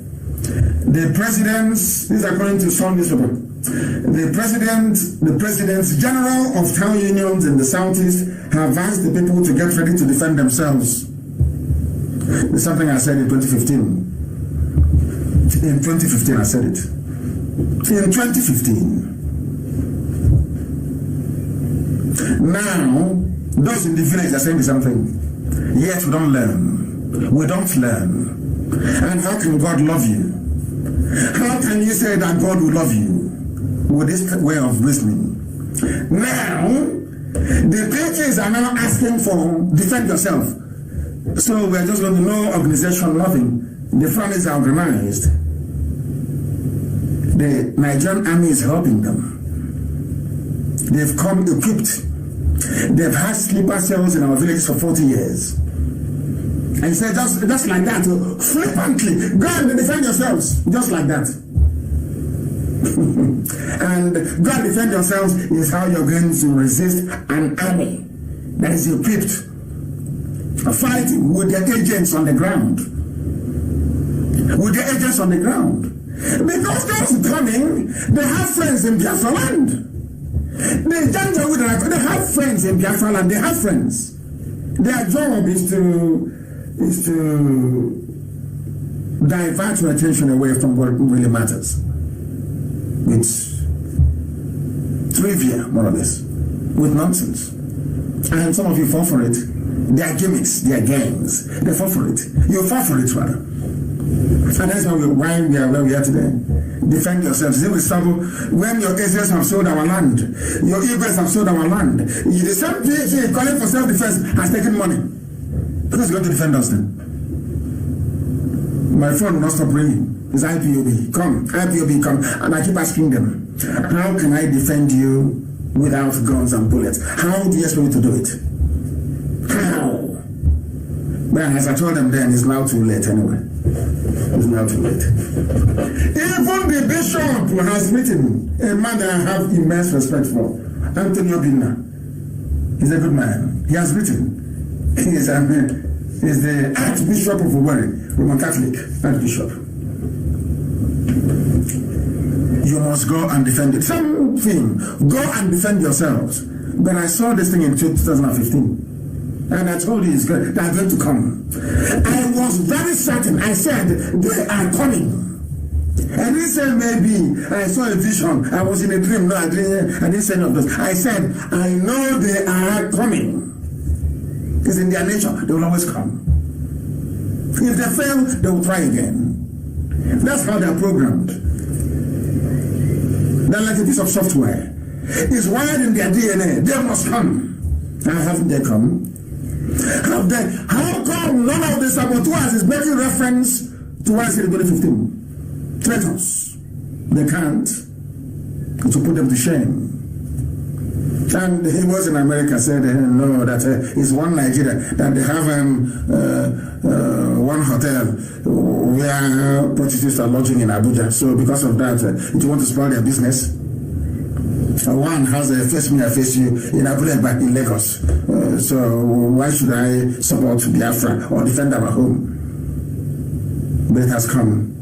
The presidents, this is according to some newspaper, the presidents general of town unions in the southeast have asked the people to get ready to defend themselves. It's something I said in 2015. In 2015 I said it. In 2015. Now, those in the village are saying the same thing. Yet we don't learn. We don't learn. And how can God love you? How can you say that God will love you with this way of listening? Now, the preachers are now asking for defend yourself. So we're just going to no organization, nothing. The front is organized. The Nigerian army is helping them. They've come equipped. They've had sleeper cells in our village for 40 years. And he said, just like that, flippantly, go and defend yourselves. Just like that. And go and defend yourselves is how you're going to resist an army that is equipped, fighting with their agents on the ground. With their agents on the ground. Because those coming, they have friends in Biafra land. They have friends in Biafra land. They have friends. Their job is to divert your attention away from what really matters. It's trivia, more or less, with nonsense. And some of you fall for it. They are gimmicks, they are games. They fall for it. You fall for it, rather. And that's why we are where we are today. Defend yourselves. They will struggle when your agents have sold our land. Your eagles have sold our land. The same PhD calling for self-defense has taken money. Who's going to defend us then? My phone will not stop ringing. It's IPOB. Come, IPOB, come. And I keep asking them, how can I defend you without guns and bullets? How do you expect me to do it? How? Well, as I told them then, it's now too late anyway. It's now too late. Even the bishop has written, a man that I have immense respect for, Anthony Obinna. He's a good man. He has written. He's the Archbishop of Owerri, Roman Catholic Archbishop. You must go and defend it. Something. Go and defend yourselves. But I saw this thing in 2015. And I told you they are going to come. I was very certain. I said, they are coming. I didn't say maybe. I saw a vision. I was in a dream. No, I didn't say none of this. I said, I know they are coming. It's in their nature. They will always come. If they fail, they will try again. That's how they are programmed. They're like a piece of software. It's wired in their DNA. They must come. Now, haven't they come? How come none of the saboteurs is making reference to what I said in 2015? Traitors. They can't. To put them to shame. And he was in America, said no, that it's one Nigeria, that they have one hotel where prostitutes are lodging in Abuja. So because of that, if you want to spoil their business, one has a face me, I face you in Abuja back in Lagos. So why should I support Biafra or defend our home? But it has come.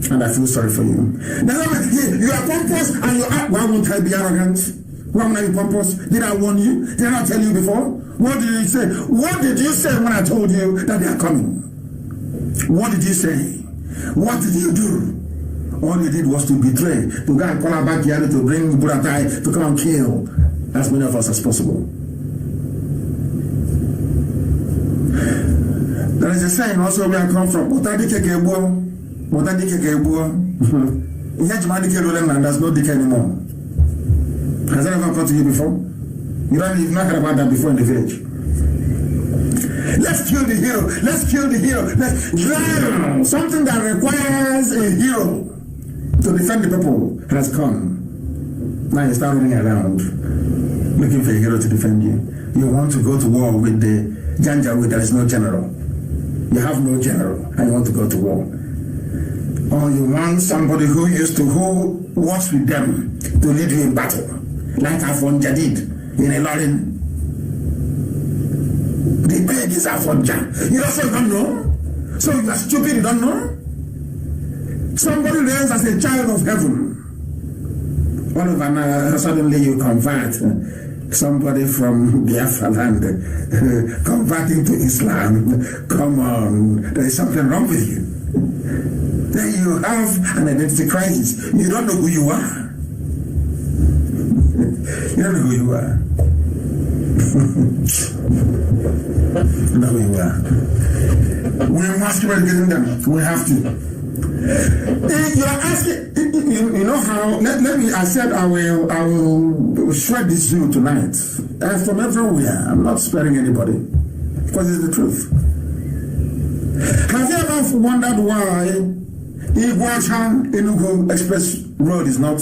And I feel sorry for you. You are pompous and you are. Why won't I be arrogant? Why won't I be pompous? Did I warn you? Did I not tell you before? What did you say? What did you say when I told you that they are coming? What did you say? What did you do? All you did was to betray, to go and call our backyard, to bring Buratai, to come and kill as many of us as possible. There is a saying also where I come from. There's no dick anymore. Has that ever occurred to you before? You've not heard about that before in the village. Let's kill the hero. Let's kill the hero. Something that requires a hero to defend the people has come. Now you start running around looking for a hero to defend you. You want to go to war with the Janjaweed. There is no general. You have no general and you want to go to war. Or you want somebody who works with them to lead you in battle. Like Afonja did in a Lorin. The big is Afonja. You also don't know? So you are stupid, you don't know? Somebody reigns as a child of heaven. All of a suddenly you convert. Somebody from Biafra land converting to Islam. Come on, there is something wrong with you. Then you have an identity crisis. You don't know who you are. You don't know who you are. You know who you are. We must keep getting them. We have to. You are asking, you know how? Let me. I said I will shred this zoo tonight. And from everywhere, I'm not sparing anybody, because it's the truth. Have you ever wondered why Iguacha-Enugu Express Road is not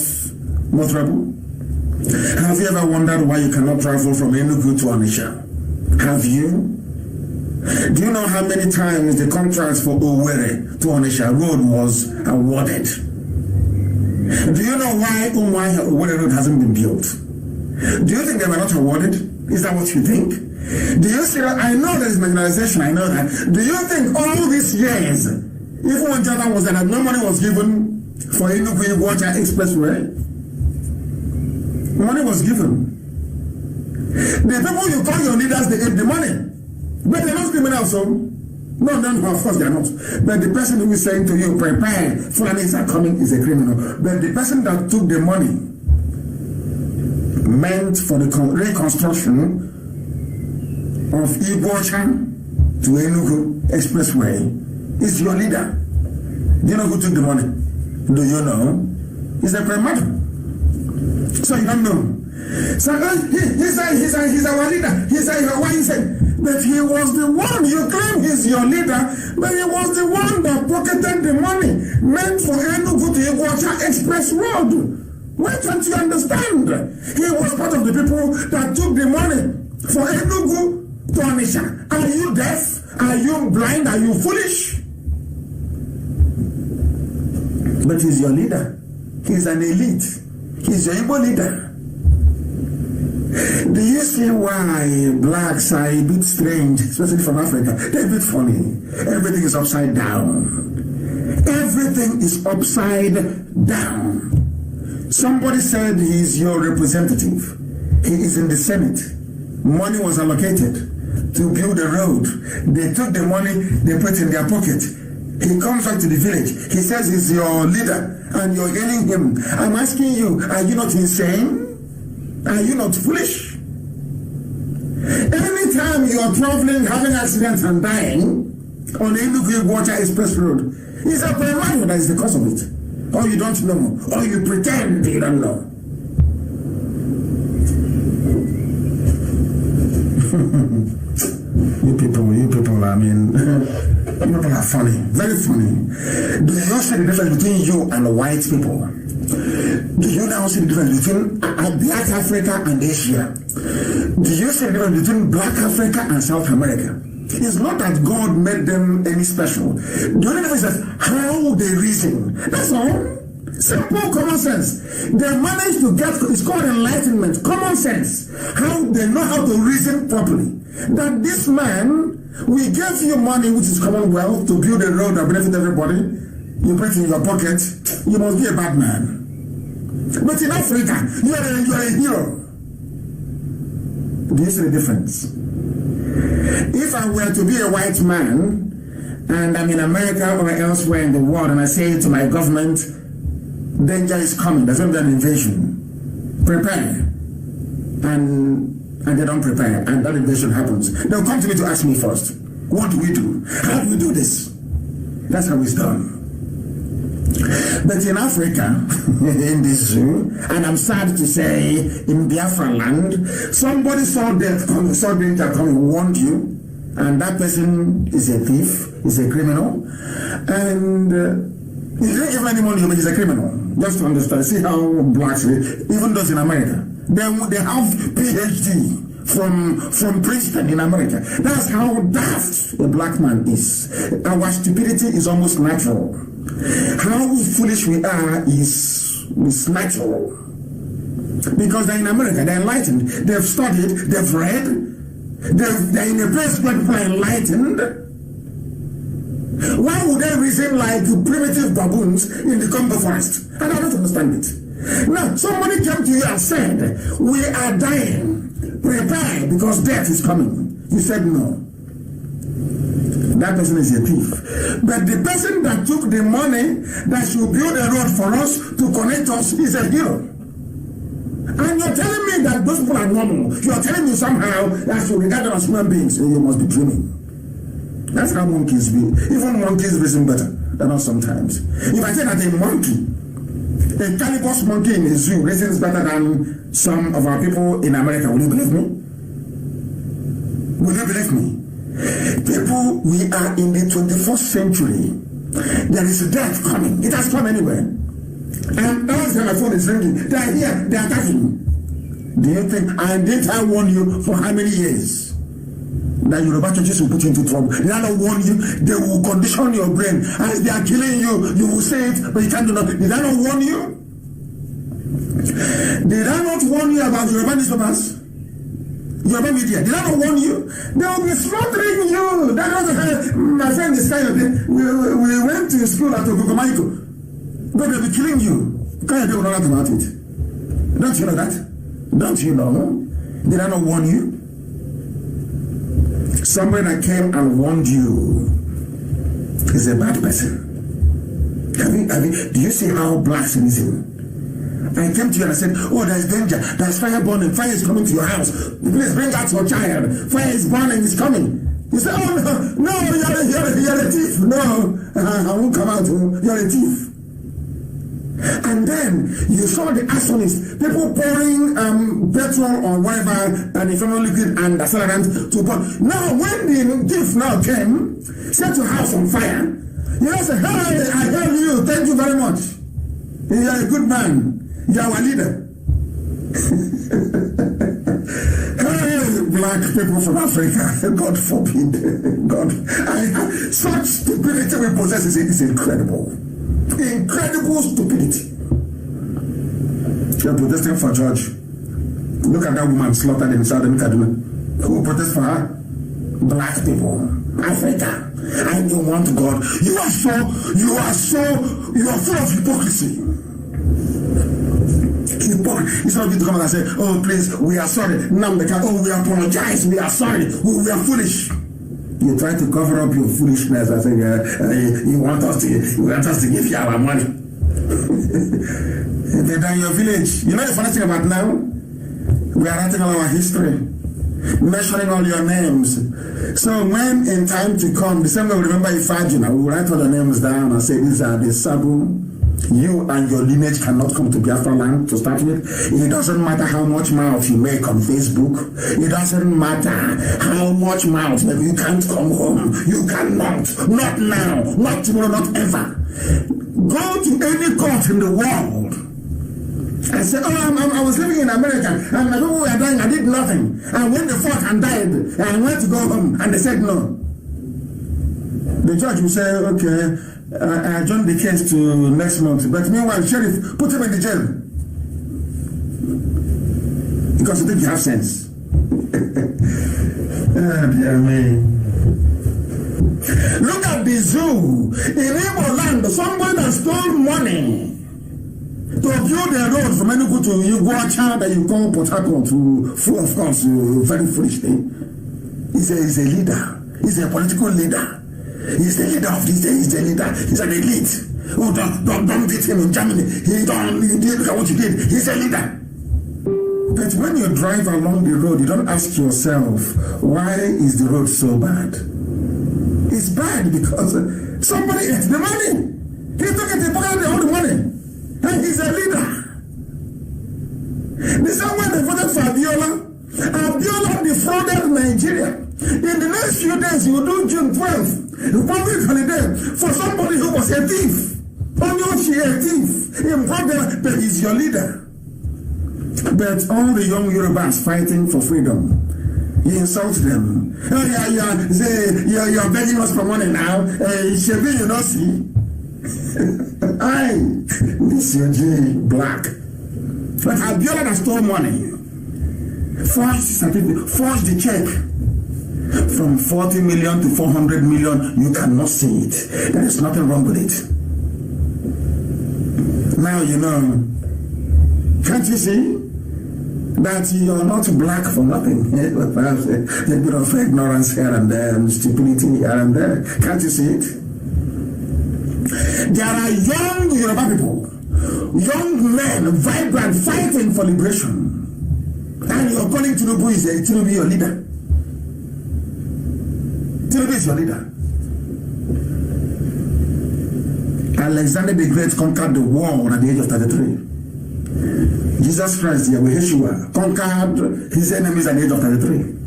motorable? Have you ever wondered why you cannot travel from Enugu to Onitsha? Have you? Do you know how many times the contract for Owerri to Onitsha Road was awarded? Do you know why Umwai Road hasn't been built? Do you think they were not awarded? Is that what you think? Do you see? I know there is marginalization, I know that. Do you think all these years, even when Jonathan was there, that no money was given for Enugu Water Expressway? Money was given. The people you call your leaders, they get the money. But they're not criminals, so. No, of course they're not. But the person who is saying to you, prepare, Fulanis are coming, is a criminal. But the person that took the money meant for the reconstruction of Ibocha to Enugu Expressway is your leader. Do you know who took the money? Do you know? He's the prime minister. So you don't know. So he's our leader. He's what he said. But he was the one, you claim he's your leader, but he was the one that pocketed the money meant for Enugu to Ibocha Express Road. Why can't you understand? He was part of the people that took the money for Enugu to Onitsha. Are you deaf? Are you blind? Are you foolish? But he's your leader. He's an elite. He's your Igbo leader. Do you see why blacks are a bit strange, especially from Africa? They're a bit funny. Everything is upside down. Everything is upside down. Somebody said he's your representative. He is in the Senate. Money was allocated to build a road. They took the money, they put it in their pocket. He comes back to the village. He says he's your leader and you're hailing him. I'm asking you, are you not insane? Are you not foolish? Anytime you are traveling, having accidents and dying on Enugu Water Express Road, it's a problem that is the cause of it. Or you don't know, or you pretend you don't know. You people, I mean, you people are funny, very funny. Do you see the difference between you and white people? Do you now see the difference between Black Africa and Asia? Do you see the difference between Black Africa and South America? It's not that God made them any special. The only difference is how they reason. That's all. Simple common sense. They manage to get, it's called enlightenment, common sense. How they know how to reason properly. That this man, we gave you money, which is commonwealth, to build a road that benefit everybody. You put it in your pocket, you must be a bad man. But in Africa, you are a hero. Do you see the difference? If I were to be a white man, and I'm in America or elsewhere in the world, and I say to my government, danger is coming, there's going to be an invasion, prepare, and they don't prepare, and that invasion happens, they'll come to me to ask me first, what do we do? How do we do this? That's how it's done. But in Africa, in this zoo, and I'm sad to say, in Biafra land, somebody saw death coming, saw danger coming, warned you, and that person is a thief, is a criminal, and he didn't give any money, but he's a criminal. Just to understand, see how blacks, even those in America, they have PhD from Princeton in America. That's how daft a black man is. Our stupidity is almost natural. How foolish we are is natural. Because they're in America, they're enlightened, they've studied, they've read, they're in a place where people are enlightened. Why would they reason like primitive baboons in the Congo forest? And I don't understand it. Now, somebody came to you and said, we are dying. Prepare because death is coming. You said no. That person is a thief. But the person that took the money that should build a road for us to connect us is a hero. And you're telling me that those people are normal. You're telling me somehow that you regard them as human beings. So you must be dreaming. That's how monkeys be. Even monkeys reason better than us sometimes. If I say that a monkey, a cannibus monkey in a zoo reasons better than some of our people in America, will you believe me? Will you believe me? People, we are in the 21st century. There is death coming. It has come anywhere. And every time my phone is ringing, they are here, they are attacking. Do you think, and didn't I warn you for how many years? That Yoruba churches will put you into trouble. Did I not warn you? They will condition your brain. As they are killing you, you will say it, but you can't do nothing. Did I not warn you? Did I not warn you about Yoruba newspapers? Yoruba media, did I not warn you? They will be slaughtering you. That was my friend is kind of we went to school at Ogogomaiko. But they'll be killing you. Can't you know about it? Don't you know that? Don't you know? Did I not warn you? Somebody that came and warned you is a bad person. Do you see how black cynicism? I came to you and I said, oh, there's danger, there's fire burning, fire is coming to your house. Please bring out your child. Fire is burning, it's coming. You say, oh, no, you're a thief. No, I won't come out. You're a thief. And then you saw the arsonists, people pouring petrol or whatever, and inflammable liquid and accelerant to burn. Now, when the thief now came, set your house on fire, you know, say, hey, I heard you, thank you very much. You're a good man. You're our leader. Hey, black people from Africa, God forbid. Such stupidity we possess is incredible. Incredible stupidity. You're protesting for George. Look at that woman slaughtered in Southern Kaduna. Who protest for her? Black people. Africa. And you want God. You are full of hypocrisy. It's not good to come and say, oh please, we are sorry. Oh, we apologize, we are sorry, we are foolish. You try to cover up your foolishness and say, you want us to give you our money. They're in your village. You know the funny thing about now? We are writing all our history, measuring all your names. So when in time to come, the same way we remember Ifajina, we will write all the names down and say, these are the Sabu. You and your lineage cannot come to Biafra land to start with. It doesn't matter how much mouth you make on Facebook. It doesn't matter how much mouth you can't come home. You cannot. Not now. Not tomorrow. Not ever. Go to any court in the world and say, oh, I was living in America and my people were dying. I did nothing. And when they fought and died, I went to go home and they said no. The judge will say, okay, I adjourned the case to next month. But meanwhile, sheriff, put him in the jail. Because you think you have sense. Oh, dear me. Look at the zoo. In Igbo land, somebody that stole money to build a road from Enugu to Iguacha that you call Port Harcourt to, of course, very foolish thing. He's a leader. He's a political leader. He's the leader of this day. He's the leader. He's an elite. Oh, don't beat him in Germany. He did look at what you did. He's a leader. But when you drive along the road, you don't ask yourself, why is the road so bad? It's bad because somebody ate the money. He took it, he pocketed all the money. And he's a leader. The same way they voted for Abiola. Abiola defrauded Nigeria. In the next few days, you will do June 12th. Public holiday for somebody who was a thief. Only a thief. But he's your leader. But all the young Yorubas fighting for freedom, you insult them. Oh, you're begging us for money now. Shebi, you don't see. Monsieur J. Black. But Abiola that stole money, forged the check. From 40 million to 400 million, you cannot see it. There is nothing wrong with it. Now you know. Can't you see that you're not black for nothing? Perhaps a bit of ignorance here and there, and stupidity here and there. Can't you see it? There are young Yoruba people, young men, vibrant, fighting for liberation. And you're calling Tinubu your leader. Tinubu is your leader. Alexander the Great conquered the world at the age of 33. Jesus Christ, Yeshua, conquered his enemies at the age of 33.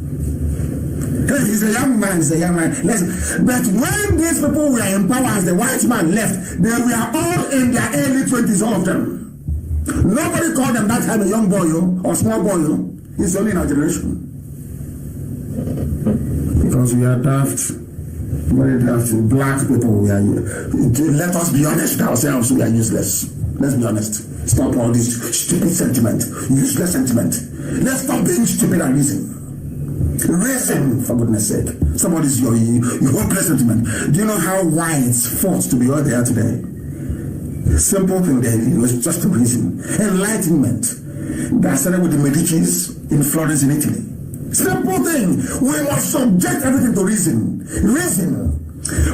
He's a young man, Listen, but when these people were in power as the white man left, they were all in their early 20s, all of them. Nobody called them that time a young boy or small boy. It's only in our generation. Because we are daft, very daft. Black people, let us be honest ourselves, we are useless. Let's be honest. Stop all this stupid sentiment, useless sentiment. Let's stop being stupid and reason. Reason, for goodness sake. Somebody's your hopeless sentiment. Do you know how whites fought to be all there today? Simple thing there, it was just a reason. Enlightenment. That started with the Medicis in Florence in Italy. Simple thing. We must subject everything to reason. Reason.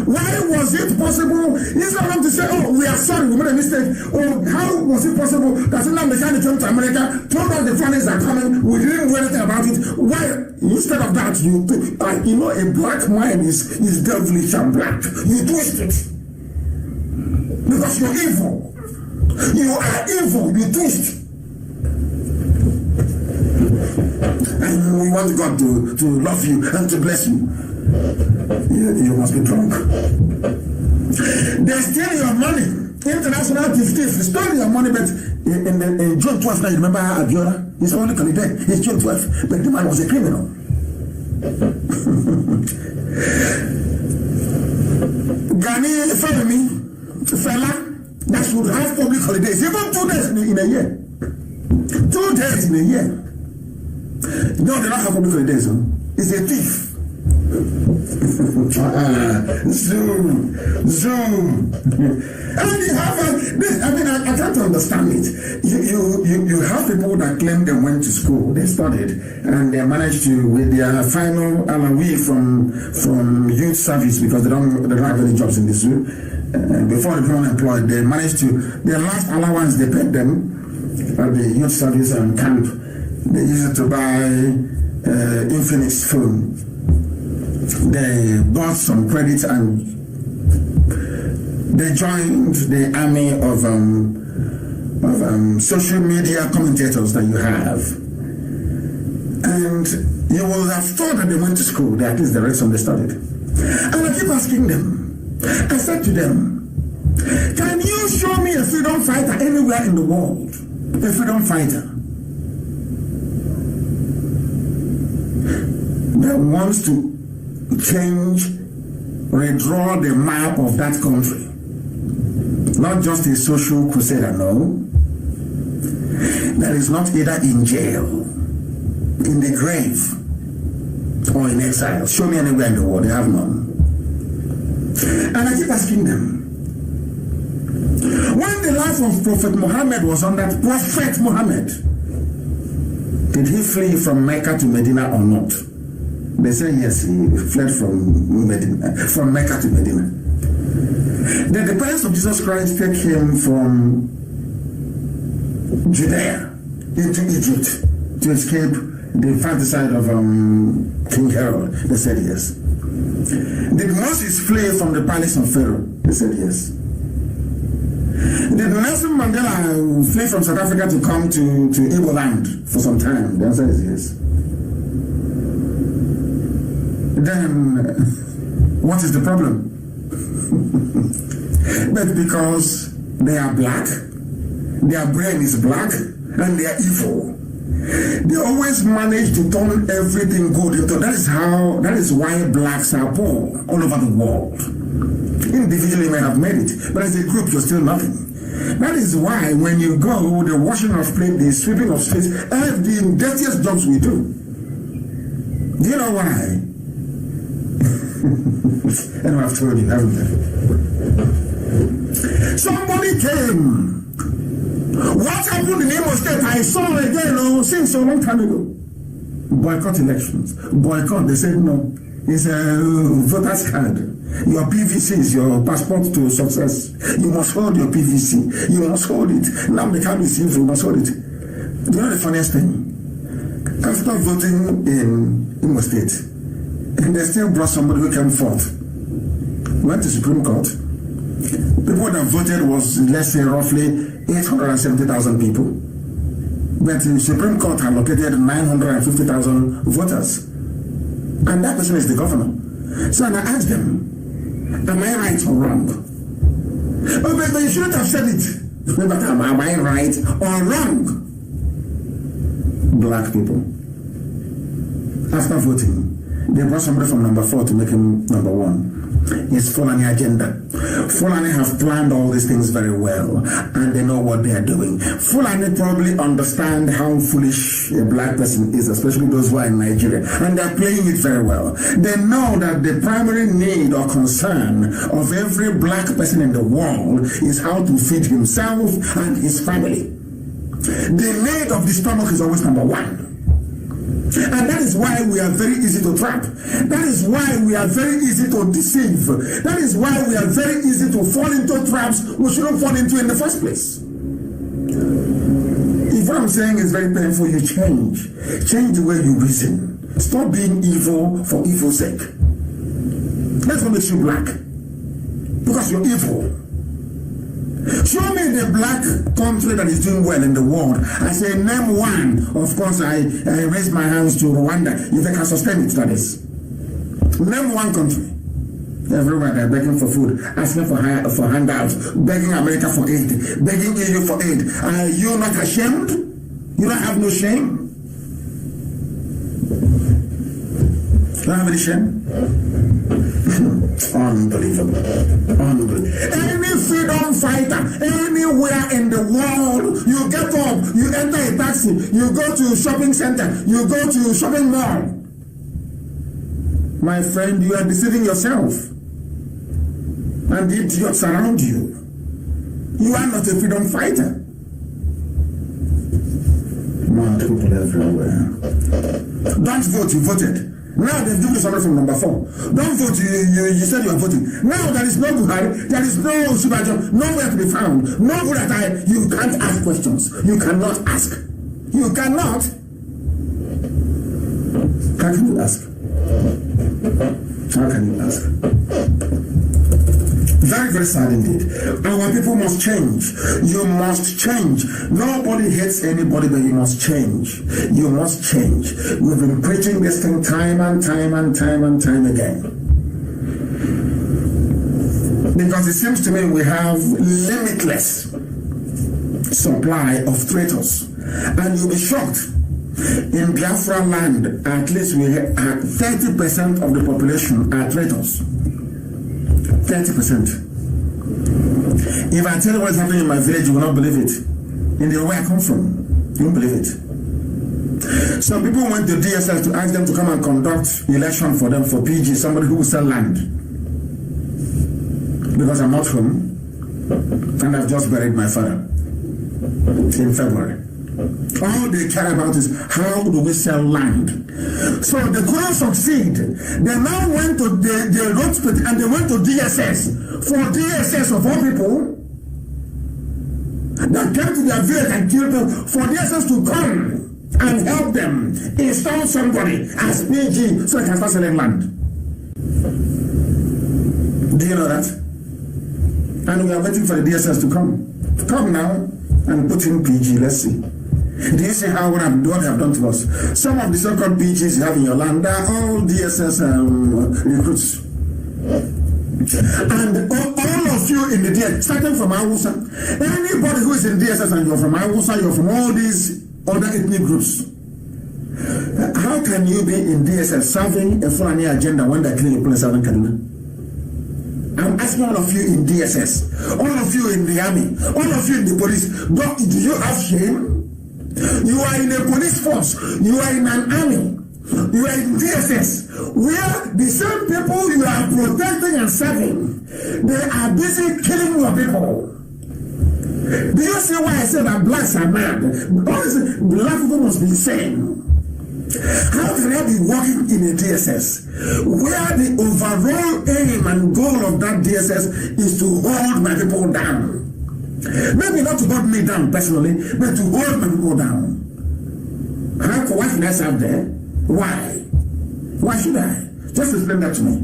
Why was it possible? It's not enough to say, oh, we are sorry, we made a mistake. Or how was it possible that Nnamdi Kanu came to America, told us the foreigners are coming, we didn't do anything about it? Why? Instead of that, you know, a black mind is devilish and black. You twist it. Because you're evil. You are evil, you twist. And we want God to love you and to bless you. You must be drunk. They steal your money. International thief stole your money, but in June 12th, now you remember Abiola? He's only holiday. It's June 12th, but the man was a criminal. Ghanaian family, fella, that should have public holidays, even 2 days in a year. 2 days in a year. No, they don't have public holidays. Huh? It's a thief. Zoom. And you have I can't understand it. You have people that claim they went to school, they studied, and they managed to, with their final allowance from youth service, because they don't have any jobs in this zoo. Before they become unemployed, they managed to, their last allowance they paid them at the youth service and camp. They used it to buy Infinix phone. They bought some credit and they joined the army of social media commentators that you have. And you will have thought that they went to school, that at least the rest of them studied. And I keep asking them, I said to them, can you show me a freedom fighter anywhere in the world? A freedom fighter that wants to change, redraw the map of that country. Not just a social crusader, no. That is not either in jail, in the grave, or in exile. Show me anywhere in the world, they have none. And I keep asking them, when the life of Prophet Muhammad was on that Prophet Muhammad, did he flee from Mecca to Medina or not? They say yes, he fled from Mecca to Medina. Then the parents of Jesus Christ take him from Judea into Egypt to escape the infanticide of King Herod. They said yes. Did Moses flee from the palace of Pharaoh? They said yes. Did Nelson Mandela flee from South Africa to come to Igbo land for some time? The answer is yes. Then what is the problem? But because they are black, their brain is black, and they are evil, they always manage to turn everything good into. That is why blacks are poor all over the world. Individually you may have made it, but as a group you're still nothing. That is why when you go, the washing of plate, the sweeping of streets, the dirtiest jobs we do. Do you know why? And I've told you, haven't I? Somebody came. What happened in Imo State? I saw again, since a long time ago. Boycott elections. Boycott. They said no. It's a voter's card. Your PVC is your passport to success. You must hold your PVC. You must hold it. Now they can't receive. You must hold it. Do you know the funniest thing? After voting in Imo State, and they still brought somebody who came forth. Went to Supreme Court. People that voted was, let's say, roughly 870,000 people. But the Supreme Court allocated 950,000 voters. And that person is the governor. So I asked them, am I right or wrong? Oh, but you shouldn't have said it. But am I right or wrong? Black people. After voting, they brought somebody from number 4 to make him number 1. is Fulani agenda. Fulani have planned all these things very well, and they know what they are doing. Fulani probably understand how foolish a black person is, especially those who are in Nigeria, and they are playing it very well. They know that the primary need or concern of every black person in the world is how to feed himself and his family. The need of the stomach is always number one. And that is why we are very easy to trap. That is why we are very easy to deceive. That is why we are very easy to fall into traps we shouldn't fall into in the first place. If what I'm saying is very painful, you change. Change the way you reason. Stop being evil for evil's sake. That's what makes you black. Because you're evil. Show me the black country that is doing well in the world. I say name one. Of course, I raise my hands to Rwanda. If they can sustain it, that is. Name one country. Everywhere they're begging for food, asking for handouts, begging America for aid, begging EU for aid. Are you not ashamed? You don't have no shame? You don't have any shame? Unbelievable. Unbelievable. Any freedom fighter, anywhere in the world, you get up, you enter a taxi, you go to a shopping center, you go to a shopping mall. My friend, you are deceiving yourself. And the idiots around you. You are not a freedom fighter. Mad people everywhere. Don't vote, you voted. Now they've given you something from number 4. Don't vote, you said you are voting. Now there is no Buhari, there is no Subajo, nowhere to be found. Nowhere that you can't ask questions. You cannot ask. You cannot. How can you ask? How can you ask? Very, very sad indeed. Our people must change. You must change. Nobody hates anybody, but you must change. You must change. We've been preaching this thing time and time and time and time again. Because it seems to me we have limitless supply of traitors. And you'll be shocked. In Biafra land, at least we have 30% of the population are traitors. 30%. If I tell you what's happening in my village, you will not believe it. In the way I come from, you won't believe it. Some people went to DSS to ask them to come and conduct election for them for PG, somebody who will sell land. Because I'm not home, and I've just buried my father in February. All they care about is how do we sell land. So they couldn't succeed. They now went to the road and they went to DSS. For DSS of all people that came to their village and killed them, for DSS to come and help them install somebody as PG so they can start selling land. Do you know that? And we are waiting for the DSS to come. Come now and put in PG. Let's see. Do you see how what they have done to us? Some of the so-called PGs you have in your land, they're all DSS recruits. And all of you in the DSS, starting from Hausa, anybody who is in DSS and you're from Hausa, you're from all these other ethnic groups. How can you be in DSS serving a Fulani agenda when they're killing people in Southern Kaduna? I'm asking all of you in DSS, all of you in the army, all of you in the police, do you have shame? You are in a police force, you are in an army, you are in DSS, where the same people you are protecting and serving, they are busy killing your people. Do you see why I said that blacks are mad? Because black people must be insane. How can I be working in a DSS where the overall aim and goal of that DSS is to hold my people down? Maybe not to hold me down personally, but to hold my people down. Why should I serve there? Why? Why should I? Just explain that to me.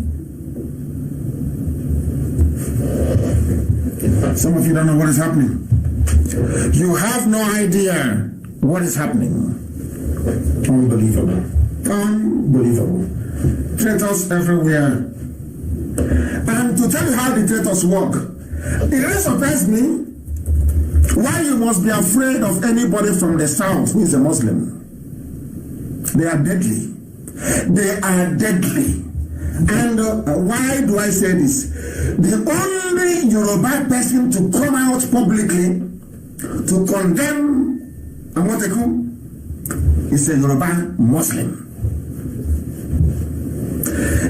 Some of you don't know what is happening. You have no idea what is happening. Unbelievable. Unbelievable. Traitors everywhere. And to tell you how the traitors work, it really surprised me why you must be afraid of anybody from the south who is a Muslim. They are deadly. They are deadly. And why do I say this? The only Yoruba person to come out publicly to condemn Amotekun is a Yoruba Muslim.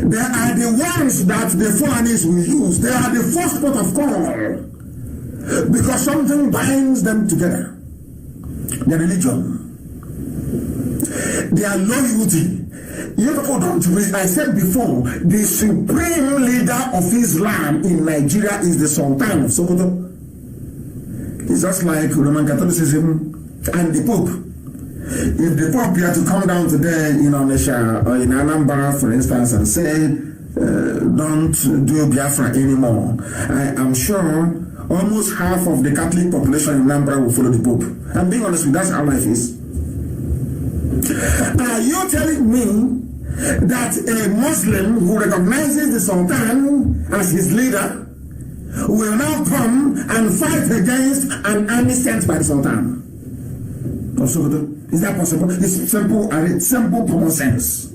They are the ones that the Fulanis will use. They are the first port of call because something binds them together. Their religion, their loyalty. You people don't read. I said before, the supreme leader of Islam in Nigeria is the Sultan of Sokoto. It's just like Roman Catholicism and the Pope. If the Pope had to come down today in Onisha or in Anambra, for instance, and say, don't do Biafra anymore, I am sure almost half of the Catholic population in Anambra will follow the Pope. I'm being honest with you, that's how life is. Are you telling me that a Muslim who recognizes the Sultan as his leader will now come and fight against an army sent by the Sultan? Is that possible? It's simple common sense.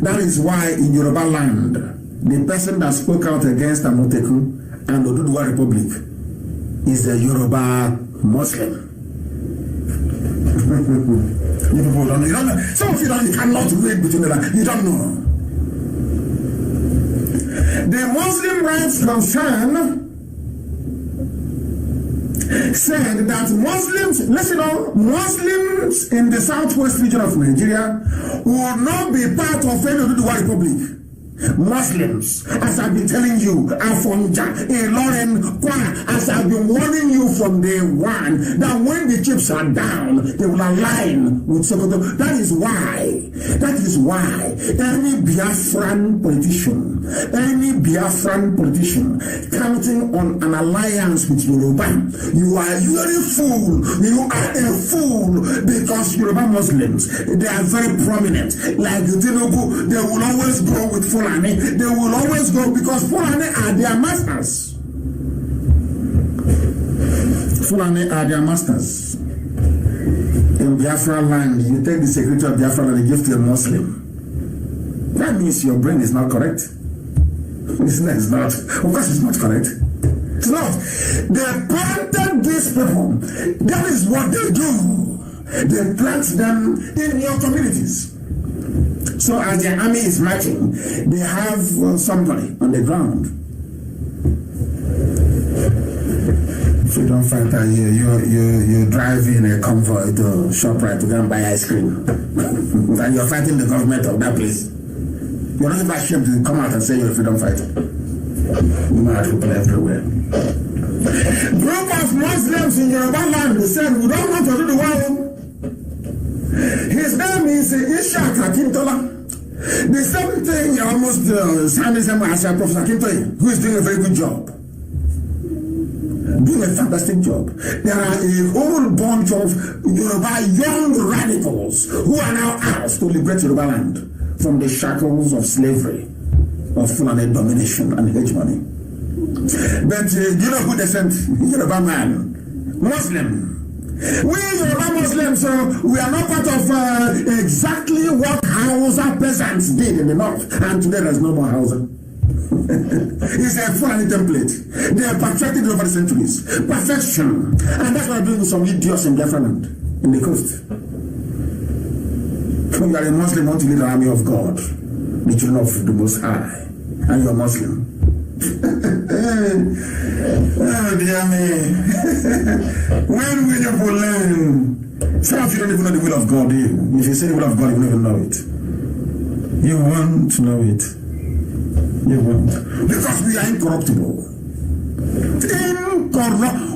That is why in Yoruba land, the person that spoke out against Amotekun and Oduduwa Republic is a Yoruba Muslim. You people don't know. You don't know. Some of you don't. You cannot read between the lines. You don't know. The Muslim Rights Concern said that Muslims, listen on, Muslims in the southwest region of Nigeria will not be part of any Oduduwa Republic. Muslims, as I've been telling you, Afonja, Ilorin, Kwa, as I've been warning you from day one, that when the chips are down, they will align with Sokoto. That is why any Biafran politician counting on an alliance with Yoruba, you are a fool. You are a fool because Yoruba Muslims, they are very prominent. Like the Tinubu, they will always go with Fulani. They will always go because Fulani are their masters. Fulani are their masters. In Biafra land, you take the secretary of Biafra and you give to a Muslim. That means your brain is not correct. It's not. Of course, it's not correct. It's not. They planted these people. That is what they do. They plant them in your communities. So as the army is marching, they have somebody on the ground. Freedom fighter, you drive in a convoy to ShopRite to go and buy ice cream. And you're fighting the government of that place. You're not even ashamed to come out and say you're a freedom fighter. You know, people everywhere. Group of Muslims in Yoruba land said, we don't want to do the war. His name is Ishaq Akintola. The same thing almost sounding as Professor Akintola, who is doing a very good job. Doing a fantastic job. There are a whole bunch of Yoruba young radicals who are now asked to liberate Yoruba land from the shackles of slavery, of Fulani domination and hegemony. But you know who they sent? Yoruba man, Muslim. We Yoruba Muslims, we are not part of exactly what Hausa peasants did in the north. And today there's no more Hausa. It's a Fulani template. They have perfected it over the centuries. Perfection. And that's what I'm doing with some idiots in Biafra land, in the coast. When you are a Muslim, want to lead the army of God, the children of the Most High, and you are Muslim. Oh dear me. When will you learn? Some of you don't even know the will of God, do you? If you say the will of God, you don't even know it. You won't know it. You won't. Because we are incorruptible.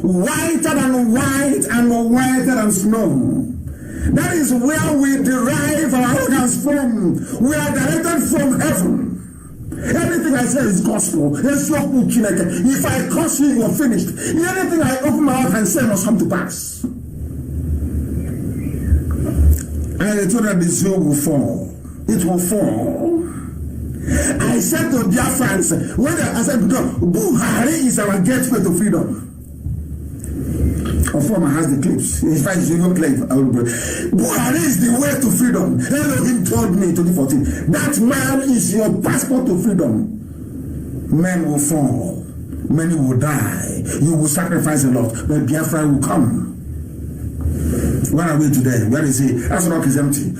Whiter than white and whiter than snow. That is where we derive our organs from. We are directed from heaven. Everything I say is gospel. If I curse you, you are finished. Anything I open my mouth and say must come to pass. And I told that the zoo will fall. It will fall. I said to Biafrans, I said, Buhari is our gateway to freedom. Performer has the clips. In fact, you even play it. Buhari is the way to freedom. Elohim told me in 2014. That man is your passport to freedom. Men will fall. Many will die. You will sacrifice a lot. But Biafra will come. Where are we today? Where is he? Asarok is empty.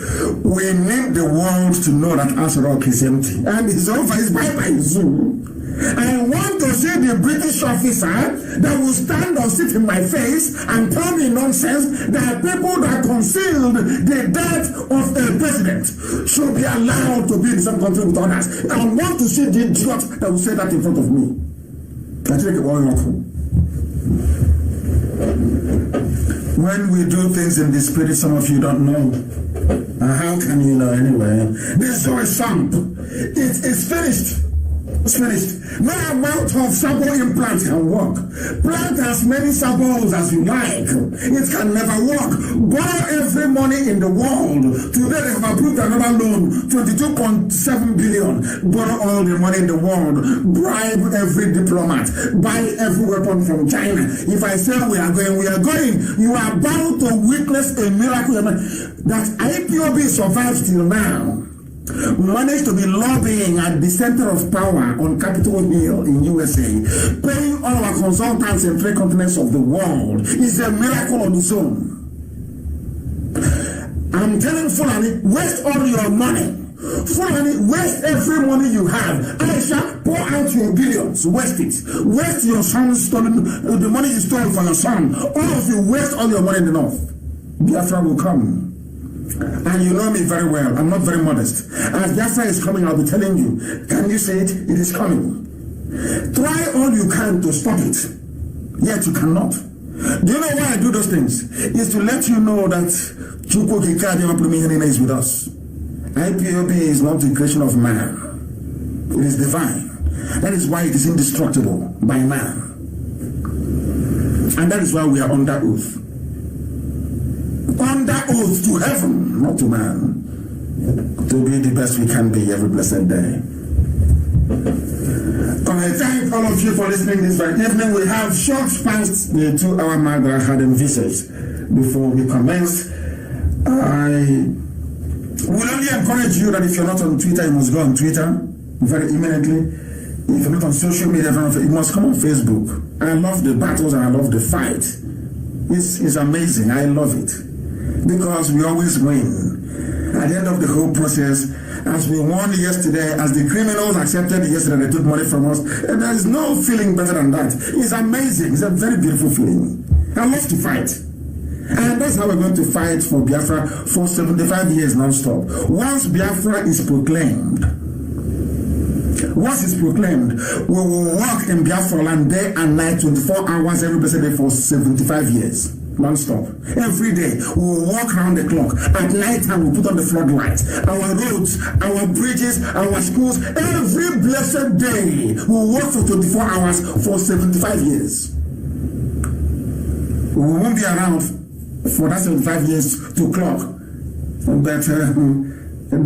We need the world to know that Asarok is empty. And it's over. It's bye-bye soon. I want to see the British officer that will stand or sit in my face and tell me nonsense that people that concealed the death of a president should be allowed to be in some country with others. I want to see the idiot that will say that in front of me. I take it all awful. When we do things in the spirit, some of you don't know. How can you know anyway? This is a sump. It is finished. It's finished. No amount of sabo implant can work. Plant as many sabos as you like. It can never work. Borrow every money in the world. Today they have approved another loan, 22.7 billion. Borrow all the money in the world. Bribe every diplomat. Buy every weapon from China. If I say we are going, we are going. You are bound to witness a miracle that IPOB survives till now. Managed to be lobbying at the center of power on Capitol Hill in USA, paying all our consultants in 3 continents of the world is a miracle on its own. I'm telling Fulani, waste all your money. Fulani, waste every money you have. Aisha, pour out your billions, waste it. Waste your son's stolen, the money you stole for your son. All of you waste all your money in the north. Biafra will come. And you know me very well. I'm not very modest. As Biafra is coming, I'll be telling you. Can you say it? It is coming. Try all you can to stop it. Yet you cannot. Do you know why I do those things? It's to let you know that Chukwu Kikadi is with us. IPOB is not the creation of man. It is divine. That is why it is indestructible by man. And that is why we are under oath. Under oath to heaven, not to man, to be the best we can be every blessed day. I thank all of you for listening this very evening. We have short past the 2-hour mark that I had envisaged before we commence. I will only encourage you that if you're not on Twitter, you must go on Twitter very imminently. If you're not on social media, you must come on Facebook. I love the battles and I love the fight. It's amazing. I love it. Because we always win. At the end of the whole process, as we won yesterday, as the criminals accepted yesterday, they took money from us, and there is no feeling better than that. It's amazing. It's a very beautiful feeling. I love to fight. And that's how we're going to fight for Biafra for 75 years non-stop. Once Biafra is proclaimed, we will walk in Biafra land day and night, 24 hours every blessed day for 75 years. Non-stop. Every day, we will walk around the clock. At night time, we put on the floodlights. Our roads, our bridges, our schools, every blessed day, we will work for 24 hours for 75 years. We won't be around for that 75 years to clock. But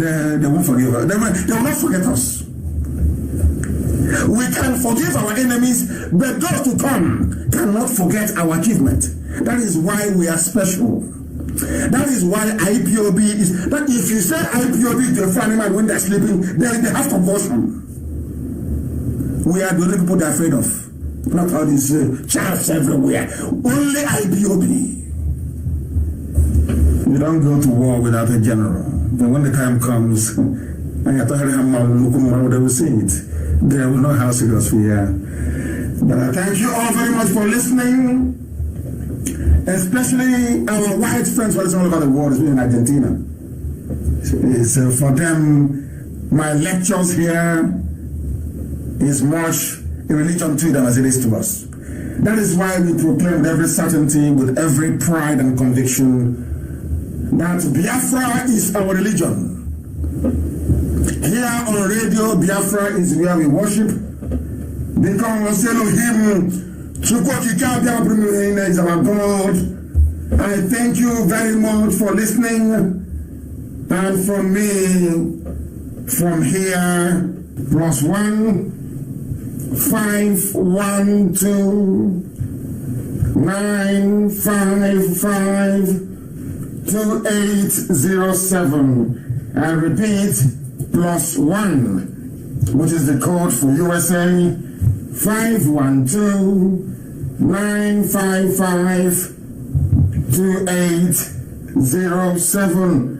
they won't forgive us. They will not forget us. We can forgive our enemies, but those to come cannot forget our achievement. That is why we are special. That is why IPOB is. That if you say IPOB to a family man when they're sleeping, they have convulsion. We are the only people they're afraid of. Not all these chaffs everywhere. Only IPOB. You don't go to war without a general. But when the time comes, they will see it. They will know how serious we are. But I thank you all very much for listening. Especially our white friends who are all over the world, especially in Argentina. So for them, my lectures here is much a religion to them as it is to us. That is why we proclaim with every certainty, with every pride and conviction, that Biafra is our religion. Here on radio, Biafra is where we worship. Because Elohim is our God. I thank you very much for listening. And from me, from here, +1 5 1 2 9552807. I repeat, +1, which is the code for USA, 512-955-2807.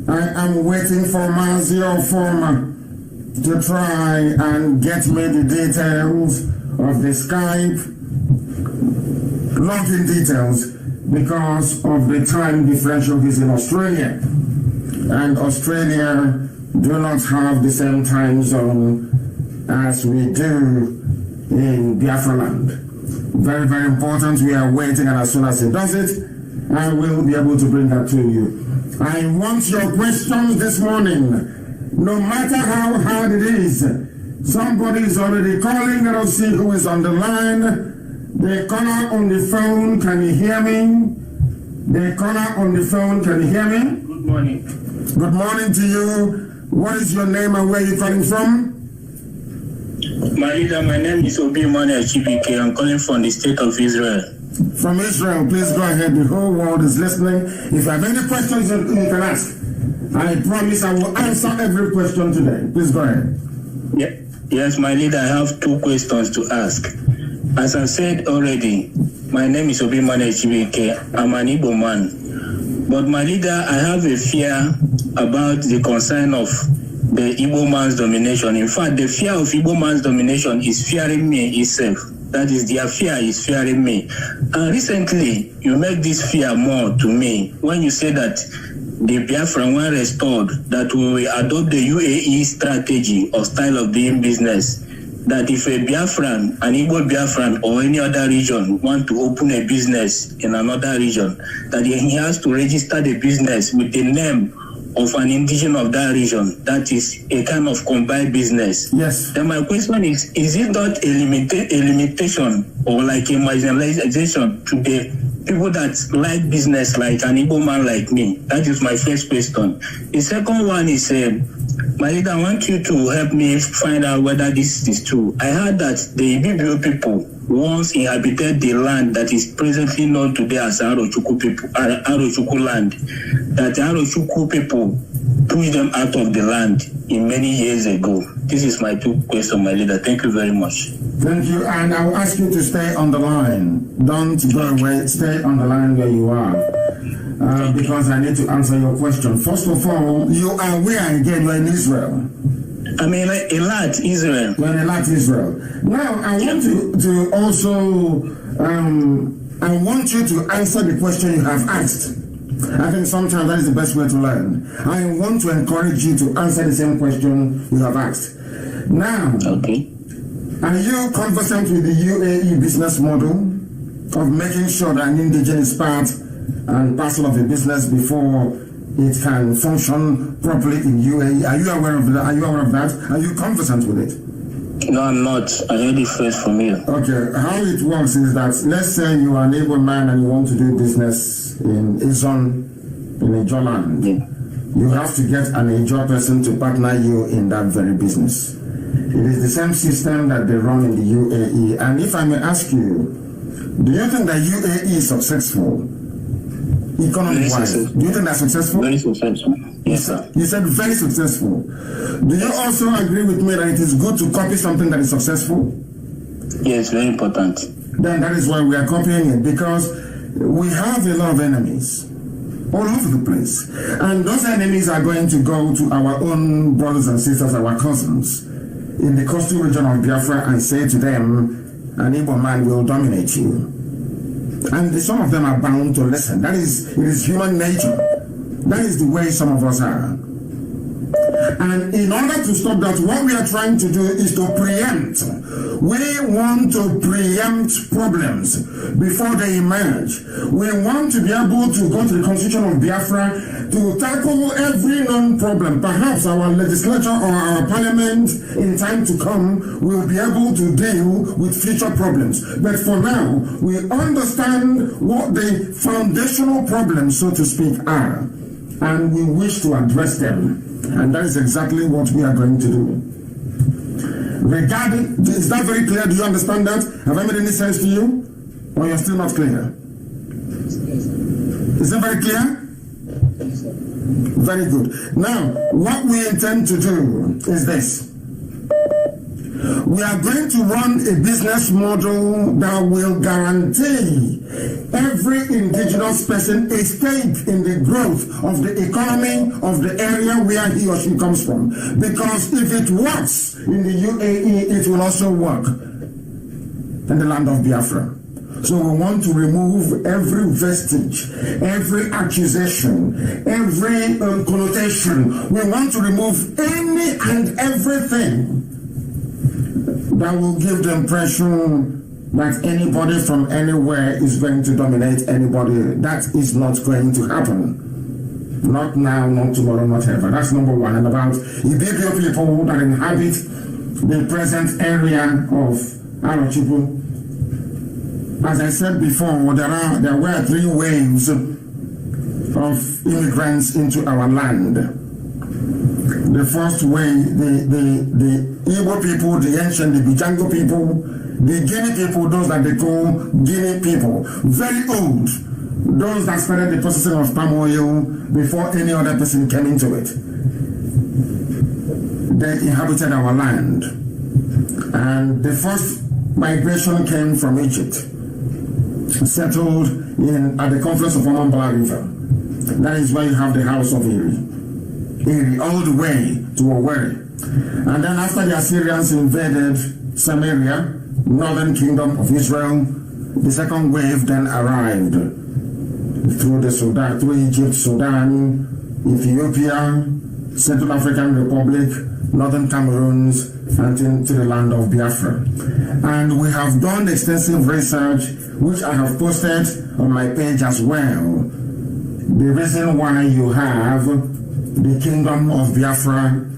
I am waiting for Mazio Former to try and get me the details of the Skype login details because of the time differential. He's in Australia, and Australia do not have the same time zone as we do in Biafra land. Very, very important. We are waiting, and as soon as he does it, I will be able to bring that to you. I want your questions this morning, no matter how hard it is. Somebody is already calling. Let us see who is on the line. The caller on the phone, can you hear me? The caller on the phone, can you hear me? Good morning. Good morning to you. What is your name and where are you calling from? My leader, my name is Obi Emmanuel Chibike. I'm calling from the state of Israel. From Israel, please go ahead. The whole world is listening. If you have any questions, you can ask. I promise I will answer every question today. Please go ahead. Yeah. Yes, my leader, I have 2 questions to ask. As I said already, my name is Obi Emmanuel Chibike. I'm an Igbo man. But my leader, I have a fear about the concern of the Igbo man's domination. In fact, the fear of Igbo man's domination is fearing me itself. That is, their fear is fearing me. And recently, you make this fear more to me when you say that the Biafran, when restored, that we will adopt the UAE strategy or style of doing business. That if a Biafran, an Igbo Biafran or any other region want to open a business in another region, that he has to register the business with the name of an indigenous of that region. That is a kind of combined business. Yes. Then my question is it not a limitation or like a marginalization to the people that like business like an Igbo man like me? That is my first question. The second one is, my leader, I want you to help me find out whether this is true. I heard that the Ibibio people once inhabited the land that is presently known today as Arochukwu people, Arochukwu land. That the Arochukwu people pushed them out of the land in many years ago. This is my 2 questions, my leader. Thank you very much. Thank you, and I will ask you to stay on the line. Don't go away. Stay on the line where you are. Because I need to answer your question. First of all, you are where again? You are in Israel. I mean, Eilat, Israel. You are in Eilat, Israel. Now, I want to also, I want you to answer the question you have asked. I think sometimes that is the best way to learn. I want to encourage you to answer the same question you have asked. Now, okay. Are you conversant with the UAE business model of making sure that an indigenous is part and parcel of a business before it can function properly in UAE? Are you aware of that? Are you aware of that? Are you conversant with it? No, I'm not. I heard it first from you. Okay. How it works is that, let's say you are an able man and you want to do business in Izon, in Ijo land. Yeah. You have to get an Ijo person to partner you in that very business. It is the same system that they run in the UAE. And if I may ask you, do you think that UAE is successful economy-wise? Do you think that's successful? Very successful. Yes, sir. You said very successful. Do you also agree with me that it is good to copy something that is successful? Yes, very important. Then that is why we are copying it, because we have a lot of enemies all over the place. And those enemies are going to go to our own brothers and sisters, our cousins, in the coastal region of Biafra and say to them, an Igbo man will dominate you. And some of them are bound to listen. It is human nature. That is the way some of us are. And in order to stop that, what we are trying to do is to preempt. We want to preempt problems before they emerge. We want to be able to go to the Constitution of Biafra to tackle every known problem. Perhaps our legislature or our parliament in time to come will be able to deal with future problems. But for now, we understand what the foundational problems, so to speak, are. And we wish to address them. And that is exactly what we are going to do. Regarding, is that very clear? Do you understand that? Have I made any sense to you? Or you're still not clear? Is that very clear? Very good. Now, what we intend to do is this. We are going to run a business model that will guarantee every indigenous person a stake in the growth of the economy of the area where he or she comes from. Because if it works in the UAE, it will also work in the land of Biafra. So we want to remove every vestige, every accusation, every connotation. We want to remove any and everything that will give the impression that anybody from anywhere is going to dominate anybody. That is not going to happen. Not now, not tomorrow, not ever. That's number one. And about Ipob people that inhabit the present area of Arochukwu. As I said before, there were 3 waves of immigrants into our land. The first wave, the Igbo people, the ancient, the Bijango people, the Guinea people, those that they call Guinea people, very old, those that started the processing of palm oil before any other person came into it. They inhabited our land. And the first migration came from Egypt, settled at the confluence of Amambala River. That is where you have the house of Eri, all the way to Owerri. And then after the Assyrians invaded Samaria, northern kingdom of Israel, the second wave then arrived through Sudan, through Egypt, Sudan, Ethiopia, Central African Republic, northern Cameroons, and into the land of Biafra. And we have done extensive research, which I have posted on my page as well. The reason why you have the kingdom of Biafra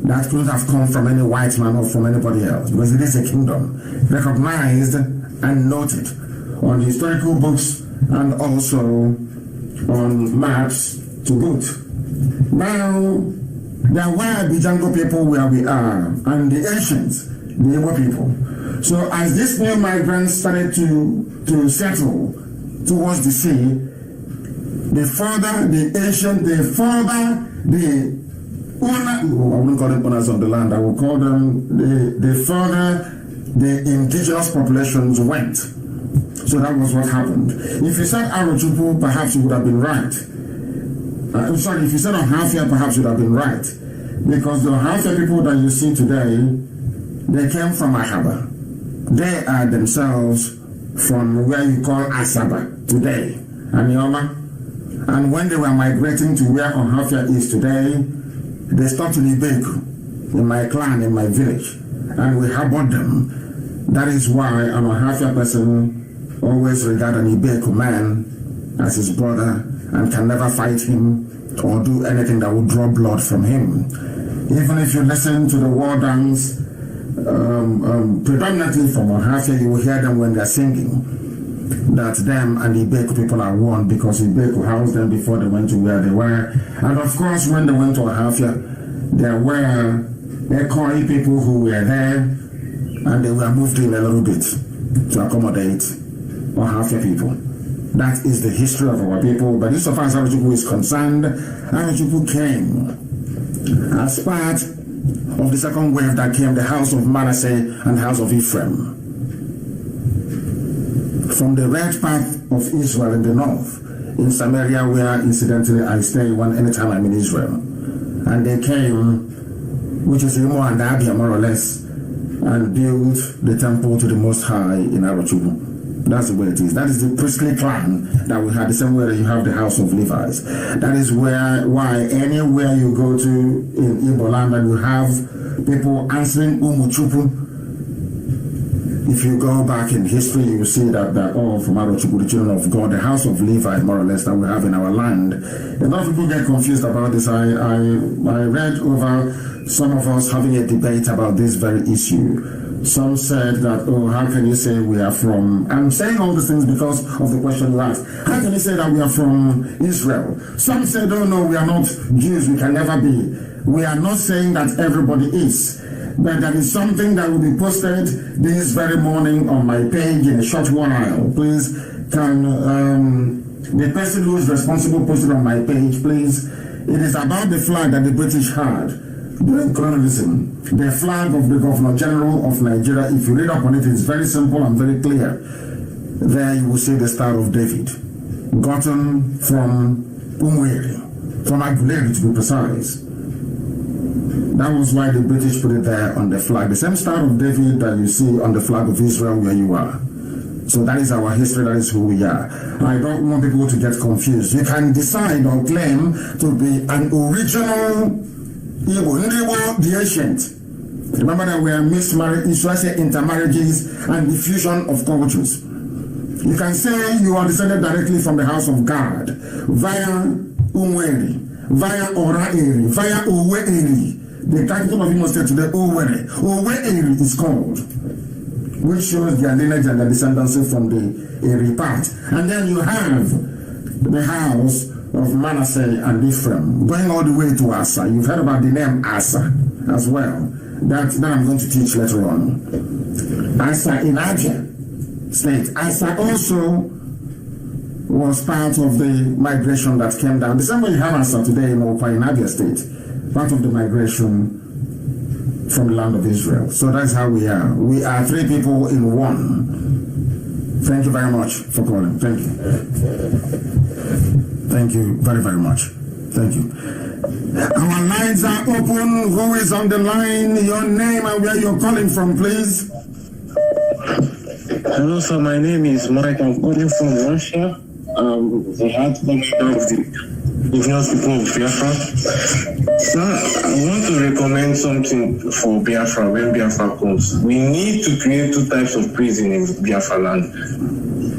that couldn't have come from any white man or from anybody else, because it is a kingdom recognized and noted on historical books and also on maps to boot. Now, there were Bijango people where we are, and the ancients, the Igbo people. So as these new migrants started to settle towards the sea, the further the ancient, the further the owner, I wouldn't call them owners of the land, I will call them the further the indigenous populations went. So that was what happened. If you said Arochukwu, perhaps you would have been right. Sorry, if you said Ohafia, perhaps you would have been right. Because the Ohafia people that you see today, they came from Ahaba. They are themselves from where you call Asaba today, Anioma. And when they were migrating to where Ohafia is today, they stopped in Ibeku, in my clan, in my village, and we harbored them. That is why an Ohafia person always regard an Ibeku man as his brother and can never fight him or do anything that would draw blood from him. Even if you listen to the war dance, predominantly from Ohafia, you will hear them when they're singing that them and the Ibeku people are one, because Ibeku housed them before they went to where they were. And of course, when they went to Ohafia, there were Ekoi people who were there, and they were moved in a little bit to accommodate Ohafia people. That is the history of our people. But as far as Arochukwu is concerned, Arochukwu came as part of the second wave that came, the house of Manasseh and house of Ephraim. From the red path of Israel in the north, in Samaria, where incidentally I stay anytime I'm in Israel. And they came, which is Imo and Abia more or less, and built the temple to the Most High in Arochukwu. That's the way it is. That is the priestly clan that we had, the same way that you have the house of Levites. That is why anywhere you go to in Igbo land and you have people answering Umuchupu, if you go back in history, you will see that they're all from Arochukwu, the children of God, the house of Levi, more or less, that we have in our land. A lot of people get confused about this. I read over some of us having a debate about this very issue. Some said that, oh, how can you say we are from... I'm saying all these things because of the question you asked. How can you say that we are from Israel? Some said, oh, no, we are not Jews. We can never be. We are not saying that everybody is. but there is something that will be posted this very morning on my page in a short while. Please, can the person who is responsible post it on my page, please? It is about the flag that the British had during colonialism, the flag of the Governor General of Nigeria. If you read up on it, it's very simple and very clear. There you will see the Star of David, gotten from Umweri, from Aguleri to be precise. That was why the British put it there on the flag. The same Star of David that you see on the flag of Israel where you are. So that is our history, that is who we are. I don't want people to get confused. You can decide or claim to be an original Igbo, the ancient. Remember that we are mixed marriages, so I say intermarriages and the fusion of cultures. You can say you are descended directly from the house of God via Umweri, via Oraeri, via Oweeri. The capital of Imo State today, Owerri. Oweeri is called, which shows their lineage and their descendancy from the Eri part. And then you have the house of Manasseh and Ephraim, going all the way to Asa. You've heard about the name Asa as well. That I'm going to teach later on. Asa in Abia State. Asa also was part of the migration that came down. The same way you have Asa today in Abia State, part of the migration from the land of Israel. So that's how we are. We are three people in one. Thank you very much for calling. Thank you. Thank you very, very much. Thank you. Our lines are open. Who is on the line? Your name and where you're calling from, please. Hello, sir. My name is Mike. I'm calling from Russia. The heartwarming of the indigenous people of Biafra. Sir, I want to recommend something for Biafra when Biafra comes. We need to create two types of prison in Biafra land.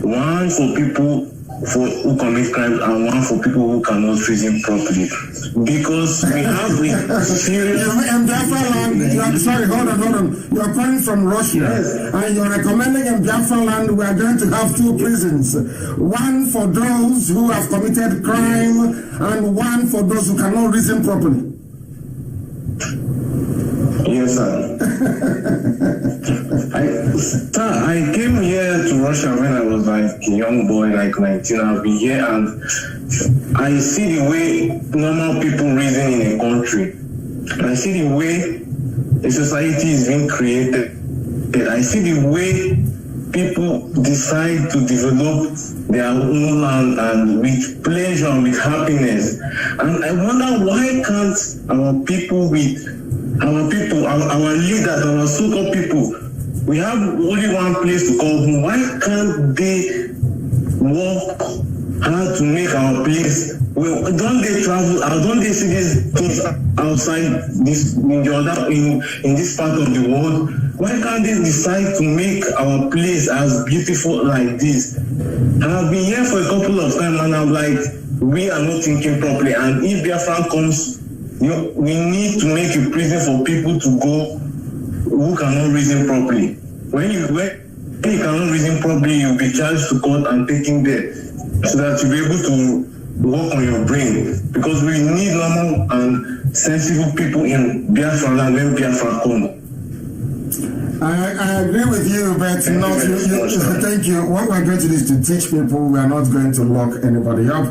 One for people who commit crimes and one for people who cannot reason properly. Because we have a serious... In Biafra land, sorry, hold on. You're calling from Russia, yes. And you're recommending in Biafra land we are going to have two prisons. One for those who have committed crime and one for those who cannot reason properly. Yes, sir. I came here to Russia when I was like a young boy, like 19. I've been here and I see the way normal people reason in a country. I see the way a society is being created. I see the way people decide to develop their own land and with pleasure and with happiness. And I wonder why can't our people, our leaders, our so-called people, we have only one place to call home. Why can't they work hard to make our place? Well, don't they travel? Don't they see these things outside this in this part of the world? Why can't they decide to make our place as beautiful like this? I've been here for a couple of times and I'm like, we are not thinking properly. And if Biafra comes, we need to make a prison for people to go who cannot reason properly. When you cannot reason properly, you'll be charged to court and taken there so that you'll be able to work on your brain. Because we need normal and sensible people in Biafra land when Biafra come. I agree with you, but thank you. What we're going to do is to teach people. We are not going to lock anybody up.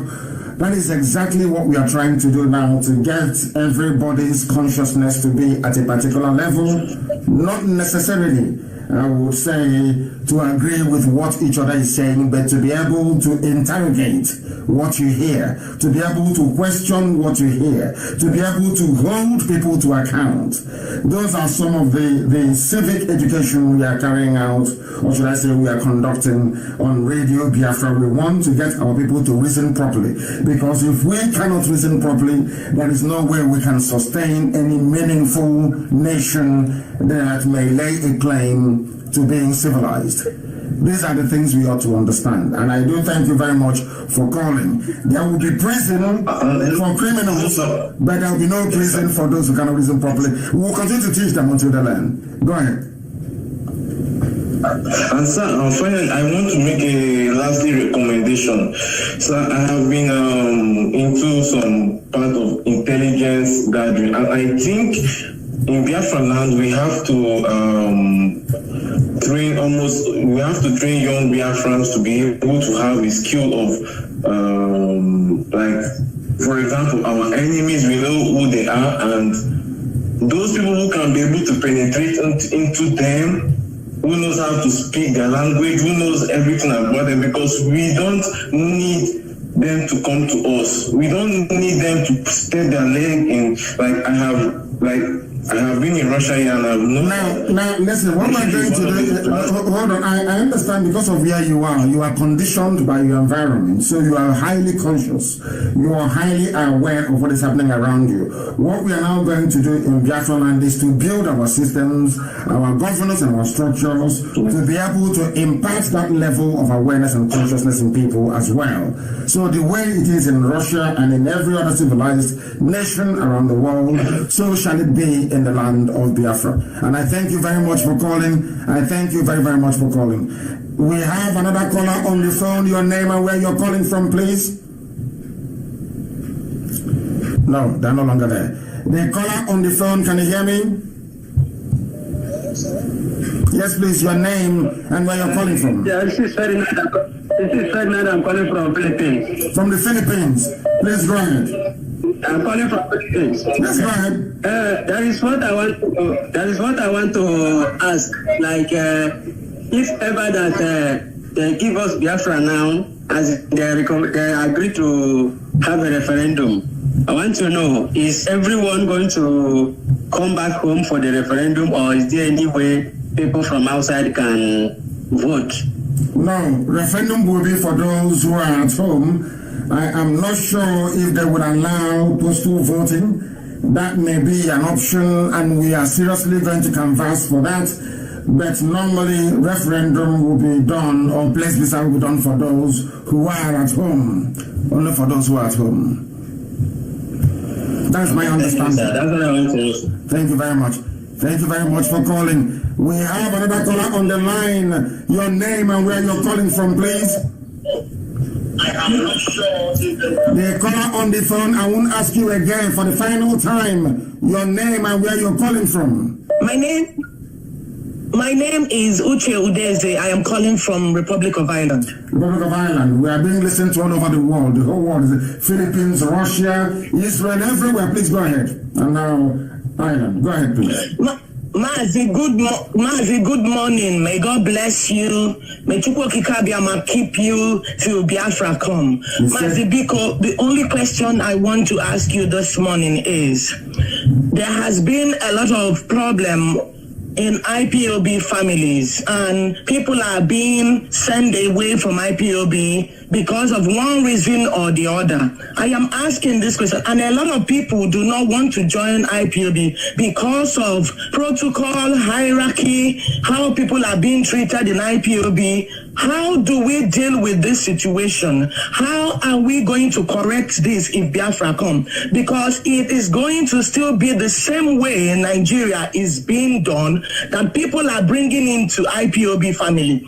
That is exactly what we are trying to do now, to get everybody's consciousness to be at a particular level, not necessarily, I would say, to agree with what each other is saying, but to be able to interrogate what you hear, to be able to question what you hear, to be able to hold people to account. Those are some of the civic education we are carrying out, or should I say we are conducting on Radio Biafra. We want to get our people to reason properly, because if we cannot reason properly, there is no way we can sustain any meaningful nation that may lay a claim to being civilized. These are the things we ought to understand. And I do thank you very much for calling. There will be prison for criminals, but there will be no prison for those who cannot reason properly. We will continue to teach them until they learn. Go ahead. And sir, finally, I want to make a lastly recommendation. Sir, I have been into some part of intelligence gathering, and I think in Biafra land, we have to train young Biafrans to be able to have a skill of, like, for example, our enemies, we know who they are, and those people who can be able to penetrate into them, who knows how to speak their language, who knows everything about them, because we don't need them to come to us. We don't need them to step their leg in. Like, I have been in Russia and I've known. Now, listen, what we're going to do, hold on, I understand because of where you are conditioned by your environment, so you are highly conscious, you are highly aware of what is happening around you. What we are now going to do in Biafra land is to build our systems, our governance and our structures, to be able to impart that level of awareness and consciousness in people as well. So the way it is in Russia and in every other civilized nation around the world, so shall it be in the land of Biafra. And I thank you very much for calling. I thank you very, very much for calling. We have another caller on the phone. Your name and where you're calling from, please. No, they're no longer there. The caller on the phone, can you hear me? Yes, please, your name and where you're calling from. Yeah, this is Ferdinand. I'm calling from Philippines. From the Philippines. Please go ahead. I'm calling from Philippines. Let's go ahead. That is what I want to ask. Like, if ever that they give us Biafra now, as they agree to have a referendum, I want to know, is everyone going to come back home for the referendum, or is there any way people from outside can vote? No, referendum will be for those who are at home. I am not sure if they would allow postal voting. That may be an option, and we are seriously going to canvass for that. But normally, referendum will be done, or place visa will be done for those who are at home. Only for those who are at home. That's my understanding. That's what I want to. Thank you very much. Thank you very much for calling. We have another caller on the line. Your name and where you're calling from, please. The caller on the phone, I won't ask you again for the final time. Your name and where you're calling from. My name is Uche Udeze. I am calling from Republic of Ireland. Republic of Ireland. We are being listened to all over the world. The whole world is Philippines, Russia, Israel, everywhere. Please go ahead. And now, Ireland. Go ahead, please. Mazi, good morning. May God bless you. May Chukwokikabiyama keep you till Biafra come. Mazi Biko, the only question I want to ask you this morning is, there has been a lot of problem in IPOB families, and people are being sent away from IPOB because of one reason or the other. I am asking this question, and a lot of people do not want to join IPOB because of protocol, hierarchy, how people are being treated in IPOB. How do we deal with this situation? How are we going to correct this if Biafra come? Because it is going to still be the same way Nigeria is being done, that people are bringing into IPOB family.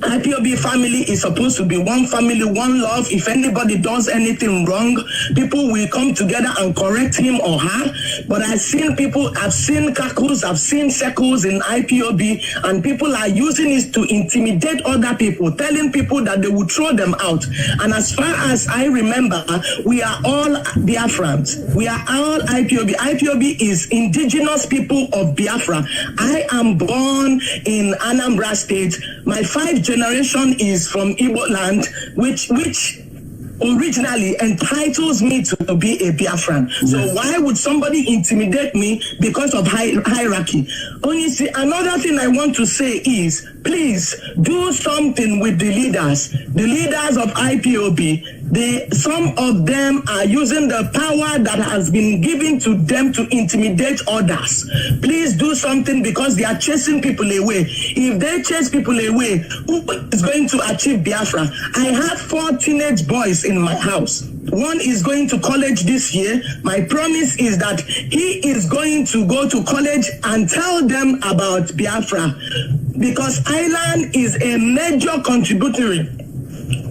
IPOB family is supposed to be one family, one love. If anybody does anything wrong, people will come together and correct him or her. But I've seen cackles, I've seen circles in IPOB, and people are using it to intimidate other people, telling people that they will throw them out. And as far as I remember, we are all Biafrans. We are all IPOB. IPOB is indigenous people of Biafra. I am born in Anambra State. My 5th generation is from Igbo land, which originally entitles me to be a Biafran. Yes. So why would somebody intimidate me because of hierarchy? Only see, another thing I want to say is, please do something with the leaders of IPOB. Some of them are using the power that has been given to them to intimidate others. Please do something, because they are chasing people away. If they chase people away, who is going to achieve Biafra? I have 4 teenage boys in my house. One is going to college this year. My promise is that he is going to go to college and tell them about Biafra, because Ireland is a major contributory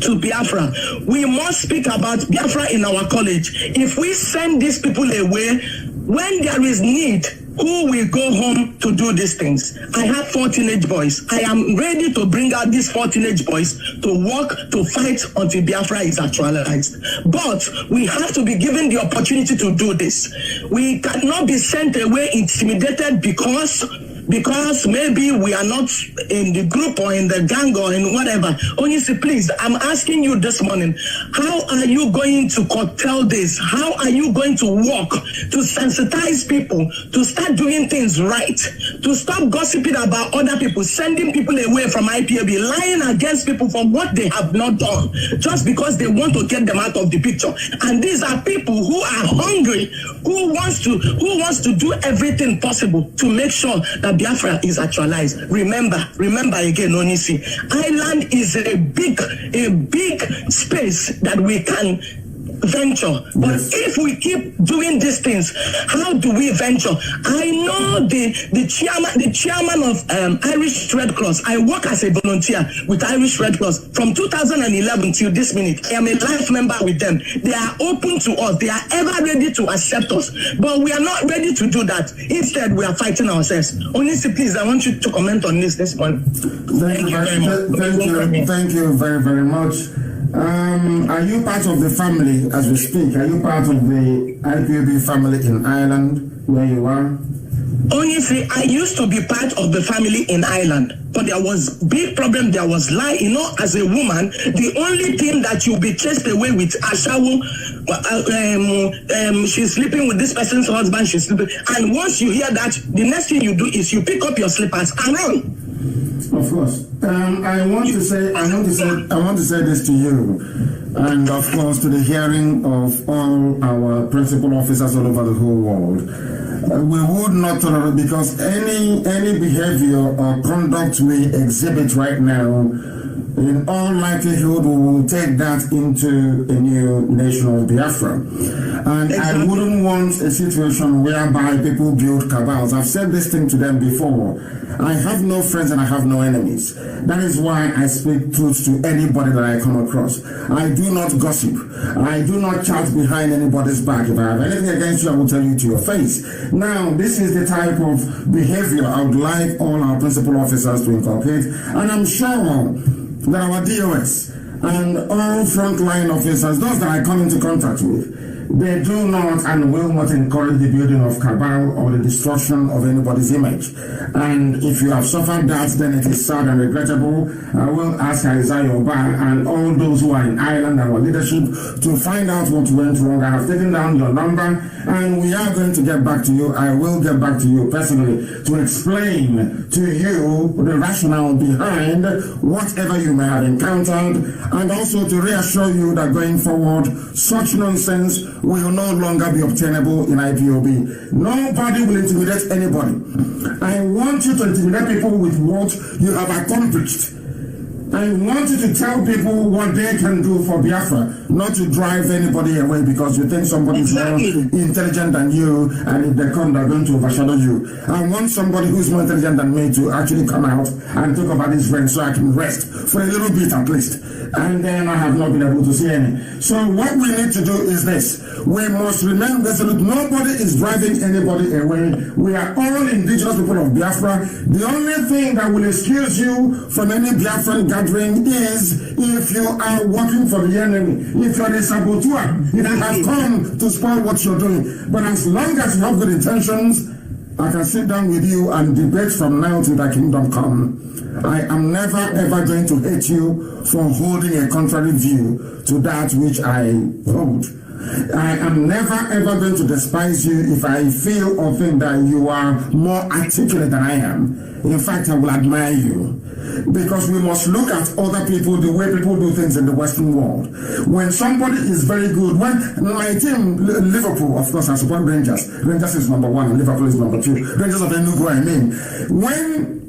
to Biafra. We must speak about Biafra in our college. If we send these people away, when there is need, who will go home to do these things. I have 4 teenage boys. I am ready to bring out these 4 teenage boys to work, to fight until Biafra is actualized. But we have to be given the opportunity to do this. We cannot be sent away intimidated because maybe we are not in the group or in the gang or in whatever. Onisi, please, I'm asking you this morning, how are you going to curtail this? How are you going to work to sensitize people, to start doing things right, to stop gossiping about other people, sending people away from IPOB, lying against people for what they have not done, just because they want to get them out of the picture? And these are people who are hungry, who wants to do everything possible to make sure that Biafra is actualized. Remember again, Onisi, Ireland is a big space that we can venture. But if we keep doing these things, how do we venture? I know the chairman of Irish Red Cross. I work as a volunteer with Irish Red Cross from 2011 till this minute. I am a life member with them. They are open to us. They are ever ready to accept us. But we are not ready to do that. Instead, we are fighting ourselves. Onisi, please, I want you to comment on this one. Thank you very, very much. Are you part of the family as we speak? Are you part of the IPOB family in Ireland where you are? Honestly, I used to be part of the family in Ireland, but there was big problem. There was lie. You know, as a woman, the only thing that you'll be chased away with Ashawu, she's sleeping with this person's husband. She's sleeping, and once you hear that, the next thing you do is you pick up your slippers and run. Of course. I want to say this to you, and of course to the hearing of all our principal officers all over the whole world. We would not tolerate, because any behavior or conduct we exhibit right now, in all likelihood, we will take that into a new nation of Biafra. And I wouldn't want a situation whereby people build cabals. I've said this thing to them before. I have no friends and I have no enemies. That is why I speak truth to anybody that I come across. I do not gossip. I do not chat behind anybody's back. If I have anything against you, I will tell you to your face. Now, this is the type of behavior I would like all our principal officers to inculcate. And I'm sure that our DOS and all frontline officers, those that I come into contact with, they do not and will not encourage the building of cabal or the destruction of anybody's image. And if you have suffered that, then it is sad and regrettable. I will ask Isaiah Oba and all those who are in Ireland, our leadership, to find out what went wrong. I have taken down your number and we are going to get back to you. I will get back to you personally to explain to you the rationale behind whatever you may have encountered, and also to reassure you that going forward, such nonsense will no longer be obtainable in IPOB. Nobody will intimidate anybody. I want you to intimidate people with what you have accomplished. I want you to tell people what they can do for Biafra, not to drive anybody away because you think somebody is more intelligent than you, and if they come, they're going to overshadow you. I want somebody who's more intelligent than me to actually come out and talk about this range so I can rest for a little bit at least. And then I have not been able to see any. So what we need to do is this. We must remain resolute. Nobody is driving anybody away. We are all indigenous people of Biafra. The only thing that will excuse you from any Biafran gathering is if you are working for the enemy. If you are a saboteur, if you have come to spoil what you're doing. But as long as you have good intentions, I can sit down with you and debate from now till the kingdom come. I am never ever going to hate you for holding a contrary view to that which I hold. I am never ever going to despise you if I feel or think that you are more articulate than I am. In fact, I will admire you. Because we must look at other people, the way people do things in the Western world. When somebody is very good, when my team, Liverpool, of course, I support Rangers. Rangers is number 1 and Liverpool is number 2. Rangers of Enugu, I mean. When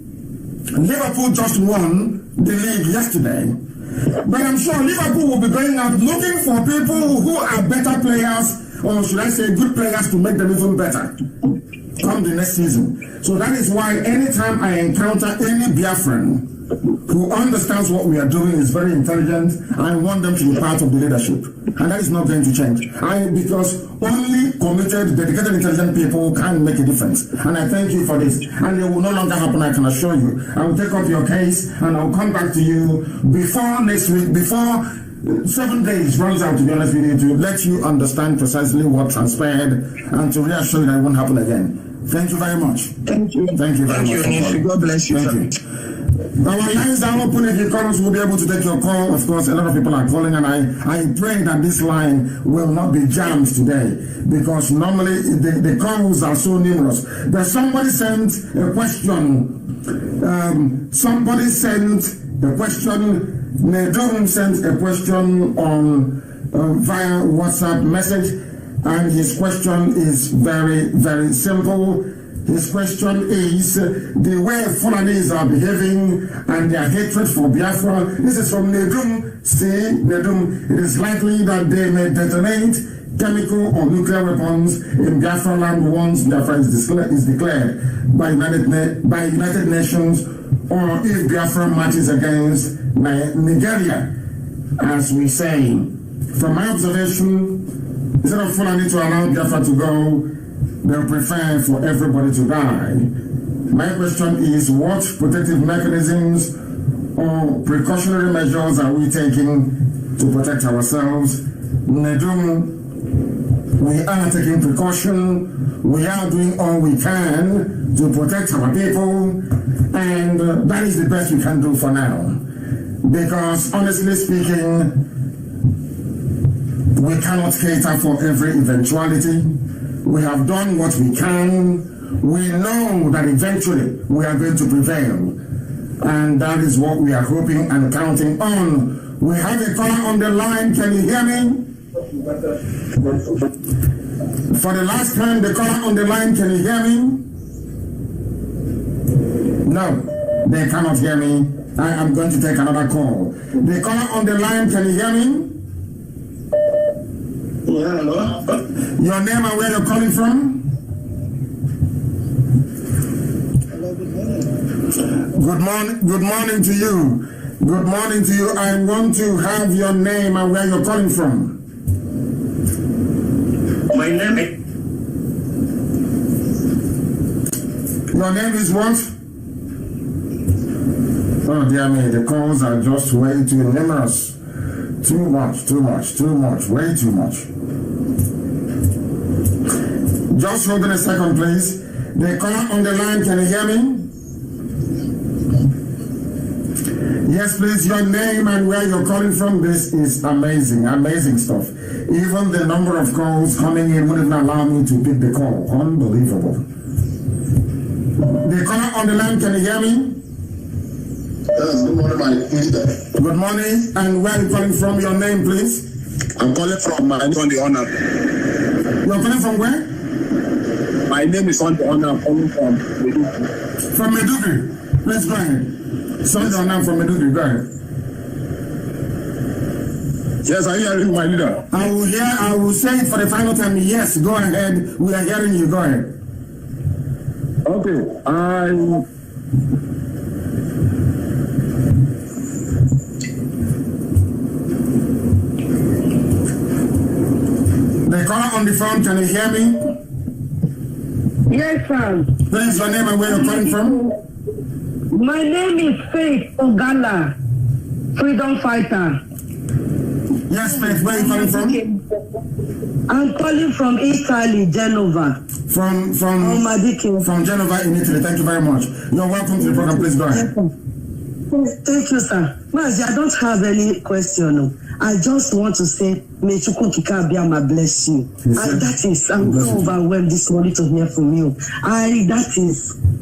Liverpool just won the league yesterday, but I'm sure Liverpool will be going out looking for people who are better players, or should I say good players, to make them even better come the next season. So that is why anytime I encounter any Biafran who understands what we are doing, is very intelligent. I want them to be part of the leadership. And that is not going to change. Because only committed, dedicated, intelligent people can make a difference. And I thank you for this. And it will no longer happen, I can assure you. I will take up your case and I will come back to you before next week, before 7 days runs out, to be honest with you, to let you understand precisely what transpired and to reassure you that it won't happen again. Thank you very much. Thank you. Thank you very much. Thank you. God bless you. Thank you. Our lines are open. If you call us, we'll be able to take your call. Of course, a lot of people are calling, and I pray that this line will not be jammed today, because normally the calls are so numerous. There's somebody sent a question. Nedum sent a question on via WhatsApp message, and his question is very, very simple. His question is the way Fulanis are behaving and their hatred for Biafra. This is from Nedum. See, Nedum, it is likely that they may detonate chemical or nuclear weapons in Biafra land once Biafra is declared by United Nations, or if Biafra marches against Nigeria, as we say. From my observation, instead of Fulani to allow Biafra to go, they'll prefer for everybody to die. My question is, what protective mechanisms or precautionary measures are we taking to protect ourselves? Nedum, we are taking precaution. We are doing all we can to protect our people, and that is the best we can do for now. Because honestly speaking, we cannot cater for every eventuality. We have done what we can. We know that eventually we are going to prevail. And that is what we are hoping and counting on. We have a caller on the line. Can you hear me? For the last time, the caller on the line, can you hear me? No, they cannot hear me. I am going to take another call. The caller on the line, can you hear me? Yeah, hello. Your name and where you're calling from? Hello, good morning. Good morning to you. Good morning to you. I want to have your name and where you're calling from. My name is... Your name is what? Oh dear me, the calls are just way too numerous. Too much, way too much. Just hold on a second, please. The caller on the line, can you hear me? Yes, please, your name and where you're calling from. This is amazing stuff. Even the number of calls coming in wouldn't allow me to pick the call. Unbelievable. The caller on the line, can you hear me? Yes, good morning, my leader. Good morning, and where are you calling from? Your name, please. I'm calling from my name on the honor. You're calling from where? My name is on the honor. I'm calling from Meduguri. From Meduguri. Please go ahead. Son on now from Meduguri. Go ahead. Yes, are you hearing my leader? I will say it for the final time. Yes, go ahead. We are hearing you. Go ahead. Okay. The caller on the phone, can you hear me? Yes, sir. Please, your name and where you're calling from? My name is Faith Ogala, freedom fighter. Yes, Faith, where are you calling from? I'm calling from Italy, Genova. From Genova in Italy. Thank you very much. You're welcome to the program. Please go ahead. Thank you, sir. Mazi, I don't have any question. I just want to say, may Chukwukika bless you. I'm so overwhelmed this morning to hear from you.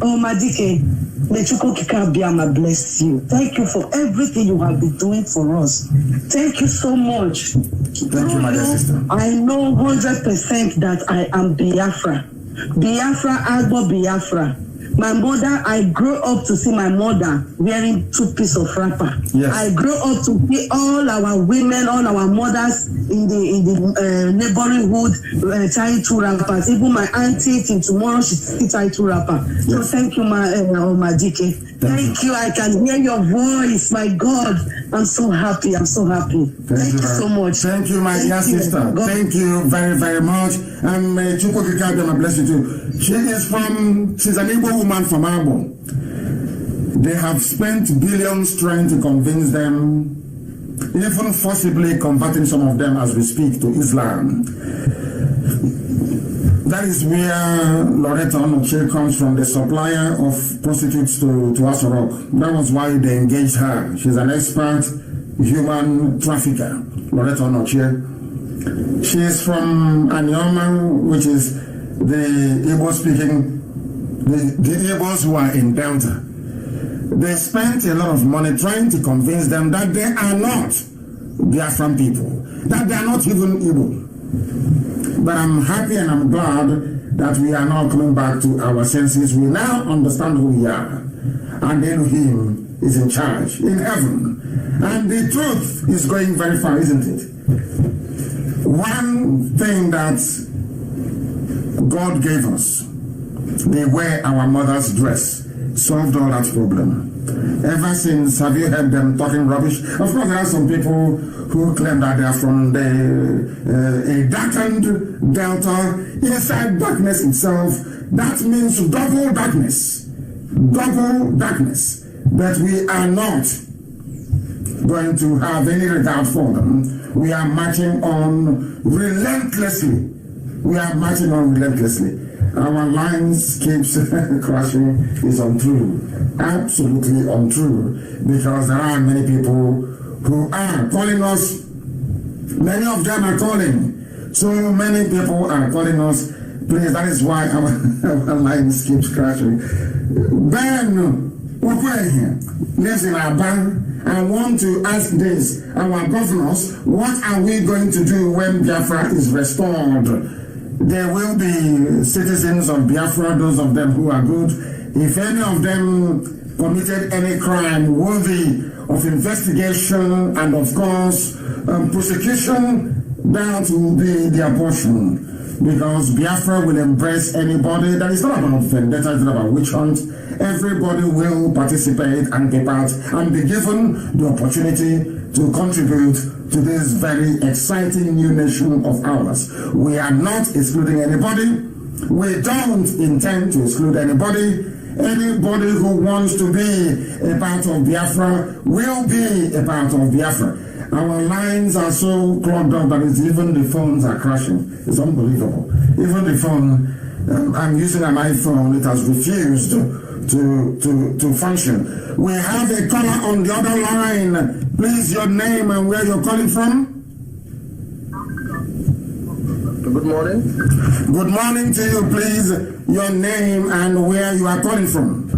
Madike, may Chukwukika bless you. Thank you for everything you have been doing for us. Thank you so much. Thank you, my dear sister. I know 100% that I am Biafra. Biafra, Agbo Biafra. My mother, I grew up to see my mother wearing 2 pieces of wrapper. Yes. I grew up to see all our women, all our mothers in the neighboring hood tying 2 wrappers. Even my auntie till tomorrow she still tie 2 wrappers. Yes. So thank you, my Dike. Thank you. I can hear your voice. My God, I'm so happy. I'm so happy. Thank you so much. Thank you, my dear sister. Thank you very, very much. And may Chukwu Kikabiyama bless you too. She's an Igbo woman from Abo. They have spent billions trying to convince them, even forcibly converting some of them as we speak to Islam. That is where Loretta Onoche comes from, the supplier of prostitutes to Asorok. That was why they engaged her. She's an expert human trafficker, Loretta Onoche. She is from Anioma, which is the Igbo-speaking, the Igbos who are in Delta. They spent a lot of money trying to convince them that they are not Biafran people, that they are not even Igbo. But I'm happy and I'm glad that we are now coming back to our senses. We now understand who we are. And Elohim is in charge in heaven. And the truth is going very far, isn't it? One thing that God gave us, the way our mothers dress, solved all that problem. Ever since, have you heard them talking rubbish? Of course, there are some people who claim that they are from a darkened delta, inside darkness itself. That means double darkness. Double darkness. But we are not going to have any regard for them. We are marching on relentlessly. We are marching on relentlessly. Our lines keeps crashing is untrue. Absolutely untrue. Because there are many people who are calling us. Many of them are calling. So many people are calling us. Please, that is why our lines keeps crashing. Ben Okwe lives in Aba. I want to ask this. Our governors, what are we going to do when Biafra is restored? There will be citizens of Biafra, those of them who are good. If any of them committed any crime worthy of investigation and, of course, prosecution, that will be their portion. Because Biafra will embrace anybody. That is not about vendetta, it's not about witch hunt. Everybody will participate and take part and be given the opportunity to contribute to this very exciting new nation of ours. We are not excluding anybody. We don't intend to exclude anybody. Anybody who wants to be a part of Biafra will be a part of Biafra. Our lines are so clogged up that even the phones are crashing. It's unbelievable. Even the phone, I'm using an iPhone, it has refused to function. We have a caller on the other line. Please, your name and where you're calling from. Good morning. Good morning to you, please. Your name and where you are calling from.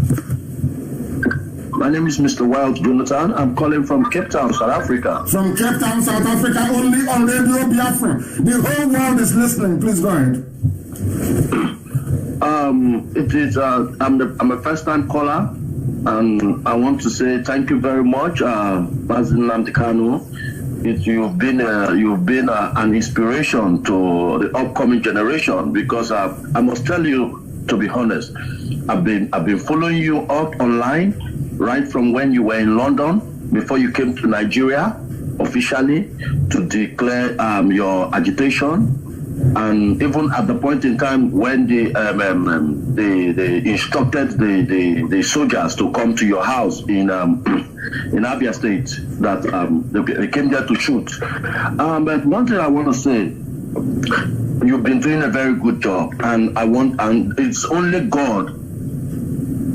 My name is Mr. Wild Jonathan. I'm calling from Cape Town, South Africa. From Cape Town, South Africa, only on Radio Biafra. The whole world is listening. Please go ahead. I'm a first-time caller, and I want to say thank you very much, President Namdekano. You've been an inspiration to the upcoming generation, because I must tell you, to be honest, I've been following you up online right from when you were in London before you came to Nigeria officially to declare your agitation. And even at the point in time when they instructed the soldiers to come to your house in Abia State, that they came there to shoot. But one thing I want to say, you've been doing a very good job, and it's only God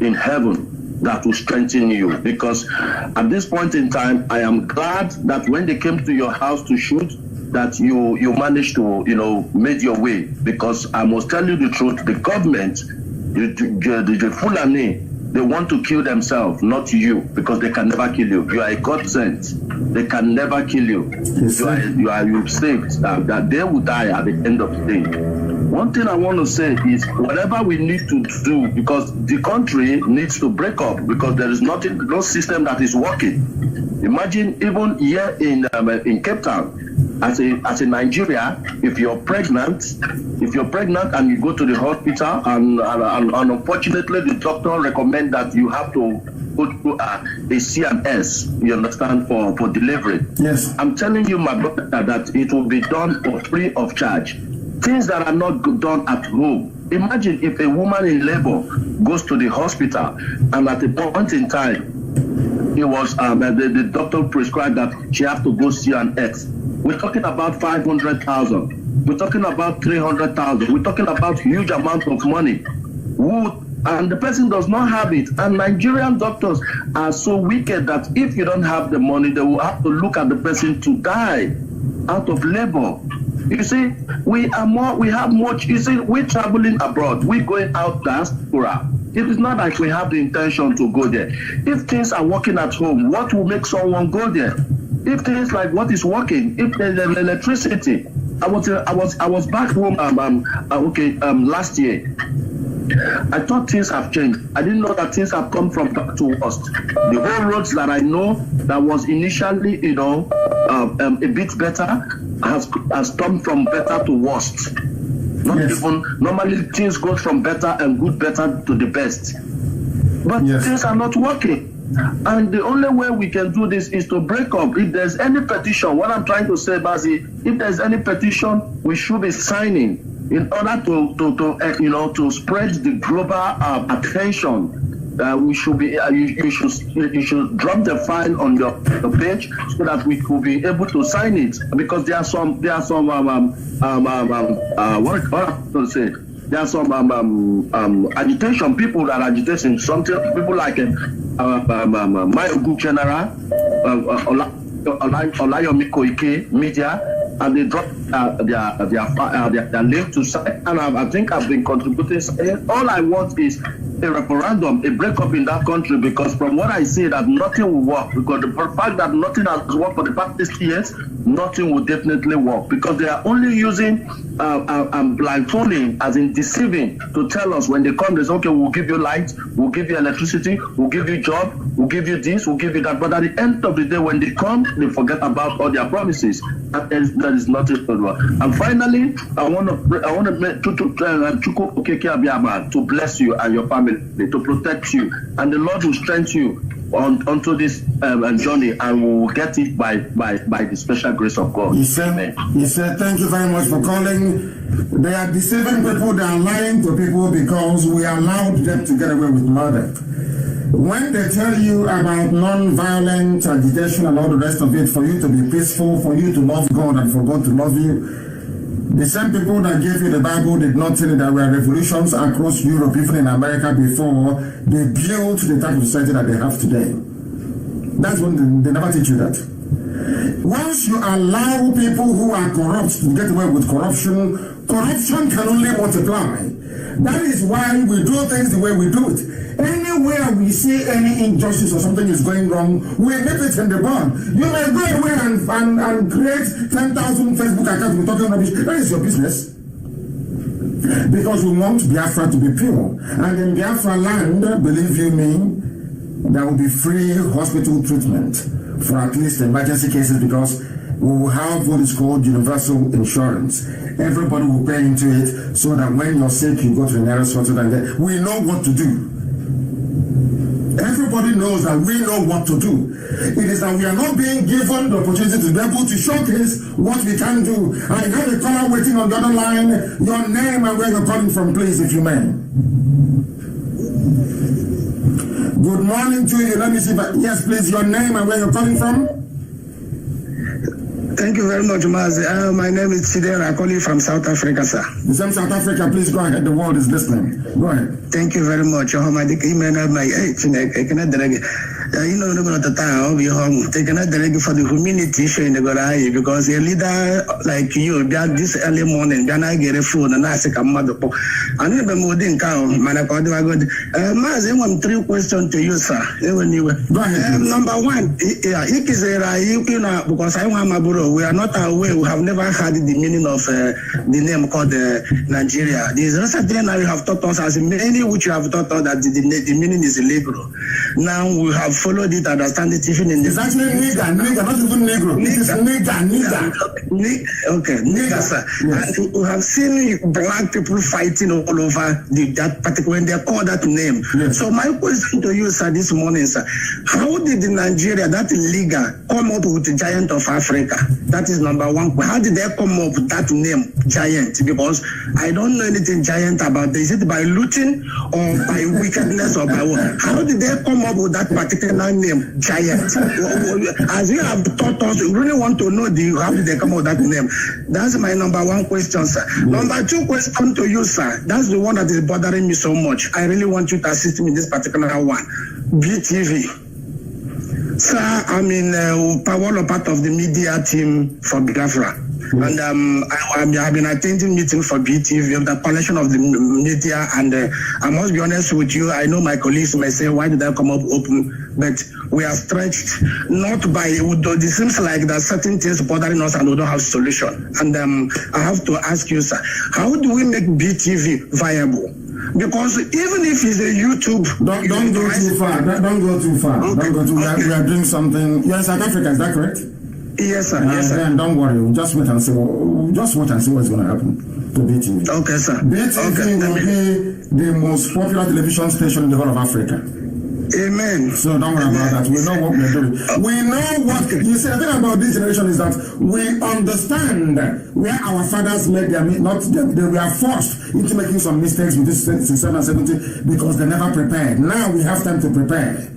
in heaven that will strengthen you, because at this point in time, I am glad that when they came to your house to shoot, that you managed to, made your way, because I must tell you the truth, the government, the Fulani, they want to kill themselves, not you, because they can never kill you. You are a God sent. They can never kill you. You're saved. That they will die at the end of the day. One thing I want to say is whatever we need to do, because the country needs to break up, because there is no system that is working. Imagine even here in Cape Town, as a Nigeria, if you're pregnant and you go to the hospital and unfortunately the doctor recommend that you have to go through a C&S, you understand, for delivery. Yes. I'm telling you, my brother, that it will be done for free of charge. Things that are not done at home. Imagine if a woman in labor goes to the hospital and at a point in time, it was the doctor prescribed that she has to go C&S. We're talking about 500,000. We're talking about 300,000. We're talking about huge amount of money. And the person does not have it. And Nigerian doctors are so wicked that if you don't have the money, they will have to look at the person to die out of labor. You see, we have much. You see, we're traveling abroad. We're going out diaspora. It is not like we have the intention to go there. If things are working at home, what will make someone go there? If things like what is working, if there's electricity, I was back home last year. I thought things have changed. I didn't know that things have come from back to worst. The whole roads that I know that was initially, a bit better has come from better to worst. Not even normally things go from better and good better to the best. But things are not working. And the only way we can do this is to break up. If there's any petition, what I'm trying to say, Bazi, if there's any petition, we should be signing in order to spread the global attention. We should be you should drop the file on the page so that we could be able to sign it, because there are some agitation people that are agitating something. People like my good general Olayomi Koike media, and they drop their link to sign. And I think I've been contributing. All I want is a referendum, a breakup in that country, because from what I see, that nothing will work. Because the fact that nothing has worked for the past 60 years, nothing will definitely work, because they are only using blindfolding, as in deceiving, to tell us when they come, they say, okay, we'll give you light, we'll give you electricity, we'll give you job, we'll give you this, we'll give you that. But at the end of the day, when they come, they forget about all their promises. That is not it. And finally, I want to bless you and your family, to protect you, and the Lord will strengthen you onto this journey, and we will get it by the special grace of God. He said, thank you very much for calling. They are deceiving people, they are lying to people, because we allowed them to get away with murder. When they tell you about non-violent agitation and all the rest of it, for you to be peaceful, for you to love God and for God to love you, the same people that gave you the Bible did not tell you there were revolutions across Europe, even in America, before they built the type of society that they have today. That's when they never teach you that. Once you allow people who are corrupt to get away with corruption, corruption can only multiply. That is why we do things the way we do it. Anywhere we see any injustice or something is going wrong, we nip it in the bud. You may go away and create 10,000 Facebook accounts with talking rubbish. That is your business. Because we want Biafra to be pure. And in Biafra land, believe you me, there will be free hospital treatment for at least emergency cases, because we will have what is called universal insurance. Everybody will pay into it, so that when you're sick, you go to the nearest hospital and then we know what to do. Everybody knows that we know what to do. It is that we are not being given the opportunity to be able to showcase what we can do. I have a caller waiting on the other line. Your name and where you're calling from, please, if you may. Good morning to you. Let me see if yes, please, your name and where you're calling from. Thank you very much, Mazi. My name is Sidera, calling from South Africa, sir. From South Africa, please go ahead. The world is listening. Go ahead. Thank you very much. You know, the time we home taking a delegate for the community showing the Gorai, because a leader like you, this early morning, then I get a phone and I say, I'm mother. I never moved in town, Manakoda. Mazi, I have 3 questions to you, sir. Number 1, because I want my bro. We are not aware, we have never heard the meaning of the name called Nigeria. There is also thing that you have taught us, as many which you have taught us that the meaning is illegal. Now we have followed it, understand it, even in the... It's actually nigger, not even negro. It is nigger. Okay, nigger, sir. Yes. And we have seen black people fighting all over that particular, when they call that name. Yes. So my question to you, sir, this morning, sir, how did Nigeria, that leaguer, come up with the giant of Africa? That is number one. How did they come up with that name, giant? Because I don't know anything giant about this. Is it by looting or by wickedness or by what? How did they come up with that particular name, giant? As you have taught us, we really want to know how did they come up with that name? That's my number one question, sir. Number two question to you, sir. That's the one that is bothering me so much. I really want you to assist me in this particular one. BTV. Sir, I'm in part of the media team for Biafra. And I've been attending meetings for BTV, the collection of the media, and I must be honest with you, I know my colleagues may say, why did I come up open? But we are stretched, not by, it seems like there are certain things bothering us and we don't have solution. And I have to ask you, sir, how do we make BTV viable? Because even if it's a YouTube... Don't go too far. Don't go too far. Okay. Don't go too far. We are doing something... You're in South Africa, is that correct? Yes, sir. Yes, sir. Then don't worry. We'll just wait and see. Just wait and see what's going to happen to BTV. Okay, sir. BTV will be the most popular television station in the whole of Africa. Amen. So don't worry about that. We know what we're doing. We know what... You see, the thing about this generation is that we understand where our fathers made their... They were forced into making some mistakes with this in 1970 because they never prepared. Now we have time to prepare.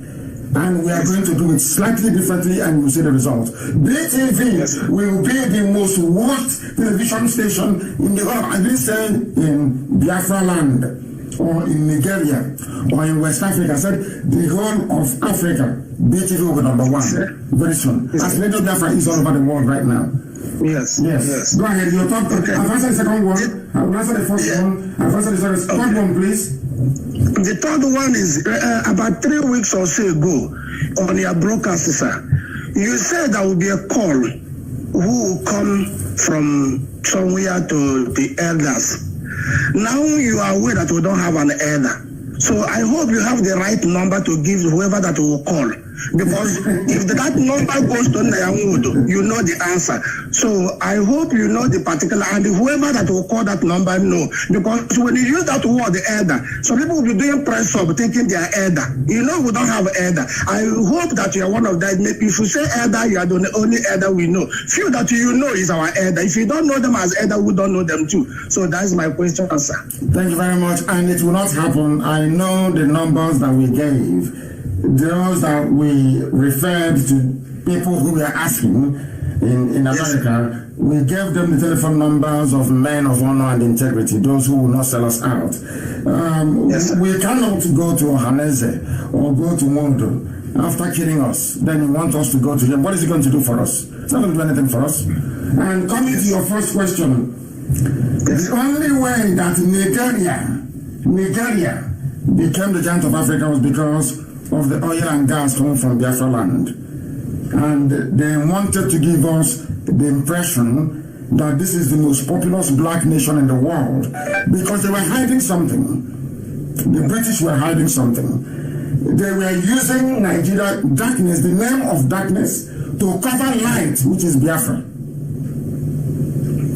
And we are going to do it slightly differently and you'll see the result. BTV will be the most watched television station in the whole, I didn't say in Biafra land or in Nigeria or in West Africa. I said the whole of Africa, BTV will be number one very soon. As Radio Biafra is all over the world right now. Yes. Go ahead, your top. Okay. I've answered the second one. I've answered the first one. I've answered the third one, please. The third one is about 3 weeks or so ago on your broadcast, sir. You said there will be a call who will come from somewhere to the elders. Now you are aware that we don't have an elder. So I hope you have the right number to give whoever that will call. Because if that number goes to Nayamud, you know the answer. So I hope you know the particular, and whoever that will call that number know. Because when you use that word, the elder, some people will be doing press up thinking they are elder. You know we don't have elder. I hope that you are one of that. If you say elder, you are the only elder we know. Few that you know is our elder. If you don't know them as elder, we don't know them too. So that's my question, sir. Thank you very much. And it will not happen. I know the numbers that we gave. Those that we referred to people who were asking in America, we gave them the telephone numbers of men of honor and integrity, those who will not sell us out. We cannot go to Ohaneze or go to Mondo after killing us. Then you want us to go to him. What is he going to do for us? It's not going to do anything for us. And coming to your first question, the only way that Nigeria became the giant of Africa was because of the oil and gas coming from Biafra land. And they wanted to give us the impression that this is the most populous black nation in the world because they were hiding something. The British were hiding something. They were using Nigeria, darkness, the name of darkness, to cover light, which is Biafra.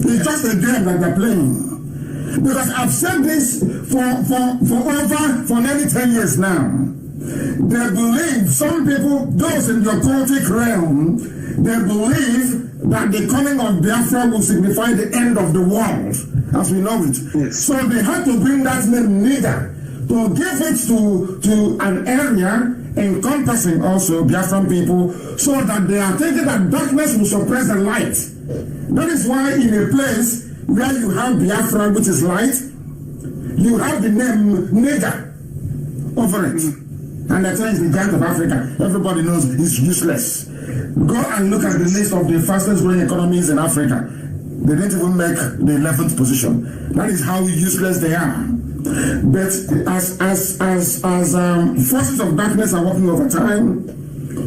It's just a game that they're playing. Because I've said this for nearly 10 years now. They believe, some people, those in the occultic realm, they believe that the coming of Biafra will signify the end of the world, as we know it. Yes. So they had to bring that name nigger to give it to an area encompassing also Biafran people, so that they are thinking that darkness will suppress the light. That is why in a place where you have Biafra, which is light, you have the name nigger over it. And that is the giant of Africa. Everybody knows it's useless. Go and look at the list of the fastest growing economies in Africa. They didn't even make the 11th position. That is how useless they are. But as forces of darkness are working over time,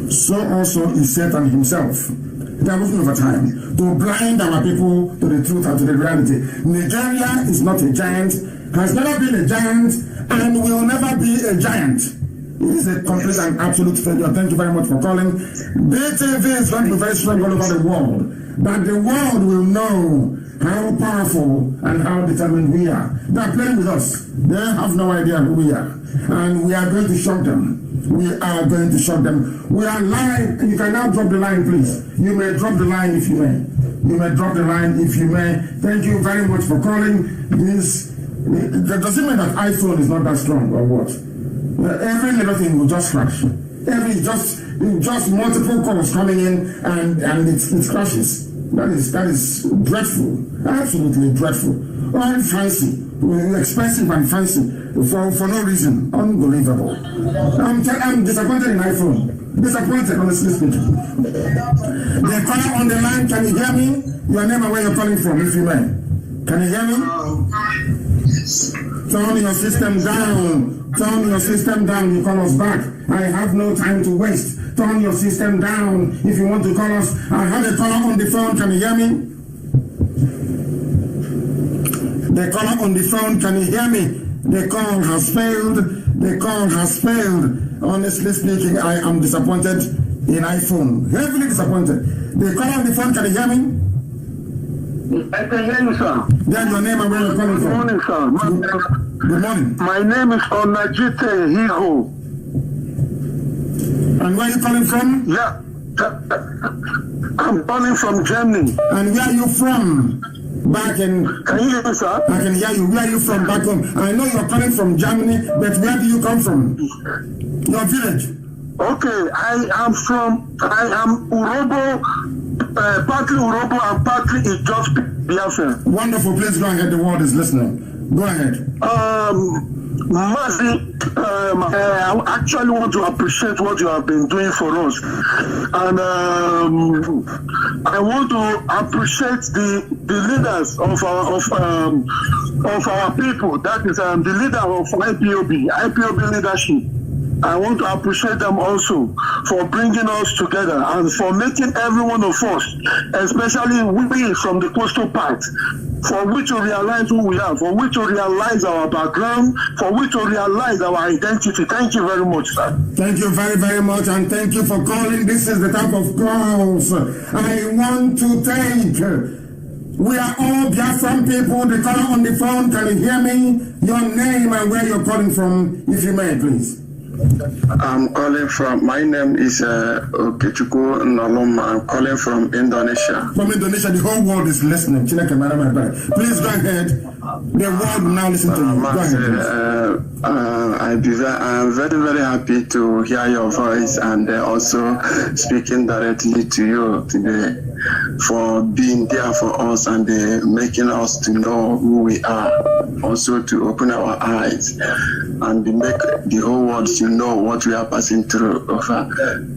so also is Satan himself. They are working over time to blind our people to the truth and to the reality. Nigeria is not a giant, has never been a giant, and will never be a giant. It is a complete and absolute failure. Thank you very much for calling. BTV is going to be very strong all over the world. That the world will know how powerful and how determined we are. They are playing with us. They have no idea who we are. And we are going to shock them. We are going to shock them. We are live. You can now drop the line, please. You may drop the line if you may. You may drop the line if you may. Thank you very much for calling. This does it mean that iPhone is not that strong or what? Every little thing will just crash. Just multiple calls coming in and it crashes. That is dreadful. Absolutely dreadful. All fancy, expensive and fancy for no reason. Unbelievable. I'm disappointed in iPhone. Disappointed, honestly speaking. The caller on the line, can you hear me? Your name and where you're calling from, if you may. Can you hear me? Turn your system down. Turn your system down. You call us back. I have no time to waste. Turn your system down if you want to call us. I have a caller on the phone. Can you hear me? The caller on the phone. Can you hear me? The call has failed. The call has failed. Honestly speaking, I am disappointed in iPhone. Heavily disappointed. The caller on the phone. Can you hear me? I can hear you, sir. Then your name and where you're calling from. Good morning, sir. Good morning. My name is Onajite Hiho. And where are you calling from? Yeah. I'm calling from Germany. And where are you from? Back in... Can you hear me, sir? I can hear you. Where are you from back home? I know you're calling from Germany, but where do you come from? Your village? Okay, I am Urobo, partly Urobo and partly Ipob, Biafra. Wonderful. Please go ahead. The world is listening. Go ahead. Mazi, I actually want to appreciate what you have been doing for us, and I want to appreciate the leaders of our people. That is the leader of IPOB leadership. I want to appreciate them also for bringing us together and for making every one of us, especially we from the coastal part, for we to realize who we are, for we to realize our background, for we to realize our identity. Thank you very much, sir. Thank you very, very much, and thank you for calling. This is the type of calls I want to take. We are all Biafran people. The caller on the phone, can you hear me? Your name and where you're calling from, if you may, please. I'm calling from, my name is Okechukwu Noloma. I'm calling from Indonesia. From Indonesia, the whole world is listening. Please go ahead. The world will now listen to you. Go ahead, I'm very, very happy to hear your voice and also speaking directly to you today for being there for us and making us to know who we are, also to open our eyes and make the whole world to know what we are passing through over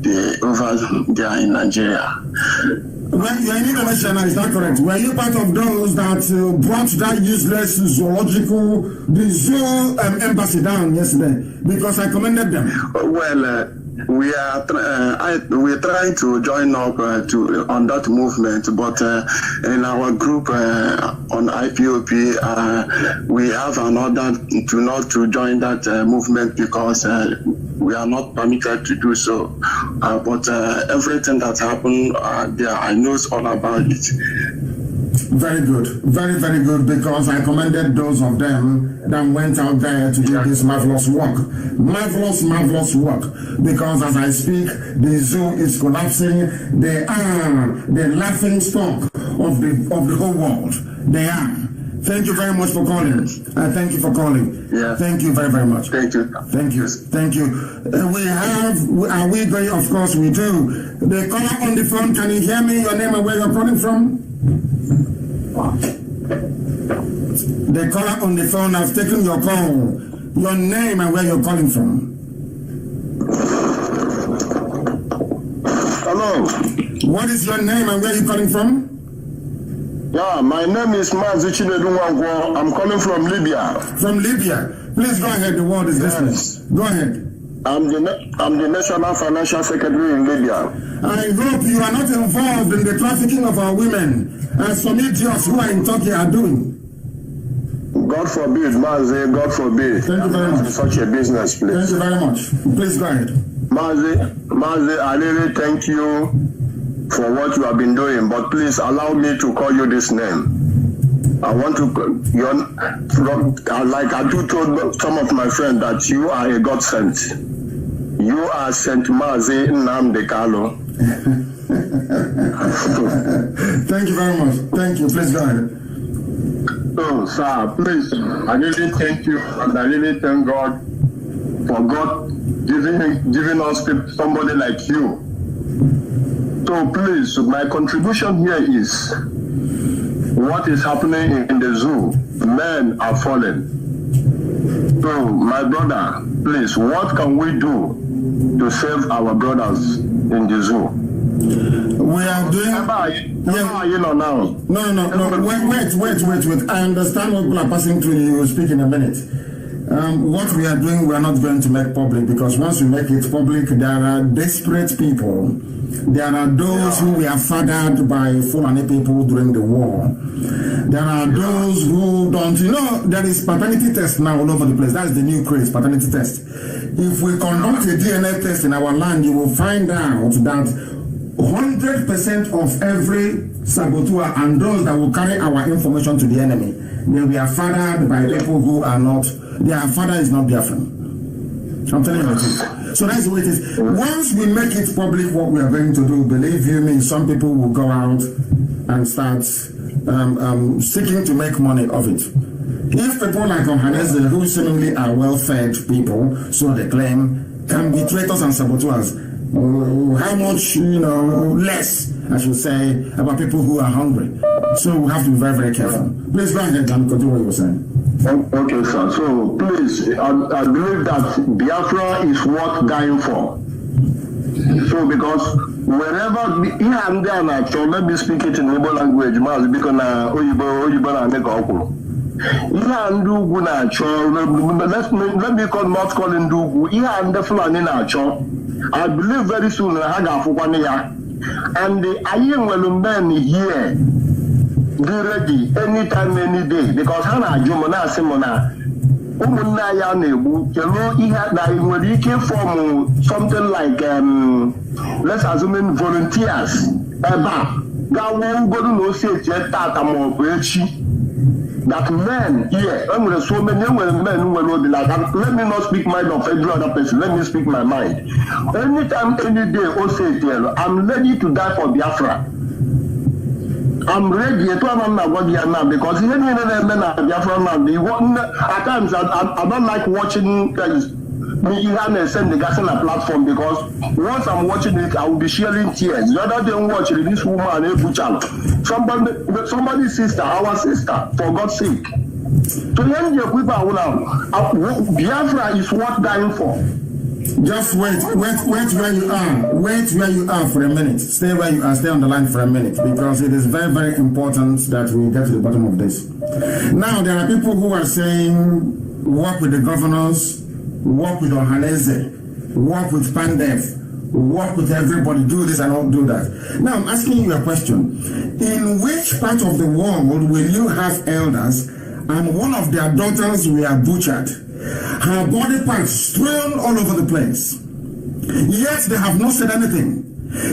there in Nigeria. Well, you're in Indonesia now, is that correct? Were you part of those that brought that useless the zoo embassy down yesterday? Because I commended them. Well, we're trying to join up on that movement, but in our group on IPOP, we have an order not to join that movement because we are not permitted to do so. But everything that happened there, I know all about it. Very good. Very, very good, because I commended those of them that went out there to do this marvelous work. Marvelous, marvelous work. Because as I speak, the zoo is collapsing. They are the laughing stock of the whole world. They are. Thank you very much for calling. Thank you for calling. Yeah. Thank you very, very much. Thank you. Thank you. Thank you. Are we going? Of course we do. The caller on the phone, can you hear me? Your name and where you're calling from? The caller on the phone has taken your call. Your name and where you're calling from. Hello. What is your name and where are you calling from? Yeah, my name is Mazi Chinedunwangwo. I'm calling from Libya. From Libya. Please go ahead. The world is listening. Go ahead. I'm the National Financial Secretary in Libya. I hope you are not involved in the trafficking of our women, as some idiots who are in Turkey are doing. God God forbid, Mazi, God forbid. Thank you very much. Such a business, please. Thank you very much. Please go ahead. Mazi, I really thank you for what you have been doing, but please allow me to call you this name. I want to, like I do told some of my friends, that you are a God sent. You are Saint Mazi Nnamdi Kanu. Thank you very much. Thank you. Please go ahead. So, sir, please, I really thank you, and I really thank God for God giving us somebody like you. So please, my contribution here is what is happening in the zoo. Men are falling. So, my brother, please, what can we do to save our brothers in the zoo? We are doing. You know now. No. Wait. I understand what people are passing through. You will speak in a minute. What we are doing, we are not going to make public, because once we make it public, there are desperate people. There are those who were fathered by Fulani people during the war. There are those who don't, there is paternity test now all over the place. That's the new craze, paternity test. If we conduct a DNA test in our land, you will find out that 100% of every saboteur and those that will carry our information to the enemy, they were fathered by people who are not, their father is not Biafra. I'm telling you the truth. So that's the way it is. Once we make it public what we are going to do, believe you me, some people will go out and start seeking to make money of it. If people like Ohaneze, who seemingly are well-fed people, so they claim, can be traitors and saboteurs, how much, less, I should say, about people who are hungry. So we have to be very, very careful. Please go ahead and continue what you were saying. Okay, sir. So please, I believe that Biafra is worth dying for. So because wherever here and there, let me speak it in Igbo language, because Oyibo na make okwu. Ihe Ndugu na-achọ, let me not call Ndugu. Ihe and the Fulani na-achọ. I believe very soon ha ga-afụkwana ya. And anyị nwere men here be ready anytime, any day, because ha na-ajụ m na-asị m na ụmụnne ya na-egbu kelu ihe na nwere ike form something like let's assume volunteers ebe a gawa ugodu na ose eche tata ma ọ bụ echi. That men here, so many men will be like, let me not speak mind of every other person, let me speak my mind. Anytime, any day, I'm ready to die for Biafra. I'm ready to now, because even when men are Biafra now, at times I don't like watching me send the gas on a platform, because once I'm watching it, I will be shedding tears. The other day, watching this woman, somebody's sister, our sister, for God's sake. To end your people now, Biafra is worth dying for. Just wait where you are. Wait where you are for a minute. Stay where you are. Stay on the line for a minute, because it is very, very important that we get to the bottom of this. Now, there are people who are saying, work with the governors, work with Ohaneze, work with Pandev, work with everybody, do this and all, do that. Now, I'm asking you a question. In which part of the world will you have elders and one of their daughters were butchered, her body parts strewn all over the place, yet they have not said anything,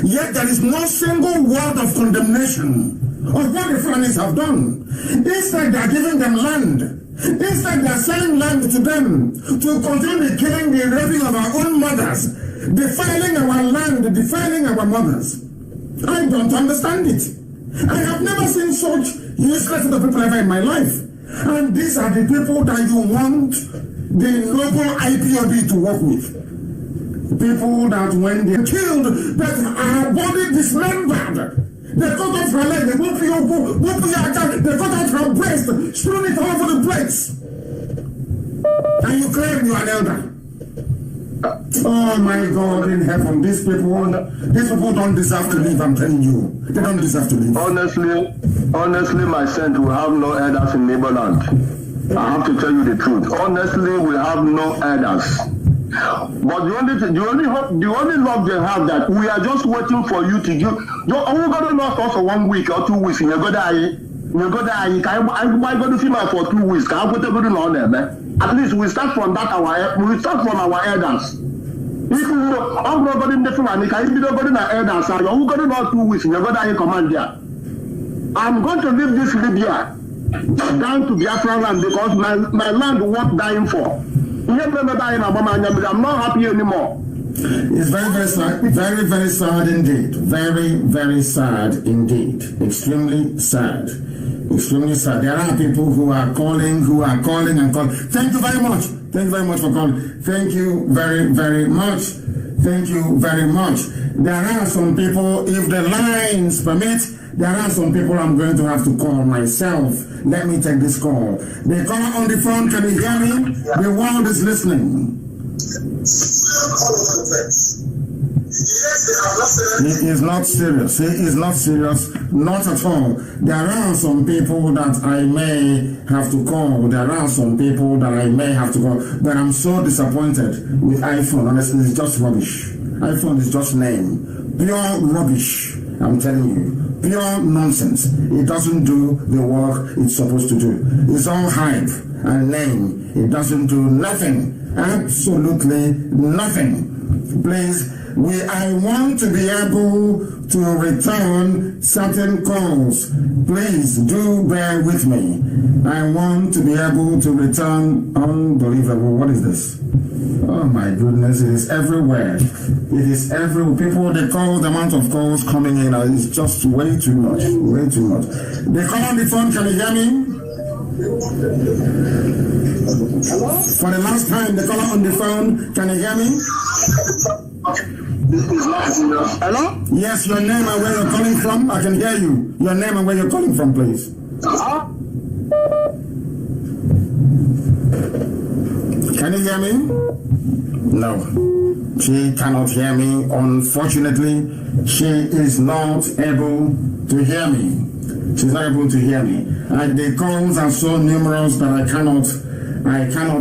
yet there is no single word of condemnation of what the Fulanis have done? Instead, they are giving them land. Instead, they are selling land to them to continue killing the raping of our own mothers, defiling our land, defiling our mothers. I don't understand it. I have never seen such useless people ever in my life. And these are the people that you want the local IPOB to work with. People that when they killed, that our body dismembered. They cut off her leg, they cut off her breast, strewn it all over the place. And you claim you are an elder. Oh my God in heaven, these people don't deserve to live, I'm telling you. They don't deserve to live. Honestly, my saint, we have no elders in Neighborland. I have to tell you the truth. Honestly, we have no elders. But the only love they have, that we are just waiting for you to give. You're only going to last us for 1 week or 2 weeks, and you're going to die. You go there, you can go to female for 2 weeks. Can I put a good on there? At least we start from that we start from our elders. If you I'm not going to different, you can be going to elders, and you're going to 2 weeks, you go there, you command there. I'm going to leave this Libya down to Biafra land because my land worth dying for. I'm not happy anymore. It's very, very sad. Very, very sad indeed. Very, very sad indeed. Extremely sad. Extremely sad. There are people who are calling and calling. Thank you very much. Thank you very much for calling. Thank you very, very much. Thank you very much. There are some people, if the lines permit, there are some people I'm going to have to call myself. Let me take this call. The caller on the phone, can you hear me? The world is listening. He is not serious. He is not serious. Not at all. There are some people that I may have to call. There are some people that I may have to call. But I'm so disappointed with iPhone. Honestly, it's just rubbish. iPhone is just name. Pure rubbish. I'm telling you. Pure nonsense. It doesn't do the work it's supposed to do. It's all hype and name. It doesn't do nothing. Absolutely nothing. Please, I want to be able to return certain calls. Please do bear with me. I want to be able to return. Unbelievable. What is this? Oh my goodness, it is everywhere. It is everywhere. People, they call, the amount of calls coming in is just way too much. Way too much. They call on the phone, can you hear me? Hello? For the last time, the caller on the phone, can you hear me? Hello? Yes, your name and where you're calling from. I can hear you. Your name and where you're calling from, please. Can you hear me? No. She cannot hear me. Unfortunately, she is not able to hear me. She's not able to hear me. The calls are so numerous that I cannot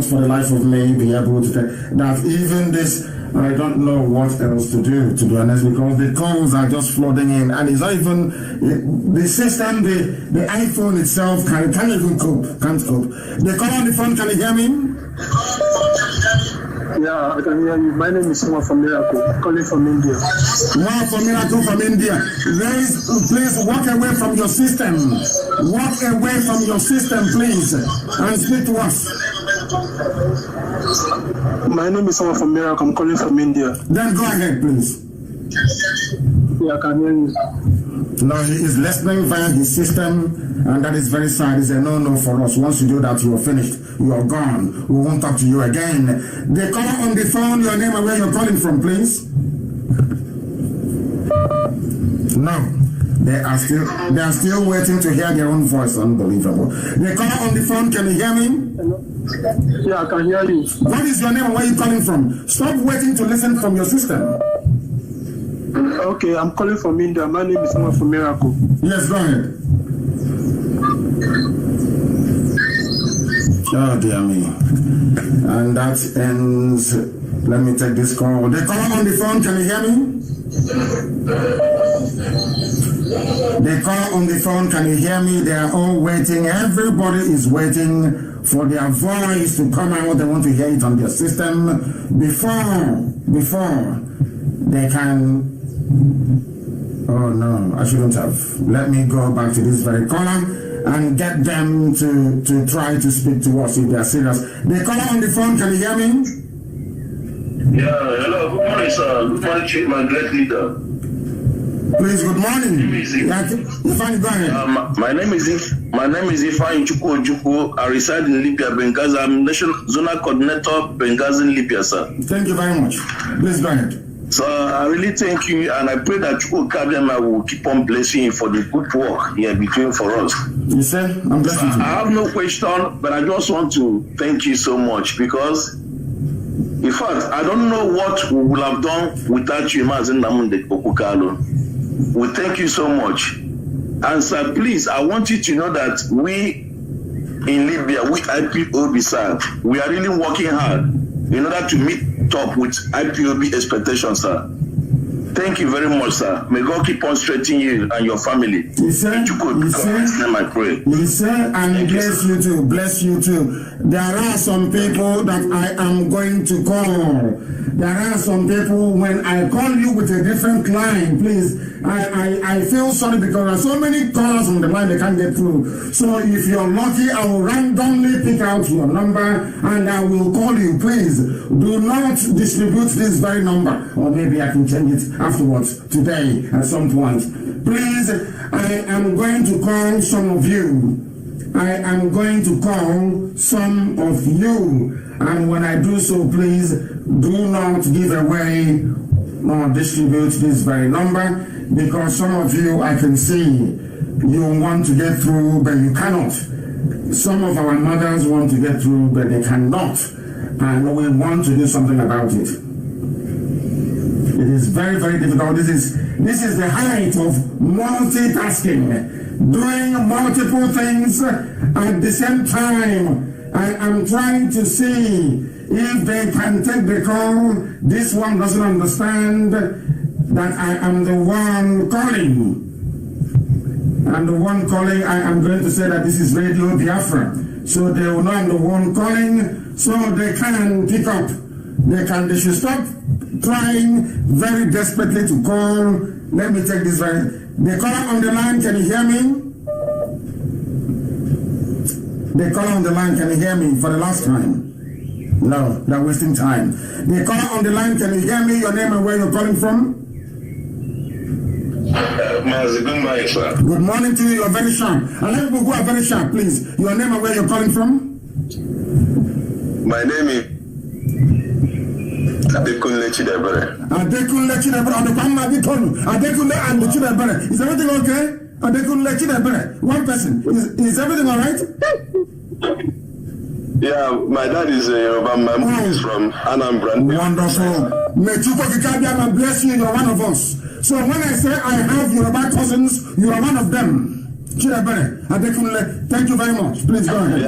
for the life of me be able to tell that even this, I don't know what else to do, to be honest, because the calls are just flooding in, and it's not even the system, the iPhone itself can't even cope, can't cope. The call on the phone, can you hear me? Yeah, I can hear you. My name is Uma from Miracle, calling from India. Uma from Miracle from India. Please walk away from your system. Walk away from your system, please, and speak to us. My name is Uma from Miracle. I'm calling from India. Then go ahead, please. Yeah, I can hear you. No, he is listening via his system, and that is very sad. It's a no-no for us. Once you do that, you are finished. You are gone. We won't talk to you again. The caller on the phone, your name and where you're calling from, please. No, they are still waiting to hear their own voice. Unbelievable. The caller on the phone, can you hear me? Hello? Yeah, I can hear you. What is your name and where are you calling from? Stop waiting to listen from your system. Okay, I'm calling from India. My name is Uma from Miracle. Yes, go ahead. Oh dear me. And that ends. Let me take this call. The caller on the phone, can you hear me? The caller on the phone, can you hear me? They are all waiting. Everybody is waiting for their voice to come out. They want to hear it on their system before they can. Oh no, I shouldn't have. Let me go back to this very caller and get them to try to speak to us if they are serious. The caller on the phone, can you hear me? Yeah, hello, good morning, sir. Good morning, Chief, my great leader. Please, good morning. Ifeanyi, go ahead. My name is Ifeanyi Chukwu. I reside in Libya, Benghazi. I'm National Zonal Coordinator, Benghazi, Libya, sir. Thank you very much. Please go ahead. So I really thank you, and I pray that Chukwu Kabiyama will keep on blessing you for the good work he has been doing for us. You said, I'm blessing you. I have no question, but I just want to thank you so much because, in fact, I don't know what we would have done without you, Mazen Namunde Okukalo. We thank you so much. And sir, please, I want you to know that we in Libya, we IPOB, sir, we are really working hard in order to meet up with IPOB expectations, sir. Thank you very much, sir. May God keep on strengthening you and your family. Yes, sir. I pray. Yes, sir. And bless you too. Bless you too. There are some people that I am going to call. There are some people, when I call you with a different line, please, I feel sorry because there are so many callers on the line they can't get through. So if you're lucky, I will randomly pick out your number and I will call you. Please do not distribute this very number, or maybe I can change it afterwards today at some point. Please, I am going to call some of you. I am going to call some of you. And when I do so, please do not give away or distribute this very number, because some of you, I can see, you want to get through, but you cannot. Some of our mothers want to get through, but they cannot. And we want to do something about it. It is very, very difficult. This is the height of multitasking, doing multiple things at the same time. I am trying to see if they can take the call. This one doesn't understand that I am the one calling. I'm the one calling. I am going to say that this is Radio Biafra. So they will know I'm the one calling, so they can pick up. They should stop trying very desperately to call. Let me take this very. The caller on the line, can you hear me? The caller on the line, can you hear me for the last time? No, they're wasting time. The caller on the line, can you hear me? Your name and where you're calling from? Good morning to you. You're very sharp. And let people who are very sharp, please. Your name and where you're calling from? My name is Adekunle Chidebere. Adekunle Chidebere. Adekunle and Chidebere. Is everything okay? Adekunle Chidebere. One person. Is everything all right? Yeah, my dad is a Yoruba. My mom is from Anambra. Wonderful. May Chukwokika bless you. You're one of us. So when I say I have Yoruba cousins, you are one of them. Chidebere. Adekunle, thank you very much. Please go ahead.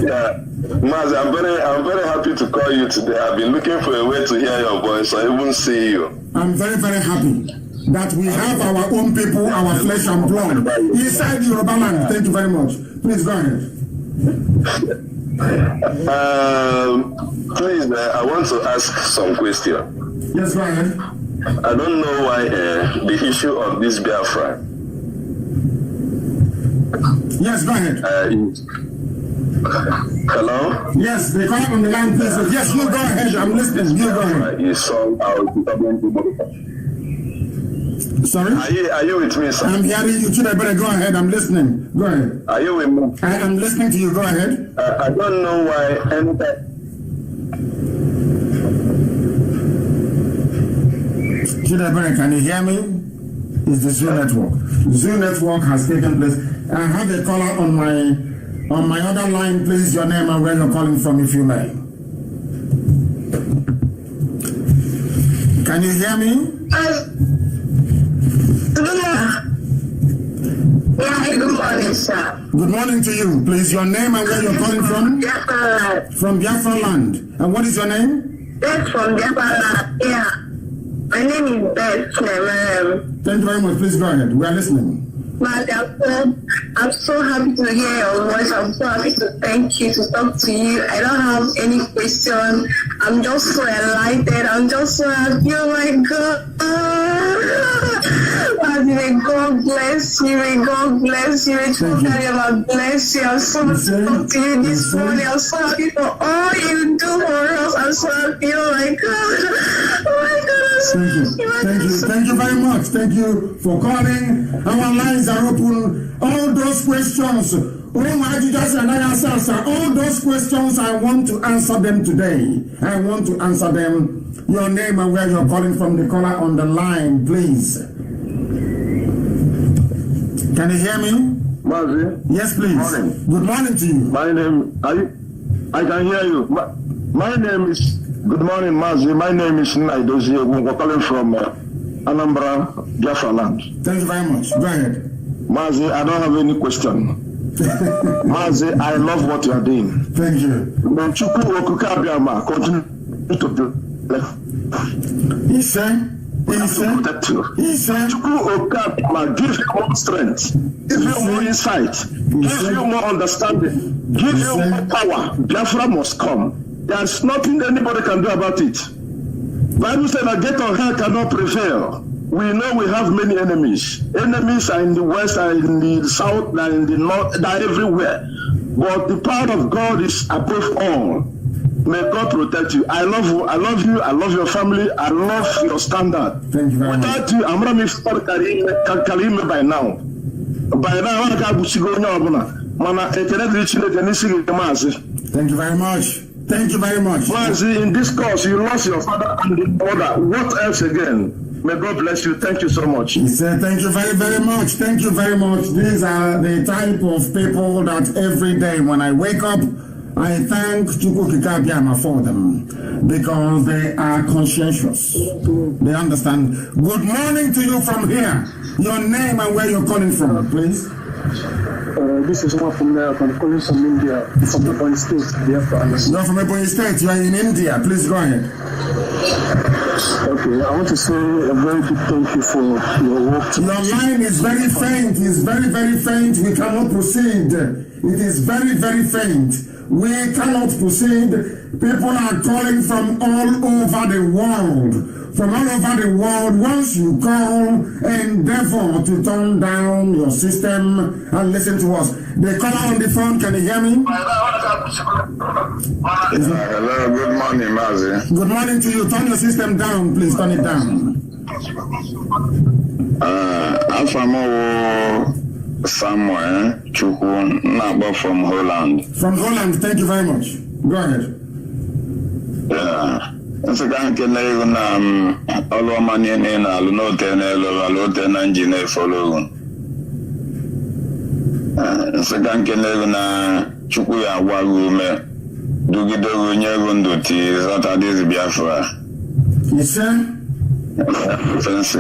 Yeah. Maz, I'm very happy to call you today. I've been looking for a way to hear your voice. I even see you. I'm very, very happy that we have our own people, our flesh and blood inside Yoruba land. Thank you very much. Please go ahead. Please, I want to ask some question. Yes, go ahead. I don't know why the issue of this Biafra. Yes, go ahead. Hello? Yes, they call on the line, please. Yes, you go ahead. I'm listening. You go ahead. You saw Sorry? Are you with me, sir? I'm hearing you. Should I better go ahead? I'm listening. Go ahead. Are you with me? I am listening to you. Go ahead. I don't know why Should I better, can you hear me? It's the Zoo Network. Zoo Network has taken place. I have a caller on my other line. Please, your name and where you're calling from, if you may. Can you hear me? Good morning, sir. Good morning to you. Please, your name and where you're calling from? Biafra. From Biafra land. And what is your name? Beth from Biafra land. Yeah. My name is Beth. Thank you very much. Please go ahead. We are listening. I'm so happy to hear your voice. I'm so happy to thank you, to talk to you. I don't have any question. I'm just so enlightened. I'm just so happy. Oh my God. May God bless you. May God bless you. May God bless you. I'm so happy to talk to you this morning. I'm so happy for all you do for us. I'm so happy. Oh my God. Oh my God. Thank you very much. Thank you for calling. Our lines are open. All those questions, all those questions, I want to answer them today. I want to answer them. Your name and where you're calling from, the caller on the line, please. Can you hear me? Mazi? Yes, please. Morning. Good morning to you. I can hear you. My name is, good morning, Mazi. My name is Idiocy. We're calling from Anambra, Biafra land. Thank you very much. Go ahead. Mazi, I don't have any question. Mazi, I love what you are doing. Thank you. Continue to He said, protect you. He said, give you more strength, give you more insight, give you more understanding, give you more power. Biafra must come. There's nothing anybody can do about it. Bible said that gate of hell cannot prevail. We know we have many enemies. Enemies are in the west, are in the south, are in the north, they are everywhere. But the power of God is above all. May God protect you. I love you. I love you. I love your family. I love your standard. Thank you very much. Without you, I'm going to carry me by now. By now, I'm going to go now. Thank you very much. Thank you very much. Mazi, in this course, you lost your father and the mother. What else again? May God bless you. Thank you so much. He said, thank you very, very much. Thank you very much. These are the type of people that every day when I wake up, I thank Chukwu Kikabiama for them because they are conscientious. They understand. Good morning to you from here. Your name and where you're calling from, please. This is one from there. I'm calling from India, from Ebonyi State, Biafra. You're from Ebonyi State. You are in India. Please go ahead. Okay, I want to say a very big thank you for your work. Your line is very faint. It's very, very faint. We cannot proceed. It is very, very faint. We cannot proceed. People are calling from all over the world. From all over the world, once you call, endeavor to turn down your system and listen to us. The caller on the phone, can you hear me? Hello, good morning, Mazi. Good morning to you. Turn your system down, please. Turn it down. Afamo somewhere, Chukwu Naba from Holland. From Holland, thank you very much. Go ahead. Yeah. Nso ka nke na ego na olu mani ni na alu no te na alu te na njine follow. Nso ka nke na ego na Chukwu ya gwagu me dugide onye ego nduti zata dis Biafra. Yes sir. Fence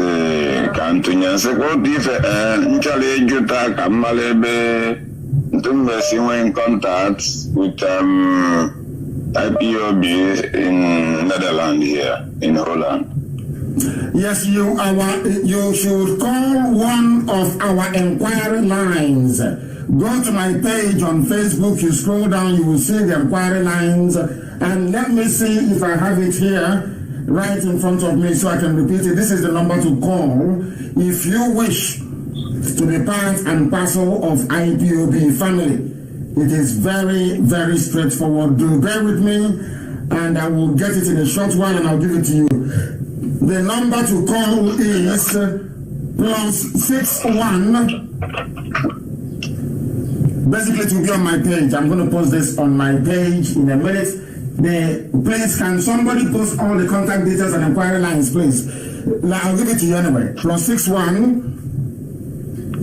ka ntunya se ko dife nchale juta ka malebe ntumbe si in contact with IPOB in Netherlands here, in Holland. Yes, you should call one of our inquiry lines. Go to my page on Facebook, you scroll down, you will see the inquiry lines. And let me see if I have it here, right in front of me, so I can repeat it. This is the number to call if you wish to be part and parcel of IPOB family. It is very, very straightforward. Do bear with me, and I will get it in a short while, and I'll give it to you. The number to call is +61. Basically, it will be on my page. I'm going to post this on my page in a minute. Please, can somebody post all the contact details and inquiry lines, please? I'll give it to you anyway. +61.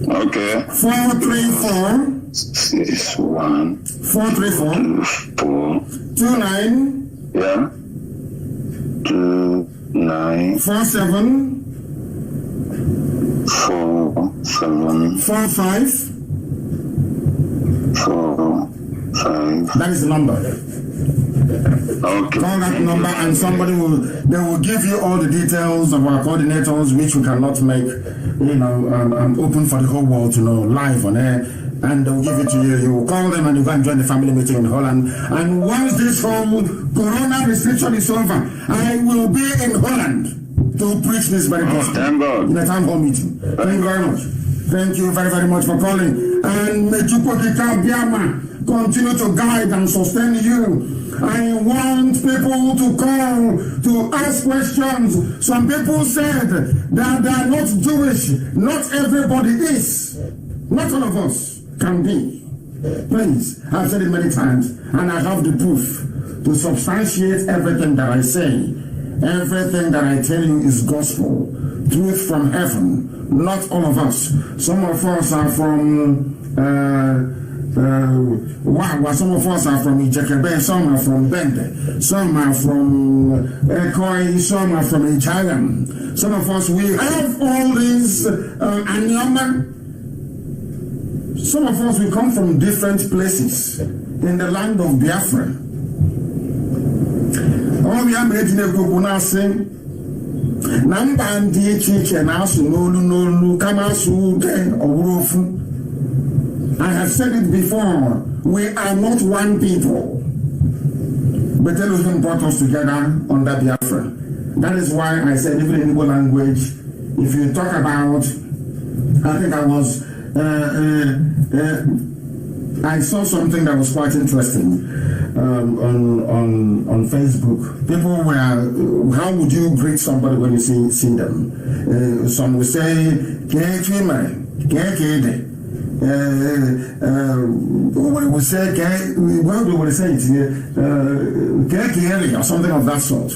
Okay. 434. 61 434 29 yeah 29 47 45 That is the number. Okay. Call that number and somebody will give you all the details of our coordinators, which we cannot make, open for the whole world to know live on air. And they'll give it to you. You will call them and you can join the family meeting in Holland. And once this whole corona restriction is over, I will be in Holland to preach this very gospel in a town hall meeting. Thank you very much. Thank you very, very much for calling. And may Chukwu Kikabiama continue to guide and sustain you. I want people to call to ask questions. Some people said that they are not Jewish. Not everybody is. Not all of us can be. Please, I've said it many times, and I have the proof to substantiate everything that I say. Everything that I tell you is gospel, truth from heaven. Not all of us. Some of us are from some of us are from Ijekebe, some are from Bende, some are from Ekoi, some are from IRM. Some of us, we have all these Anyama. Some of us, we come from different places in the land of Biafra. Oh, we are making a good Number and the teacher now, so no, come out so then or I have said it before, we are not one people. But terrorism brought us together under Biafra. That is why I said, even in Igbo language, if you talk about, I think I saw something that was quite interesting on Facebook. People were, how would you greet somebody when you see them? Some will say, what we say, what do we say it here? Or something of that sort.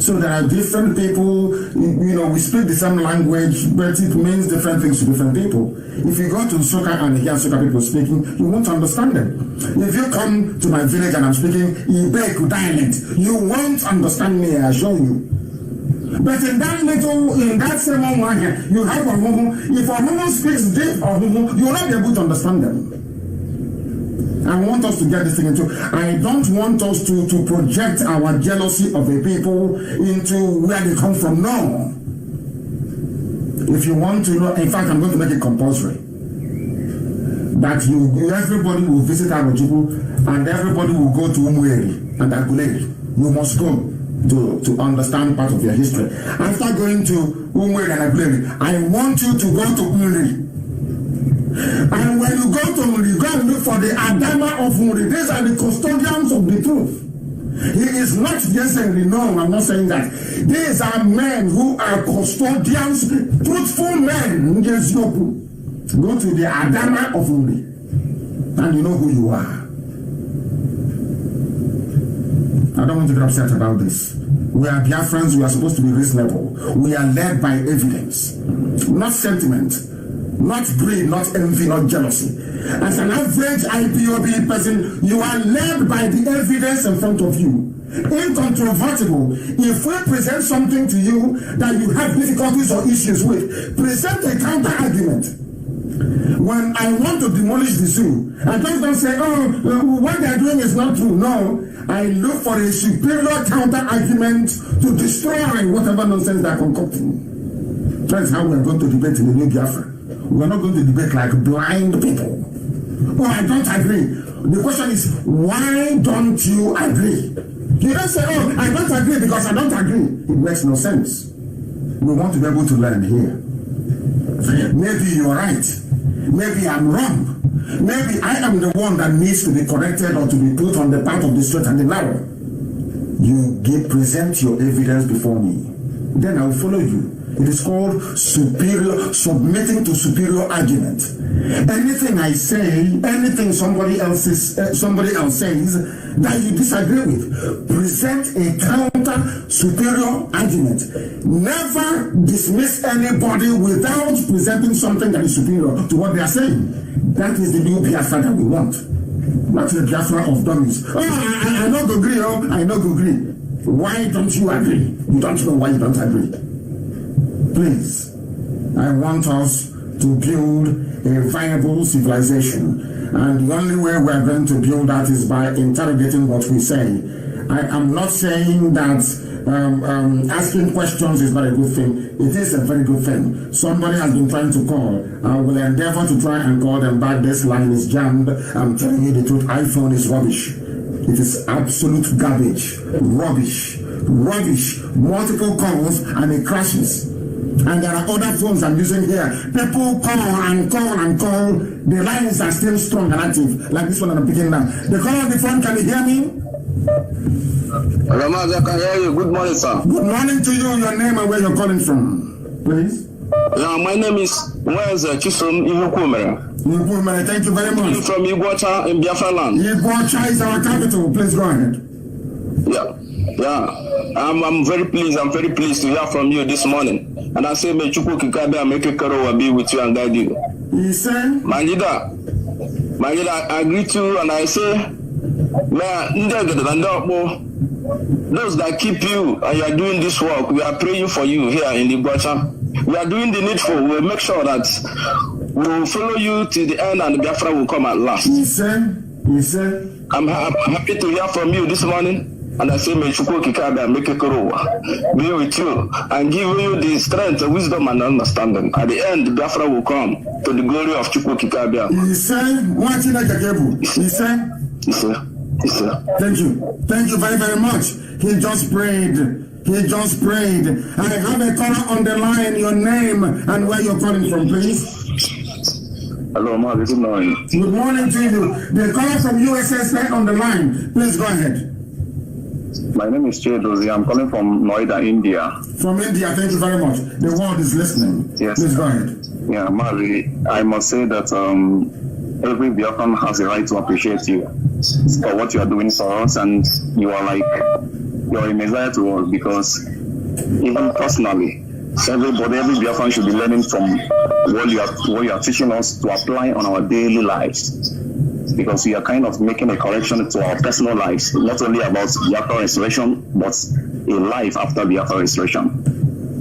So there are different people, we speak the same language, but it means different things to different people. If you go to Soka and hear Soka people speaking, you won't understand them. If you come to my village and I'm speaking Ibeku dialect, you won't understand me, I assure you. But in that same one, you have a Humu. If a Humu speaks deep or Humu, you will not be able to understand them. I want us to get this thing into. I don't want us to project our jealousy of the people into where they come from. No. If you want to know, in fact, I'm going to make it compulsory that everybody will visit our people and everybody will go to Umweri and Aguleri. You must go to understand part of your history. After going to Umweri and Aguleri, I want you to go to Umweri. And when you go to Umweri, go and look for the Adama of Umweri. These are the custodians of the truth. He is not just saying, no, I'm not saying that. These are men who are custodians, truthful men. Yes, go to the Adama of Umweri, and you know who you are. I don't want to get upset about this. We are Biafrans, we are supposed to be reasonable. We are led by evidence, not sentiment, not greed, not envy, not jealousy. As an average IPOB person, you are led by the evidence in front of you. Incontrovertible. If we present something to you that you have difficulties or issues with, present a counter argument. When I want to demolish the zoo, I just don't say, what they are doing is not true. No, I look for a superior counter argument to destroy whatever nonsense they are concocting. That's how we are going to debate in the new Biafra. We are not going to debate like blind people. Oh, I don't agree. The question is, why don't you agree? You don't say, I don't agree because I don't agree. It makes no sense. We want to be able to learn here. Maybe you're right. Maybe I'm wrong. Maybe I am the one that needs to be corrected or to be put on the path of the straight and the narrow. You present your evidence before me. Then I will follow you. It is called submitting to superior argument. Anything I say, anything somebody else says that you disagree with, present a counter superior argument. Never dismiss anybody without presenting something that is superior to what they are saying. That is the new Biafra that we want. Not the Biafra of dummies. I don't agree. I don't agree. Why don't you agree? You don't know why you don't agree. Please, I want us to build a viable civilization, and the only way we are going to build that is by interrogating what we say. I am not saying that asking questions is not a good thing. It is a very good thing. Somebody has been trying to call. I will endeavor to try and call them back. This line is jammed. I'm telling you the truth. iPhone is rubbish. It is absolute garbage. Rubbish. Multiple calls and it crashes. And there are other phones I'm using here. People call and call and call. The lines are still strong and active, like this one I'm picking now. The call on the phone, can you hear me? Ramaz, I can hear you. Good morning, sir. Good morning to you. Your name and where you're calling from, please. Yeah, my name is Chisom Ihukumere. Thank you very much. I'm from Iguacha in Biafra land. Iguacha is our capital. Please go ahead. Yeah. I'm very pleased. I'm very pleased to hear from you this morning. And I say, may Chukwu Kikabe make a karo will be with you and guide you. You say? My leader, I greet you and I say, those that keep you and you are doing this work, we are praying for you here in Iguacha. We are doing the needful. We'll make sure that we will follow you to the end and Biafra will come at last. You say? I'm happy to hear from you this morning. And I say, may Chukwu Kikabia make a be with you and give you the strength, wisdom, and understanding. At the end, Biafra will come to the glory of Chukwu Kikabia. Thank you. Thank you very, very much. He just prayed. I have a caller on the line, your name and where you're calling from, please. Hello, Ma. Good morning. Good morning to you. The caller from USA on the line. Please go ahead. My name is Chedozi. I'm calling from Noida, India. From India, thank you very much. The world is listening. Yes. Please go ahead. Yeah, Mavi, I must say that every Biafran has a right to appreciate you for what you are doing for us, and you're a messiah to us, because even personally, every Biafran should be learning from what you are teaching us to apply on our daily lives, because we are kind of making a correction to our personal lives, not only about Biafra restoration, but a life after Biafra restoration.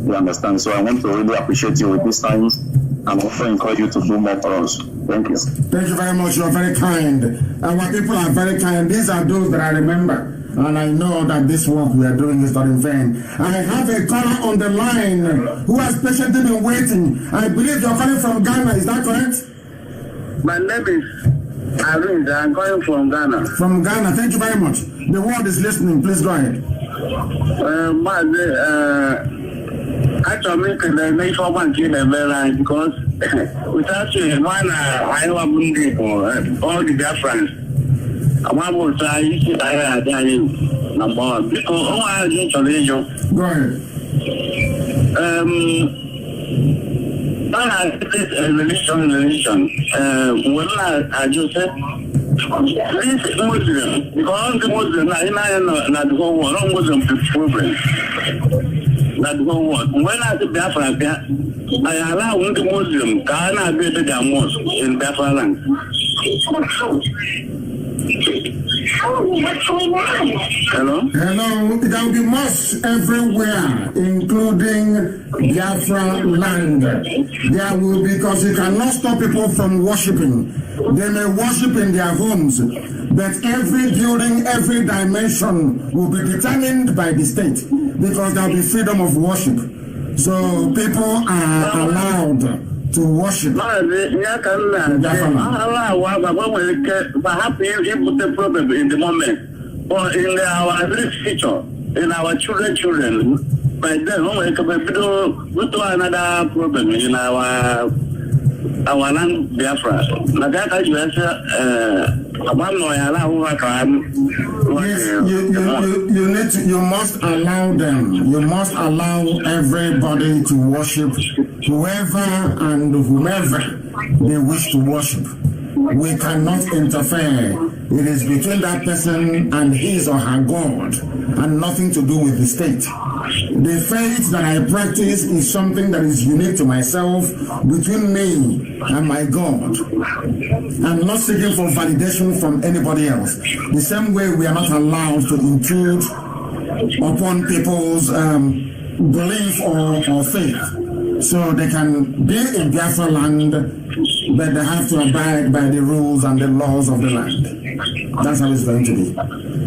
You understand? So I want to really appreciate you with this time and also encourage you to do more for us. Thank you. Thank you very much. You are very kind. Our people are very kind. These are those that I remember. And I know that this work we are doing is not in vain. I have a caller on the line who has patiently been waiting. I believe you're calling from Ghana. Is that correct? My name is Arun. I'm calling from Ghana. From Ghana. Thank you very much. The world is listening. Please go ahead. Actually, the next one because without you, I know all the Biafrans. I'm able to say, number one, because I didn't tell you. Go ahead. When I said religion, when I just said, this Muslim, because the Muslim, not the whole world, all Muslim problem. Not the whole world. When I said Biafra, I allow the Muslim, can I be the mosque in Biafra land? Hello? Hello. There will be mosques everywhere, including Biafra land. There will be, because you cannot stop people from worshiping. They may worship in their homes, but every building, every dimension will be determined by the state, because there will be freedom of worship. So people are allowed to worship. Perhaps you put the problem in the moment, or in our future, in our children. By then, we to another problem in our land, Biafra. Yes, you must allow them. You must allow everybody to worship whoever and whomever they wish to worship. We cannot interfere. It is between that person and his or her God, and nothing to do with the state. The faith that I practice is something that is unique to myself, between me and my God. I'm not seeking for validation from anybody else. The same way we are not allowed to intrude upon people's belief or faith. So they can be in Biafra land, but they have to abide by the rules and the laws of the land. That's how it's going to be.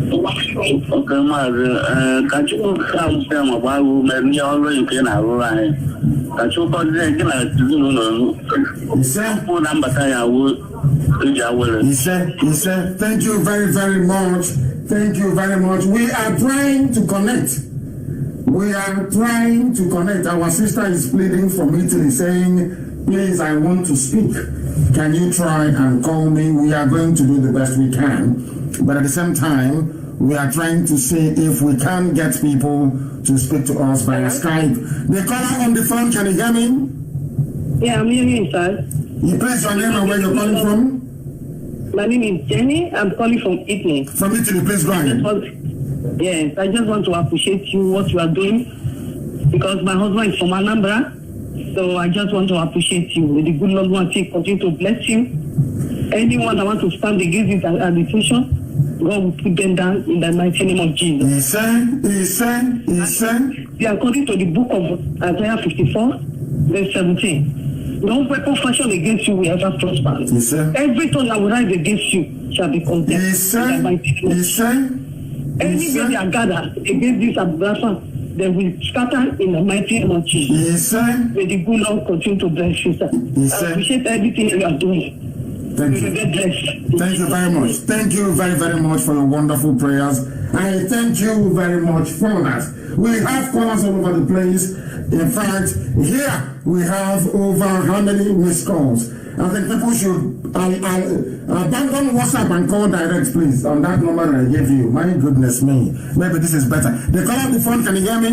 Okay, Mother, can you come them about women? You already can arrive. Can you call He said, thank you very, very much. Thank you very much. We are trying to connect. We are trying to connect. Our sister is pleading from Italy, saying, please, I want to speak. Can you try and call me? We are going to do the best we can. But at the same time, we are trying to see if we can get people to speak to us via Skype. The caller on the phone, can you hear me? Yeah, I'm hearing you, sir. You place your name and where you're calling from? My name is Jenny. I'm calling from Italy. From Italy, please go ahead. Yes, I just want to appreciate you, what you are doing, because my husband is from Anambra. So I just want to appreciate you. With the good Lord want to continue to bless you. Anyone that wants to stand against this administration, God will put them down in the mighty name of Jesus. Yeah, according to the book of Isaiah 54, verse 17. No weapon fashioned against you will ever prosper. Every tongue that will rise against you shall be condemned. In the mighty name of Jesus. Anywhere they are gathered against this Biafra, they will scatter in the mighty name of Jesus. Yes, sir. May the good Lord continue to bless you, sir. Yes, sir. I appreciate everything you are doing. Thank you. Thank you very much. Thank you very, very much for your wonderful prayers. I thank you very much for that. We have callers all over the place. In fact, here we have over how many missed calls? I think people should abandon WhatsApp and call direct, please, on that number I gave you. My goodness me. Maybe this is better. The caller at the phone, can you hear me?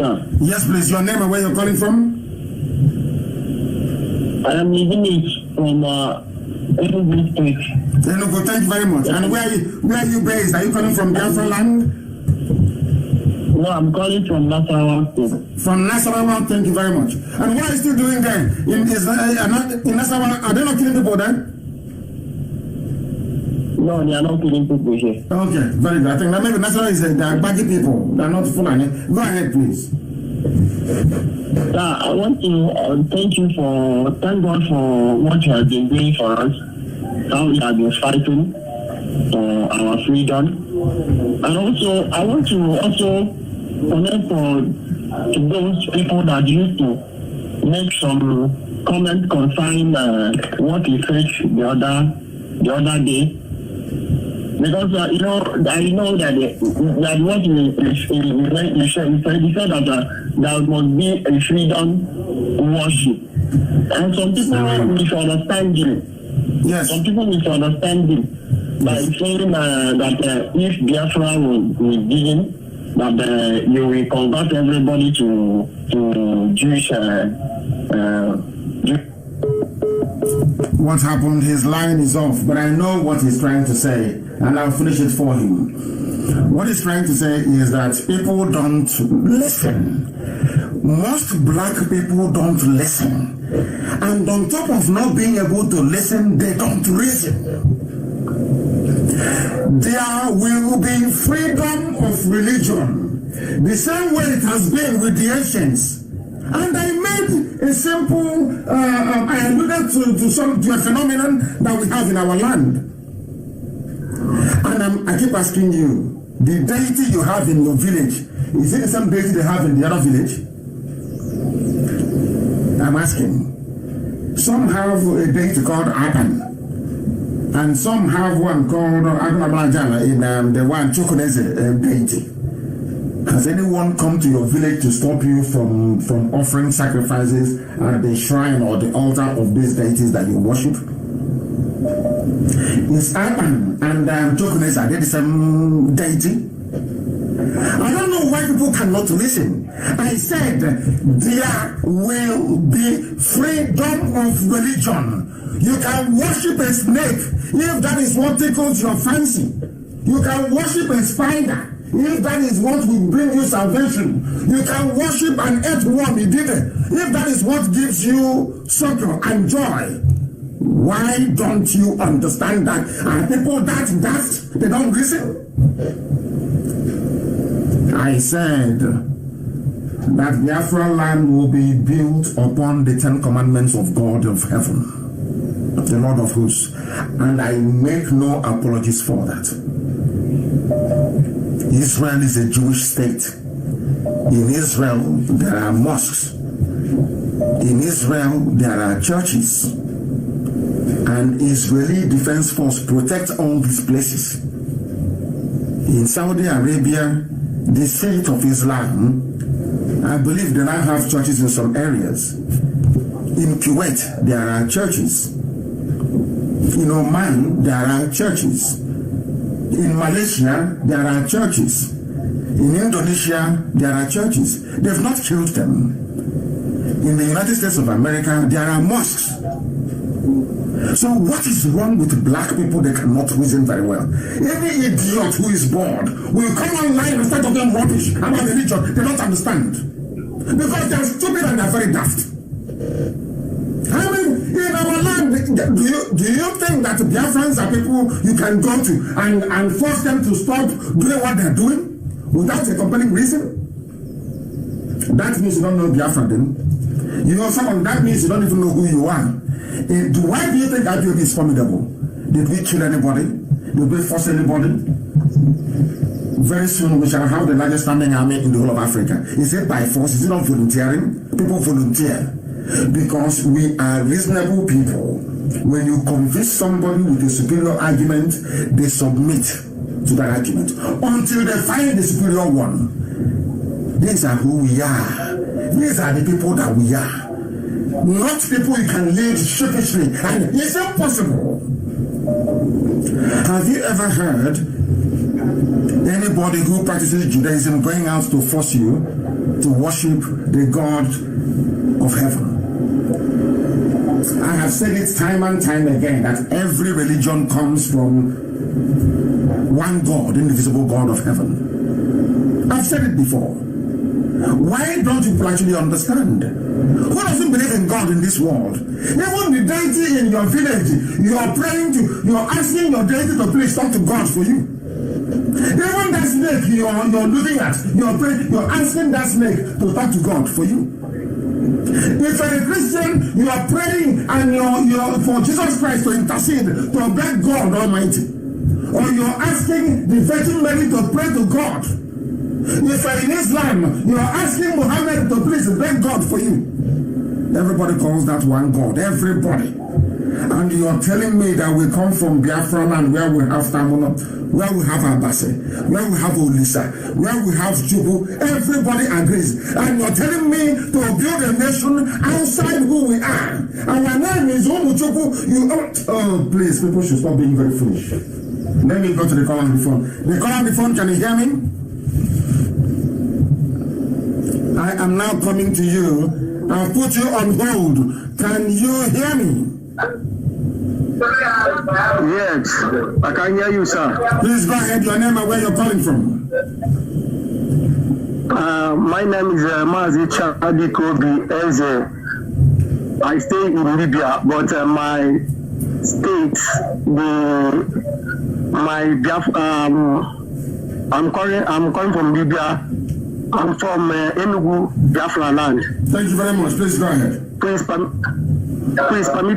Yeah. Yes, please. Your name and where you're calling from? I am using it from Enugu State. Enugu, thank you very much. And where are you based? Are you calling from Biafra land? No, I'm calling from Nasarawa State. From Nasarawa, thank you very much. And what are you still doing there? In Nasarawa, are they not killing people there? No, they are not killing people here. Okay, very good. I think that maybe Nasarawa is they are baggy people. They are not Fulani. Go ahead, please. I want to thank God for what you have been doing for us, how we have been fighting for our freedom. And also, I want to connect to those people that used to make some comment concerning what we faced the other day. Because I know that what he said that there must be a freedom worship, and some people misunderstand him. Yes. Some people misunderstand him by saying that if Biafra was given, that you will convert everybody to Jewish. What happened? His line is off, but I know what he's trying to say, and I'll finish it for him. What he's trying to say is that people don't listen. Most black people don't listen. And on top of not being able to listen, they don't reason. There will be freedom of religion, the same way it has been with the ancients. And I made a simple, I alluded to a phenomenon that we have in our land. And I keep asking you, the deity you have in your village, is it the same deity they have in the other village? I'm asking. Some have a deity called Anthem, and some have one called Agunabajala in the one Chokoneze deity. Has anyone come to your village to stop you from offering sacrifices at the shrine or the altar of these deities that you worship? Is Anthem and Chokoneze, are they the same deity? I don't know why people cannot listen. I said there will be freedom of religion. You can worship a snake if that is what tickles your fancy. You can worship a spider if that is what will bring you salvation. You can worship an earthworm, if that is what gives you succor and joy. Why don't you understand that? Are people that they don't listen? I said that Biafra land will be built upon the 10 commandments of God of heaven, the Lord of hosts, and I make no apologies for that. Israel is a Jewish state. In Israel, there are mosques. In Israel, there are churches. And Israeli Defense Force protect all these places. In Saudi Arabia, the state of Islam, I believe they now have churches in some areas. In Kuwait, there are churches. In Oman, there are churches. In Malaysia, there are churches. In Indonesia, there are churches. They've not killed them. In the United States of America, there are mosques. So what is wrong with black people? They cannot reason very well. Any idiot who is bored will come online and start talking rubbish about religion. They don't understand. Because they're stupid and they're very daft. I mean, in our land, do you think that Biafrans are people you can go to and force them to stop doing what they're doing without a compelling reason? That means you don't know Biafra then. You know, that means you don't even know who you are. Why do you think IPOB is formidable? Did we kill anybody? Will we force anybody? Very soon we shall have the largest standing army in the whole of Africa. Is it by force? Is it not volunteering? People volunteer because we are reasonable people. When you convince somebody with a superior argument, they submit to that argument until they find the superior one. These are who we are. These are the people that we are. Not people you can lead sheepishly, and it's impossible. Have you ever heard anybody who practices Judaism going out to force you to worship the God of heaven? I have said it time and time again that every religion comes from one God, indivisible God of heaven. I've said it before. Why don't you actually understand? Who doesn't believe in God in this world? Even the deity in your village, you are asking your deity to please talk to God for you. Even that snake you're looking at, you're asking that snake to talk to God for you. If you're a Christian, you are praying and you're for Jesus Christ to intercede, to beg God Almighty. Or you're asking the Virgin Mary to pray to God. If you're in Islam, you're asking Muhammad to please beg God for you. Everybody calls that one God. Everybody. And you're telling me that we come from Biafra land where we have Tamuna, where we have Abase, where we have Olisa, where we have Jubu. Everybody agrees. And you're telling me to build a nation outside who we are. Our name is Umuchuku. Oh, please, people should stop being very foolish. Let me go to the call on the phone. The call on the phone, can you hear me? I am now coming to you. I'll put you on hold. Can you hear me? Yes, I can hear you, sir. Please go ahead, your name and where you're calling from. My name is Mazi Chadi Kobi Eze. I stay in Libya, but my state, I'm calling from Libya. I'm from Enugu, Biafra land. Thank you very much. Please go ahead. Please permit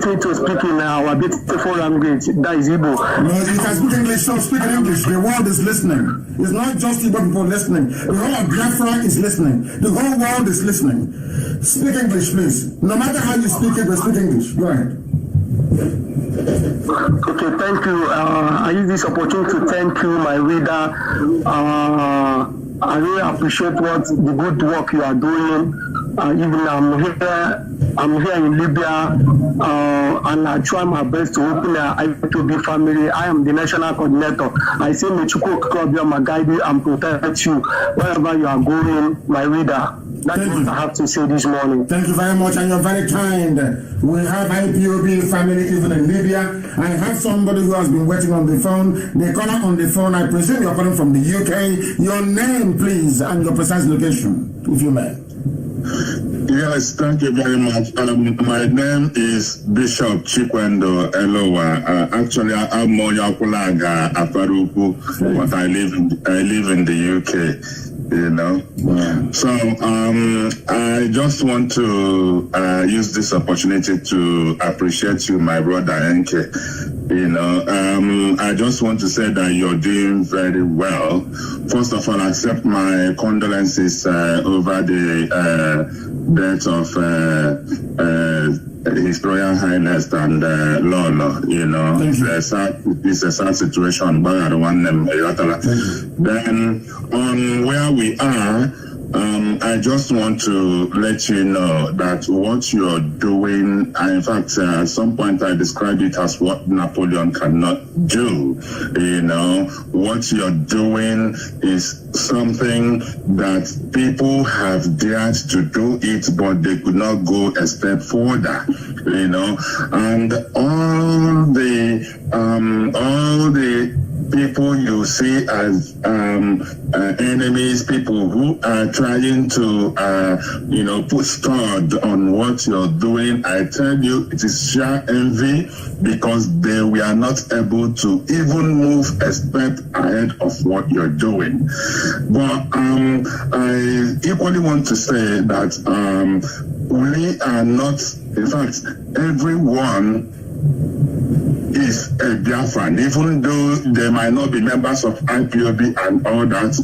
me to speak in our beautiful language, that is Igbo. No, you can speak English, so speak English. The world is listening. It's not just Igbo people listening. The whole of Biafra is listening. The whole world is listening. Speak English, please. No matter how you speak it, but speak English. Go ahead. Okay, thank you. I use this opportunity to thank you, my reader. I really appreciate the good work you are doing. Even I'm here in Libya, and I try my best to open a IPOB family. I am the national coordinator. I say, may Chukwu Kikabiyama guide you and protect you wherever you are going, my reader. That's what I have to say this morning. Thank you very much, and you're very kind. We have IPOB family even in Libya. I have somebody who has been waiting on the phone. The caller on the phone, I presume you're calling from the UK. Your name, please, and your precise location, if you may. Yes, thank you very much. My name is Bishop Chikwendo Elowa. Actually, I'm Moyakulaga Aparupu, but I live in the UK. You know, so I just want to use this opportunity to appreciate you, my brother MNK. You know, I just want to say that you're doing very well. First of all, accept my condolences over the death of His Royal Highness and Lolo. You know, it's a sad situation. Then on where we are, I just want to let you know that what you're doing, in fact, at some point I described it as what Napoleon cannot do. You know, what you're doing is something that people have dared to do it, but they could not go a step further. You know, and all the people you see as enemies, people who are trying to, put stud on what you're doing, I tell you, it is sheer envy, because they were not able to even move a step ahead of what you're doing. But I equally want to say that we are not, in fact, everyone is a Biafran, even though they might not be members of IPOB and all that.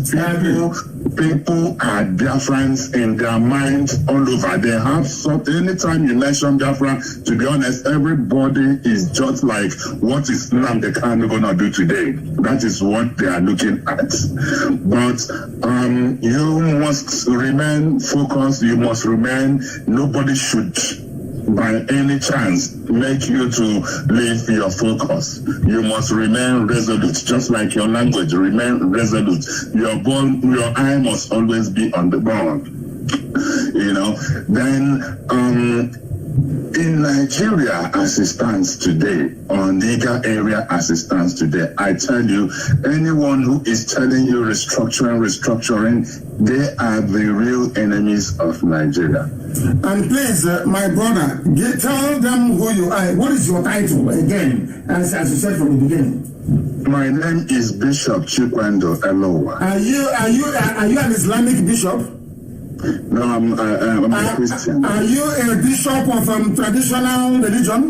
People are Biafrans in their minds all over. They have something. Anytime you mention Biafra, to be honest, everybody is just like, what is Nnamdi Kanu gonna do today? That is what they are looking at. But you must remain focused. You must remain. Nobody should, by any chance, make you to leave your focus. You must remain resolute, just like your language. Remain resolute. Your eye must always be on the ball. You know. Then in Nigeria as it stands today, or Niger area as it stands today, I tell you, anyone who is telling you restructuring, they are the real enemies of Nigeria. And please, my brother, tell them who you are. What is your title again, as you said from the beginning? My name is Bishop Chikwendo Elowa. Are you an Islamic bishop? No, I'm a Christian. Are you a bishop of traditional religion?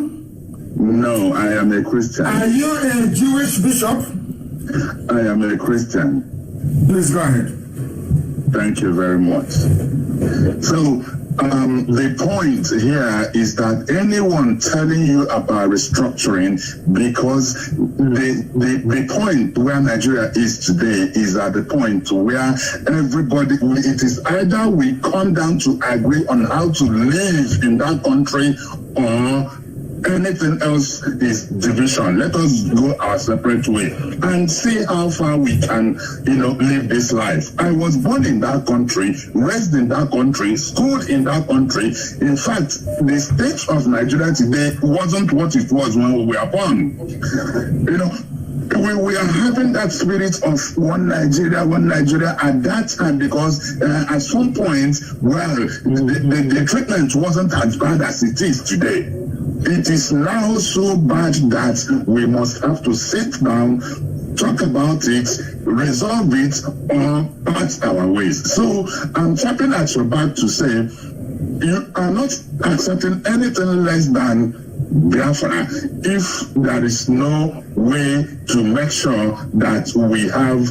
No, I am a Christian. Are you a Jewish bishop? I am a Christian. Please go ahead. Thank you very much. So, the point here is that anyone telling you about restructuring, because the point where Nigeria is today is at the point where everybody, it is either we come down to agree on how to live in that country, or anything else is division. Let us go our separate way and see how far we can, live this life. I was born in that country, raised in that country, schooled in that country. In fact, the state of Nigeria today wasn't what it was when we were born. We are having that spirit of one Nigeria at that time, because at some point, the treatment wasn't as bad as it is today. It is now so bad that we must have to sit down, talk about it, resolve it, or part our ways. So I'm tapping at your back to say, you are not accepting anything less than Biafra if there is no way to make sure that we have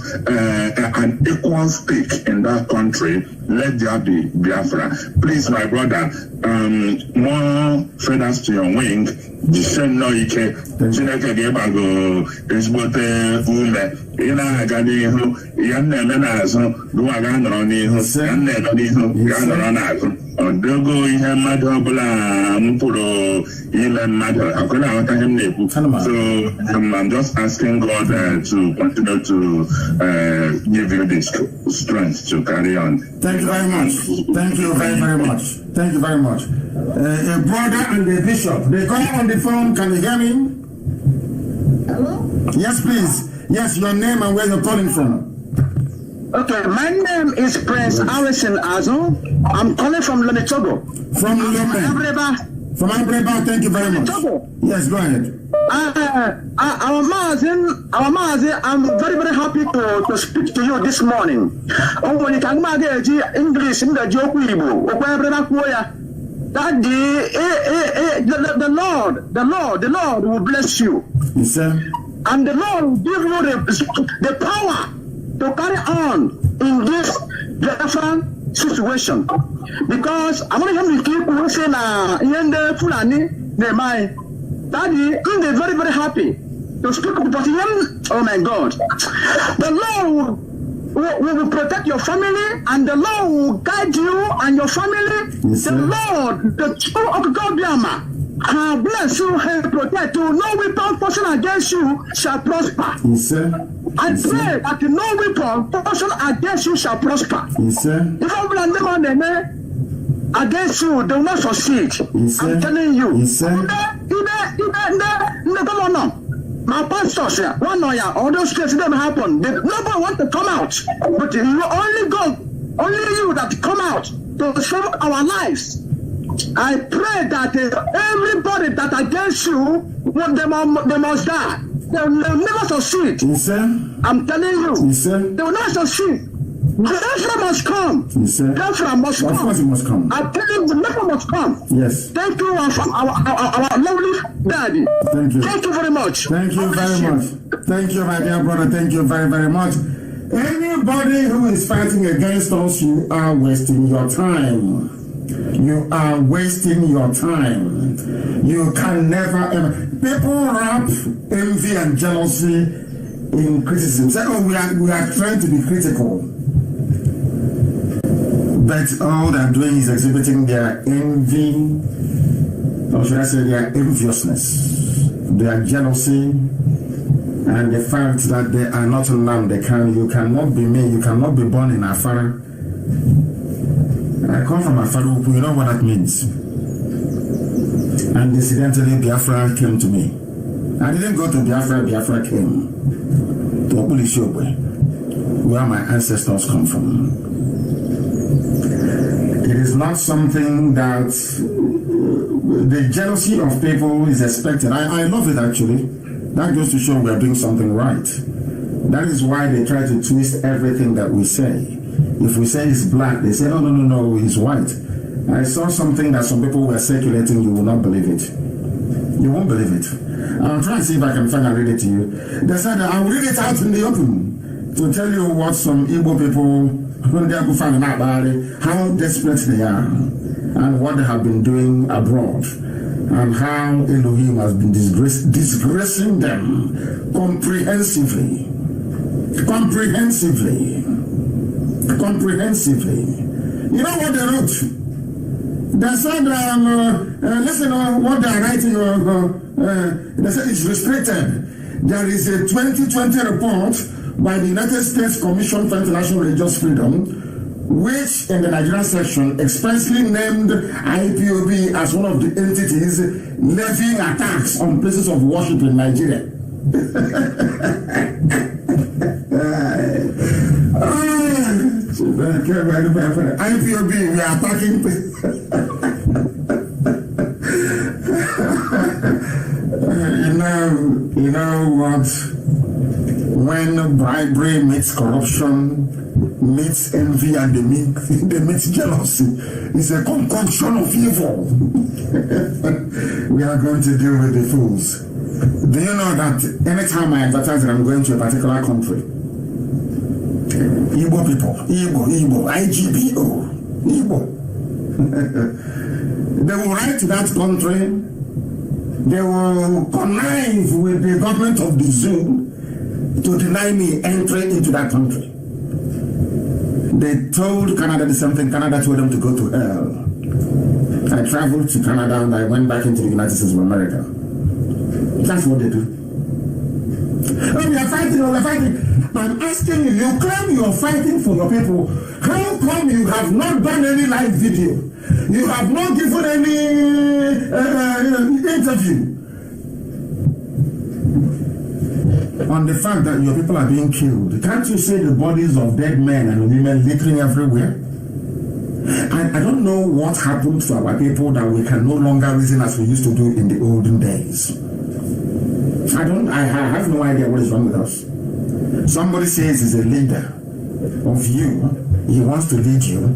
an equal stake in that country. Let there be Biafra. Please, my brother, more feathers to your wing. Chineke ga-agbago ezigbote ume. Ị na-aga n'ihu, ya na-eme n'azụ, gụwa ga-anọrọ n'ihu, ya na-eme n'ihu, ga-anọrọ n'azụ. Ọdụgo ihe mmadụ ọbụla m pụrụ ime mmadụ, akwụna aghọtaghị m na-ekwu. So I'm just asking God to continue to give you the strength to carry on. Thank you very much. Thank you very, very much. Thank you very much. A brother and a bishop, they call on the phone. Can you hear me? Hello? Yes, please. Yes, your name and where you're calling from. Okay, my name is Prince Alison Azo. I'm calling from Lemetogo. From Abreba. From Abreba, thank you very much. Yes, go ahead. Our Mazen, I'm very, very happy to speak to you this morning. When you can English in the joke, that the Lord will bless you. Yes, sir. And the Lord will give you the power to carry on in this different situation. Because I'm going to have people saying, Fulani, Daddy, I'm very, very happy to speak about him. Oh my God. The Lord will protect your family, and the Lord will guide you and your family. Yes, the Lord, the Spirit of God, bless you and protect you. No weapon fashioned against you shall prosper. Yes, sir. I pray that no weapon fashioned against you shall prosper. Yes, sir. If I will never against you, they will not succeed. Yes, I'm telling you. Yes, sir. My pastors here, one lawyer, all those cases that happen. Nobody want to come out, but you only go, only you that come out to save our lives. I pray that everybody that against you, they must die. They will never succeed. Yes, sir. I'm telling you. Yes, sir. They will not succeed. Biafra must come. You said? Biafra must come. Of course it must come. I tell him the Biafra must come. Yes. Thank you, our lovely daddy. Thank you. Thank you very much. Thank you very much. Thank you, my dear brother. Thank you very, very much. Anybody who is fighting against us, you are wasting your time. You are wasting your time. You can never ever. People wrap envy and jealousy in criticism. Say, oh, we are trying to be critical. But all they're doing is exhibiting their envy, or should I say their enviousness, their jealousy, and the fact that they are not lamb. You cannot be me, you cannot be born in Afara. I come from Afara, you know what that means. And incidentally, Biafra came to me. I didn't go to Biafra, Biafra came to Okulishobwe, where my ancestors come from. It is not something that the jealousy of people is expected. I love it actually. That goes to show we are doing something right. That is why they try to twist everything that we say. If we say he's black, they say, no, he's white. I saw something that some people were circulating, you will not believe it. You won't believe it. I'll try and see if I can find and read it to you. They said, I'll read it out in the open to tell you what some Igbo people, when they are finding out about it, how desperate they are, and what they have been doing abroad, and how Elohim has been disgracing them comprehensively. You know what they wrote? They said, listen to what they are writing. They said it's restricted. There is a 2020 report by the United States Commission for International Religious Freedom, which in the Nigerian section expressly named IPOB as one of the entities levying attacks on places of worship in Nigeria. IPOB, we are attacking. You know what? When bribery meets corruption, meets envy, and they meet jealousy, it's a concoction of evil. We are going to deal with the fools. Do you know that anytime I advertise that I'm going to a particular country, Igbo people, Igbo, IGBO, Igbo, they will write to that country, they will connive with the government of the zoo to deny me entry into that country. They told Canada the same thing. Canada told them to go to hell. I traveled to Canada and I went back into the United States of America. That's what they do. Oh, we are fighting. I'm asking you, you claim you are fighting for your people. How come you have not done any live video? You have not given any interview on the fact that your people are being killed? Can't you see the bodies of dead men and women littering everywhere? I don't know what happened to our people that we can no longer reason as we used to do in the olden days. I have no idea what is wrong with us. Somebody says he's a leader of you, he wants to lead you,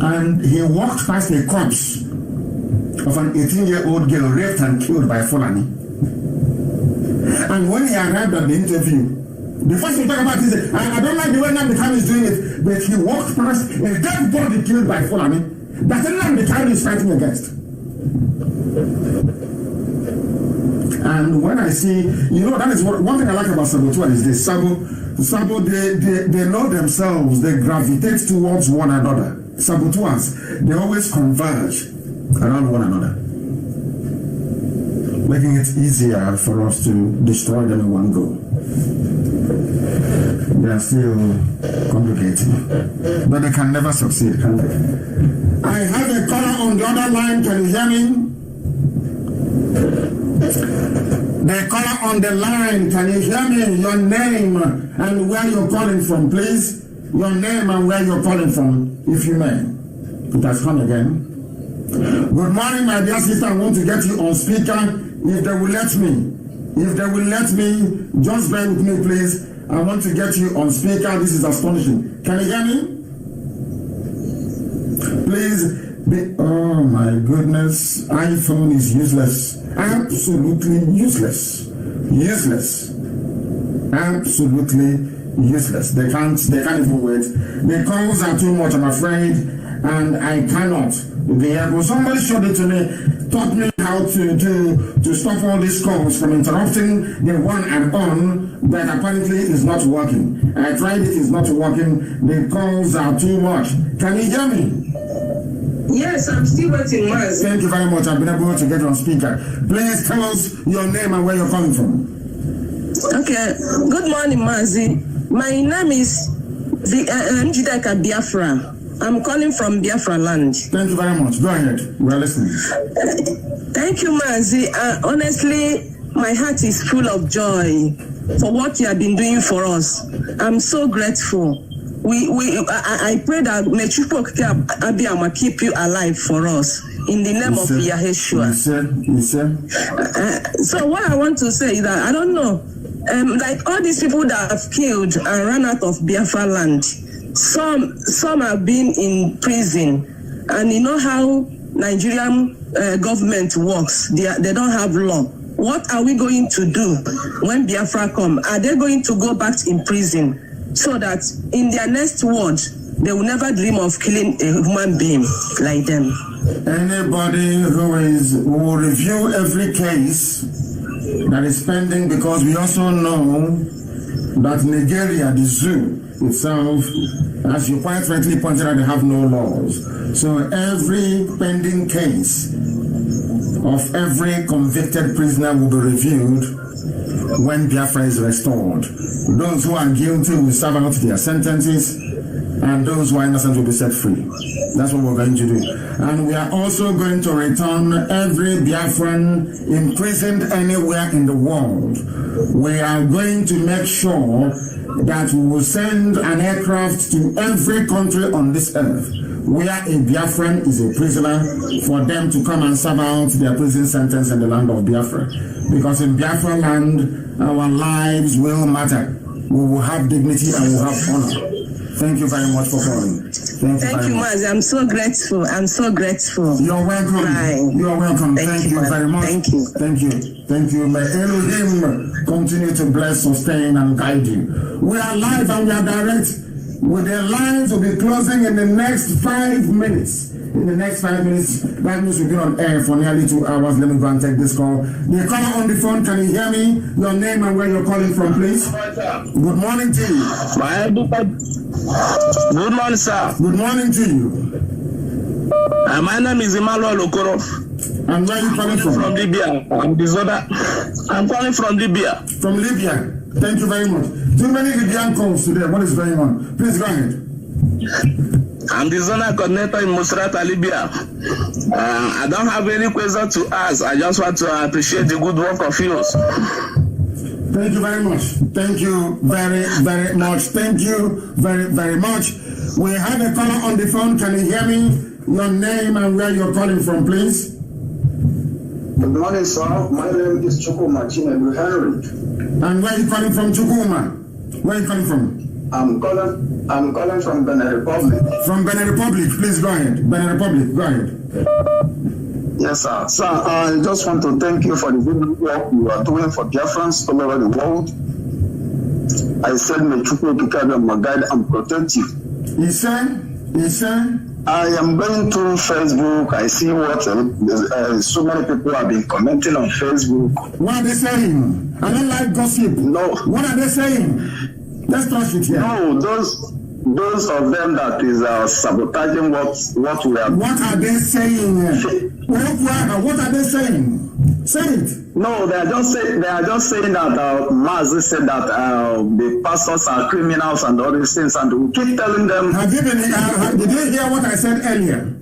and he walked past a corpse of an 18-year-old girl raped and killed by Fulani. And when he arrived at the interview, the first thing he talked about is, I don't like the way Nnamdi is doing it, but he walked past a dead body killed by Fulani that Nnamdi is fighting against. And when I see, that is one thing I like about Sabotua is this. Sabo, they know themselves, they gravitate towards one another. Sabotuas, they always converge around one another, making it easier for us to destroy them in one go. They are still congregating, but they can never succeed, can they? I have a caller on the other line. Can you hear me? The caller on the line, can you hear me? Your name and where you're calling from, please. Your name and where you're calling from, if you may. It has come again. Good morning, my dear sister. I want to get you on speaker, if they will let me. If they will let me, just bear with me, please. I want to get you on speaker. This is astonishing. Can you hear me? Please. Oh my goodness. iPhone is useless. Absolutely useless. Useless. Absolutely useless. They can't even wait. The calls are too much, I'm afraid, and I cannot. Somebody showed it to me, taught me how to stop all these calls from interrupting the one and on, but apparently it's not working. I tried it, it's not working. The calls are too much. Can you hear me? Yes, I'm still waiting, Maz. Thank you very much. I've been able to get on speaker. Please tell us your name and where you're coming from. Okay. Good morning, Mazi. My name is Njideka Biafra. I'm calling from Biafra land. Thank you very much. Go ahead. We are listening. Thank you, Mazi. Honestly, my heart is full of joy for what you have been doing for us. I'm so grateful. I pray that may Abiyama keep you alive for us in the name of Yahshua. So what I want to say is that I don't know, like all these people that have killed and run out of Biafra land, some have been in prison, and you know how Nigerian government works. They don't have law. What are we going to do when Biafra come? Are they going to go back in prison? So that in their next word, they will never dream of killing a human being like them. Anybody who will review every case that is pending, because we also know that Nigeria, the zoo itself, as you quite rightly pointed out, they have no laws. So every pending case of every convicted prisoner will be reviewed when Biafra is restored. Those who are guilty will serve out their sentences, and those who are innocent will be set free. That's what we're going to do. And we are also going to return every Biafran imprisoned anywhere in the world. We are going to make sure that we will send an aircraft to every country on this earth where a Biafran is a prisoner, for them to come and serve out their prison sentence in the land of Biafra. Because in Biafra land, our lives will matter. We will have dignity and we will have honor. Thank you very much for calling. Thank you, Maz. I'm so grateful. I'm so grateful. You're welcome. Bye. You're welcome. Thank you very much. Thank you. Thank you. Thank you. May Elohim continue to bless, sustain, and guide you. We are live and we are direct. With the lines will be closing in the next 5 minutes. In the next 5 minutes, that means we'll be on air for nearly 2 hours. Let me go and take this call. The caller on the phone, can you hear me? Your name and where you're calling from, please. Good morning to you. Good morning, sir. Good morning to you. My name is Emmanuel Okoro. And where are you calling from? From Libya. I'm calling from Libya. From Libya. Thank you very much. Too many Libyan calls today. What is going on? Please go ahead. I'm the zonal coordinator in Musrata, Libya. I don't have any question to ask. I just want to appreciate the good work of yours. Thank you very much. Thank you very, very much. Thank you very, very much. We have a caller on the phone. Can you hear me? Your name and where you're calling from, please. Good morning, sir. My name is Chukuma Chinedu Henry. And where are you calling from, Chukuma? Where are you calling from? I'm calling from Benin Republic. From Benin Republic, please go ahead. Benin Republic, go ahead. Yes, sir. Sir, I just want to thank you for the good work you are doing for Biafrans all over the world. I said, may Chukwu Kikabe my guide and protect you. Yes, sir. I am going through Facebook. I see what so many people have been commenting on Facebook. What are they saying? I don't like gossip. No. What are they saying? Let's touch it here. No, those of them that is sabotaging what we are. What are they saying? What are they saying? Say it. No, they are just saying that Maz said that the pastors are criminals and all these things, and we keep telling them. Did you hear what I said earlier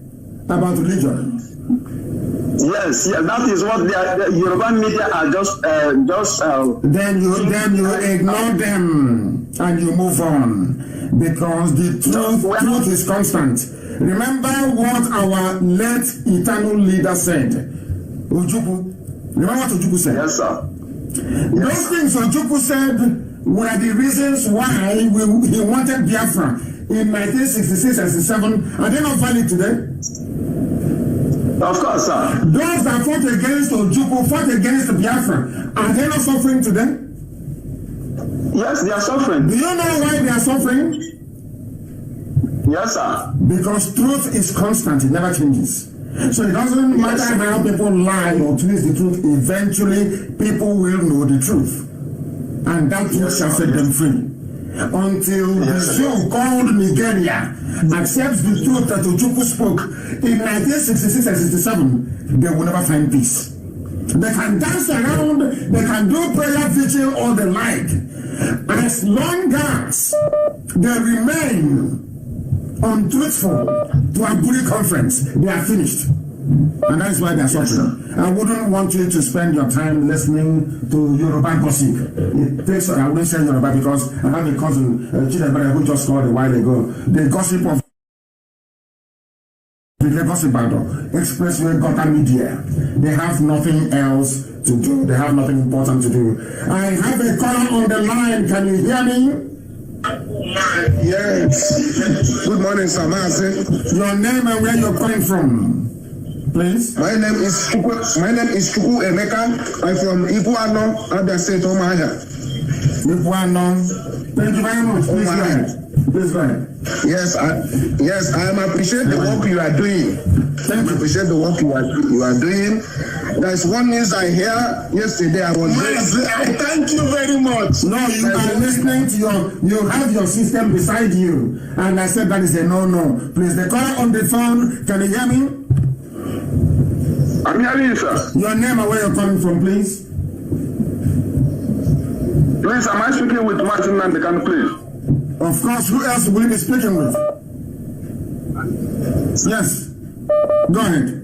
about religion? Yes, that is what the Yoruba media are just. Then you ignore them and you move on, because the truth is constant. Remember what our late eternal leader said. Ojukwu. Remember what Ojukwu said? Yes, sir. Those things Ojukwu said were the reasons why he wanted Biafra in 1966 and 67. Are they not valid today? Of course, sir. Those that fought against Ojukwu, fought against Biafra, are they not suffering today? Yes, they are suffering. Do you know why they are suffering? Yes, sir. Because truth is constant, it never changes. So it doesn't matter how people lie or twist the truth, eventually people will know the truth. And that truth shall set them free. Until the show called Nigeria accepts the truth that Ojukwu spoke in 1966 and 67, they will never find peace. They can dance around, they can do prayer, vigil, all they like. As long as they remain untruthful to a Aburi conference, they are finished. And that is why they are suffering. I wouldn't want you to spend your time listening to Yoruba gossip. It takes, I wouldn't say Yoruba because I have a cousin, Chidebere, who just called a while ago. The gossip of the gossip battle, Expressway Gutter Media. They have nothing else to do. They have nothing important to do. I have a caller on the line. Can you hear me? Yes. Good morning, Samasi. Your name and where you're calling from, please. My name is Chuku Emeka. I'm from Ipuano, Abia State, Omahia. Ipuano. Thank you very much. Please go ahead. Please go ahead. Yes, I appreciate the work you are doing. Thank you. Appreciate the work you are doing. There's one news I hear yesterday. I thank you very much. No, you are listening to you have your system beside you. And I said that is a no. Please, the caller on the phone, can you hear me? I'm hearing you, sir. Your name and where you're coming from, please. Please, am I speaking with Martin Nandekan, please? Of course, who else will you be speaking with? Yes. Go ahead.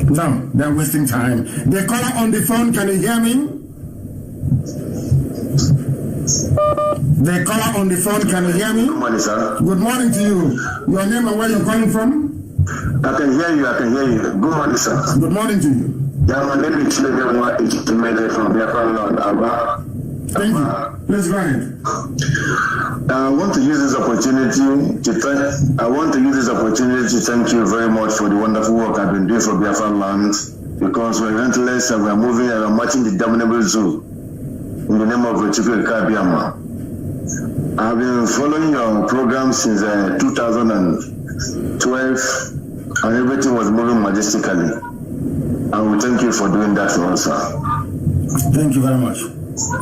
No, they're wasting time. The caller on the phone, can you hear me? The caller on the phone, can you hear me? Good morning, sir. Good morning to you. Your name and where you're calling from? I can hear you. Good morning, sir. Good morning to you. Yeah, my name is Chidebere from Biafra. Thank you. Please go ahead. I want to use this opportunity to thank you very much for the wonderful work I've been doing for Biafra land, because we're relentless and we're moving and we're marching the damnable zoo in the name of Chukwu Kabiama. I've been following your program since 2012 and everything was moving majestically. I will thank you for doing that for us, sir. Thank you very much.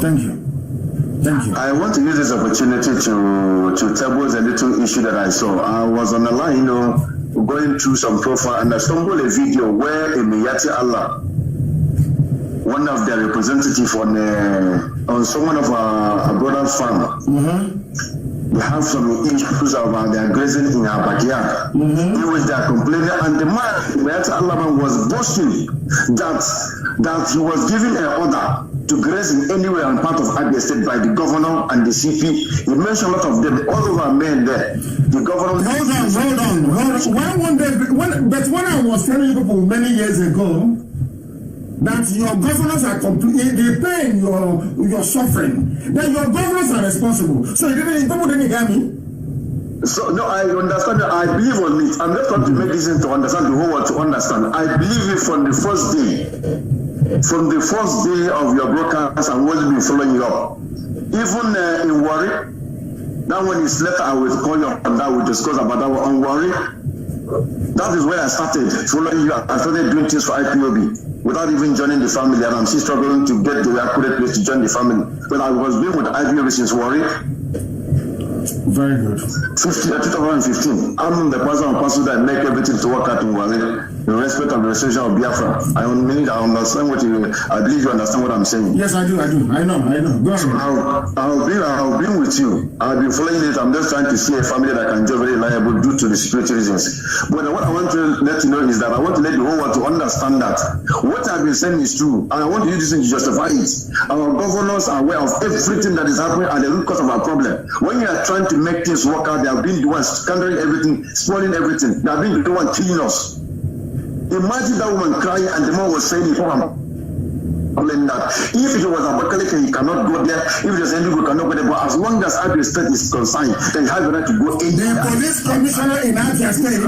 Thank you. I want to use this opportunity to table a little issue that I saw. I was on the line, going through some profile, and I stumbled a video where a Miyati Allah, one of their representatives on someone of our brother's farm, they have some issues about their grazing in our backyard. In which they are complaining, and the man, Miyati Allah, was boasting that he was giving an order to graze in anywhere and part of Abia State by the governor and the CP. He mentioned a lot of them, all over men there. The governor. Hold on. But when I was telling people many years ago that your governors are completely paying your suffering, then your governors are responsible. So people didn't hear me. So no, I understand that. I believe on it. I'm just trying to make this to understand the whole world to understand. I believe it from the first day. From the first day of your broadcast, I'm always been following you up. Even in Warri, that one is later I will call you up and that we'll discuss about that one on Warri. That is where I started following you. I started doing things for IPOB without even joining the family, and I'm still struggling to get to the accurate place to join the family. But I was being with IPOB since Warri. Very good. 2015. I'm the person that make everything to work out in Warri. In respect of the restoration of Biafra. I understand what you. I believe you understand what I'm saying. Yes, I do. I know. Go ahead. So I'll be with you. I'll be following it. I'm just trying to see a family that can do very reliable due to the security reasons. But what I want to let you know is that I want to let the whole world to understand that what I've been saying is true, and I want to use this to justify it. Our governors are aware of everything that is happening at the root cause of our problem. When you are trying to make things work out, they have been the ones scattering everything, spoiling everything. They have been the ones killing us. Imagine that woman crying and the man was saying, claim that if it was Abakaliki, he cannot go there. If there's any people cannot go there. But as long as Abia State is concerned, then you have the right to go in. The police commissioner in Abia State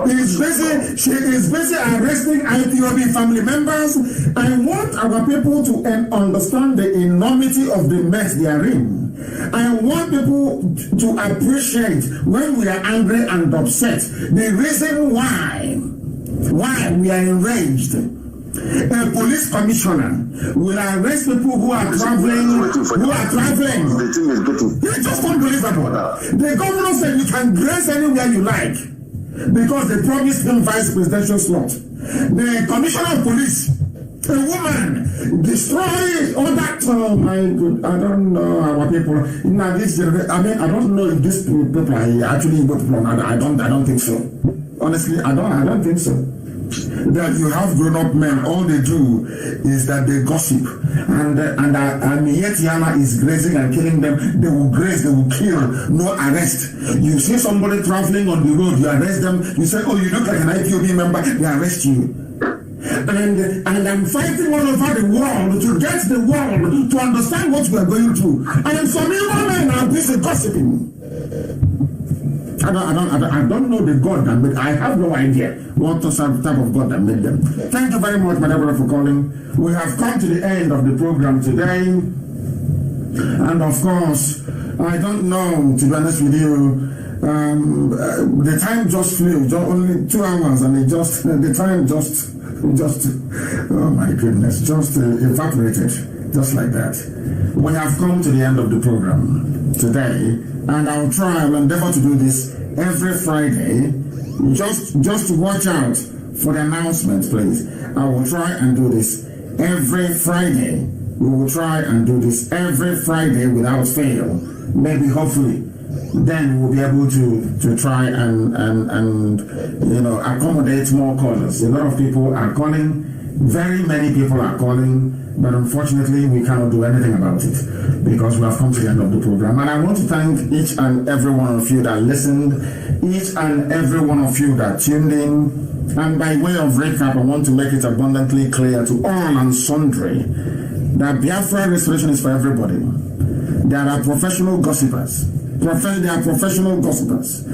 is busy arresting IPOB family members. I want our people to understand the enormity of the mess they are in. I want people to appreciate when we are angry and upset, the reason why we are enraged. A police commissioner will arrest people who are traveling. The thing is getting. It's just unbelievable. The governor said you can dress anywhere you like because they promised him vice presidential slot. The commissioner of police, a woman, destroy all that. Oh my God, I don't know our people. Now this, I don't know if these people are actually good people. I don't think so. Honestly, I don't think so. That you have grown-up men, all they do is that they gossip, and yet Yana is grazing and killing them. They will graze, they will kill, no arrest. You see somebody traveling on the road, you arrest them. You say, oh, you look like an IPOB member, they arrest you. And I'm fighting all over the world to get the world to understand what we are going through. And some evil men are busy gossiping. I don't know the God that made. I have no idea what type of God that made them. Thank you very much, Madam, for calling. We have come to the end of the program today, and of course, I don't know, to be honest with you, the time just flew, only 2 hours, and the time just oh my goodness, just evaporated, just like that. We have come to the end of the program today. And I'll endeavor to do this every Friday. Just watch out for the announcement, please. I will try and do this every Friday. We will try and do this every Friday without fail. Maybe, hopefully, then we'll be able to try and accommodate more callers. A lot of people are calling. Very many people are calling. But unfortunately, we cannot do anything about it because we have come to the end of the program. And I want to thank each and every one of you that listened, each and every one of you that tuned in. And by way of recap, I want to make it abundantly clear to all and sundry that Biafra restoration is for everybody. There are professional gossipers. They are professional gossipers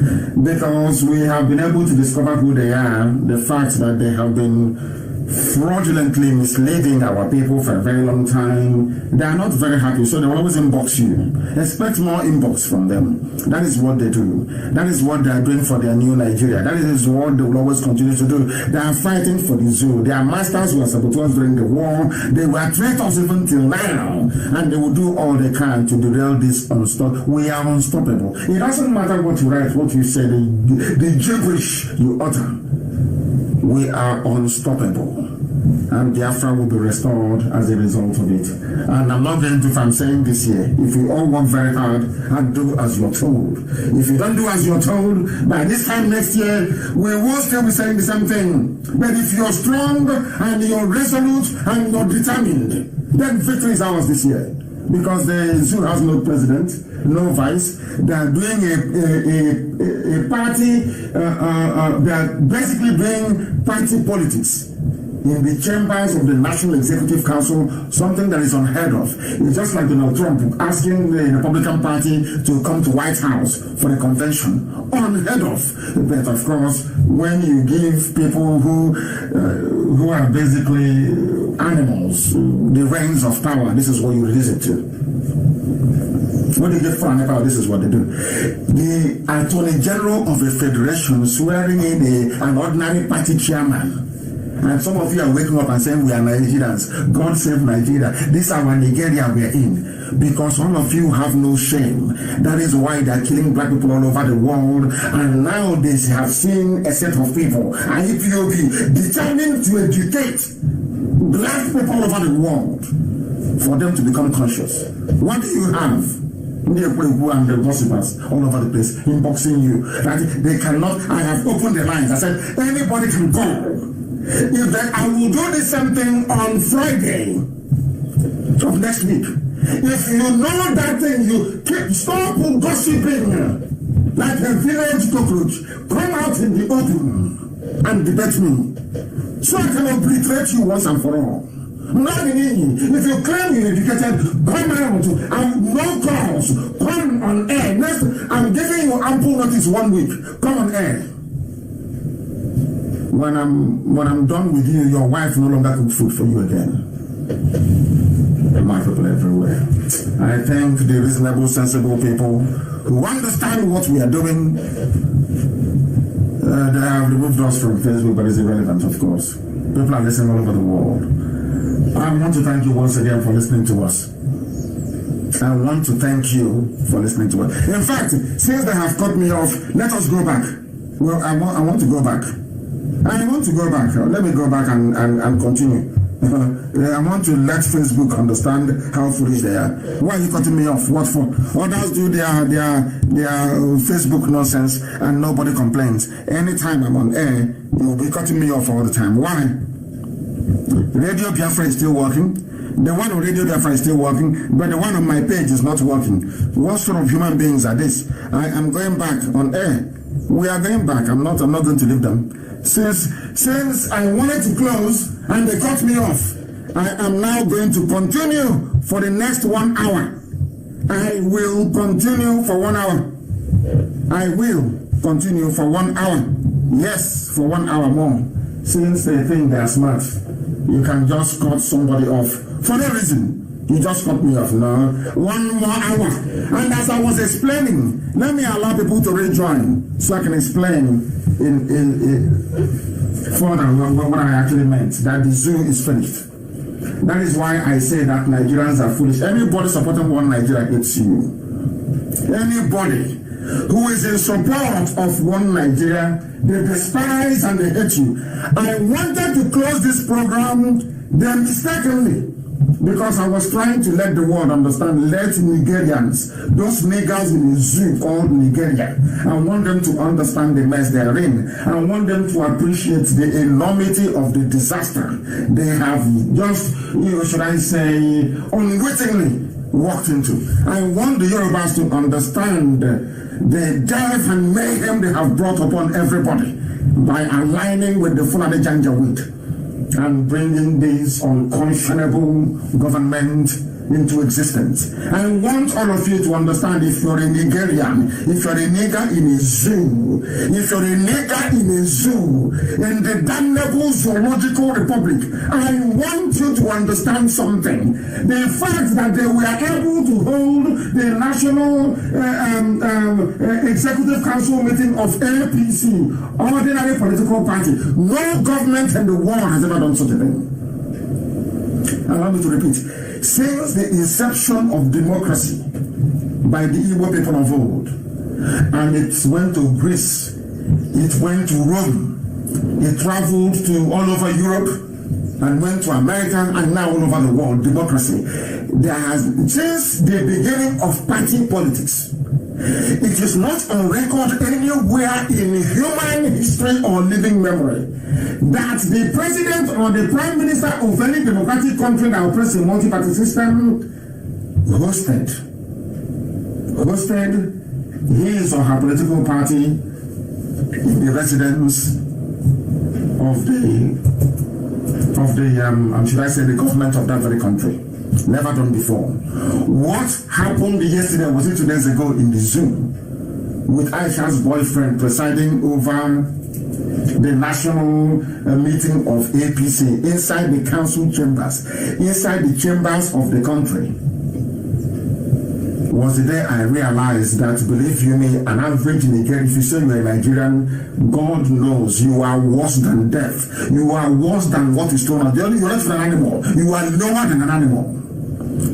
because we have been able to discover who they are, the fact that they have been fraudulently misleading our people for a very long time. They are not very happy, so they will always inbox you. Expect more inbox from them. That is what they do. That is what they are doing for their new Nigeria. That is what they will always continue to do. They are fighting for the zoo. Their masters were saboteurs during the war. They were traitors even till now. And they will do all they can to derail this unstoppable. We are unstoppable. It doesn't matter what you write, what you say, the gibberish you utter. We are unstoppable, and Biafra will be restored as a result of it. And I'm not going to, if I'm saying this here, if you all work very hard and do as you're told. If you don't do as you're told, by this time next year, we will still be saying the same thing. But if you're strong and you're resolute and you're determined, then victory is ours this year. Because the zoo has no president, no vice. They are doing a party, they are basically doing party politics in the chambers of the National Executive Council, something that is unheard of. It's just like Donald Trump asking the Republican Party to come to White House for a convention. Unheard of. But of course, when you give people who are basically animals the reins of power, this is what you release it to. When they get found out, this is what they do. The Attorney General of a federation swearing in an ordinary party chairman. And some of you are waking up and saying we are Nigerians. God save Nigeria. This is our Nigeria we are in. Because all of you have no shame. That is why they are killing black people all over the world. And now they have seen a set of people, IPOB, determined to educate black people all over the world for them to become conscious. What do you have? And the gossipers all over the place inboxing you. That they cannot. I have opened the lines. I said anybody can call. If that, I will do the same thing on Friday of next week. If you know that thing, you stop gossiping like a village cockroach. Come out in the open and debate me, so I can obliterate you once and for all. If you claim you're educated, come out and no calls. Come on air. Next, I'm giving you ample notice 1 week. Come on air. When I'm done with you, your wife no longer cooks food for you again. My people everywhere. I thank the reasonable, sensible people who understand what we are doing. They have removed us from Facebook, but it's irrelevant, of course. People are listening all over the world. I want to thank you once again for listening to us. I want to thank you for listening to us. In fact, since they have cut me off, let us go back. Well, I want to go back. I want to go back. Let me go back and continue. I want to let Facebook understand how foolish they are. Why are you cutting me off? What for? Others do their Facebook nonsense and nobody complains. Anytime I'm on air, you'll be cutting me off all the time. Why? Radio Biafra is still working. The one on Radio Biafra is still working, but the one on my page is not working. What sort of human beings are this? I am going back on air. We are going back. I'm not going to leave them. Since I wanted to close and they cut me off, I am now going to continue for the next 1 hour. I will continue for 1 hour. I will continue for 1 hour. Yes, for 1 hour more. Since they think they are smart, you can just cut somebody off for no reason. You just cut me off now. 1 more hour. And as I was explaining, let me allow people to rejoin so I can explain in further what I actually meant. That the zoo is finished. That is why I say that Nigerians are foolish. Anybody supporting one Nigeria hates you. Anybody who is in support of one Nigeria, they despise and they hate you. I wanted to close this program then mistakenly, because I was trying to let the world understand, let Nigerians, those niggers in the zoo called Nigeria, I want them to understand the mess they are in. I want them to appreciate the enormity of the disaster they have just, should I say, unwittingly walked into. I want the Yorubas to understand the death and mayhem they have brought upon everybody by aligning with the Fulani Janjaweed and bringing this unconscionable government into existence. I want all of you to understand, if you're a Nigerian, if you're a nigger in a zoo, if you're a nigger in a zoo, in the damnable zoological republic, I want you to understand something. The fact that they were able to hold the National Executive Council meeting of APC, ordinary political party, no government in the world has ever done such a thing. Allow me to repeat. Since the inception of democracy by the Igbo people of old, and it went to Greece, it went to Rome, it traveled to all over Europe, and went to America, and now all over the world, democracy. There has, since the beginning of party politics, it is not on record anywhere in human history or living memory that the president or the prime minister of any democratic country that operates a multi-party system hosted his or her political party in the residence of the should I say the government of that very country. Never done before. What happened yesterday, was it 2 days ago, in the zoo with Aisha's boyfriend presiding over the national meeting of APC inside the council chambers, inside the chambers of the country, was the day I realized that, believe you me, an average Nigerian, if you say you're a Nigerian, God knows you are worse than death. You are worse than what is thrown out. You're less than an animal. You are lower than an animal.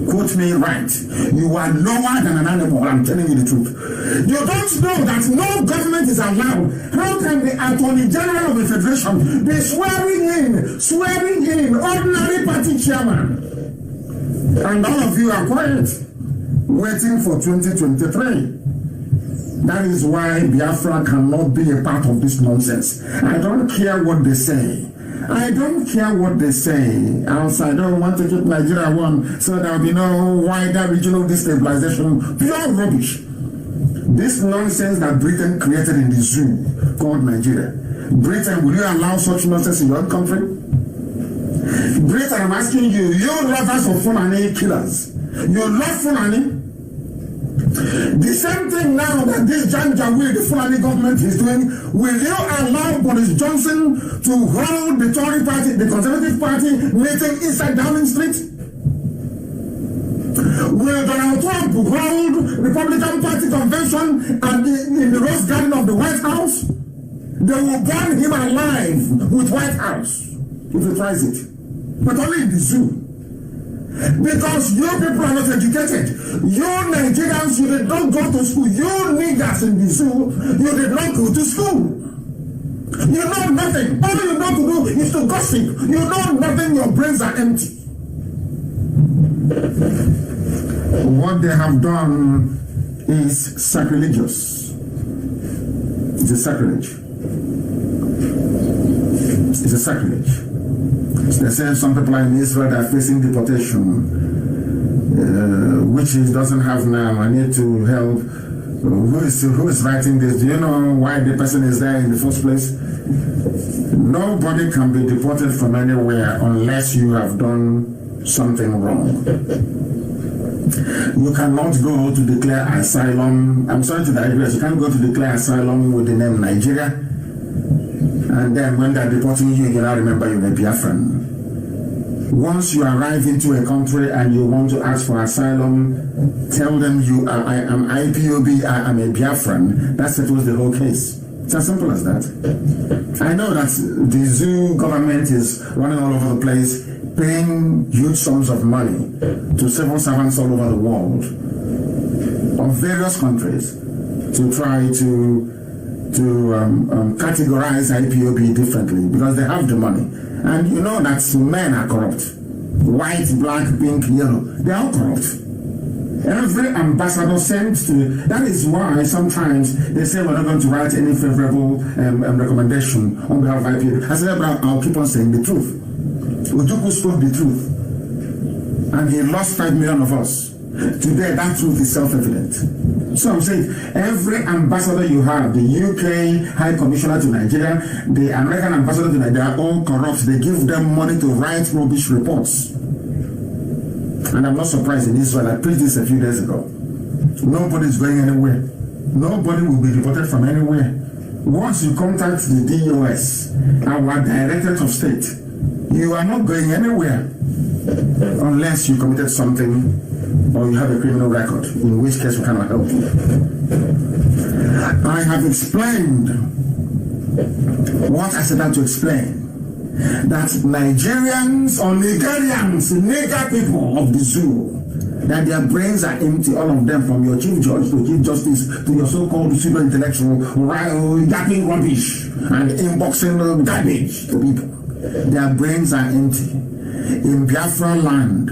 Quote me right. You are lower than an animal. I'm telling you the truth. You don't know that no government is allowed. How can the Attorney General of the Federation be swearing in ordinary party chairman? And all of you are quiet, waiting for 2023. That is why Biafra cannot be a part of this nonsense. I don't care what they say. I don't care what they say outside. I don't want to keep Nigeria one, so there will be no wider regional destabilization. Pure rubbish. This nonsense that Britain created in the zoo called Nigeria. Britain, will you allow such nonsense in your own country? Great, I'm asking you, you lovers of Fulani killers, you love Fulani? The same thing now that this Janjaweed, the Fulani government is doing, will you allow Boris Johnson to hold the Tory party, the Conservative Party meeting inside Downing Street? Will Donald Trump hold Republican Party convention and in the Rose Garden of the White House? They will burn him alive with White House if he tries it. But only in the zoo. Because you people are not educated. You Nigerians, you did not go to school. You niggers in the zoo, you did not go to school. You know nothing. All you know to do is to gossip. You know nothing. Your brains are empty. What they have done is sacrilegious. It's a sacrilege. It's a sacrilege. They say some people in Israel are facing deportation, which it doesn't have now. I need to help. Who is writing this? Do you know why the person is there in the first place? Nobody can be deported from anywhere unless you have done something wrong. You cannot go to declare asylum. I'm sorry to digress. You can't go to declare asylum with the name Nigeria. And then when they're deporting you, you now remember you're a Biafran. Once you arrive into a country and you want to ask for asylum, tell them I am IPOB, I am a Biafran. That settles the whole case. It's as simple as that. I know that the zoo government is running all over the place, paying huge sums of money to civil servants all over the world of various countries to try to categorize IPOB differently because they have the money. And you know that men are corrupt. White, black, pink, yellow. They are all corrupt. Every ambassador sent to... That is why sometimes they say we're not going to write any favorable recommendation on behalf of IPOB. I said, but I'll keep on saying the truth. Ojukwu spoke the truth. And he lost 5 million of us. Today, that truth is self-evident. So I'm saying, every ambassador you have, the UK High Commissioner to Nigeria, the American ambassador to Nigeria, are all corrupt. They give them money to write rubbish reports. And I'm not surprised in Israel. I preached this a few days ago. Nobody is going anywhere. Nobody will be deported from anywhere. Once you contact the DOS, our Directorate of State, you are not going anywhere unless you committed something or you have a criminal record, in which case we cannot help you. I have explained what I set out to explain, that Nigerians or Nigerians, nigger people of the zoo, that their brains are empty, all of them, from your chief judge to chief justice to your so-called super intellectual, yapping rubbish and inboxing garbage to people. Their brains are empty. In Biafra land,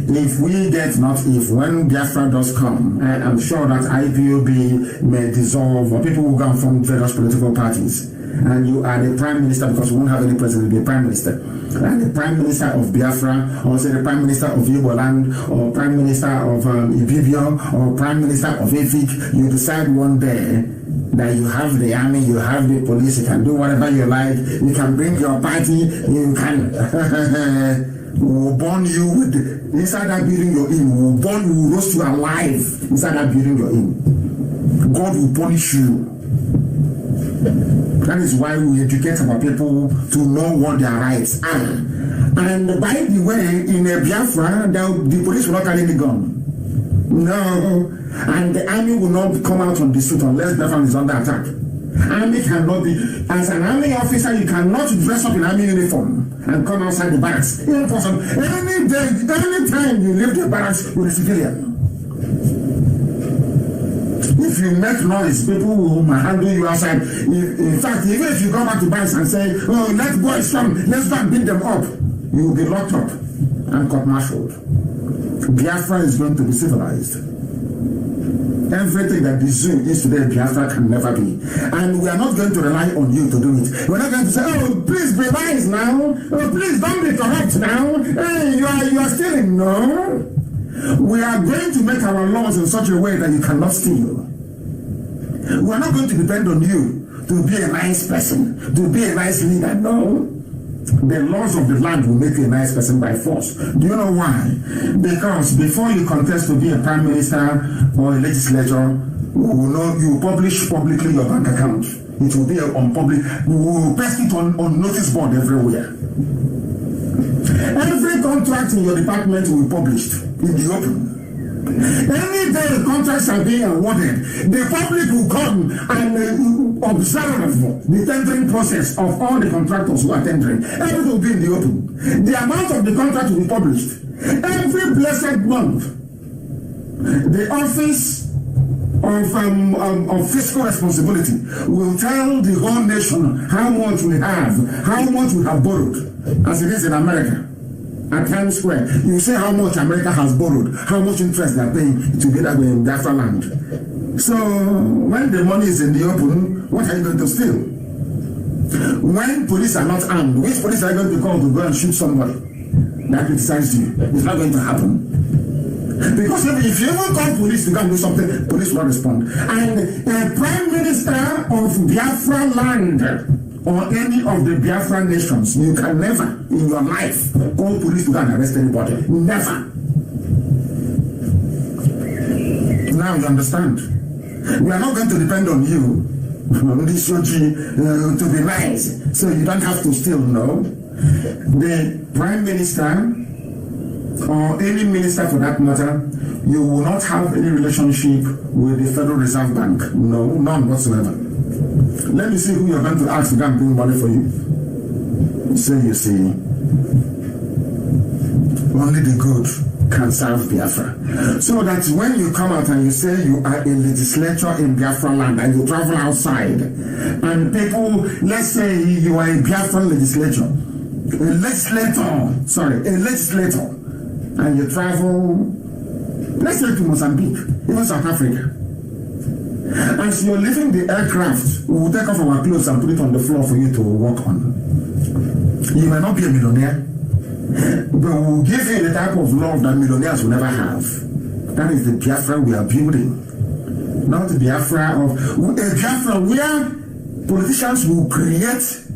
when Biafra does come, I'm sure that IPOB may dissolve, or people will come from various political parties, and you are the prime minister, because we won't have any president, the prime minister, and the prime minister of Biafra, or say the prime minister of Igbo land, or prime minister of Ibibio, or prime minister of Efik. You decide one day that you have the army, you have the police, you can do whatever you like, you can bring your party, you can we'll burn you with inside that building you're in, we'll roast you alive inside that building you're in. God will punish you. That is why we educate our people to know what their rights are. And by the way, in Biafra, the police will not carry any gun. No. And the army will not come out on the street unless Biafra is under attack. Army cannot be, as an army officer, you cannot dress up in army uniform and come outside the barracks. Impossible. Any time you leave the barracks with a civilian. If you make noise, people will handle you outside. In fact, even if you go back to barracks and say, oh, let boys come, let's go and beat them up, you will be locked up and court-martialed. Biafra is going to be civilized. Everything that the zoo is today, Biafra can never be. And we are not going to rely on you to do it. We're not going to say, oh, please be nice now. Oh, please don't be corrupt now. Hey, you are stealing. No. We are going to make our laws in such a way that you cannot steal. We are not going to depend on you to be a nice person, to be a nice leader. No. the laws of the land will make you a nice person by force. Do you know why? Because before you contest to be a prime minister or a legislator, you publish publicly your bank account. It will be on public. We will paste it on notice board everywhere. Every contract in your department will be published in the open. Any day the contracts are being awarded, the public will come and observe the tendering process of all the contractors who are tendering. Everything will be in the open. The amount of the contract will be published. Every blessed month, the office of fiscal responsibility will tell the whole nation how much we have, how much we have borrowed, as it is in America. At Times Square, you say how much America has borrowed, how much interest they are paying together with Biafra land. So when the money is in the open, what are you going to steal? When police are not armed, which police are you going to call to go and shoot somebody that criticizes you? It's not going to happen. Because if you even call police to go and do something, police will not respond. And a prime minister of Biafra land or any of the Biafra nations, you can never in your life call police to go and arrest anybody. Never. Now you understand. We are not going to depend on you, to be nice, so you don't have to steal, no. The prime minister or any minister for that matter, you will not have any relationship with the Federal Reserve Bank. No, none whatsoever. Let me see who you're going to ask to go and bring money for you. So you see, only the good can serve Biafra. So that when you come out and you say you are a legislator in Biafra land and you travel outside, and people, let's say you are a Biafra legislator, and you travel, let's say to Mozambique, even South Africa. As you're leaving the aircraft, we will take off our clothes and put it on the floor for you to walk on. You may not be a millionaire, but we will give you the type of love that millionaires will never have. That is the Biafra we are building. Not the Biafra of a Biafra where politicians will create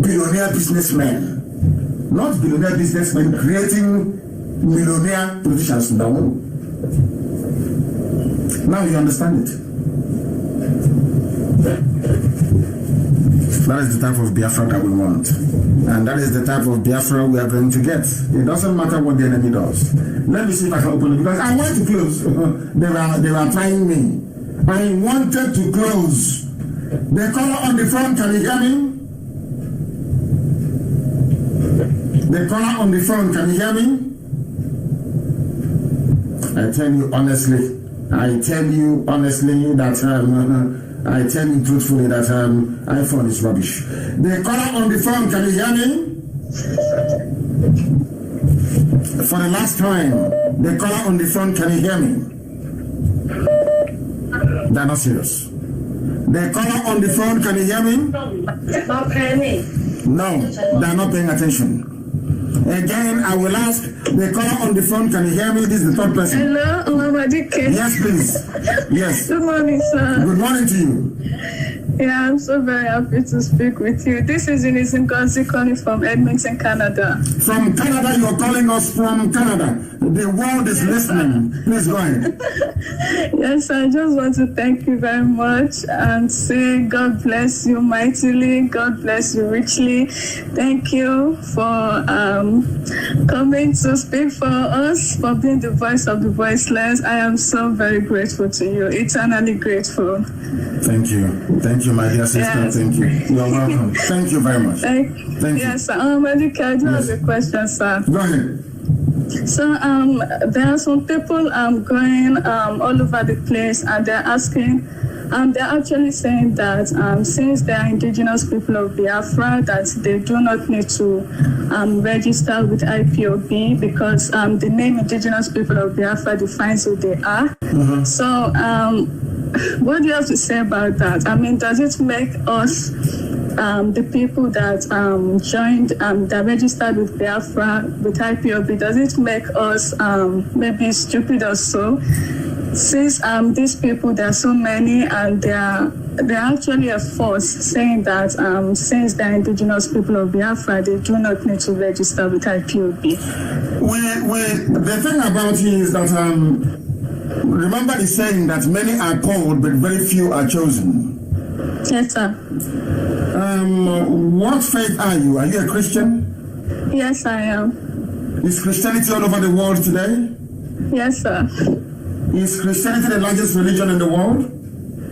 billionaire businessmen. Not billionaire businessmen creating millionaire politicians. No. Now you understand it. That is the type of Biafra that we want. And that is the type of Biafra we are going to get. It doesn't matter what the enemy does. Let me see if I can open it, because I want to close. They were trying me. I wanted to close. The caller on the phone, can you hear me? The caller on the phone, can you hear me? I tell you honestly that I tell you truthfully that iPhone is rubbish. The caller on the phone, can you hear me? For the last time, the caller on the phone, can you hear me? They're not serious. The caller on the phone, can you hear me? No, they're not paying attention. Again, I will ask the caller on the phone, can you hear me? This is the third person. Hello, Olamadike. Yes, please. Yes. Good morning, sir. Good morning to you. Yeah, I'm so very happy to speak with you. This is Innocent Ngozi calling from Edmonton, Canada. From Canada, you're calling us from Canada. The world is listening. Please go ahead. Yes, I just want to thank you very much and say God bless you mightily. God bless you richly. Thank you for coming to speak for us, for being the voice of the voiceless. I am so very grateful to you. Eternally grateful. Thank you. Thank you, my dear sister. Yes. Thank you. You're welcome. Thank you very much. Thank you. Yes, sir. I do have a question, sir. Go ahead. So there are some people going all over the place, and they're asking, they're actually saying that since they are indigenous people of Biafra, that they do not need to register with IPOB because the name indigenous people of Biafra defines who they are. Mm-hmm. So what do you have to say about that? I mean, does it make us, the people that joined, that registered with Biafra, with IPOB, does it make us maybe stupid or so? since these people, there are so many, and they're actually a force, saying that since they're indigenous people of Biafra, they do not need to register with IPOB. The thing about it is that remember the saying that many are called, but very few are chosen. Yes, sir. What faith are you? Are you a Christian? Yes, I am. Is Christianity all over the world today? Yes, sir. Is Christianity the largest religion in the world?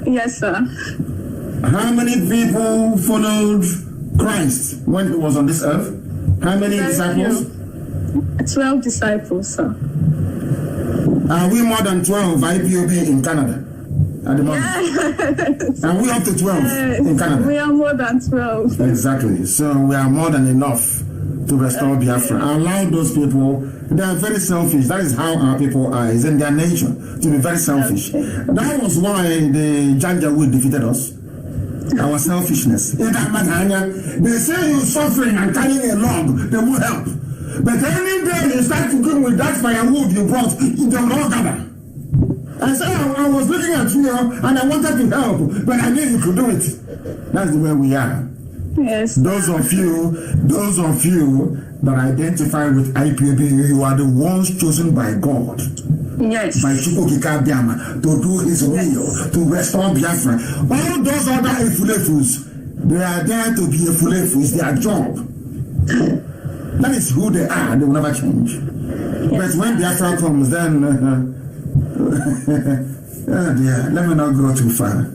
Yes, sir. How many people followed Christ when he was on this earth? How many disciples? 12 disciples, sir. Are we more than 12 IPOB in Canada at the moment? Yes. Are we up to 12 in Canada? We are more than 12. Exactly. So we are more than enough to restore Biafra. Allow those people, they are very selfish. That is how our people are. It's in their nature to be very selfish. That was why the Janjaweed defeated us. Our selfishness. They say you're suffering and carrying a log, they will help. But any day you start cooking with that firewood you brought, they will all gather. I said I was looking at you and I wanted to help, but I knew you could do it. That's the way we are. Yes. Those of you that identify with IPOB, you are the ones chosen by God. Yes. By Chukokika Biama to do his will, to restore Biafra. All those other Efulefus, they are there to be Efulefu. It's their job. That is who they are. They will never change. Yes. But when Biafra comes, then let me not go too far.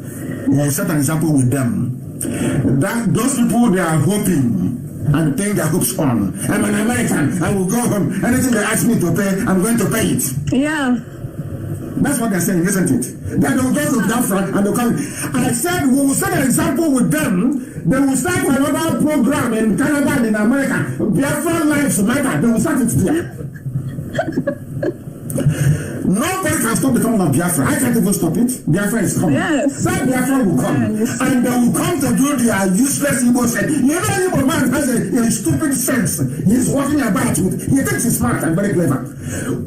I set an example with them. That those people, they are hoping and paying their hopes on. I'm an American. I will go home. Anything they ask me to pay, I'm going to pay it. Yeah. That's what they're saying, isn't it? Then they'll go to Biafra and they'll come. And I said, we will set an example with them. They will start another program in Canada and in America. Biafra Lives Matter. They will start it there. Nobody can stop the coming of Biafra. I can't even stop it. Biafra is coming. Yes. That Biafra will come. Yes. And they will come to do their useless Igbo sense. You know, Igbo man has a stupid sense. He's walking about with. He thinks he's smart and very clever.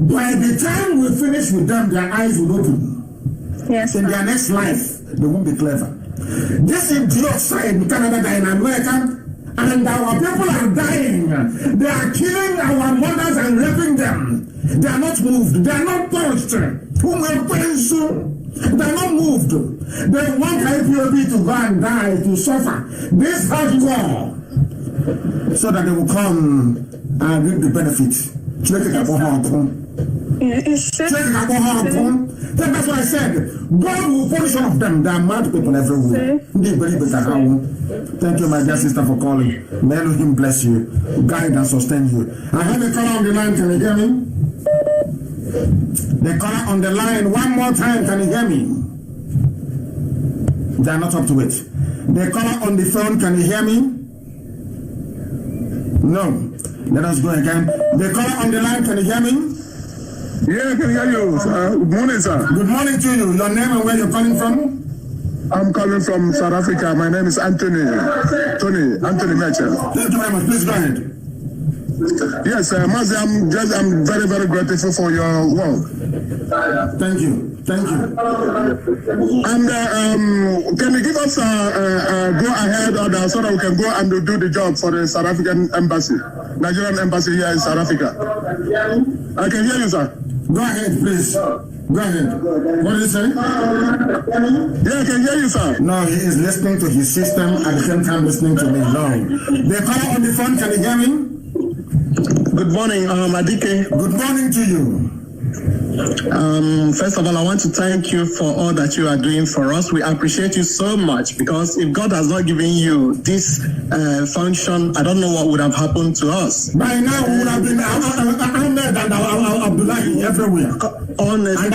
By the time we finish with them, their eyes will open. Yes. In their next life, they won't be clever. This idiots in Canada, they're in America, and our people are dying. They are killing our mothers and raping them. They are not moved. They are not touched. They are not moved. They want IPOB to go and die, to suffer. This hard war, so that they will come and reap the benefits. That's why I said, God will punish all of them. There are mad people everywhere. Thank you, my dear sister, for calling. May Elohim bless you, guide and sustain you. I have a caller on the line. Can you hear me? The caller on the line, one more time. Can you hear me? They are not up to it. The caller on the phone, can you hear me? No. Let us go again. The caller on the line, can you hear me? Yeah, I can hear you. Good morning, sir. Good morning to you. Your name and where you're calling from? I'm calling from South Africa. My name is Anthony Mitchell. Thank you very much. Please go ahead. Yes, Mazi, I'm very, very grateful for your work. Thank you. Thank you. And can you give us a go ahead order so that we can go and do the job for the South African embassy, Nigerian embassy here in South Africa? I can hear you, sir. Go ahead, please. Go ahead. What did you say? Yeah, I can hear you, sir. No, he is listening to his system at the same time listening to me. No. The caller on the phone, can you hear me? Good morning, Adike. Good morning to you. First of all, I want to thank you for all that you are doing for us. We appreciate you so much, because if God has not given you this function, I don't know what would have happened to us. By now, we would have been Ahmed and Abdullahi everywhere. Honestly,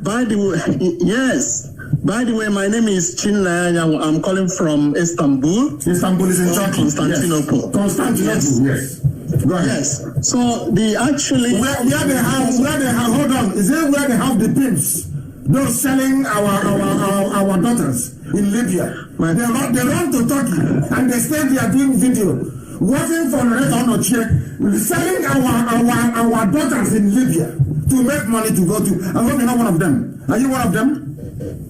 by the way, yes. By the way, my name is Chinna. I'm calling from Istanbul. Istanbul is in Turkey. Constantinople. Yes. Constantinople, yes. Go ahead. Yes. So the actually where they have hold on, is it where they have the pimps? Those selling our daughters in Libya. They run to Turkey and they stay there doing video, waiting for the rest on the check. selling our daughters in Libya to make money to go to. I hope you're not one of them. Are you one of them?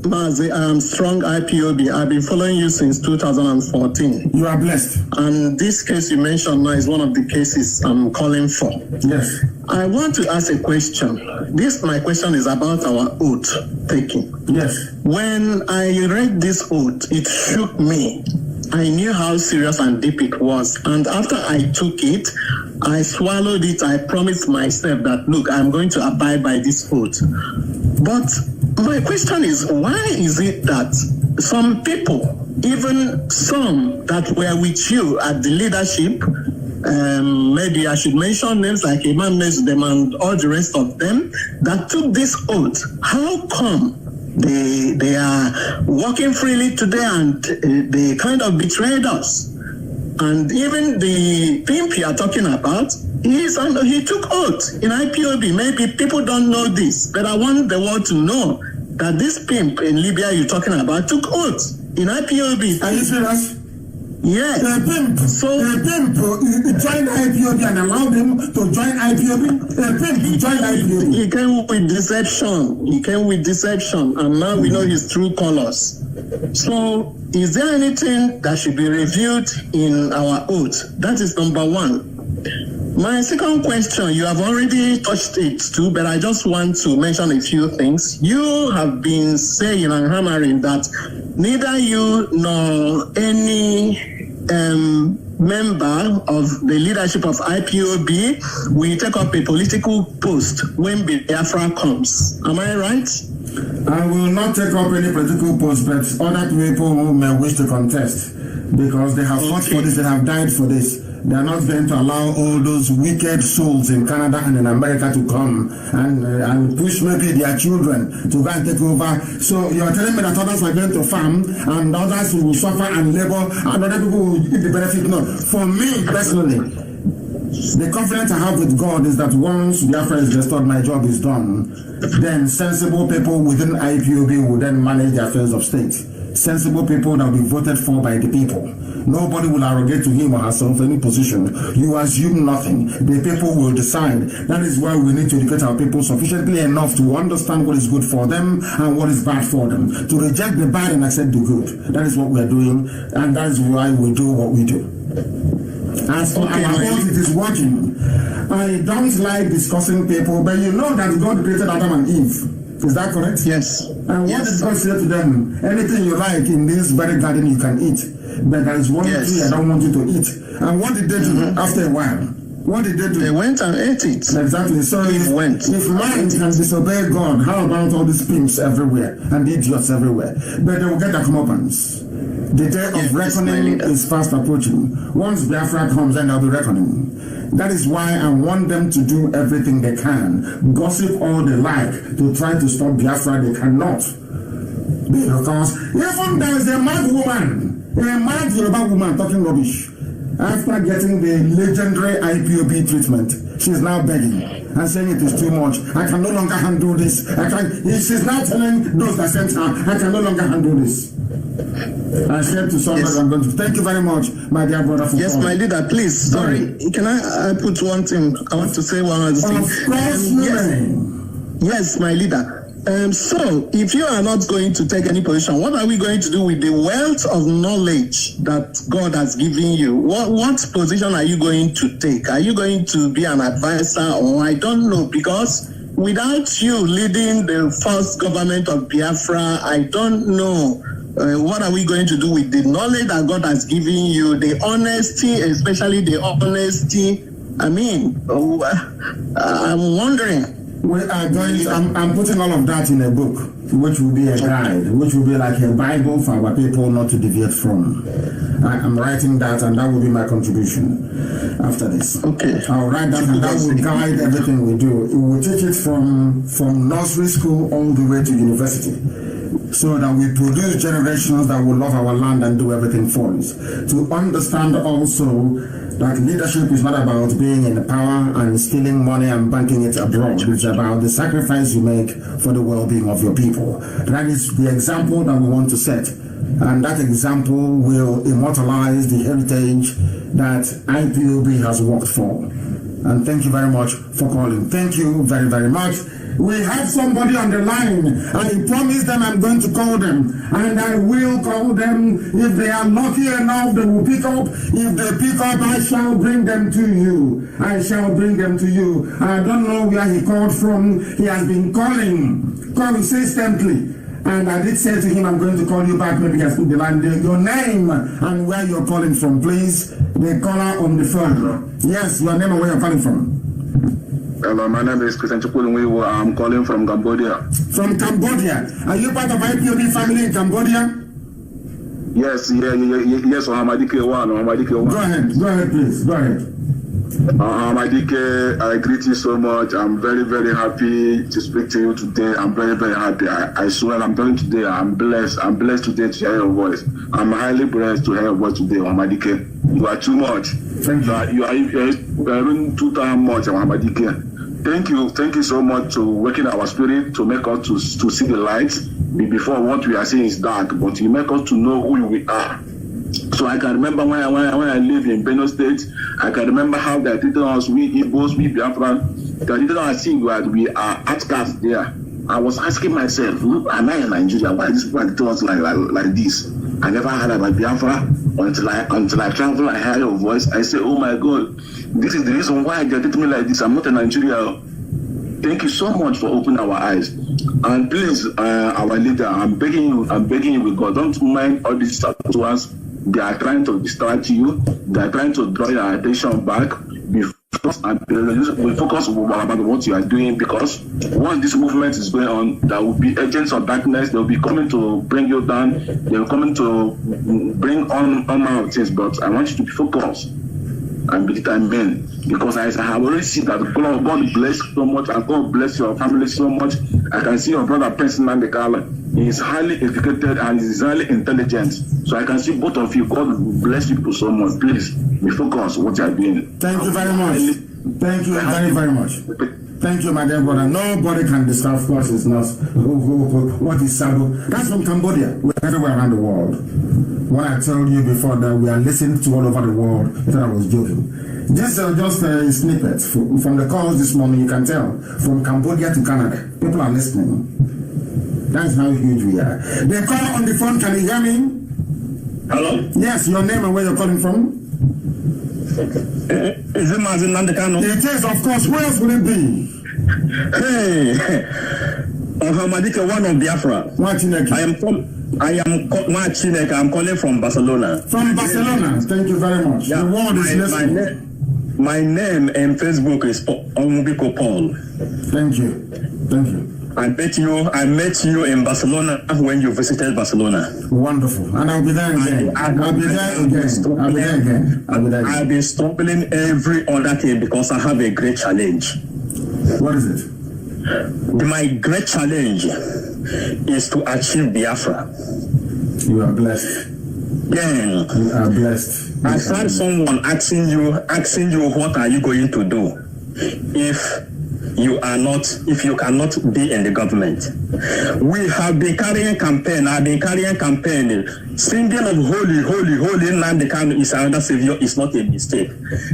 Mazi, I am strong IPOB. I've been following you since 2014. You are blessed. And this case you mentioned now is one of the cases I'm calling for. Yes. I want to ask a question. My question is about our oath taking. Yes. When I read this oath, it shook me. I knew how serious and deep it was. And after I took it, I swallowed it. I promised myself that, look, I'm going to abide by this oath. But my question is, why is it that some people, even some that were with you at the leadership, maybe I should mention names like Imam Nesdem and all the rest of them, that took this oath, how come they are walking freely today and they kind of betrayed us? And even the pimp you are talking about, he took oath in IPOB. Maybe people don't know this, but I want the world to know that this pimp in Libya you're talking about took oath in IPOB. Are you serious? Yes. The pimp joined IPOB and allowed him to join IPOB. The pimp joined IPOB. He came with deception. And now we know his true colors. So, is there anything that should be reviewed in our oath? That is number one. My second question, you have already touched it too, but I just want to mention a few things. You have been saying and hammering that neither you nor any member of the leadership of IPOB will take up a political post when Biafra comes. Am I right? I will not take up any political post, but other people who may wish to contest, because they have fought for this, they have died for this. They are not going to allow all those wicked souls in Canada and in America to come and push maybe their children to go and take over. So you are telling me that others are going to farm and others will suffer and labor and other people will get the benefit? No. For me personally, the confidence I have with God is that once Biafra is restored, my job is done. Then sensible people within IPOB will then manage the affairs of state. Sensible people that will be voted for by the people. Nobody will arrogate to him or herself any position. You assume nothing. The people will decide. That is why we need to educate our people sufficiently enough to understand what is good for them and what is bad for them. To reject the bad and accept the good. That is what we are doing, and that is why we do what we do. As for our oath, it is working. I don't like discussing people, but you know that God created Adam and Eve. Is that correct? Yes. And what did God say to them? Anything you like in this very garden you can eat. But there is one tree I don't want you to eat. And what did they do after a while? What did they do? They went and ate it. Exactly. So if man can disobey God, how about all these pimps everywhere and idiots everywhere? But they will get their comeuppance. The day of reckoning is fast approaching. Once Biafra comes, then there will be reckoning. That is why I want them to do everything they can. Gossip all they like to try to stop Biafra. They cannot. Because even there is a mad woman, a mad Yoruba woman talking rubbish. After getting the legendary IPOB treatment, she's now begging and saying it is too much. I can no longer handle this. She's now telling those that sent her, I can no longer handle this. I said to somebody, I'm going to thank you very much, my dear brother. For calling. My leader, please. Sorry, can I put one thing? I want to say one other thing. Of course, yes, my leader. So, if you are not going to take any position, what are we going to do with the wealth of knowledge that God has given you? What position are you going to take? Are you going to be an advisor, or I don't know? Because without you leading the first government of Biafra, I don't know. What are we going to do with the knowledge that God has given you, the honesty, especially the honesty? I mean, I'm wondering. We are going to, I'm putting all of that in a book, which will be a guide, which will be like a Bible for our people not to deviate from. I'm writing that, and that will be my contribution after this. Okay. I'll write that, and that will guide everything we do. We will teach it from nursery school all the way to university, so that we produce generations that will love our land and do everything for us. To understand also that leadership is not about being in power and stealing money and banking it abroad. It's about the sacrifice you make for the well-being of your people. That is the example that we want to set. And that example will immortalize the heritage that IPOB has worked for. And thank you very much for calling. Thank you very, very much. We have somebody on the line. I promised them I'm going to call them. And I will call them. If they are lucky enough, they will pick up. If they pick up, I shall bring them to you. I shall bring them to you. I don't know where he called from. He has been calling consistently. And I did say to him, I'm going to call you back. Maybe he has put the line there. Your name and where you're calling from, please. The caller on the phone. Yes, your name and where you're calling from. Hello, my name is Christian Chukwulunwiwo. I'm calling from Cambodia. From Cambodia? Are you part of IPOB family in Cambodia? Yes, yes, Hamadike one. Go ahead, please. Go ahead. Hamadike, I greet you so much. I'm very, very happy to speak to you today. I'm very, very happy. I swear, I'm telling you today, I'm blessed. I'm blessed today to hear your voice. I'm highly blessed to hear your voice today, Hamadike. You are too much. Thank you. You are even too much, Hamadike. Thank you so much to waking our spirit, to make us to see the light before what we are seeing is dark, but you make us to know who we are. So I can remember when I lived in Benue State, I can remember how they treated us, we Igbos, we Biafra, they treated us as we are outcasts there. I was asking myself, am I in Nigeria? Why these people treat us like this? I never heard about Biafra until I travel. I heard your voice. I say, oh my God, this is the reason why they treat me like this. I'm not in Nigeria. Thank you so much for opening our eyes. And please, our leader, I'm begging you with God, don't mind all these statues. They are trying to distract you. They are trying to draw your attention back. We focus about what you are doing, because once this movement is going on, there will be agents of darkness. They will be coming to bring you down. They will coming to bring on manner of things. But I want you to be focused and be determined, because I have already seen that God bless you so much, and God bless your family so much. I can see your brother Prince Nandekala. He is highly educated and he is highly intelligent. So I can see both of you. God bless you so much. Please be focused on what you are doing. Thank you very much. Thank you very, very much. Thank you, my dear brother. Nobody can discuss what is not, what is Sabo. That's from Cambodia. We're everywhere around the world. When I told you before that we are listening to all over the world, I thought I was joking. This is just a snippet from the calls this morning. You can tell from Cambodia to Canada, people are listening. That's how huge we are. They call on the phone. Can you hear me? Hello? Yes, your name and where you're calling from? Is it Mazin Nandekano? It is, of course. Where else will it be? Hey, Hamadike, one of Biafra. I'm calling from Barcelona. From Barcelona. Thank you very much. Yeah, the world is listening. My name in Facebook is Omubiko Paul. Thank you. I met you in Barcelona when you visited Barcelona. Wonderful. And I'll be there again. I'll be there again. I've been struggling every other day because I have a great challenge. What is it? My great challenge is to achieve Biafra. You are blessed. Yeah. You are blessed. I heard someone asking you, what are you going to do if you cannot be in the government. We have been carrying campaign. I've been carrying campaign. Singing of holy, holy, holy Nnamdi Kanu is another savior is not a mistake.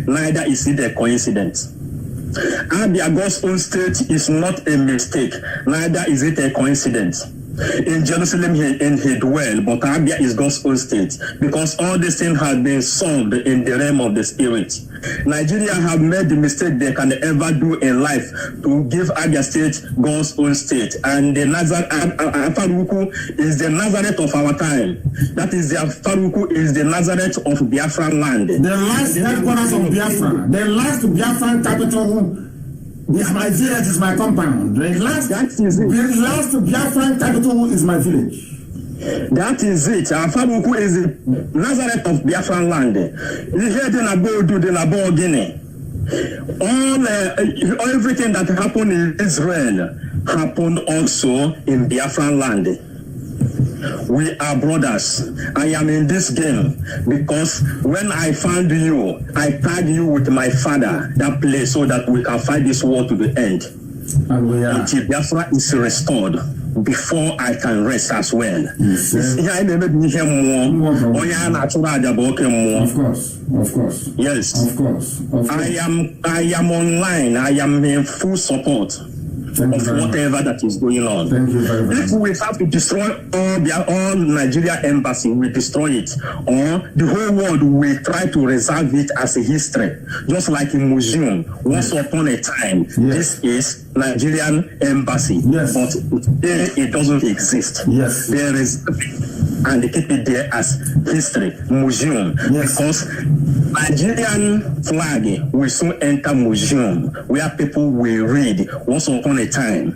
Neither is it a coincidence. Abia, God's own state, is not a mistake. Neither is it a coincidence. In Jerusalem he dwell, but Abia is God's own state, because all these things have been solved in the realm of the spirit. Nigeria have made the mistake they can ever do in life to give Abia state God's own state, and the Faruku is the Nazareth of our time. That is the Faruku is the Nazareth of Biafra land. The last headquarters of Biafra, the last Biafran capital. My village is my compound. The last Biafran capital is my village. That is it. Afabuku is the Nazareth of Biafran land. Here the Nabodu, the Nabo Guinea. Everything that happened in Israel happened also in Biafran land. We are brothers. I am in this game because when I found you, I tagged you with my father that place so that we can fight this war to the end. And we are. Until Biafra is restored. before I can rest as well. Yes, sir. Of course. Yes. Of course. I am online. I am in full support of whatever that is going on. Thank you very much. If we have to destroy all Nigeria embassy, we destroy it. Or the whole world will try to reserve it as a history. Just like a museum. Once upon a time, this is Nigerian embassy. Yes. But it doesn't exist. Yes. There is, and they keep it there as history, museum. Yes. Because Nigerian flag will soon enter museum where people will read once upon a time.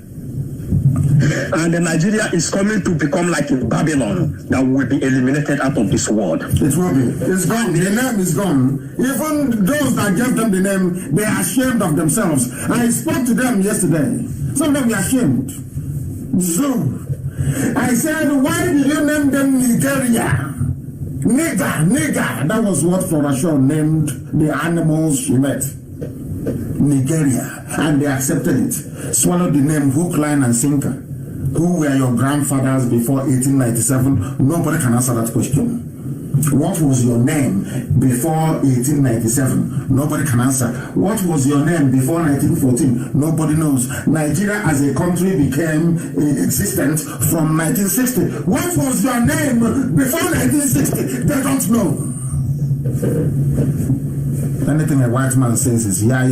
And Nigeria is coming to become like a Babylon that will be eliminated out of this world. It will be. It's gone. The name is gone. Even those that gave them the name, they are ashamed of themselves. I spoke to them yesterday. Some of them are ashamed. So, I said, why did you name them Nigeria? Nigger. That was what Florashaw named the animals she met. Nigeria. And they accepted it. Swallowed the name hook, line, and sinker. Who were your grandfathers before 1897? Nobody can answer that question. What was your name before 1897? Nobody can answer. What was your name before 1914? Nobody knows. Nigeria as a country became existent from 1960. What was your name before 1960? They don't know. Anything a white man says is yeah.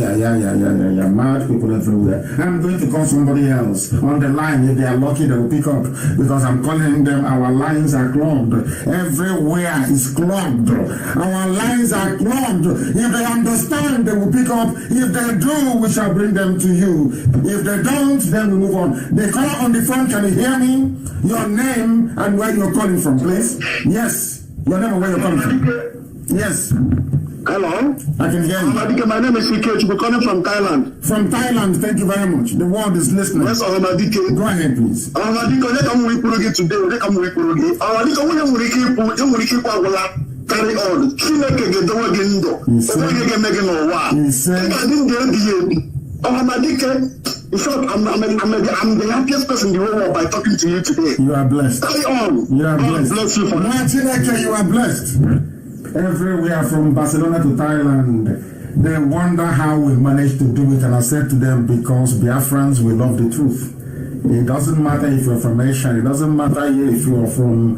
Mad people everywhere. I'm going to call somebody else on the line. If they are lucky, they will pick up, because I'm calling them. Our lines are clogged. Everywhere is clogged. Our lines are clogged. If they understand, they will pick up. If they do, we shall bring them to you. If they don't, then we move on. They call on the phone. Can you hear me? Your name and where you're calling from, please. Yes. Your name and where you're calling from. Yes. Hello? I can hear you. My name is Ikech. We're calling from Thailand. From Thailand, thank you very much. The world is listening. Yes, Ohamadike. Go ahead, please. Ohamadike, let them Wikurugi today. Let them Wikurugi. Ohamadike, when you Wiki, carry on. Chineke get the work in the. He said, Ohamadike, in fact, I'm the happiest person in the whole world by talking to you today. You are blessed. Carry on. You are blessed. Bless you for that. Chineke, you are blessed. Everywhere from Barcelona to Thailand, they wonder how we managed to do it. And I said to them, because Biafrans, we love the truth. It doesn't matter if you're from Asia. It doesn't matter if you're from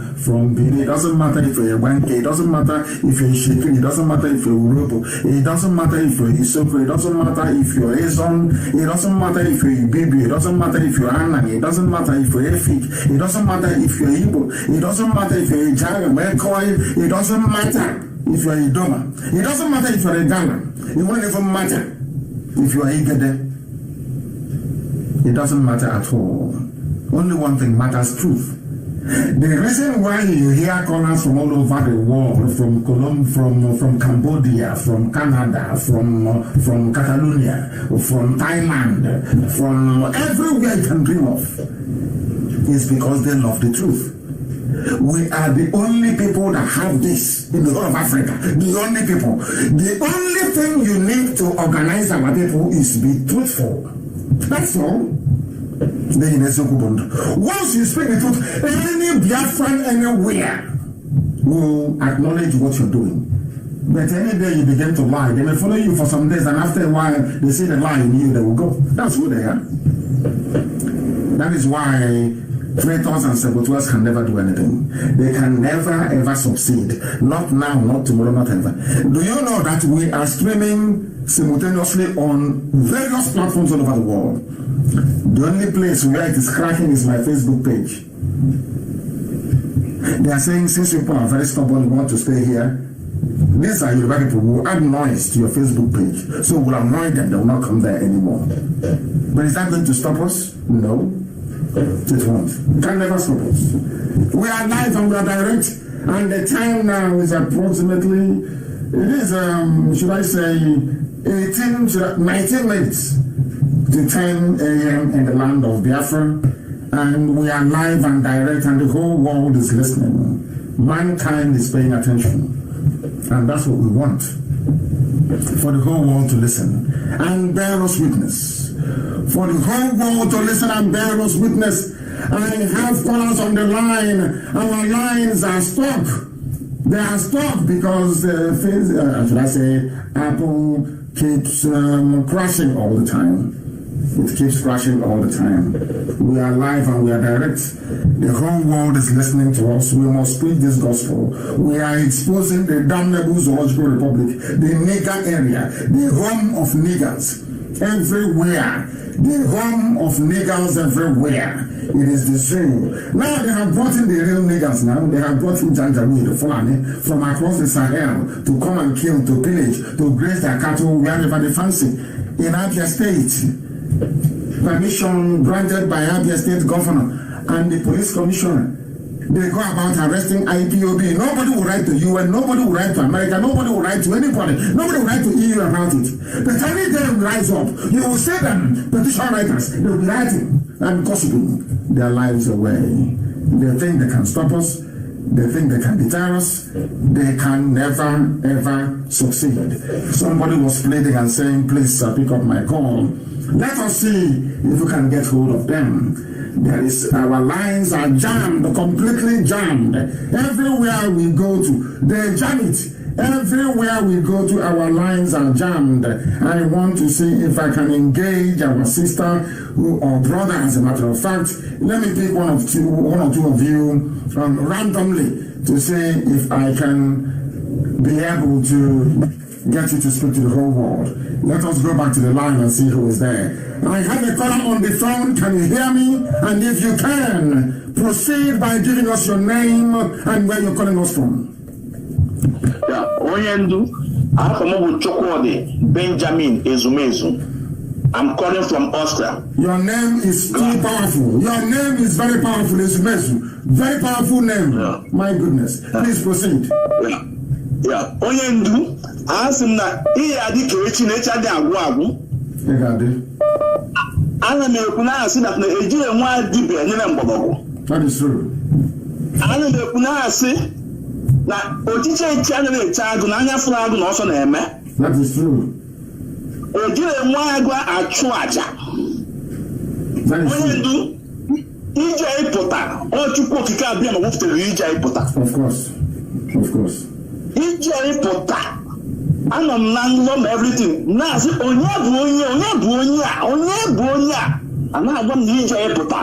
Benin. It doesn't matter if you're a Wanke. It doesn't matter if you're Shikri. It doesn't matter if you're Urobo. It doesn't matter if you're Isoko. It doesn't matter if you're Ezon. It doesn't matter if you're Ibibi. It doesn't matter if you're Anang. It doesn't matter if you're Efik. It doesn't matter if you're Igbo. It doesn't matter if you're Ijaya, Mekoi. It doesn't matter if you're Idoma. It doesn't matter if you're a Ghana. It won't even matter if you're Igede. It doesn't matter at all. Only one thing matters: truth. The reason why you hear callers from all over the world, from Colombia, from Cambodia, from Canada, from Catalonia, from Thailand, from everywhere you can dream of, is because they love the truth. We are the only people that have this in the whole of Africa. The only people. The only thing you need to organize our people is to be truthful. That's all. Once you speak the truth, any Biafran anywhere will acknowledge what you're doing. But any day you begin to lie, they may follow you for some days, and after a while they see the lie in you, they will go. That's who they are. That is why traitors and saboteurs can never do anything. They can never ever succeed. Not now, not tomorrow, not ever. Do you know that we are streaming simultaneously on various platforms all over the world? The only place where it is cracking is my Facebook page. They are saying, since people are very stubborn, want to stay here, these are Yoruba people who add noise to your Facebook page. So we'll annoy them, they will not come there anymore. But is that going to stop us? No. It won't. It can never stop us. We are live and we are direct, and the time now is approximately, should I say, 19 minutes to 10 a.m. in the land of Biafra, and we are live and direct, and the whole world is listening. Mankind is paying attention, and that's what we want, for the whole world to listen and bear us witness. For the whole world to listen and bear us witness. I have callers on the line. Our lines are stuck. They are stuck because should I say, Apple keeps crashing all the time. It keeps crashing all the time. We are live and we are direct. The whole world is listening to us. We must preach this gospel. We are exposing the damnable zoological republic, the nigger area, the home of niggers everywhere. The home of niggers everywhere. It is the zoo. Now they have brought in the real niggers now. They have brought in Janjaweed, the Fulani, from across the Sahel to come and kill, to pillage, to graze their cattle wherever they fancy. In Abia State, permission granted by Abia State Governor and the police commissioner. They go about arresting IPOB. Nobody will write to UN, nobody will write to America, nobody will write to anybody, nobody will write to EU about it. But any day they rise up, you will see them, petition writers, they will be writing and gossiping their lives away. They think they can stop us, they think they can deter us, they can never ever succeed. Somebody was pleading and saying, please sir, pick up my call. Let us see if we can get hold of them. Our lines are jammed, completely jammed. Everywhere we go to, they jam it. Everywhere we go to, our lines are jammed. I want to see if I can engage our sister or brother, as a matter of fact. Let me pick one or two of you randomly to see if I can be able to get you to speak to the whole world. Let us go back to the line and see who is there. I have a caller on the phone. Can you hear me? And if you can, proceed by giving us your name and where you're calling us from. Yeah, Oyendu, Benjamin Ezumezu. I'm calling from Austria. Your name is too powerful. Your name is very powerful, Ezumezu. Very powerful name. Yeah. My goodness. Please proceed. Yeah. Oyendu, asim na adi kerechi na echa de agwu. Ana me kuna asi na ejire nwa dibe nyere mbobogo. That is true. Ana me kuna asi na ochiche echa na echa agụ na anya furu agụ na oso na eme. That is true. Ejire nwa agụ achu aja. That is true. Ije ipụta o chukwu okike abịa ma wuftere ije ipụta. Of course. Of course. Ije ipụta anọ m na nlọ everything na-asị onye bụ onye a na-agwa m na ije ịpụta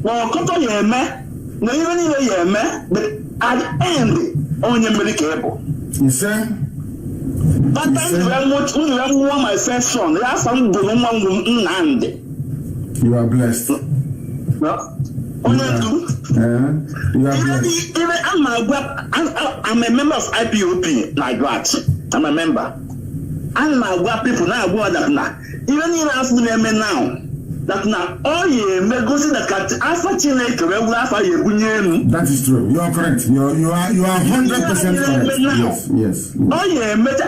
na ọkọtọ ya eme na ihe niile ya eme but at the end onye mmeri ka ịbụ bata ndụya mmụọ my first son ya asa m bụrụ nwa ngwụ Nnamdi. You are blessed. Onye ndu I'm a member of IPOP like that. I'm a member. And my white people now go that now. Even in us now. That now all ye may go see the cat after Chile to regular for your bunyan. That is true. You are correct. You are 100% correct. Yes. Oh yeah, but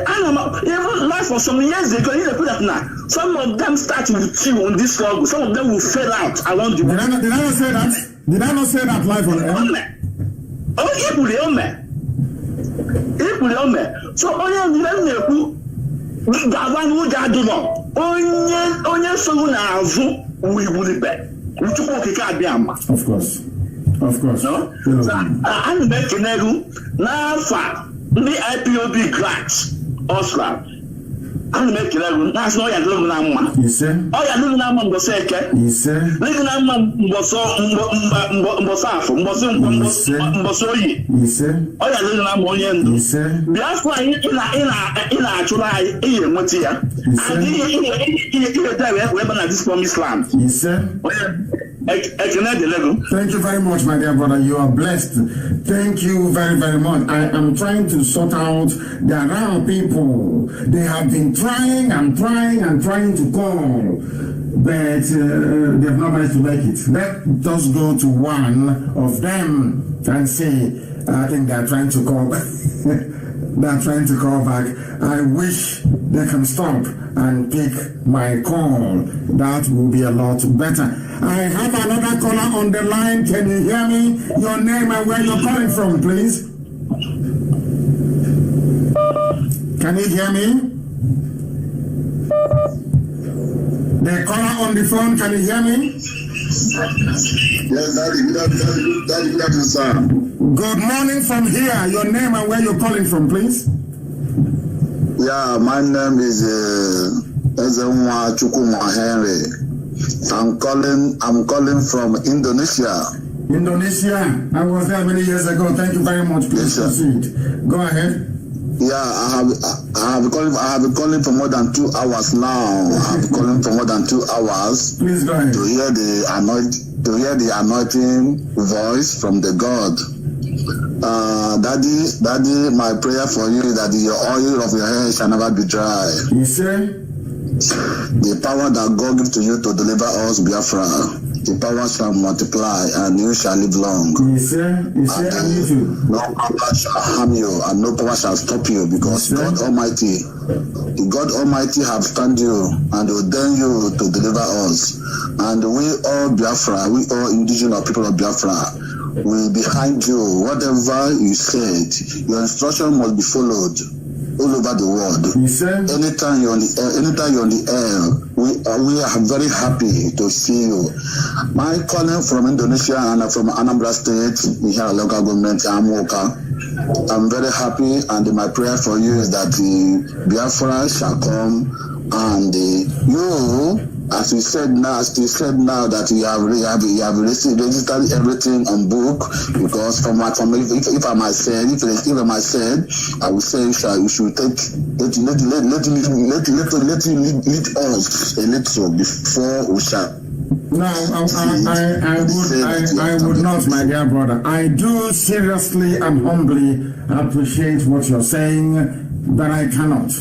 even life for some years ago, you put that now. Some of them start with you on this struggle. Some of them will fail out around you. Did I not say that? Did I not say that live on air? Oh, so onye so na azu we will be uchukwu okike abịama. Of course. No? I'm making na fa ndị IPOB grants Oscar. I'm making na so ya dulu na mma. Ise. O ya dulu na mma mboso eke. Ise. Dulu na mma mboso afọ, mboso oyi. Ise. O ya dulu na mma onye ndu. Ise. Biafra anyị ina achụrụ anyị ihe enweta ya. Adịghị ihe dere ebe na this promised land. Ise. Thank you very much, my dear brother. You are blessed. Thank you very, very much. I am trying to sort out. There are people. They have been trying to call, but they have not managed to make it. Let us go to one of them and see. I think they are trying to call back. They are trying to call back. I wish they can stop and pick my call. That will be a lot better. I have another caller on the line. Can you hear me? Your name and where you're calling from, please. Can you hear me? The caller on the phone, can you hear me? Yes, Daddy, good afternoon, sir. Good morning from here. Your name and where you're calling from, please. Yeah, my name is Ezenwa Chukwuma Henry. I'm calling from Indonesia. Indonesia. I was there many years ago. Thank you very much. Please proceed. Go ahead. Yeah, I have been calling for more than 2 hours now. I've been calling for more than 2 hours. Please go ahead. To hear the anointing voice from the God. Daddy, my prayer for you is that your oil of your hair shall never be dry. You say? The power that God gives to you to deliver us, Biafra, the power shall multiply and you shall live long. You say, I need you. No power shall harm you and no power shall stop you because God Almighty have stand you and ordained you to deliver us. And we all Biafra, we all indigenous people of Biafra, we behind you. Whatever you said, your instruction must be followed all over the world. Anytime you're on the air, we are very happy to see you. My calling from Indonesia and from Anambra State, we have a local government, I'm very happy, and my prayer for you is that the Biafra shall come, and you, as you said now that you have registered everything on book, because if I might say, I would say you should take let you lead us a little before we shall. No, I would not, my dear brother. I do seriously and humbly appreciate what you're saying, but I cannot,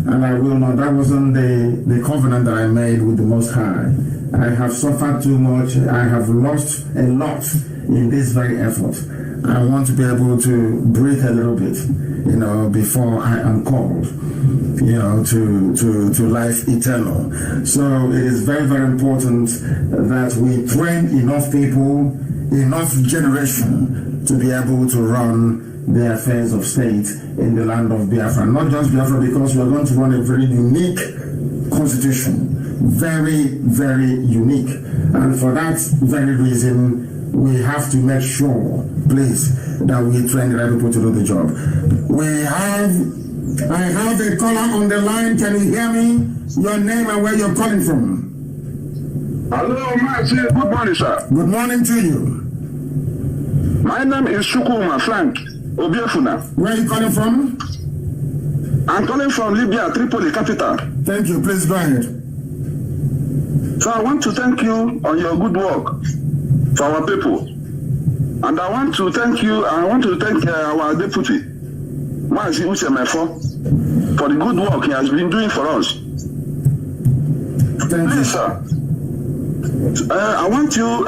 and I will not. That wasn't the covenant that I made with the Most High. I have suffered too much. I have lost a lot in this very effort. I want to be able to breathe a little bit, before I am called, to life eternal. So it is very, very important that we train enough people, enough generation to be able to run the affairs of state in the land of Biafra. Not just Biafra, because we are going to run a very unique constitution. Very, very unique. And for that very reason, we have to make sure, please, that we train the right people to do the job. I have a caller on the line. Can you hear me? Your name and where you're calling from. Hello, Mazi. Good morning, sir. Good morning to you. My name is Chukwuma Frank Obiefuna. Where are you calling from? I'm calling from Libya, Tripoli, capital. Thank you. Please go ahead. So I want to thank you on your good work for our people. And I want to thank our deputy, Mazi Uchemefo, for the good work he has been doing for us. Thank you, sir. I want you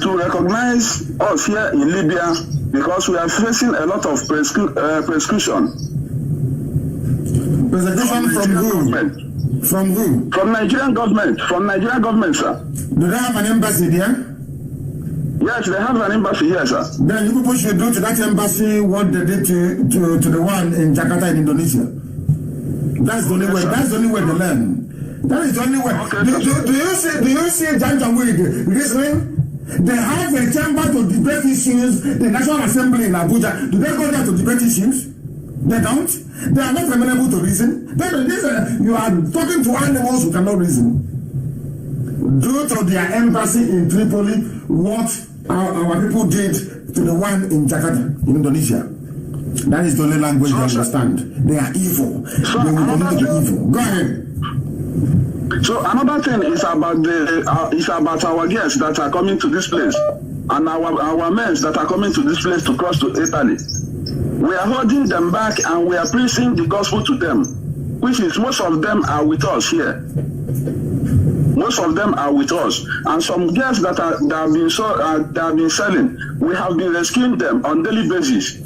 to recognize us here in Libya because we are facing a lot of persecution. Persecution from who? From who? From Nigerian government. From Nigerian government, sir. Do they have an embassy there? Yes, they have an embassy here, sir. Then you people should do to that embassy what they did to the one in Jakarta in Indonesia. That's the only way. That's the only way to learn. That is the only way. Okay, do you see Janjaweed reasoning? They have a chamber to debate issues, the National Assembly in Abuja. Do they go there to debate issues? They don't. They are not amenable to reason. You are talking to animals who cannot reason. Due to their embassy in Tripoli, what our people did to the one in Jakarta, in Indonesia. That is the only language they understand. They are evil. They will only be evil. Go ahead. So another thing is about our guests that are coming to this place and our men that are coming to this place to cross to Italy. We are holding them back and we are preaching the gospel to them, which is most of them are with us here. Most of them are with us, and some girls that have been selling, we have been rescuing them on daily basis.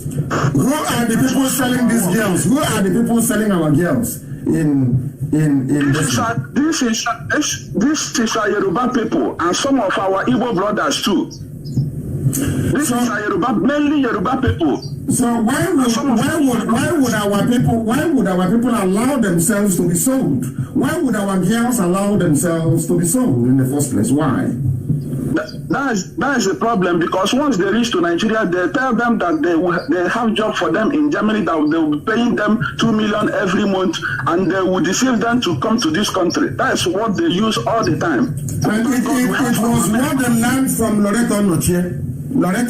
Who are the people selling these girls? Who are the people selling our girls in this is our Yoruba people and some of our Igbo brothers too. This is our Yoruba, mainly Yoruba people. So why would our people allow themselves to be sold? Why would our girls allow themselves to be sold in the first place? Why? That is a problem, because once they reach to Nigeria, they tell them that they have job for them in Germany, that they will be paying them 2 million every month, and they will deceive them to come to this country. That is what they use all the time. And it was what they learned from Loreto Nochie. That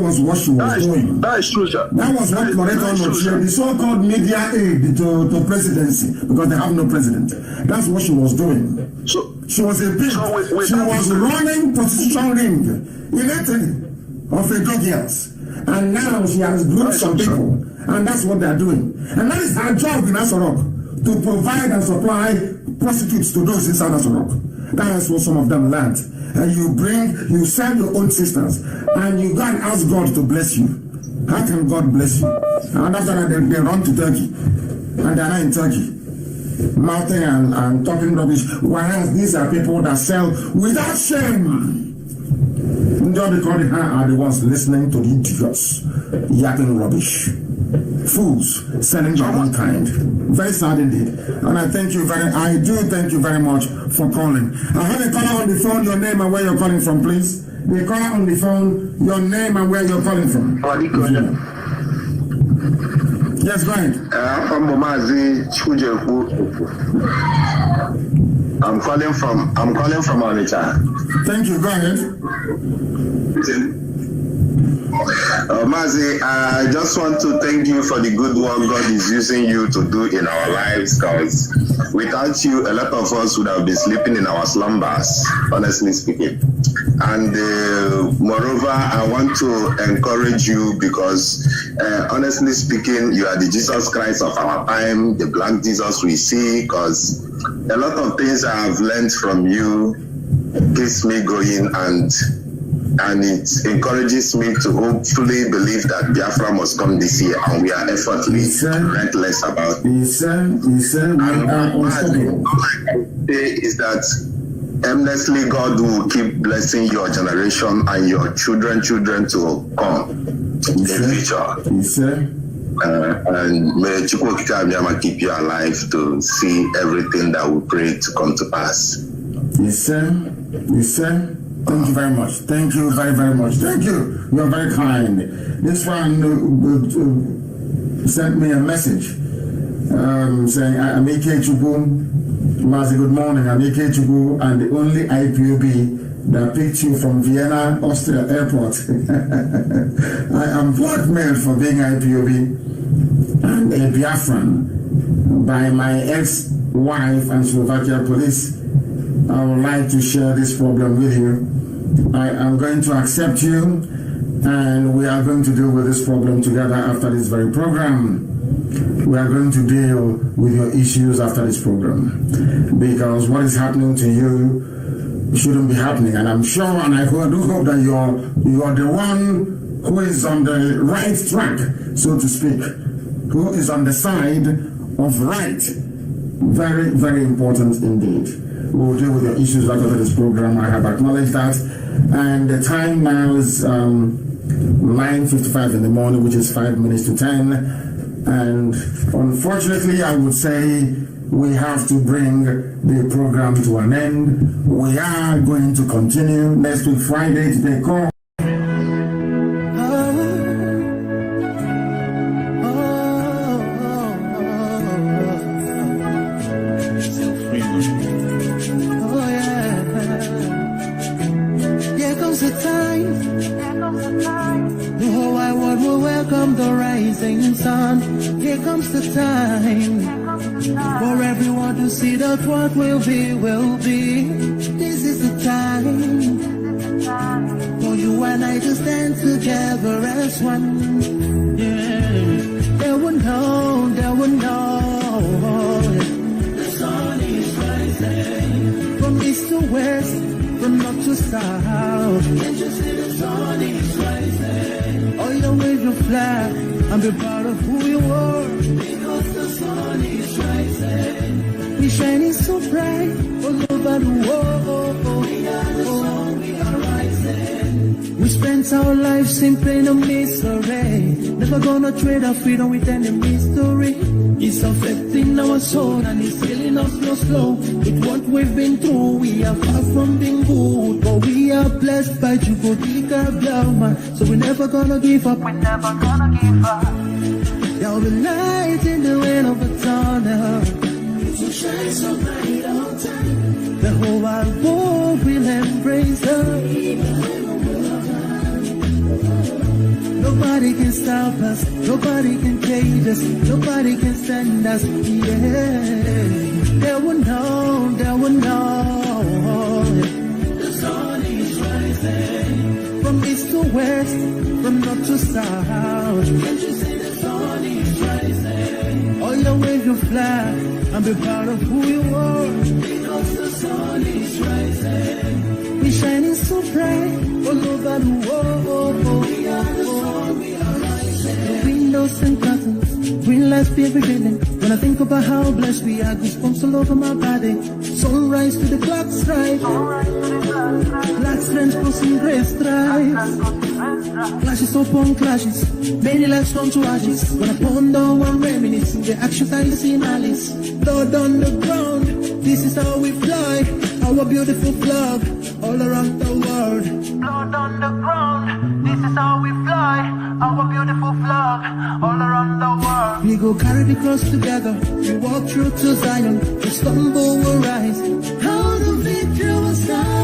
was what she was doing. That is true, sir. That was what Loreto Nochie, the so-called media aid to presidency, because they have no president. That's what she was doing. So she was a bitch. She was running prostitution ring in Italy of a girls. And now she has grouped some people. And that's what they are doing. And that is her job in Asorok, to provide and supply prostitutes to those inside Asorok. That is what some of them learned. And you send your own sisters, and you go and ask God to bless you. How can God bless you? And after that, they run to Turkey. And they're not in Turkey, mouthing and talking rubbish. Whereas these are people that sell without shame. Just because they are the ones listening to the idiots yapping rubbish. Fools selling their own kind. Very sad indeed. And I do thank you very much for calling. I have a caller on the phone, your name and where you're calling from, please. The caller on the phone, your name and where you're calling from. Yes, go ahead. I'm calling from Onitsha. Thank you, go ahead. Mazi, I just want to thank you for the good work God is using you to do in our lives, because without you, a lot of us would have been sleeping in our slumbers, honestly speaking. And moreover, I want to encourage you because, honestly speaking, you are the Jesus Christ of our time, the black Jesus we see, because a lot of things I have learned from you keeps me going, and it encourages me to hopefully believe that Biafra must come this year, and we are effortless, relentless about it. And all I can say is that endlessly God will keep blessing your generation and your children to come in the future. And may Chukwokika keep you alive to see everything that we pray to come to pass. Thank you very much. Thank you very, very much. Thank you. You are very kind. This one sent me a message saying, I'm MNK Chubu. Mazi, good morning. I'm MNK Chubu, and the only IPOB that picked you from Vienna, Austria airport. I am blackmailed for being IPOB and a Biafran by my ex-wife and Slovakia police. I would like to share this problem with you. I am going to accept you, and we are going to deal with this problem together after this very program. We are going to deal with your issues after this program, because what is happening to you shouldn't be happening. And I'm sure, and I do hope that you are the one who is on the right track, so to speak, who is on the side of right. Very, very important indeed. We will deal with your issues after this program. I have acknowledged that. And the time now is 9:55 in the morning, which is 5 minutes to 10. And unfortunately, I would say we have to bring the program to an end. We are going to continue next week, Friday, to take call. What will be. This is the time for you and I to stand together as one. Yeah, they will know. The sun is rising from east to west, from north to south. Can't you see the sun is rising? Oh, you wave your flag and be proud of who you are, because the sun is rising. We shining so bright all over the world. We are the sun, we are rising. We spent our lives in pain and misery. Never gonna trade our freedom with any mystery. It's affecting our soul and it's killing us slow. With what we've been through, we are far from being good, but we are blessed by Biafra. So we're never gonna give up. We're never gonna give up. There'll be light in the end of a tunnel. It will shine so bright all time. The whole wide world will embrace us. Nobody can stop us, nobody can cage us, nobody can stand us, yeah. They will know, they will know. The sun is rising, from east to west, from north to south. Can't you see the sun is rising? All your wave your flag, and be proud of who you are. Because the sun is rising, we're shining so bright, all over the world. We are the sun, we are rising. Windows and curtains, green lights be revealing. When I think about how blessed we are, goosebumps all over my body. Sunrise to the clock strike, black strange crossing gray stripes. Clashes upon clashes, many lives turn to ashes. When I ponder and reminisce, the actions I see in Alice. Blood on the ground, this is how we fly. Our beautiful flag, all around the world. Blood on the ground, this is how we fly. Our beautiful flag, all around the world. We go carry the cross together, we walk through to Zion. We stumble, we'll rise. How the victory was done.